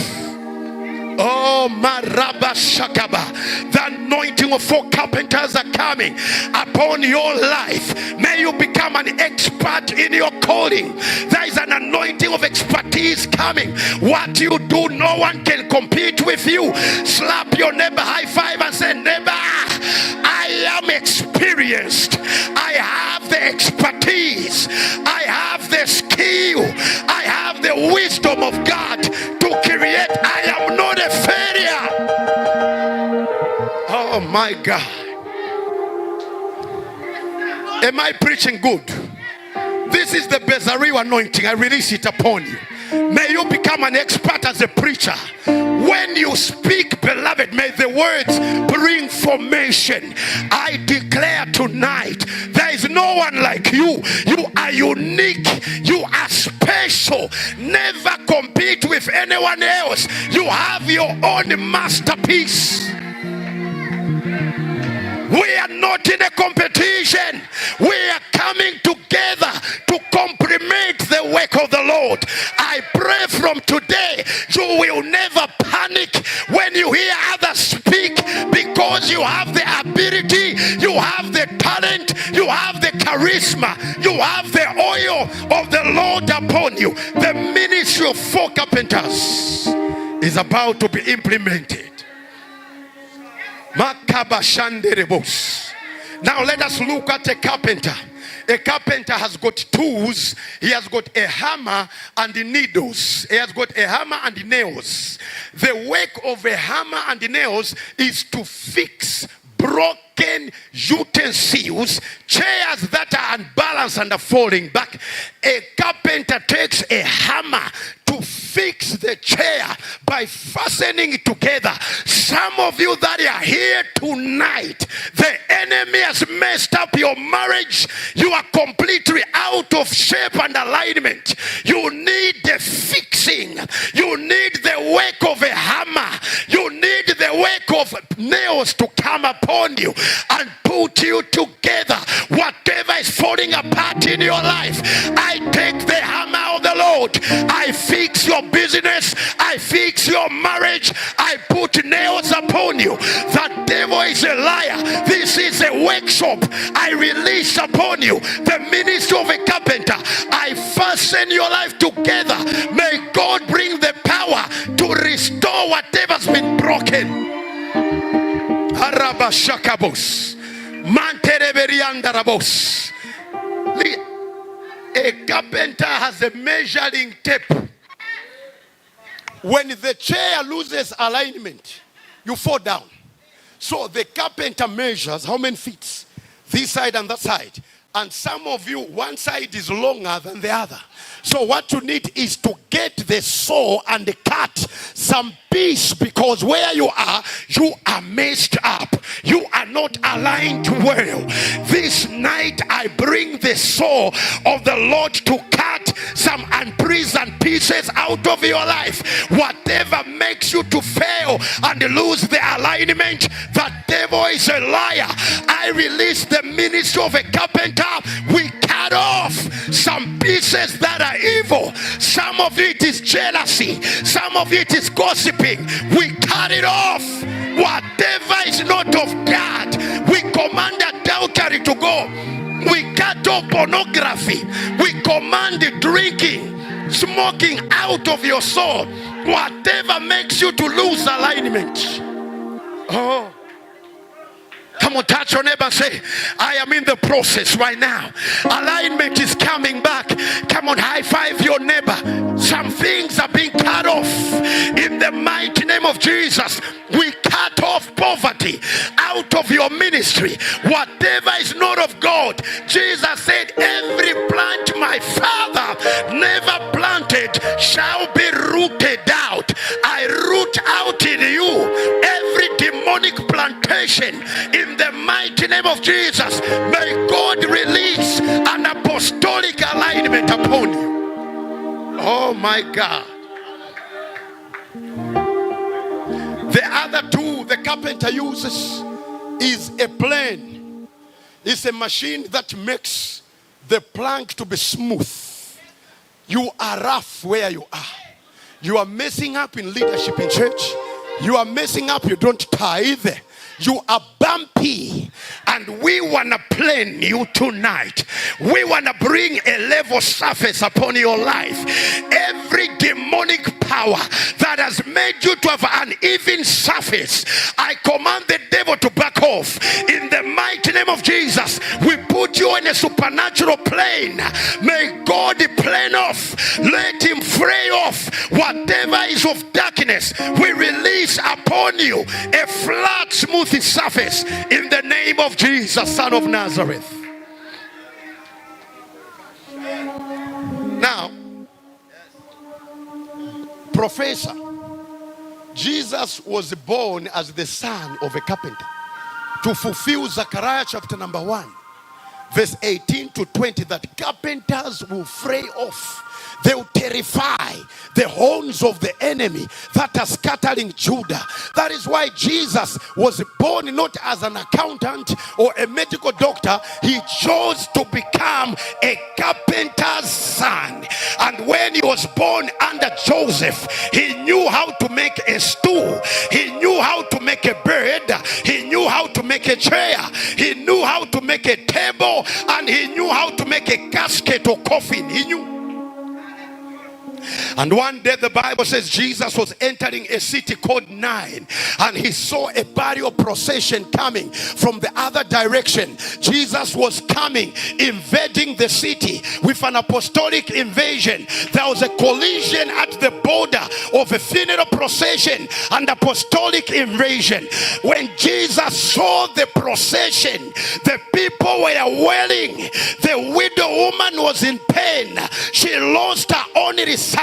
Oh, Maraba Shakaba, the anointing of 4 carpenters are coming upon your life. May you become an expert in your calling. There is an anointing of expertise coming. What you do, no one can compete with you. Slap your neighbor, high five, and say, neighbor, I am experienced. I have the expertise. I have the skill. I have the wisdom of God to create. I am not a failure. Oh my God. Am I preaching good? This is the Bezario anointing. I release it upon you. May you become an expert as a preacher. When you speak, beloved, may the words bring formation. I declare tonight, there is no one like you. You are unique. You are special. Never compete with anyone else. You have your own masterpiece. We are not in a competition. We are coming together to complement the work of the Lord. I pray from today, you will never panic when you hear others speak, because you have the ability, you have the talent, you have the charisma, you have the oil of the Lord upon you. The ministry of 4 carpenters is about to be implemented. Now let us look at a carpenter. A carpenter has got tools. He has got a hammer and the needles. He has got a hammer and the nails. The work of a hammer and the nails is to fix broken utensils, chairs that are unbalanced and are falling back. A carpenter takes a hammer to fix the chair by fastening it together. Some of you that are here tonight, the enemy has messed up your marriage. You are completely out of shape and alignment. You need the fixing. You need the work of a hammer. You need the work of nails to come upon you and put you together. Whatever is falling apart in your life, I take the hammer of the Lord. I fix your business. I fix your marriage. I put nails upon you. The devil is a liar. This is a workshop. I release upon you the ministry of a carpenter. I fasten your life together. May God bring the power to restore whatever's been broken. Arabashakabos. Mantereberiandarabos. A carpenter has a measuring tape. When the chair loses alignment, you fall down. So the carpenter measures how many feet, this side and that side. And some of you, one side is longer than the other. So what you need is to get the saw and cut some piece, because where you are messed up. You are not aligned well. This night I bring the saw of the Lord to cut some unpleasant pieces out of your life. Whatever makes you to fail and lose the alignment, the devil is a liar. I release the ministry of a carpenter. We cut off some pieces that are evil. Some of it is jealousy. Some of it is gossiping. We cut it off. Whatever is not of God, we command adultery to go. We cut off pornography. We command drinking, smoking out of your soul. Whatever makes you to lose alignment. Oh. Come on, touch your neighbor and say, I am in the process right now. Alignment is coming back. Come on, high five your neighbor. Some things are being cut off. In the mighty name of Jesus, we cut off poverty out of your ministry. Whatever is not of God, Jesus said, every plant my Father never planted shall be rooted out. I root out in you every demonic plantation in the mighty name of Jesus. May God release an apostolic alignment upon you. Oh my God. The other tool the carpenter uses is a plane. It's a machine that makes the plank to be smooth. You are rough where you are. You are messing up in leadership in church. You are messing up, you don't tithe. You are bumpy, and we want to plane you tonight. We want to bring a level surface upon your life. Every demonic power that has made you to have an even surface, I command the devil to back off. In the mighty name of Jesus, we put you in a supernatural plane. May God plane off. Let him fray off whatever is of darkness. We release upon you a flat, smooth surface in the name of Jesus, Son of Nazareth. Now, Professor, Jesus was born as the son of a carpenter to fulfill Zechariah chapter number 1, verse 18 to 20, that carpenters will fray off. They will terrify the horns of the enemy that are scattering Judah. That is why Jesus was born not as an accountant or a medical doctor. He chose to become a carpenter's son. And when he was born under Joseph, he knew how to make a stool. He knew how to make a bed. He knew how to make a chair. He knew how to make a table. And he knew how to make a casket or coffin. He knew. And one day the Bible says Jesus was entering a city called Nain, and he saw a burial procession coming from the other direction. Jesus was coming, invading the city with an apostolic invasion. There was a collision at the border of a funeral procession and apostolic invasion. When Jesus saw the procession, the people were wailing. The widow woman was in pain. She lost her only son.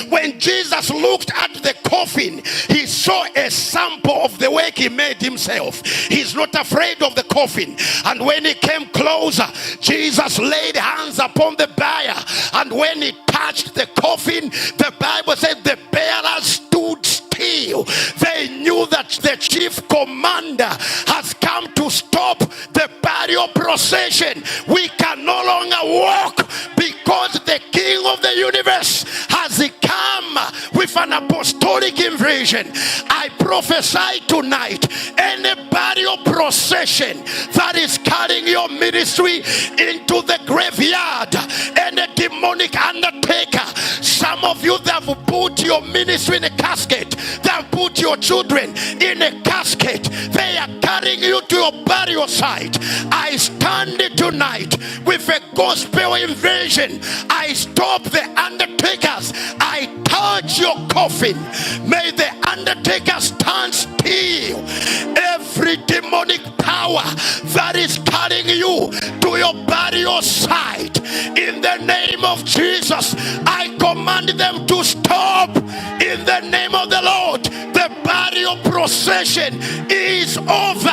When Jesus looked at the coffin, he saw a sample of the work he made himself. He's not afraid of the coffin. And when he came closer, Jesus laid hands upon the bier. And when he touched the coffin, the Bible said the bearer stood still. They knew that the chief commander has come to stop the burial procession. We can no longer walk because the King of the universe has come with an apostolic invasion. I prophesy tonight, any burial procession that is carrying your ministry into the graveyard, any demonic undertaker, some of you that have put your ministry in a casket, they have put your children in a casket, they are carrying you to your burial site. I stand tonight with a gospel invasion. I stop the undertakers. I touch your coffin. May the undertaker stand still. Every demonic power that is carrying you to your burial site, in the name of Jesus, I command them to stop. In the name of the Lord, the burial procession is over.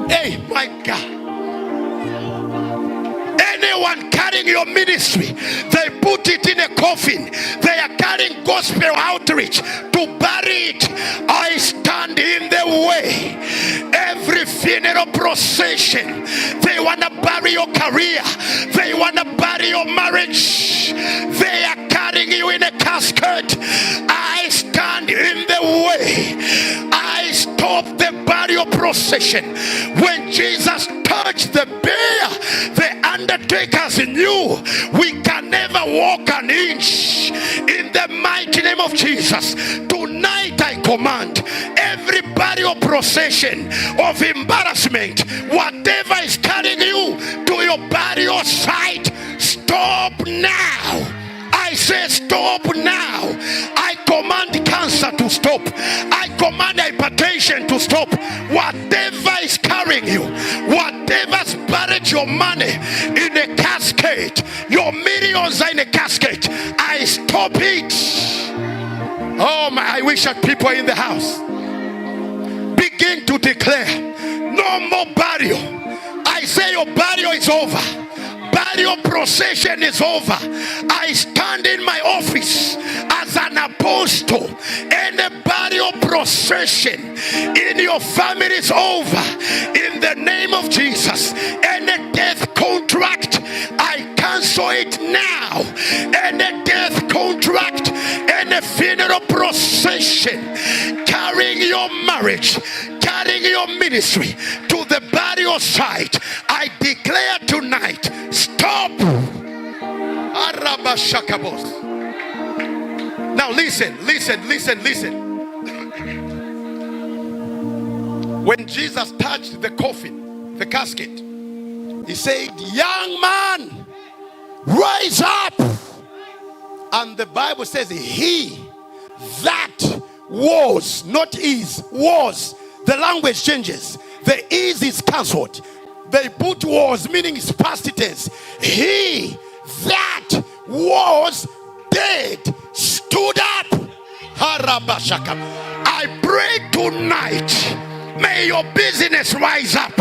Hey, my God. Anyone carrying your ministry, they put it in a coffin. They are carrying gospel outreach to bury it. I stand in the way. Every funeral procession, they want to bury your career. They want to bury your marriage. They are carrying you in a casket. I stand in the way. I stop the burial procession. When Jesus touched the bier, the undertakers knew we can never walk an inch. In the mighty name of Jesus, tonight I command every burial procession of embarrassment, whatever is carrying you to your burial site, stop now. I say stop now. I command cancer to stop. I command hypertension to stop. Whatever is carrying you, whatever's buried your money in a casket, your millions are in a casket, I stop it. Oh my, I wish that people are in the house. Begin to declare, no more burial. I say your burial is over. Burial burial procession is over. I stand in my office as an apostle, and the burial procession in your family is over. In the name of Jesus, and the death contract, I cancel it now. And the death contract and the funeral procession carrying your marriage, carrying your ministry to the burial site, I declare tonight, stop. Now listen. When Jesus touched the coffin, the casket, he said, young man, rise up. And the Bible says he that was, not is, was. The language changes. The is cancelled. They put was, meaning it's past tense. He that was dead stood up. I pray tonight, may your business rise up.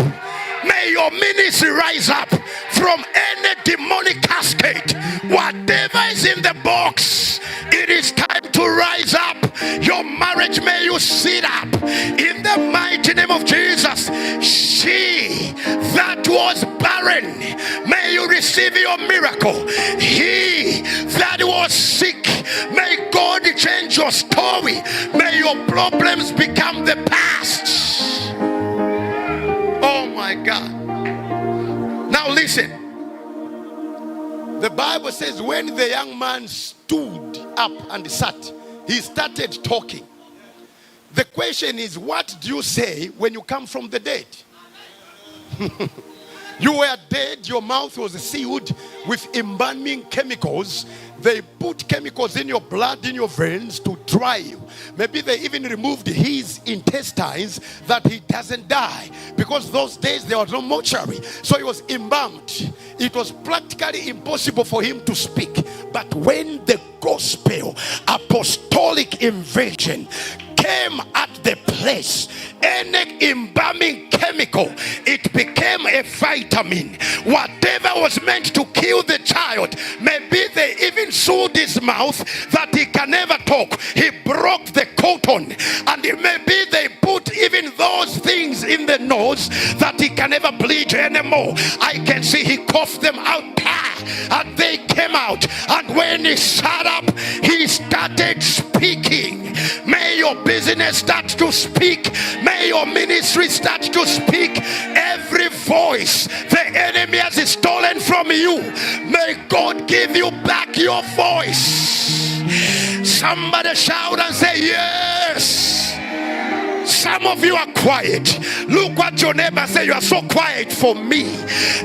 May your ministry rise up from any demonic casket. Whatever is in the box, it is time to rise up. Your marriage, may you sit up. In the mighty name of Jesus, she that was barren, may you receive your miracle. He that was sick, may God change your story. May your problems become the past. Oh my God. Now listen. The Bible says when the young man stood up and sat, he started talking. The question is, what do you say when you come from the dead? You were dead, your mouth was sealed with embalming chemicals. They put chemicals in your blood, in your veins to dry you. Maybe they even removed his intestines that he doesn't die. Because those days there was no mortuary. So he was embalmed. It was practically impossible for him to speak. But when the gospel, apostolic invasion, came at the place, any embalming chemical, it became a vitamin. Whatever was meant to kill the child, maybe they even sewed his mouth that he can never talk. He broke the cotton, and maybe they put even those things in the nose that he can never bleed anymore. I can see he coughed them out, and they came out. And when he sat up, he started speaking. May your business start to speak. May your ministry start to speak. Every voice the enemy has stolen from you, may God give you back your voice. Somebody shout and say yes. Some of you are quiet. Look what your neighbor say. You are so quiet for me.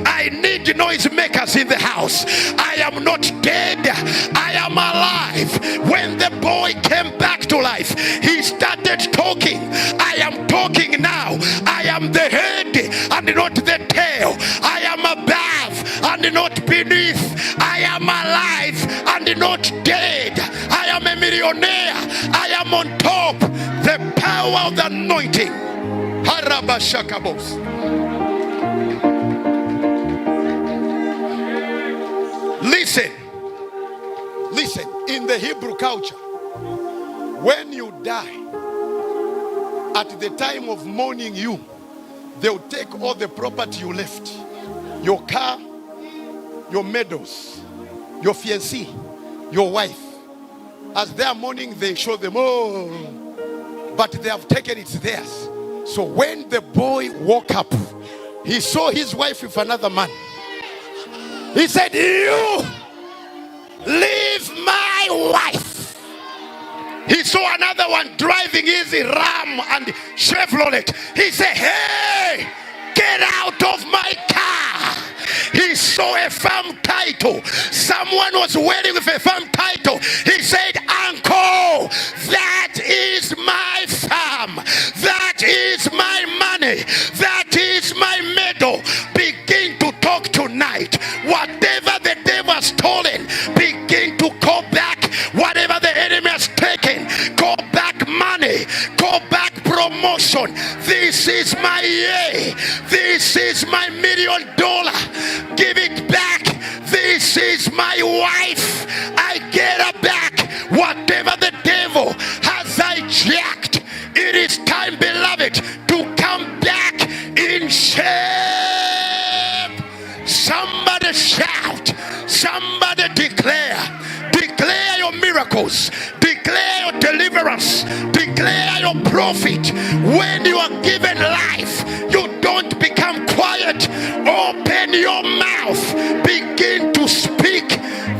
I need noise makers in the house. I am not dead. I am alive. When the boy came back to life, he started talking. I am talking now. I am the head and not the tail. I am above and not beneath. I am alive and not dead. I am a millionaire. I am on top. The power of the anointing. Listen. In the Hebrew culture, when you die, at the time of mourning you, they'll take all the property you left. Your car, your medals, your fiancé, your wife. As they are mourning, they show them, oh, but they have taken it theirs. So when the boy woke up, he saw his wife with another man. He said, you leave my wife. He saw another one driving his Ram and Chevrolet. He said, hey, get out of my car. He saw a farm title. Someone was wearing with a farm title. He said, uncle, that is my farm. That is my money. That is my medal. Begin to talk tonight. Whatever the devil has stolen, begin to call back. Whatever the enemy has taken, call back money. Call back promotion. This is my year. This is my $1 million. Give it back. This my wife. I get her back. Whatever the devil has hijacked, it is time, beloved, to come back in shape. Somebody shout. Somebody declare. Declare your miracles. Declare your deliverance. Declare your profit. When you are given life, you don't become quiet. Open your mouth. Begin to speak.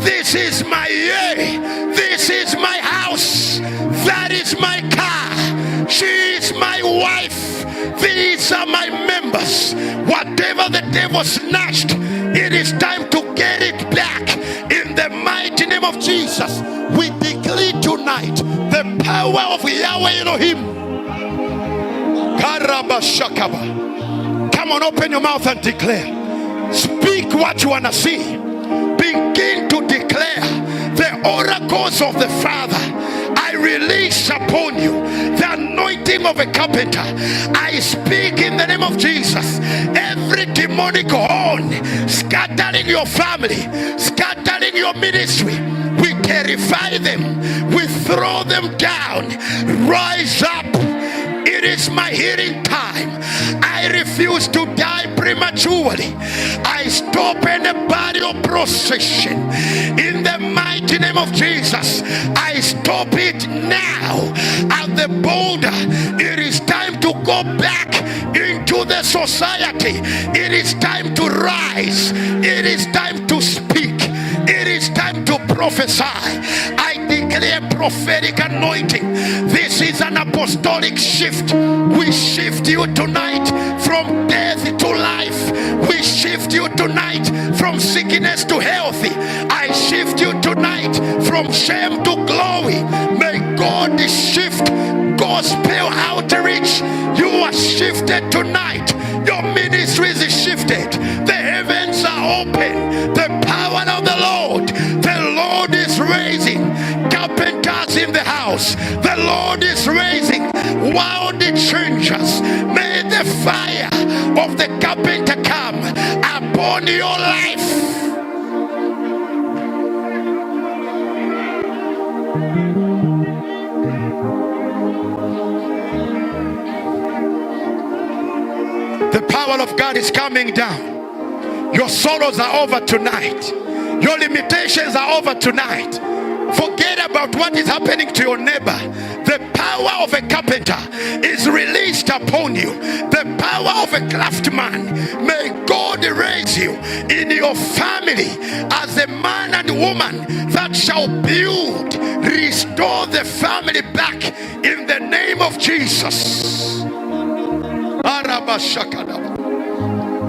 This is my year. This is my house. That is my car. She is my wife. These are my members. Whatever the devil snatched, it is time to get it back. In the mighty name of Jesus, we declare tonight the power of Yahweh Elohim. Karabashakaba. Come on, open your mouth and declare. Speak what you want to see. Begin to declare the oracles of the Father. I release upon you the anointing of a carpenter. I speak in the name of Jesus. Every demonic horn scattering your family, scattering your ministry, we terrify them. We throw them down. Rise up. It is my healing time. I refuse to die prematurely. I stop any burial procession. In the mighty name of Jesus, I stop it now. At the border, it is time to go back into the society. It is time to rise. It is time to speak. It is time to prophesy. I declare prophetic anointing. This is an apostolic shift. We shift you tonight from death to life. We shift you tonight from sickness to healthy. I shift you tonight from shame to glory. May God shift gospel outreach. You are shifted tonight. Your ministry is shifted. The heavens are open. The power of the Lord is raising carpenters in the house. The Lord is raising world changers. May the fire of the carpenter come upon your life. The power of God is coming down. Your sorrows are over tonight. Your limitations are over tonight. Forget about what is happening to your neighbor. The power of a carpenter is released upon you. The power of a craftsman. May God raise you in your family as a man and woman that shall build, restore the family back in the name of Jesus.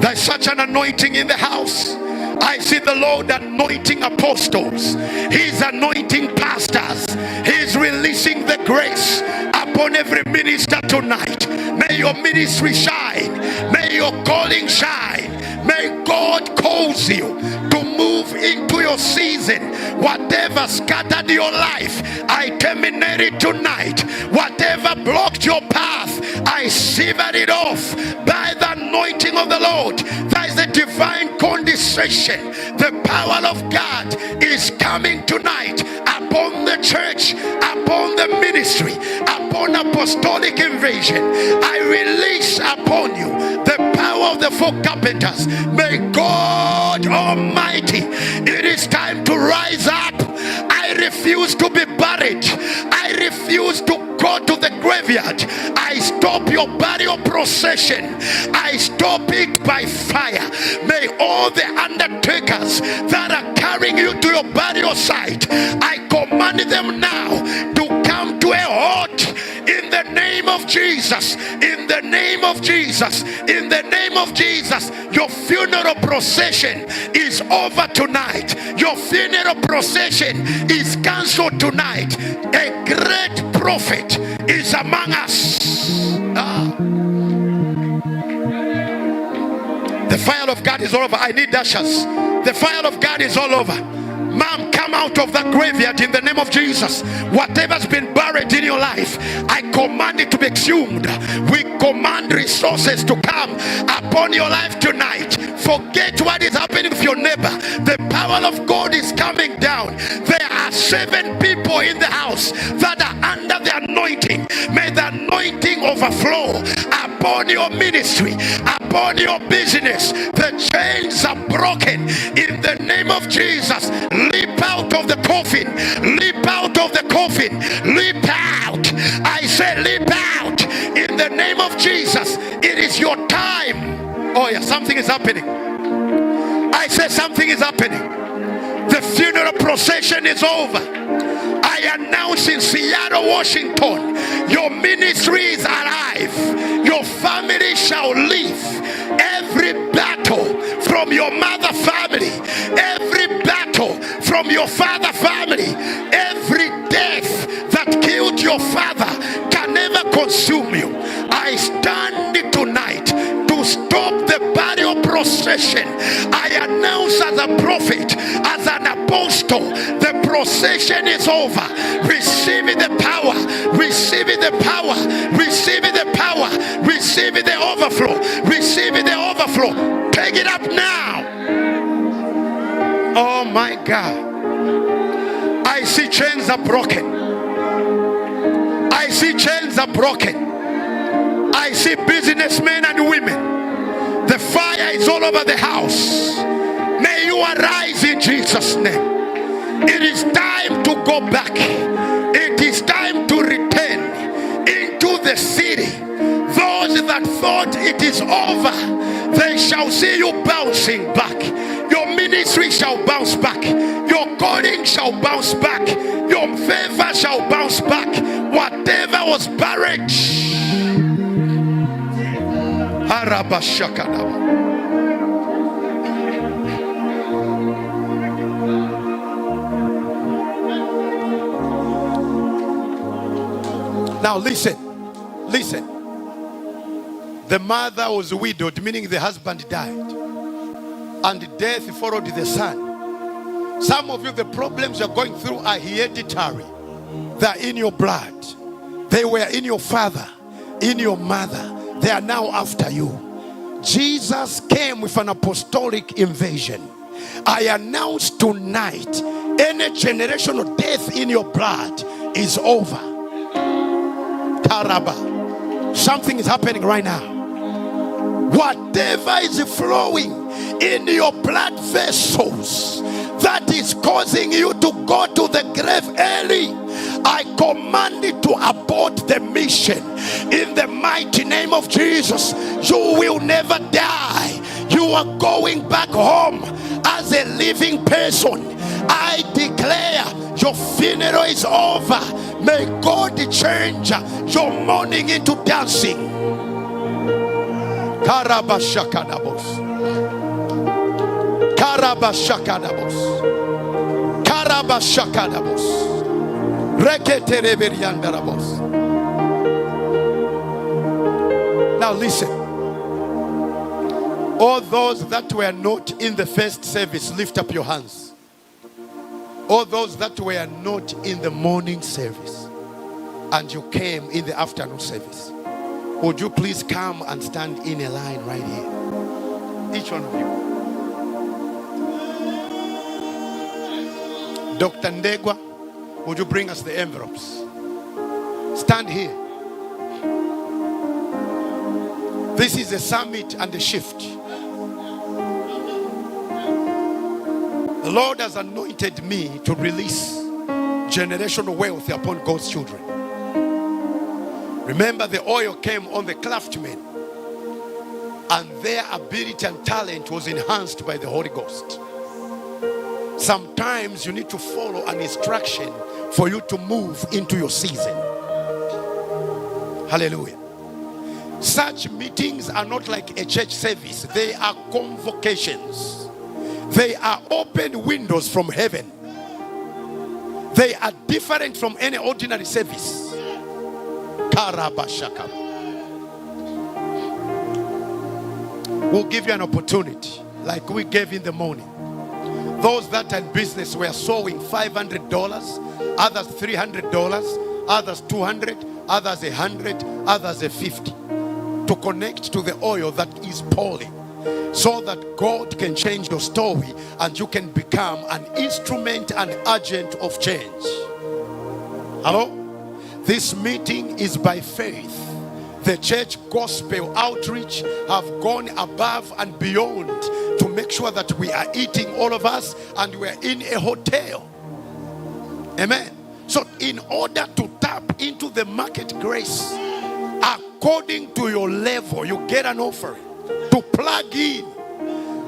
There's such an anointing in the house. I see the Lord anointing apostles. He's anointing pastors. He's releasing the grace upon every minister tonight. May your ministry shine. May your calling shine. May God cause you to move into your season. Whatever scattered your life, I terminate it tonight. Whatever blocked your path, I sever it off by the anointing of the Lord. There is a divine condensation. The power of God is coming tonight upon the church, upon the ministry, upon apostolic invasion. I release upon you the power of the four carpenters. May God Almighty, it is time to rise up. I refuse to be buried. I refuse to go to the graveyard. I stop your burial procession. I stop it by fire. May all the undertakers that are carrying you to your burial site, I command them now to come to a halt in the name of Jesus. In the name of Jesus. In the name of Jesus. Your funeral procession is over tonight. Your funeral procession is cancelled tonight. A great prophet is among us. The fire of God is all over. I need dashers. The fire of God is all over. Mom, come out of that graveyard in the name of Jesus. Whatever's been buried in your life, I command it to be exhumed. We command resources to come upon your life tonight. Forget what is happening with your neighbor. The power of God is coming down. There are 7 people in the house that are under the anointing. May the anointing overflow upon your ministry, upon your business. The chains are broken in the name of Jesus. Leap out of the coffin. Leap out of the coffin. Leap out. I say leap out in the name of Jesus. It is your time. Oh yeah, something is happening. I say something is happening. The funeral procession is over. I announce in Seattle, Washington, your ministry is alive. Your family shall live. Every battle from your mother family, every battle from your father family, every death that killed your father can never consume you. I stand tonight to stop the burial procession. I announce as a prophet, as an apostle, the procession is over. Receive the power, receive the power, receive the power, receive the overflow, receive the overflow. Take it up now. Oh my God. I see chains are broken. I see chains are broken. I see businessmen and women. The fire is all over the house. May you arise in Jesus' name. It is time to go back. It is time to return into the city. Those that thought it is over, they shall see you bouncing back. Your ministry shall bounce back. Your calling shall bounce back. Your favor shall bounce back. Whatever was buried. Now listen. The mother was widowed, meaning the husband died, and death followed the son. Some of you, the problems you're going through are hereditary. They're in your blood. They were in your father, in your mother. They are now after you. Jesus came with an apostolic invasion. I announce tonight, any generational death in your blood is over. Karaba. Something is happening right now. Whatever is flowing in your blood vessels that is causing you to go to the grave early, I command it to abort the mission in the mighty name of Jesus. You will never die. You are going back home as a living person. I declare your funeral is over. May God change your mourning into dancing. Karabashakadabos. Karabashakadabos. Karabashakadabos. Reketereberiandarabos. Now listen. All those that were not in the first service, lift up your hands. All those that were not in the morning service and you came in the afternoon service, would you please come and stand in a line right here? Each one of you. Dr. Ndegwa, would you bring us the envelopes? Stand here. This is a summit and a shift. The Lord has anointed me to release generational wealth upon God's children. Remember, the oil came on the craftsmen, and their ability and talent was enhanced by the Holy Ghost. Sometimes you need to follow an instruction for you to move into your season. Hallelujah. Such meetings are not like a church service. They are convocations. They are open windows from heaven. They are different from any ordinary service. We'll give you an opportunity like we gave in the morning. Those that are in business were sowing $500, others $300, others $200, others $100, others $50 to connect to the oil that is pouring, so that God can change your story and you can become an instrument and agent of change. Hello? This meeting is by faith. The church gospel outreach have gone above and beyond to make sure that we are eating, all of us, and we are in a hotel. Amen. So in order to tap into the market grace, according to your level, you get an offering to plug in.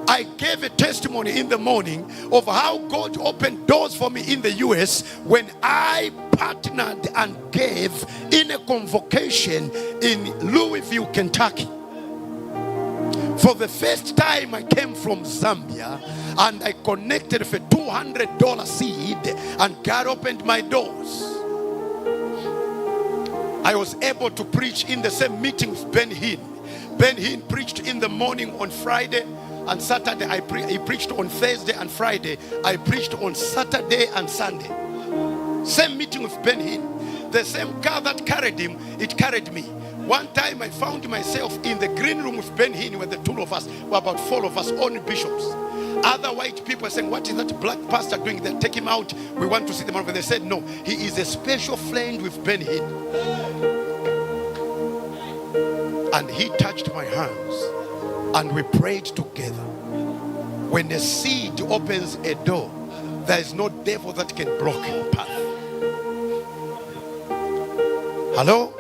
I gave a testimony in the morning of how God opened doors for me in the US when I partnered and gave in a convocation in Louisville, Kentucky. For the first time I came from Zambia and I connected for $200 seed and God opened my doors. I was able to preach in the same meeting with Ben Hinn. Ben Hinn preached in the morning on Friday and Saturday. He preached on Thursday and Friday. I preached on Saturday and Sunday. Same meeting with Ben Hinn. The same car that carried him, it carried me. One time I found myself in the green room with Ben Hinn, where the two of us were about 4 of us, only bishops. Other white people are saying, what is that black pastor doing there? Take him out. We want to see the man. They said, no, he is a special friend with Ben Hinn. And he touched my hands and we prayed together. When a seed opens a door, there is no devil that can block your path. Hello?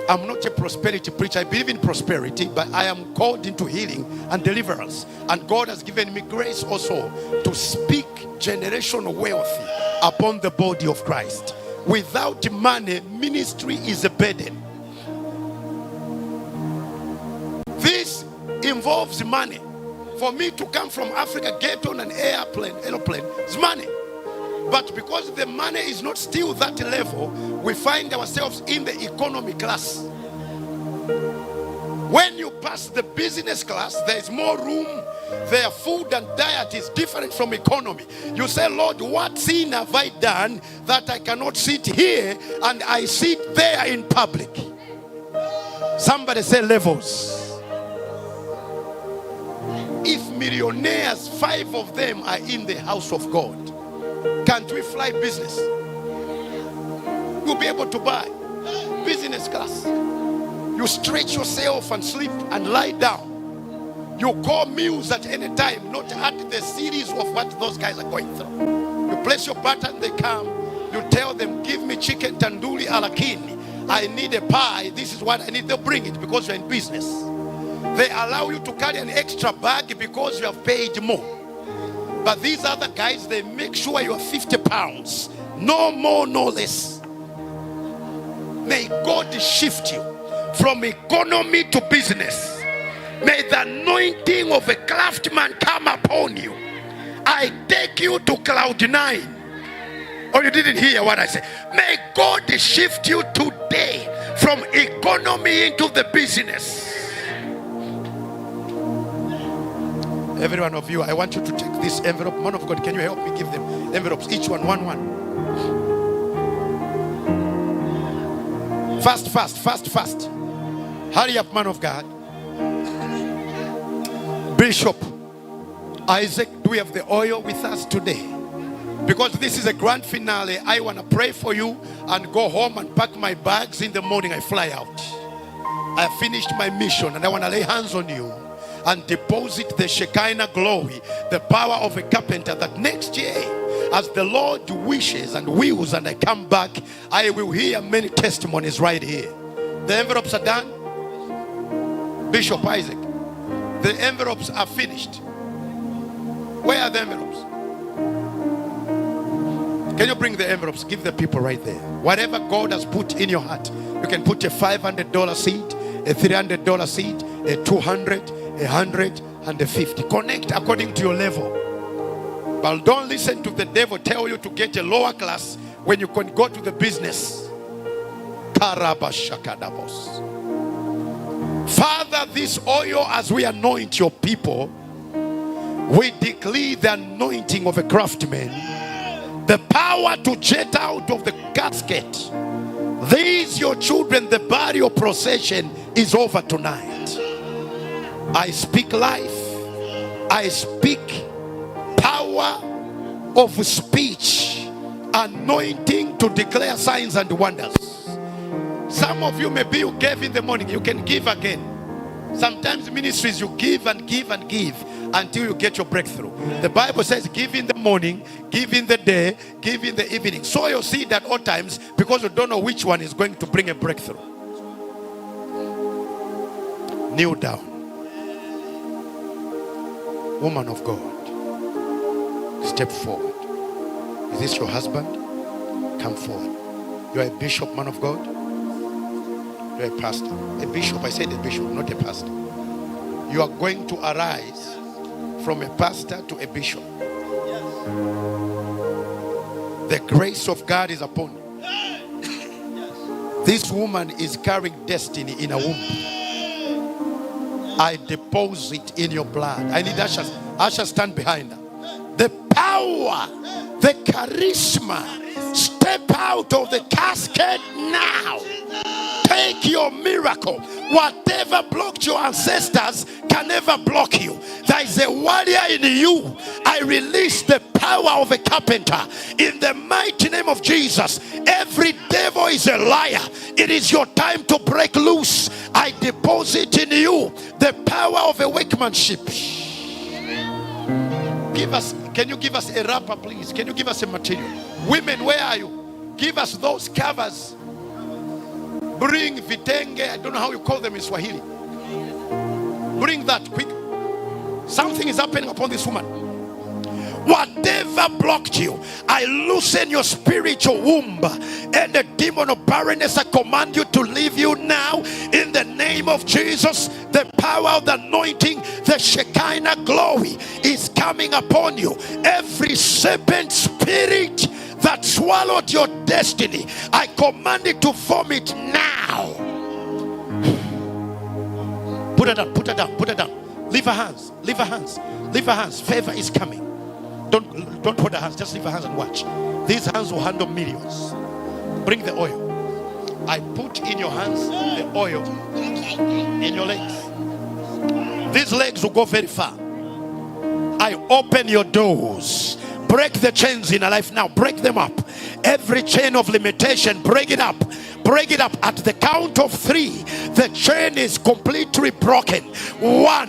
I'm not a prosperity preacher. I believe in prosperity, but I am called into healing and deliverance. And God has given me grace also to speak generational wealth upon the body of Christ. Without money, ministry is a burden. This involves money. For me to come from Africa, get on an airplane, it's money. But because the money is not still that level, we find ourselves in the economy class. When you pass the business class, there is more room. Their food and diet is different from economy. You say, Lord, what sin have I done that I cannot sit here and I sit there in public? Somebody say levels. If millionaires, 5 of them are in the house of God, can't we fly business? You'll be able to buy business class. You stretch yourself and sleep and lie down. You call meals at any time, not at the series of what those guys are going through. You place your button, they come. You tell them, give me chicken tandoori alakini. I need a pie. This is what I need. They'll bring it because you're in business. They allow you to carry an extra bag because you have paid more. But these other guys, they make sure you are 50 pounds. No more, no less. May God shift you from economy to business. May the anointing of a craftsman come upon you. I take you to cloud 9. Oh, you didn't hear what I said. May God shift you today from economy into the business. Every one of you, I want you to take this envelope. Man of God, can you help me give them envelopes? Each one. Fast. Hurry up, man of God. Bishop Isaac, do we have the oil with us today? Because this is a grand finale, I want to pray for you and go home and pack my bags. In the morning, I fly out. I have finished my mission and I want to lay hands on you and deposit the Shekinah glory, the power of a carpenter, that next year, as the Lord wishes and wills and I come back, I will hear many testimonies right here. The envelopes are done. Bishop Isaac, the envelopes are finished. Where are the envelopes? Can you bring the envelopes? Give the people right there. Whatever God has put in your heart. You can put a $500 seed, a $300 seed, a $200, $100, and a $50. Connect according to your level. But don't listen to the devil tell you to get a lower class when you can go to the business. Father, this oil, as we anoint your people, We declare the anointing of a craftsman, the power to jet out of the casket. These your children, the burial procession is over tonight. I speak life. I speak power of speech, anointing to declare signs and wonders. Some of you, maybe you gave in the morning, you can give again. Sometimes ministries you give and give and give until you get your breakthrough. The Bible says give in the morning, give in the day, give in the evening. Sow your seed at all times because you don't know which one is going to bring a breakthrough. Kneel down. Woman of God, step forward. Is this your husband? Come forward. You are a bishop, man of God? You are a pastor. A bishop, I said a bishop, not a pastor. You are going to arise from a pastor to a bishop. The grace of God is upon you. This woman is carrying destiny in a womb. I deposit in your blood. I need ushers. Ushers, stand behind her. The power, the charisma, step out of the casket now. Take your miracle. Whatever blocked your ancestors can never block you. There is a warrior in you. I release the power of a carpenter in the mighty name of Jesus. Every devil is a liar. It is your time to break loose. I deposit in you the power of a workmanship. Give us, can you give us a wrapper, please? Can you give us a material? Women, where are you? Give us those covers. Bring vitenge, I don't know how you call them in Swahili. Bring that quick. Something is happening upon this woman. Whatever blocked you, I loosen your spiritual womb, and the demon of barrenness, I command you to leave you now in the name of Jesus. The power of the anointing, the Shekinah glory is coming upon you. Every serpent spirit that swallowed your destiny, I command it to vomit now. Put her down, put her down, put her down. Leave her hands, leave her hands, leave her hands. Favor is coming. Don't put her hands, just leave her hands and watch. These hands will handle millions. Bring the oil. I put in your hands the oil in your legs. These legs will go very far. I open your doors. Break the chains in her life now. Break them up. Every chain of limitation, break it up. Break it up. At the count of 3, the chain is completely broken. 1,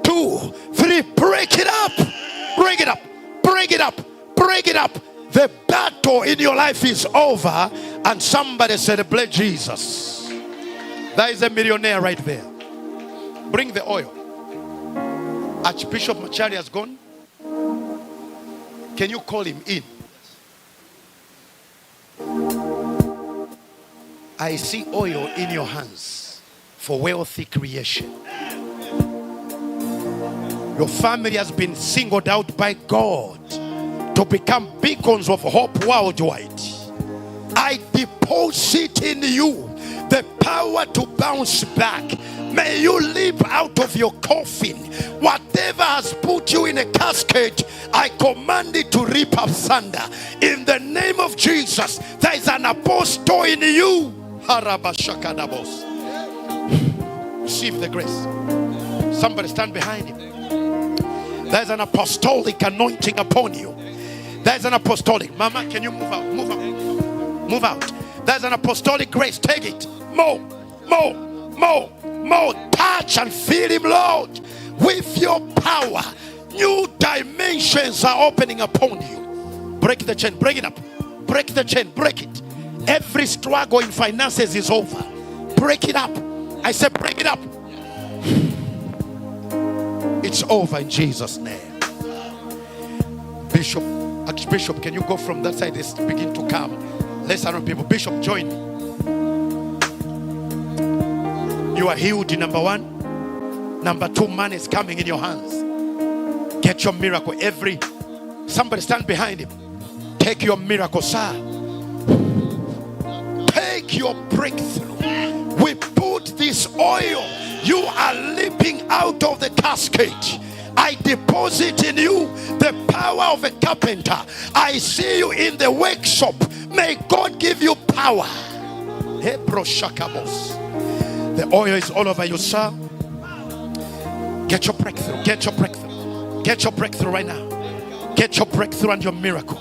2, 3. Break it up. Break it up. Break it up. Break it up. The battle in your life is over. And somebody celebrate Jesus. There is a millionaire right there. Bring the oil. Archbishop Machari has gone. Can you call him in? I see oil in your hands for wealthy creation. Your family has been singled out by God to become beacons of hope worldwide. I deposit in you the power to bounce back. May you leap out of your coffin. Whatever has put you in a casket, I command it to rip asunder. In the name of Jesus, there is an apostle in you. Receive the grace. Somebody stand behind him. There's an apostolic anointing upon you. There's an apostolic. Mama, can you move out? Move out. Move out. There's an apostolic grace. Take it. More. More. More. More. Touch and feel him, Lord. With your power, new dimensions are opening upon you. Break the chain. Break it up. Break the chain. Break it. Every struggle in finances is over. Break it up. I said break it up. It's over in Jesus' name. Bishop, Archbishop, can you go from that side? Let's begin to come. Let's surround people. Bishop, join me. You are healed, number 1. Number 2, man is coming in your hands. Get your miracle. Somebody stand behind him. Take your miracle, sir. Take your breakthrough. We put this oil. You are leaping out of the casket. I deposit in you the power of a carpenter. I see you in the workshop. May God give you power. The oil is all over you, sir. Get your breakthrough. Get your breakthrough. Get your breakthrough right now. Get your breakthrough and your miracle.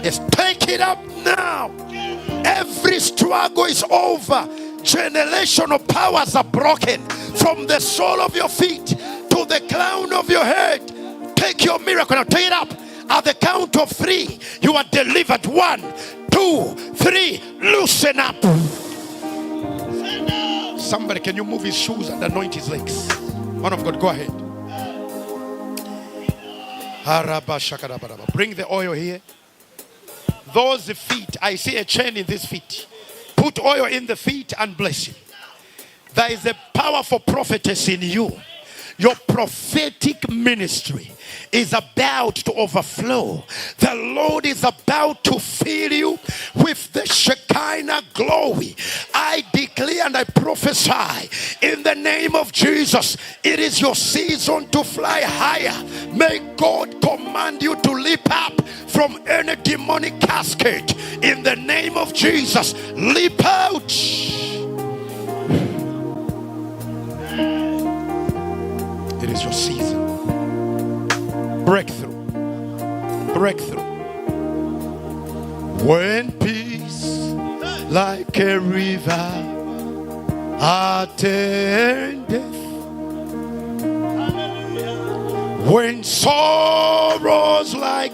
Yes, take it up now. Every struggle is over. Generational powers are broken from the sole of your feet to the crown of your head. Take your miracle now. Take it up. At the count of 3, you are delivered. 1, 2, 3. Loosen up. Somebody, can you move his shoes and anoint his legs? Man of God, go ahead. Bring the oil here. Those feet, I see a chain in these feet. Put oil in the feet and bless him. There is a powerful prophetess in you. Your prophetic ministry is about to overflow. The Lord is about to fill you with the Shekinah glory. I declare and I prophesy in the name of Jesus, it is your season to fly higher. May God command you to leap up from any demonic casket. In the name of Jesus, leap out. It is your season. Breakthrough. Breakthrough. When peace like a river attendeth, when sorrows like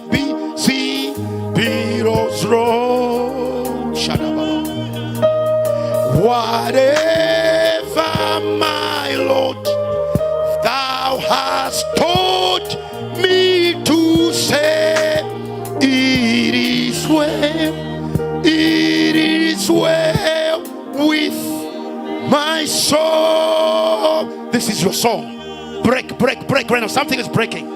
sea billows roll, whatever, my Lord, thou hast taught me to say, it is well with my soul. This is your song. Break right now. Something is breaking.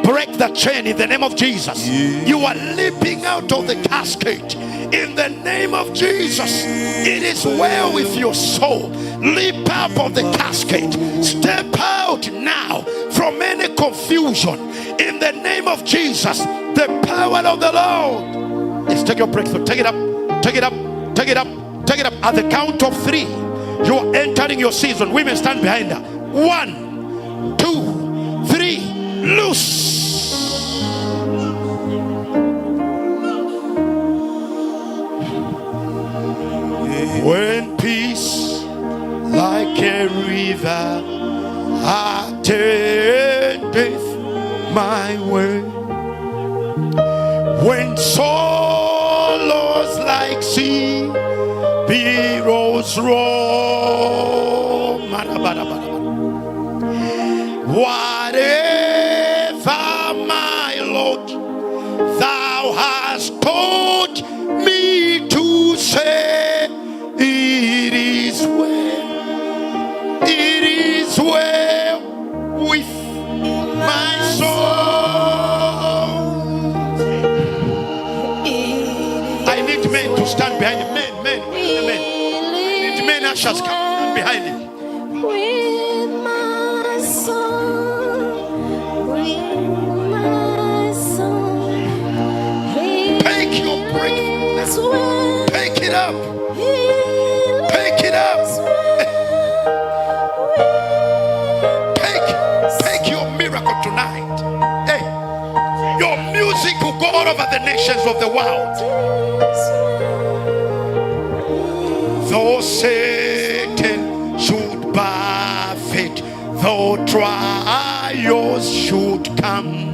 Break the chain in the name of Jesus. You are leaping out of the casket in the name of Jesus. It is well with your soul. Leap out of the casket. Step out now from any confusion in the name of Jesus. The power of the Lord. Yes, take your breakthrough. Take it up. Take it up. Take it up. Take it up. At the count of 3, you are entering your season. Women, stand behind her. 1, 2, 3. Loose. When peace like a river attendeth my way, when sorrows like sea billows roll, whatever, my Lord, thou hast taught me to say, it is well with my soul. I need men to stand behind him. Men. I need men ushers come behind him. With my soul. Take your breakthrough. Take it up. Take it up. Take your miracle tonight. Hey, your music will go all over the nations of the world. Though Satan should buffet, though trials should come,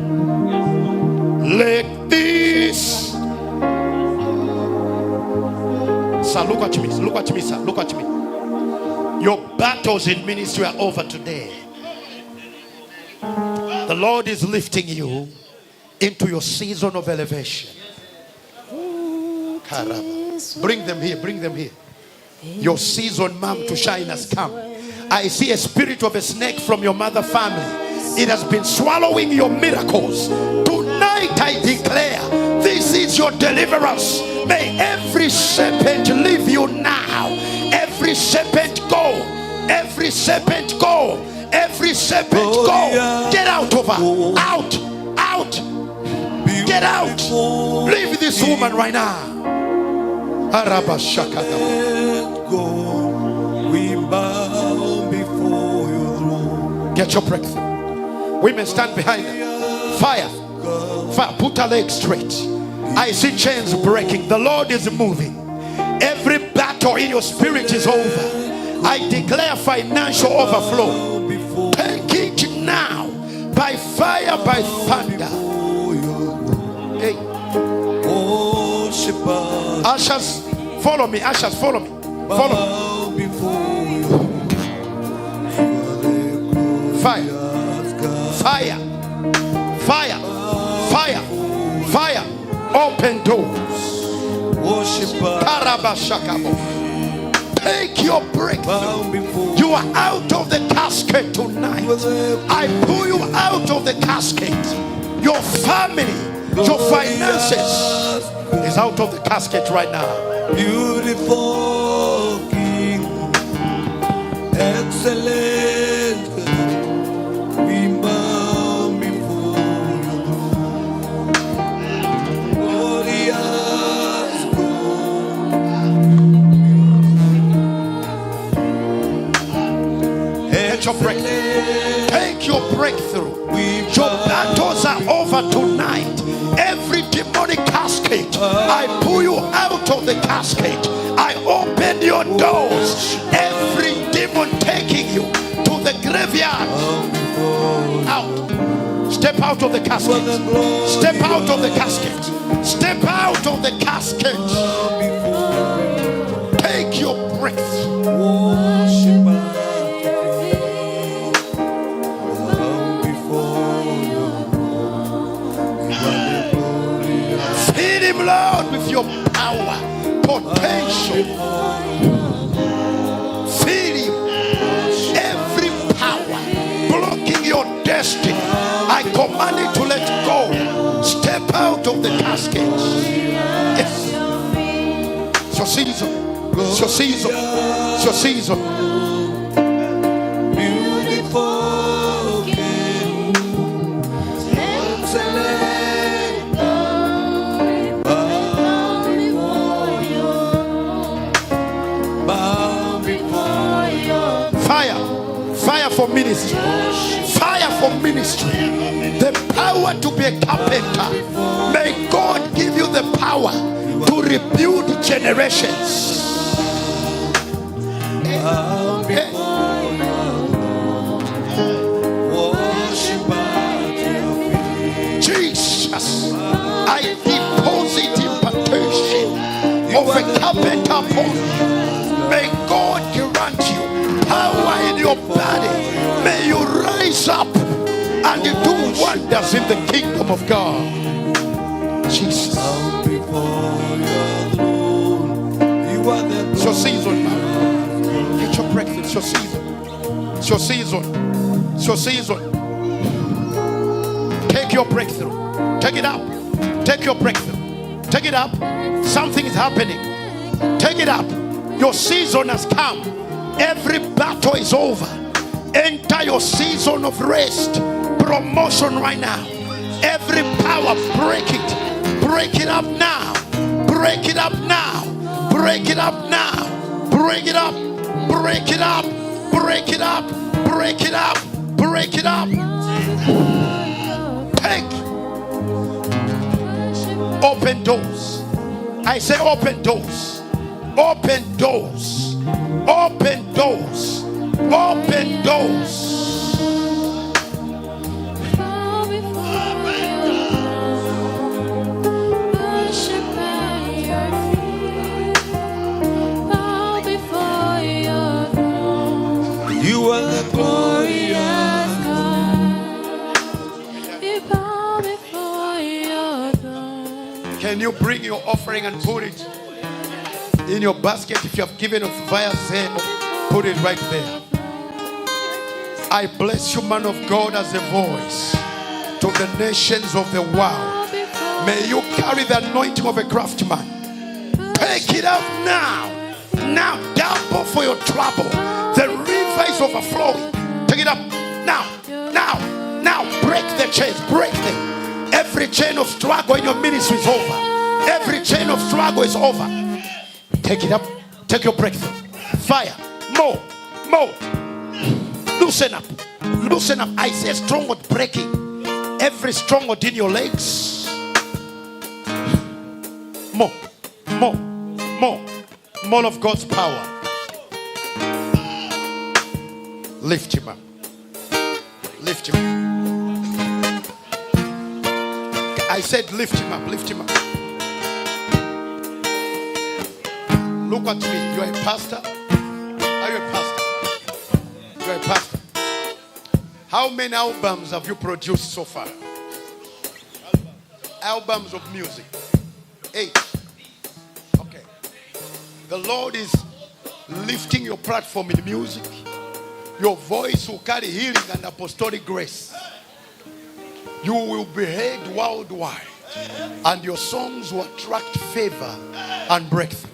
let this. Sir, look at me. Look at me, sir. Look at me. Your battles in ministry are over today. The Lord is lifting you into your season of elevation. Bring them here. Bring them here. Your season, mom, to shine has come. I see a spirit of a snake from your mother family. It has been swallowing your miracles. Tonight I declare, this is your deliverance. May every serpent leave you now. Every serpent go. Every serpent go. Every serpent, go. Get out of her. Out. Out. Get out. Leave this woman right now. We bow before your throne. Get your breakthrough. Women, stand behind them. Fire. Fire. Put her legs straight. I see chains breaking. The Lord is moving. Every battle in your spirit is over. I declare financial overflow. Take it now. By fire, by thunder. Hey. Ushers, follow me. Ushers, follow me. Follow me. Fire. Fire. Fire. Fire. Fire. Open doors. Take your breakthrough. You are out of the casket tonight. I pull you out of the casket. Your family, your finances is out of the casket right now. Beautiful King, excellent, we bow before you. Glorious God. Take your breakthrough. Take your breakthrough. Your battles are over tonight. Every demonic casket, I pull you out of the casket. I open your doors. Every demon taking you to the graveyard. Out. Step out of the casket. Step out of the casket. Step out of the casket. Take your breakthrough. Feed him, Lord, with your power, potential. Feed him every power blocking your destiny. I command it to let go. Step out of the casket. Yes. It's your season. It's your season. It's your season. Beautiful King, excellent. Fire for ministry. Fire for ministry. The power to be a carpenter. May God give you the power to rebuild generations. Jesus, I deposit impartation of a carpenter upon you. May God grant you power in your body. May you rise up and you do wonders in the kingdom of God. Jesus. It's your season now. Get your breakthrough. It's your season. It's your season. It's your season. Take your breakthrough. Take it up. Take your breakthrough. Take it up. Something is happening. Take it up. Your season has come. Every battle is over. Enter your season of rest. Promotion right now. Every power, break it. Break it up now. Break it up now. Break it up now. Break it up. Break it up. Break it up. Break it up. Break it up. Take. Open doors. I say open doors. Open doors. Open doors. Open doors. You are the glorious God. Can you bring your offering and put it in your basket? If you have given it via Zelle, put it right there. I bless you, man of God, as a voice to the nations of the world. May you carry the anointing of a craftsman. Take it up now. Now, double for your trouble. The river is overflowing. Take Take it up. Now. Break the chains. Break them. Every chain of struggle in your ministry is over. Every chain of struggle is over. Take it up. Take your breakthrough. Fire. More. Loosen up. I say stronghold breaking. Every stronghold in your legs. More of God's power. Lift him up. I said lift him up. Look at me. You're a pastor. Are you a pastor? You're a pastor. How many albums have you produced so far? Albums of music. 8. Okay. The Lord is lifting your platform in music. Your voice will carry healing and apostolic grace. You will be heard worldwide, and your songs will attract favor and breakthrough.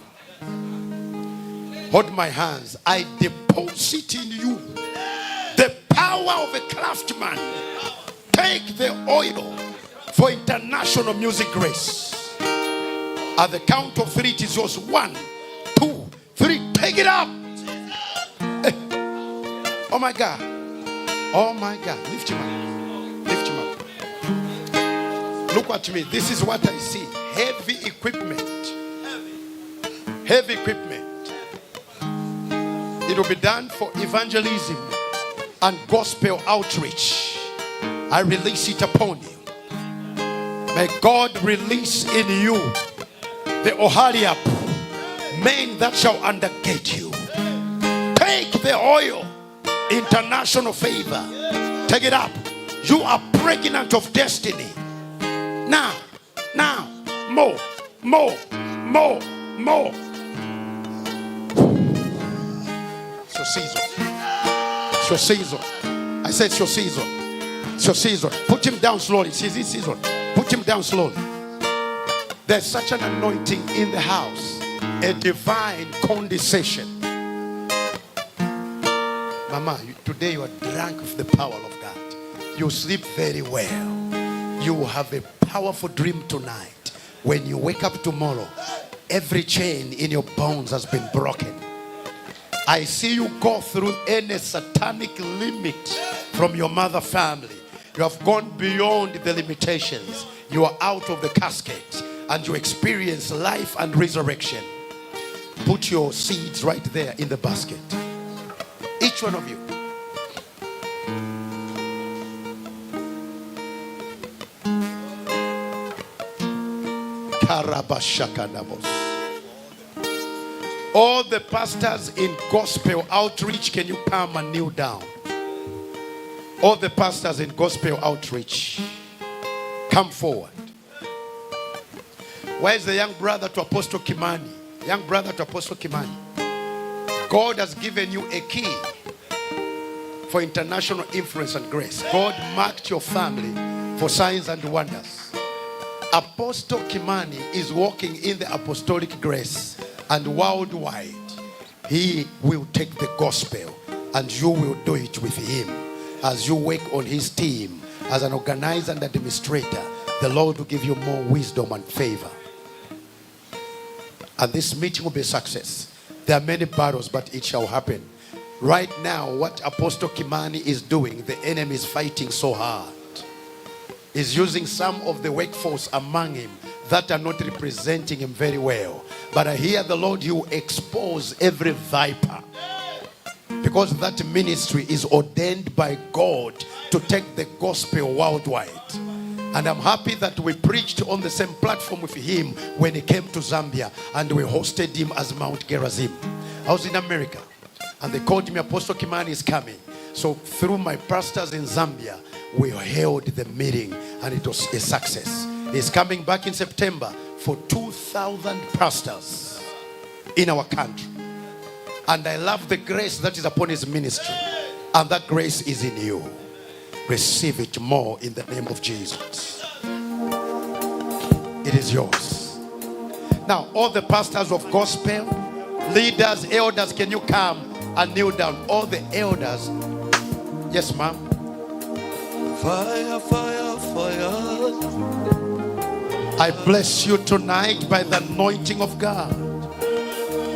Hold my hands. I deposit in you the power of a craftsman. Take the oil for international music grace. At the count of 3, it is yours. 1, 2, 3. Take it up. Oh my God. Lift him up. Look at me. This is what I see. Heavy equipment. It will be done for evangelism and gospel outreach. I release it upon you. May God release in you the Ohariab men that shall undergate you. Take the oil. International favor. Take it up. You are pregnant of destiny. Now. More. It's your season. I said it's your season. Put him down slowly. It's his season. Put him down slowly. There's such an anointing in the house. A divine condensation. Mama, today you are drunk with the power of God. You sleep very well. You will have a powerful dream tonight. When you wake up tomorrow, every chain in your bones has been broken. I see you go through any satanic limit from your mother family. You have gone beyond the limitations. You are out of the casket and you experience life and resurrection. Put your seeds right there in the basket. Each one of you. All the pastors in gospel outreach, can you come and kneel down? All the pastors in gospel outreach, come forward. Where is the young brother to Apostle Kimani? Young brother to Apostle Kimani. God has given you a key for international influence and grace. God marked your family for signs and wonders. Apostle Kimani is walking in the apostolic grace, and worldwide he will take the gospel and you will do it with him. As you work on his team as an organizer and administrator, the Lord will give you more wisdom and favor. And this meeting will be a success. There are many battles, but it shall happen. Right now, what Apostle Kimani is doing, the enemy is fighting so hard. He's using some of the workforce among him that are not representing him very well. But I hear the Lord, you expose every viper. Because that ministry is ordained by God to take the gospel worldwide. And I'm happy that we preached on the same platform with him when he came to Zambia, and we hosted him as Mount Gerizim. I was in America and they called me, Apostle Kimani is coming. So through my pastors in Zambia, we held the meeting and it was a success. He's coming back in September for 2,000 pastors in our country. And I love the grace that is upon his ministry. And that grace is in you. Receive it more in the name of Jesus. It is yours. Now, all the pastors of gospel, leaders, elders, can you come and kneel down? All the elders, Yes, ma'am. Fire, fire, fire. I bless you tonight by the anointing of God.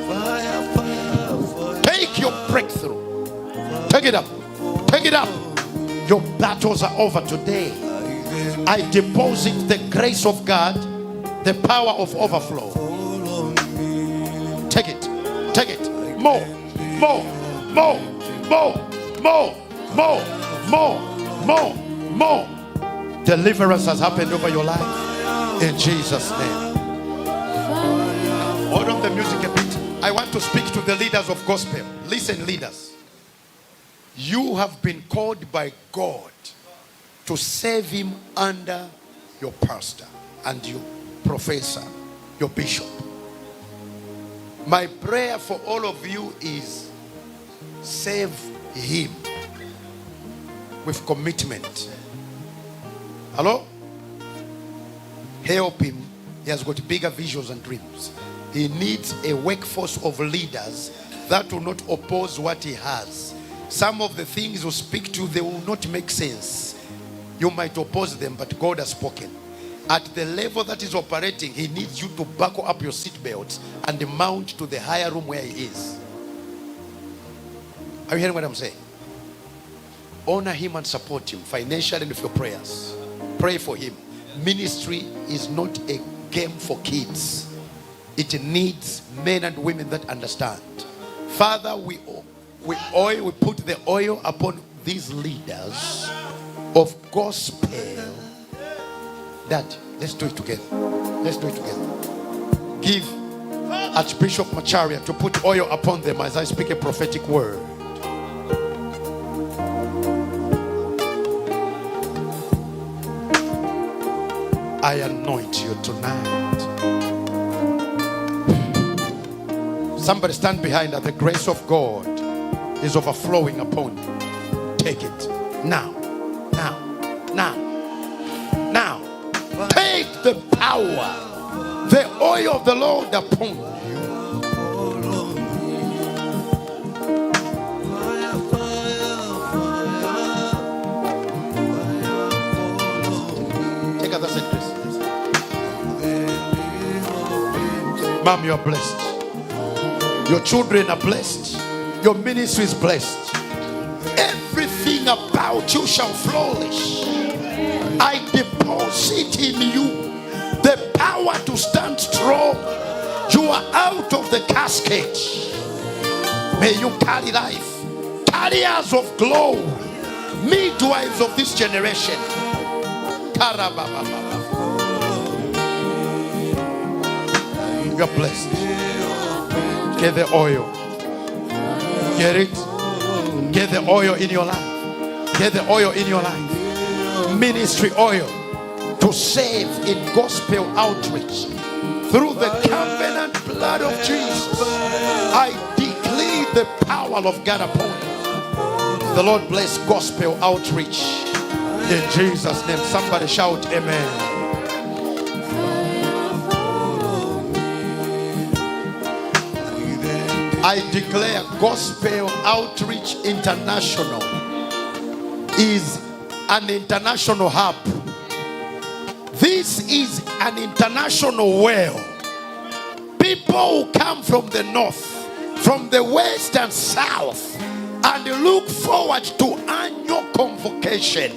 Fire, fire, fire. Take your breakthrough. Take it up. Take it up. Your battles are over today. I deposit the grace of God, the power of overflow. Take it. Take it. More. More. More. More. More. More. More. More. More. Deliverance has happened over your life. In Jesus' name. Hold on the music a bit. I want to speak to the leaders of gospel. Listen, leaders. You have been called by God to serve him under your pastor and your professor, your bishop. My prayer for all of you is serve him with commitment. Hello? Help him. He has got bigger visions and dreams. He needs a workforce of leaders that will not oppose what he has. Some of the things you speak to, they will not make sense. You might oppose them, but God has spoken. At the level that is operating, he needs you to buckle up your seatbelts and mount to the higher room where he is. Are you hearing what I'm saying? Honor him and support him financially and with your prayers. Pray for him. Ministry is not a game for kids. It needs men and women that understand. Father, we put the oil upon these leaders of gospel. That let's do it together. Let's do it together. Give Archbishop Macharia to put oil upon them as I speak a prophetic word. I anoint you tonight. Somebody stand behind that. The grace of God is overflowing upon you. Take it now. Now. Now. Now. Take the power, the oil of the Lord upon you. Take other secrets. Mom, you are blessed. Your children are blessed. Your ministry is blessed. Everything about you shall flourish. I deposit in you the power to stand strong. You are out of the casket. May you carry life. Carriers of glory. Midwives of this generation. You are blessed. Get the oil. Get it. Get the oil in your life. Get the oil in your life. Ministry oil to save in gospel outreach through the covenant blood of Jesus. I declare the power of God upon you. The Lord bless gospel outreach in Jesus' name. Somebody shout amen. I declare Gospel Outreach International is an international hub. This is an international well. People who come from the north, from the west and south, and look forward to annual convocation.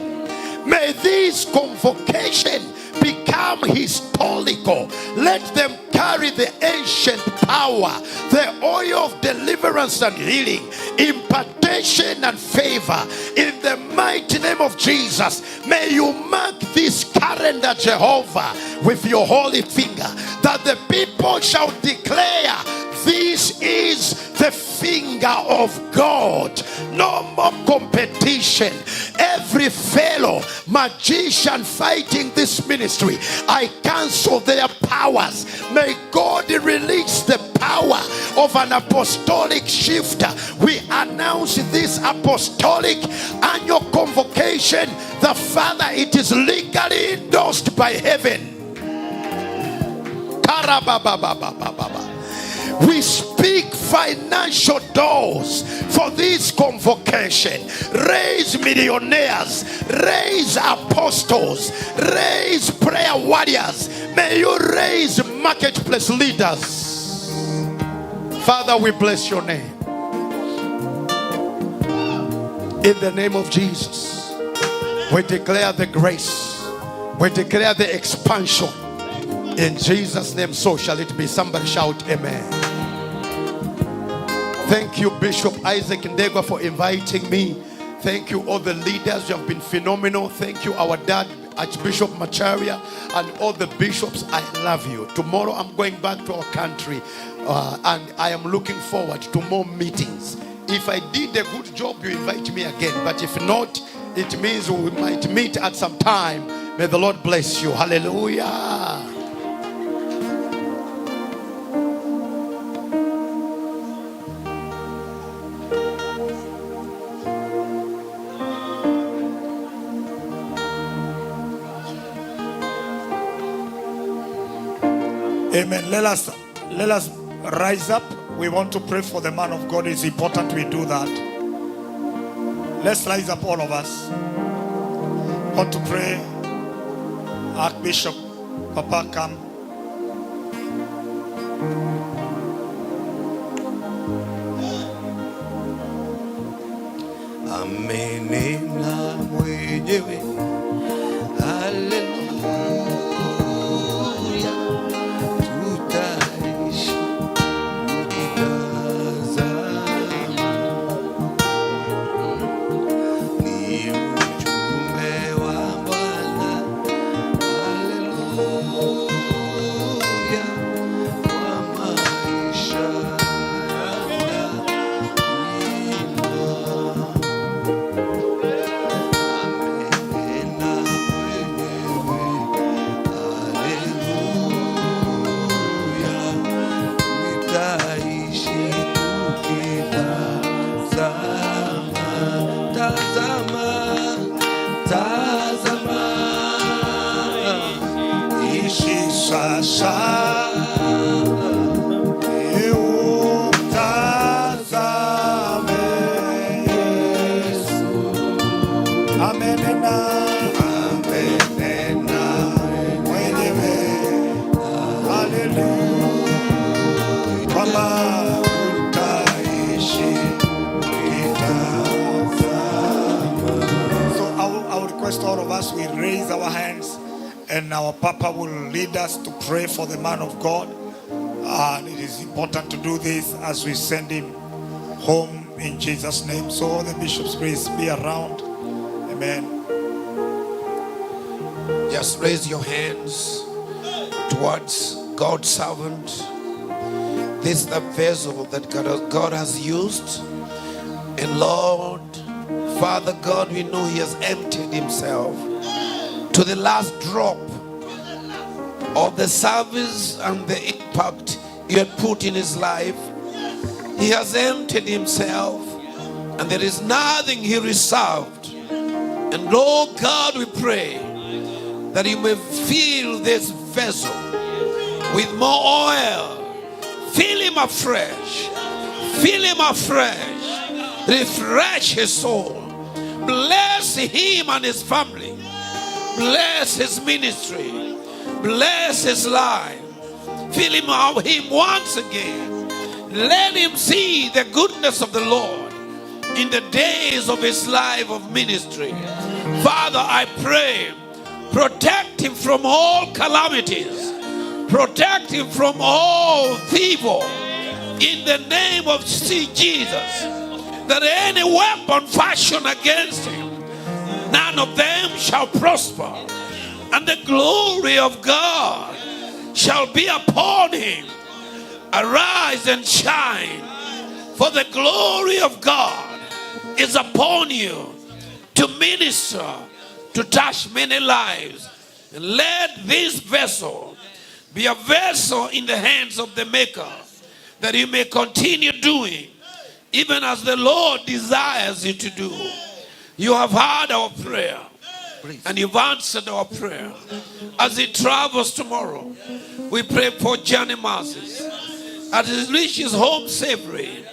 May this convocation become historical. Let them carry the ancient power, the oil of deliverance and healing, impartation and favor. In the mighty name of Jesus, may you mark this calendar, Jehovah, with your holy finger, that the people shall declare, this is the finger of God. No more competition. Every fellow magician fighting this ministry, I cancel their powers. May God release the power of an apostolic shifter. We announce this apostolic annual convocation. The Father, it is legally endorsed by heaven. We speak financial doors for this convocation. Raise millionaires, raise apostles, raise prayer warriors. May you raise marketplace leaders. Father, we bless your name. In the name of Jesus, we declare the grace. We declare the expansion. In Jesus' name, so shall it be. Somebody shout amen. Thank you, Bishop Isaac Ndegwa, for inviting me. Thank you, all the leaders. You have been phenomenal. Thank you, our dad, Archbishop Macharia, and all the bishops. I love you. Tomorrow, I'm going back to our country, and I am looking forward to more meetings. If I did a good job, you invite me again. But if not, it means we might meet at some time. May the Lord bless you. Hallelujah. Amen. Let us rise up. We want to pray for the man of God. It's important we do that. Let's rise up, all of us. Want to pray. Archbishop, Papa, come. Amenena mwenyewe. Hallelujah. Tutaishi tukitazama. Ni ujumbe wa Bwana. Hallelujah. Kwa maisha all of us, we raise our hands and our Papa will lead us to pray for the man of God. And it is important to do this as we send him home in Jesus' name. So all the bishops, please be around. Amen. Just raise your hands towards God's servant. This is the vessel that God has used. And Lord, Father God, we know he has emptied himself to the last drop of the service and the impact you had put in his life. He has emptied himself and there is nothing he reserved. And Lord God, we pray that you may fill this vessel with more oil. Fill him afresh. Fill him afresh. Refresh his soul. Bless him and his family. Bless his ministry. Bless his life. Fill him once again. Let him see the goodness of the Lord in the days of his life of ministry. Father, I pray, protect him from all calamities. Protect him from all evil. In the name of Jesus. That any weapon fashioned against him, none of them shall prosper. And the glory of God shall be upon him. Arise and shine, for the glory of God is upon you to minister, to touch many lives. And let this vessel be a vessel in the hands of the Maker, that you may continue doing even as the Lord desires you to do. You have heard our prayer and you've answered our prayer. As he travels tomorrow, we pray for Johnny Moses. As he reaches home safely,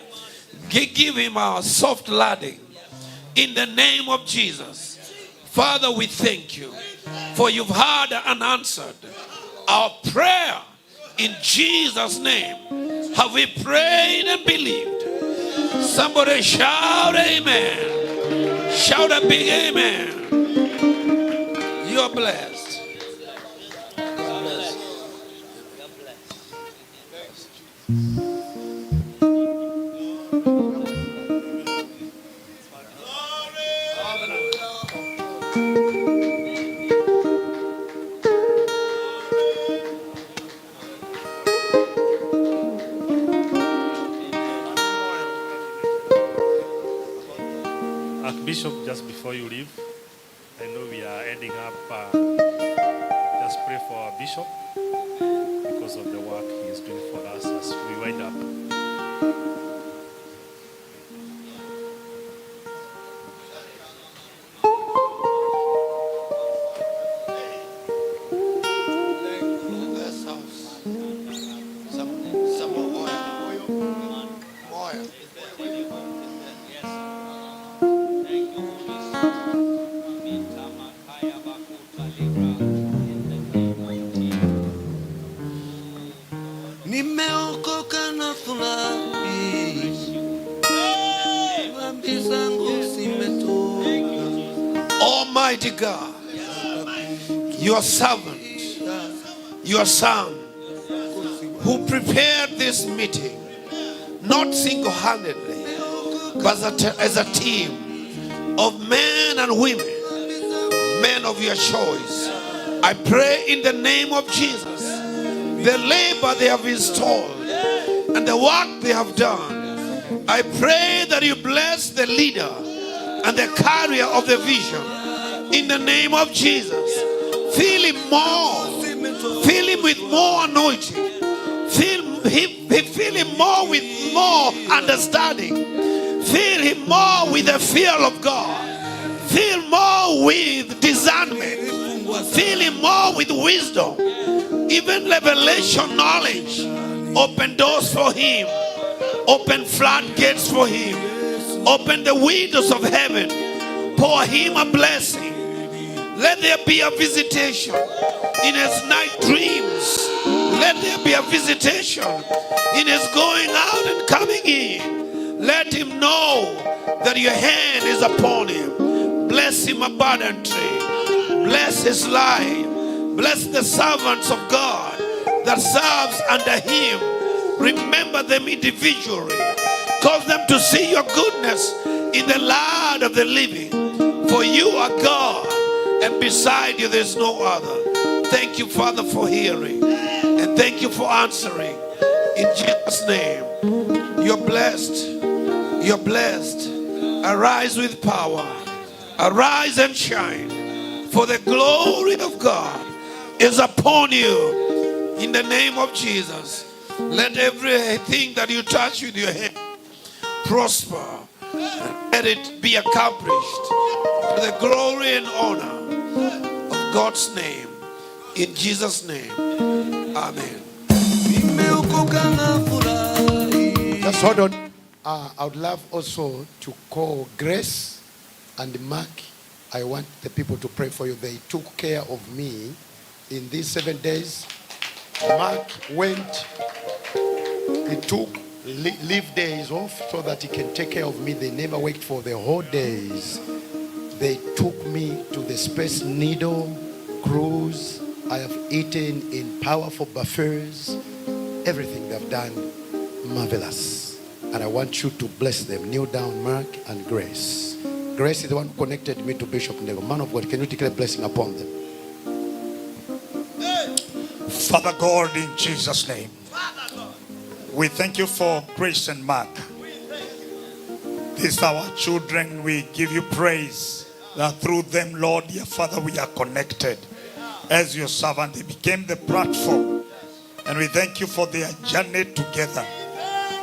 give him a soft landing. In the name of Jesus. Father, we thank you for you've heard and answered our prayer. In Jesus' name have we prayed and believed. Somebody shout amen. Shout a big amen. You are blessed. God bless you. God bless. Archbishop, just before you leave, I know we are ending up. Just pray for our bishop because of the work he is doing for us as we wind up. Nimeokoka na furahi, dhambi zangu zimetoka. Almighty God, your servant, your son, who prepared this meeting, not single-handedly, but as a team of men and women, men of your choice. I pray in the name of Jesus, the labor they have installed and the work they have done, I pray that you bless the leader and the carrier of the vision in the name of Jesus. Fill him more, fill him with more anointing, fill him more with more understanding, fill him more with the fear of God, fill more with discernment, fill him more with wisdom, even revelation knowledge. Open doors for him, open floodgates for him, open the windows of heaven, pour him a blessing. Let there be a visitation in his night dreams. Let there be a visitation in his going out and coming in. Let him know that your hand is upon him. Bless him abundantly. Bless his life. Bless the servants of God that serves under him. Remember them individually. Cause them to see your goodness in the land of the living. For you are God, and beside you there's no other. Thank you, Father, for hearing. And thank you for answering. In Jesus' name, you're blessed. You're blessed. Arise with power. Arise and shine. For the glory of God is upon you. In the name of Jesus, let everything that you touch with your hand prosper. Let it be accomplished for the glory and honor of God's name. In Jesus' name, amen. Just hold on. I would love also to call Grace and Mark. I want the people to pray for you. They took care of me in these 7 days. Mark went, he took leave days off so that he can take care of me. They never worked for the whole days. They took me to the Space Needle cruise. I have eaten in powerful buffets. Everything they've done, marvelous. And I want you to bless them. Kneel down, Mark and Grace. Grace is the one who connected me to Bishop Nego. Man of God, can you declare blessing upon them? Father God, in Jesus' name, we thank you for Grace and Mark. These are our children. We give you praise that through them, Lord, dear Father, we are connected as your servant. They became the platform, and we thank you for their journey together.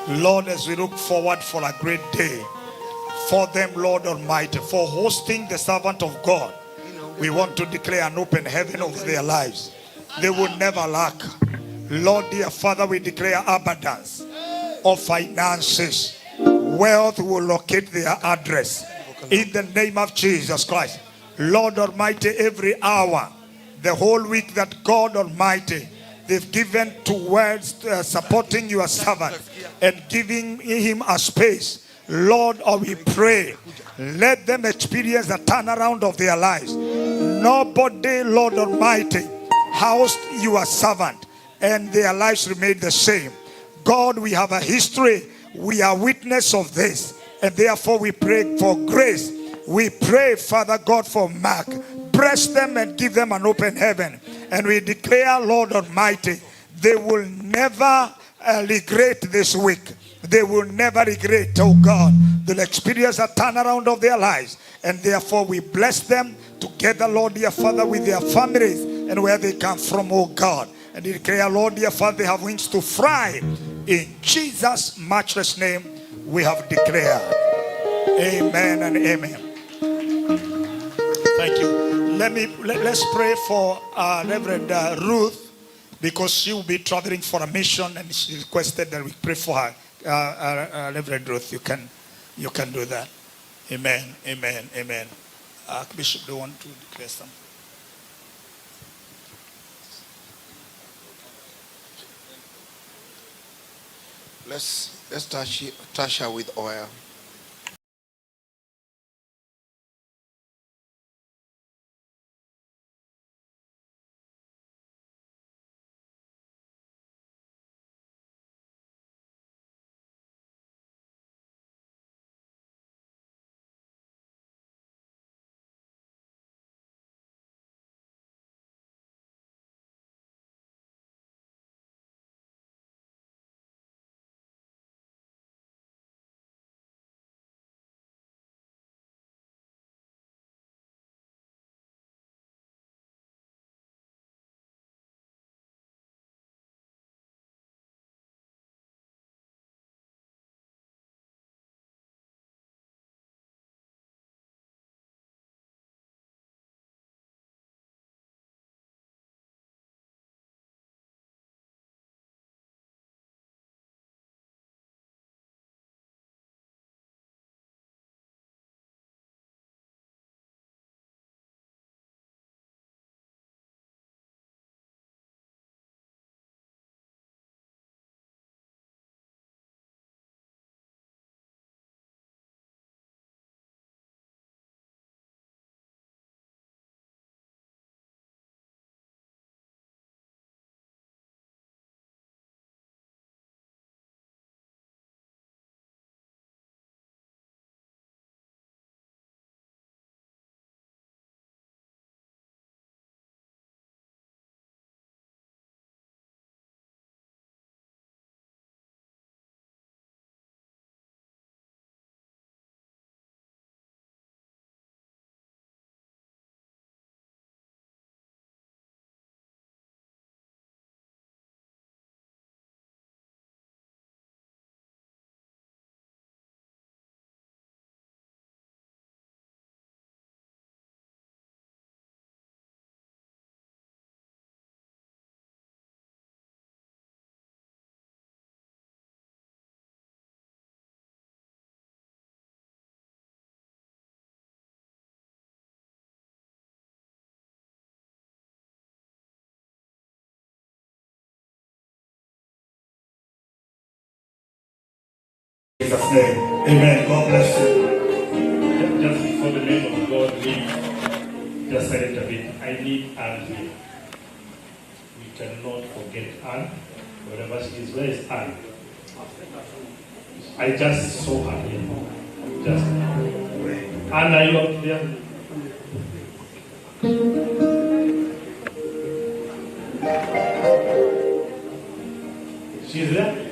Lord, as we look forward for a great day for them, Lord Almighty, for hosting the servant of God, we want to declare an open heaven over their lives. They will never lack. Lord, dear Father, we declare abundance. of finances. Wealth will locate their address. In the name of Jesus Christ. Lord Almighty, every hour, the whole week that God Almighty, they've given towards supporting your servant and giving him a space. Lord, we pray, let them experience the turnaround of their lives. Nobody, Lord Almighty, housed your servant and their lives remain the same. God, we have a history. We are witness of this. And therefore we pray for grace. We pray, Father God, for Mark. Bless them and give them an open heaven. And we declare, Lord Almighty, they will never regret this week. They will never regret, oh God. They'll experience a turnaround of their lives. And therefore we bless them together, Lord, dear Father, with their families and where they come from, oh God. And we declare, Lord, dear Father, they have wings to fly. In Jesus' matchless name we have declared. Amen and amen. Thank you. Let's pray for Reverend Ruth, because she will be traveling for a mission, and she requested that we pray for her. Reverend Ruth, you can do that. Amen. Amen. Amen. Bishop, do you want to declare something? Let's touch her with oil. In Jesus' name. Amen. God bless you. Just before the name of God leave, just silent a bit. I need Anne here. We cannot forget Anne. Wherever she is, where is Anne? I just saw her here. Just now. Anne, are you up there? She's there?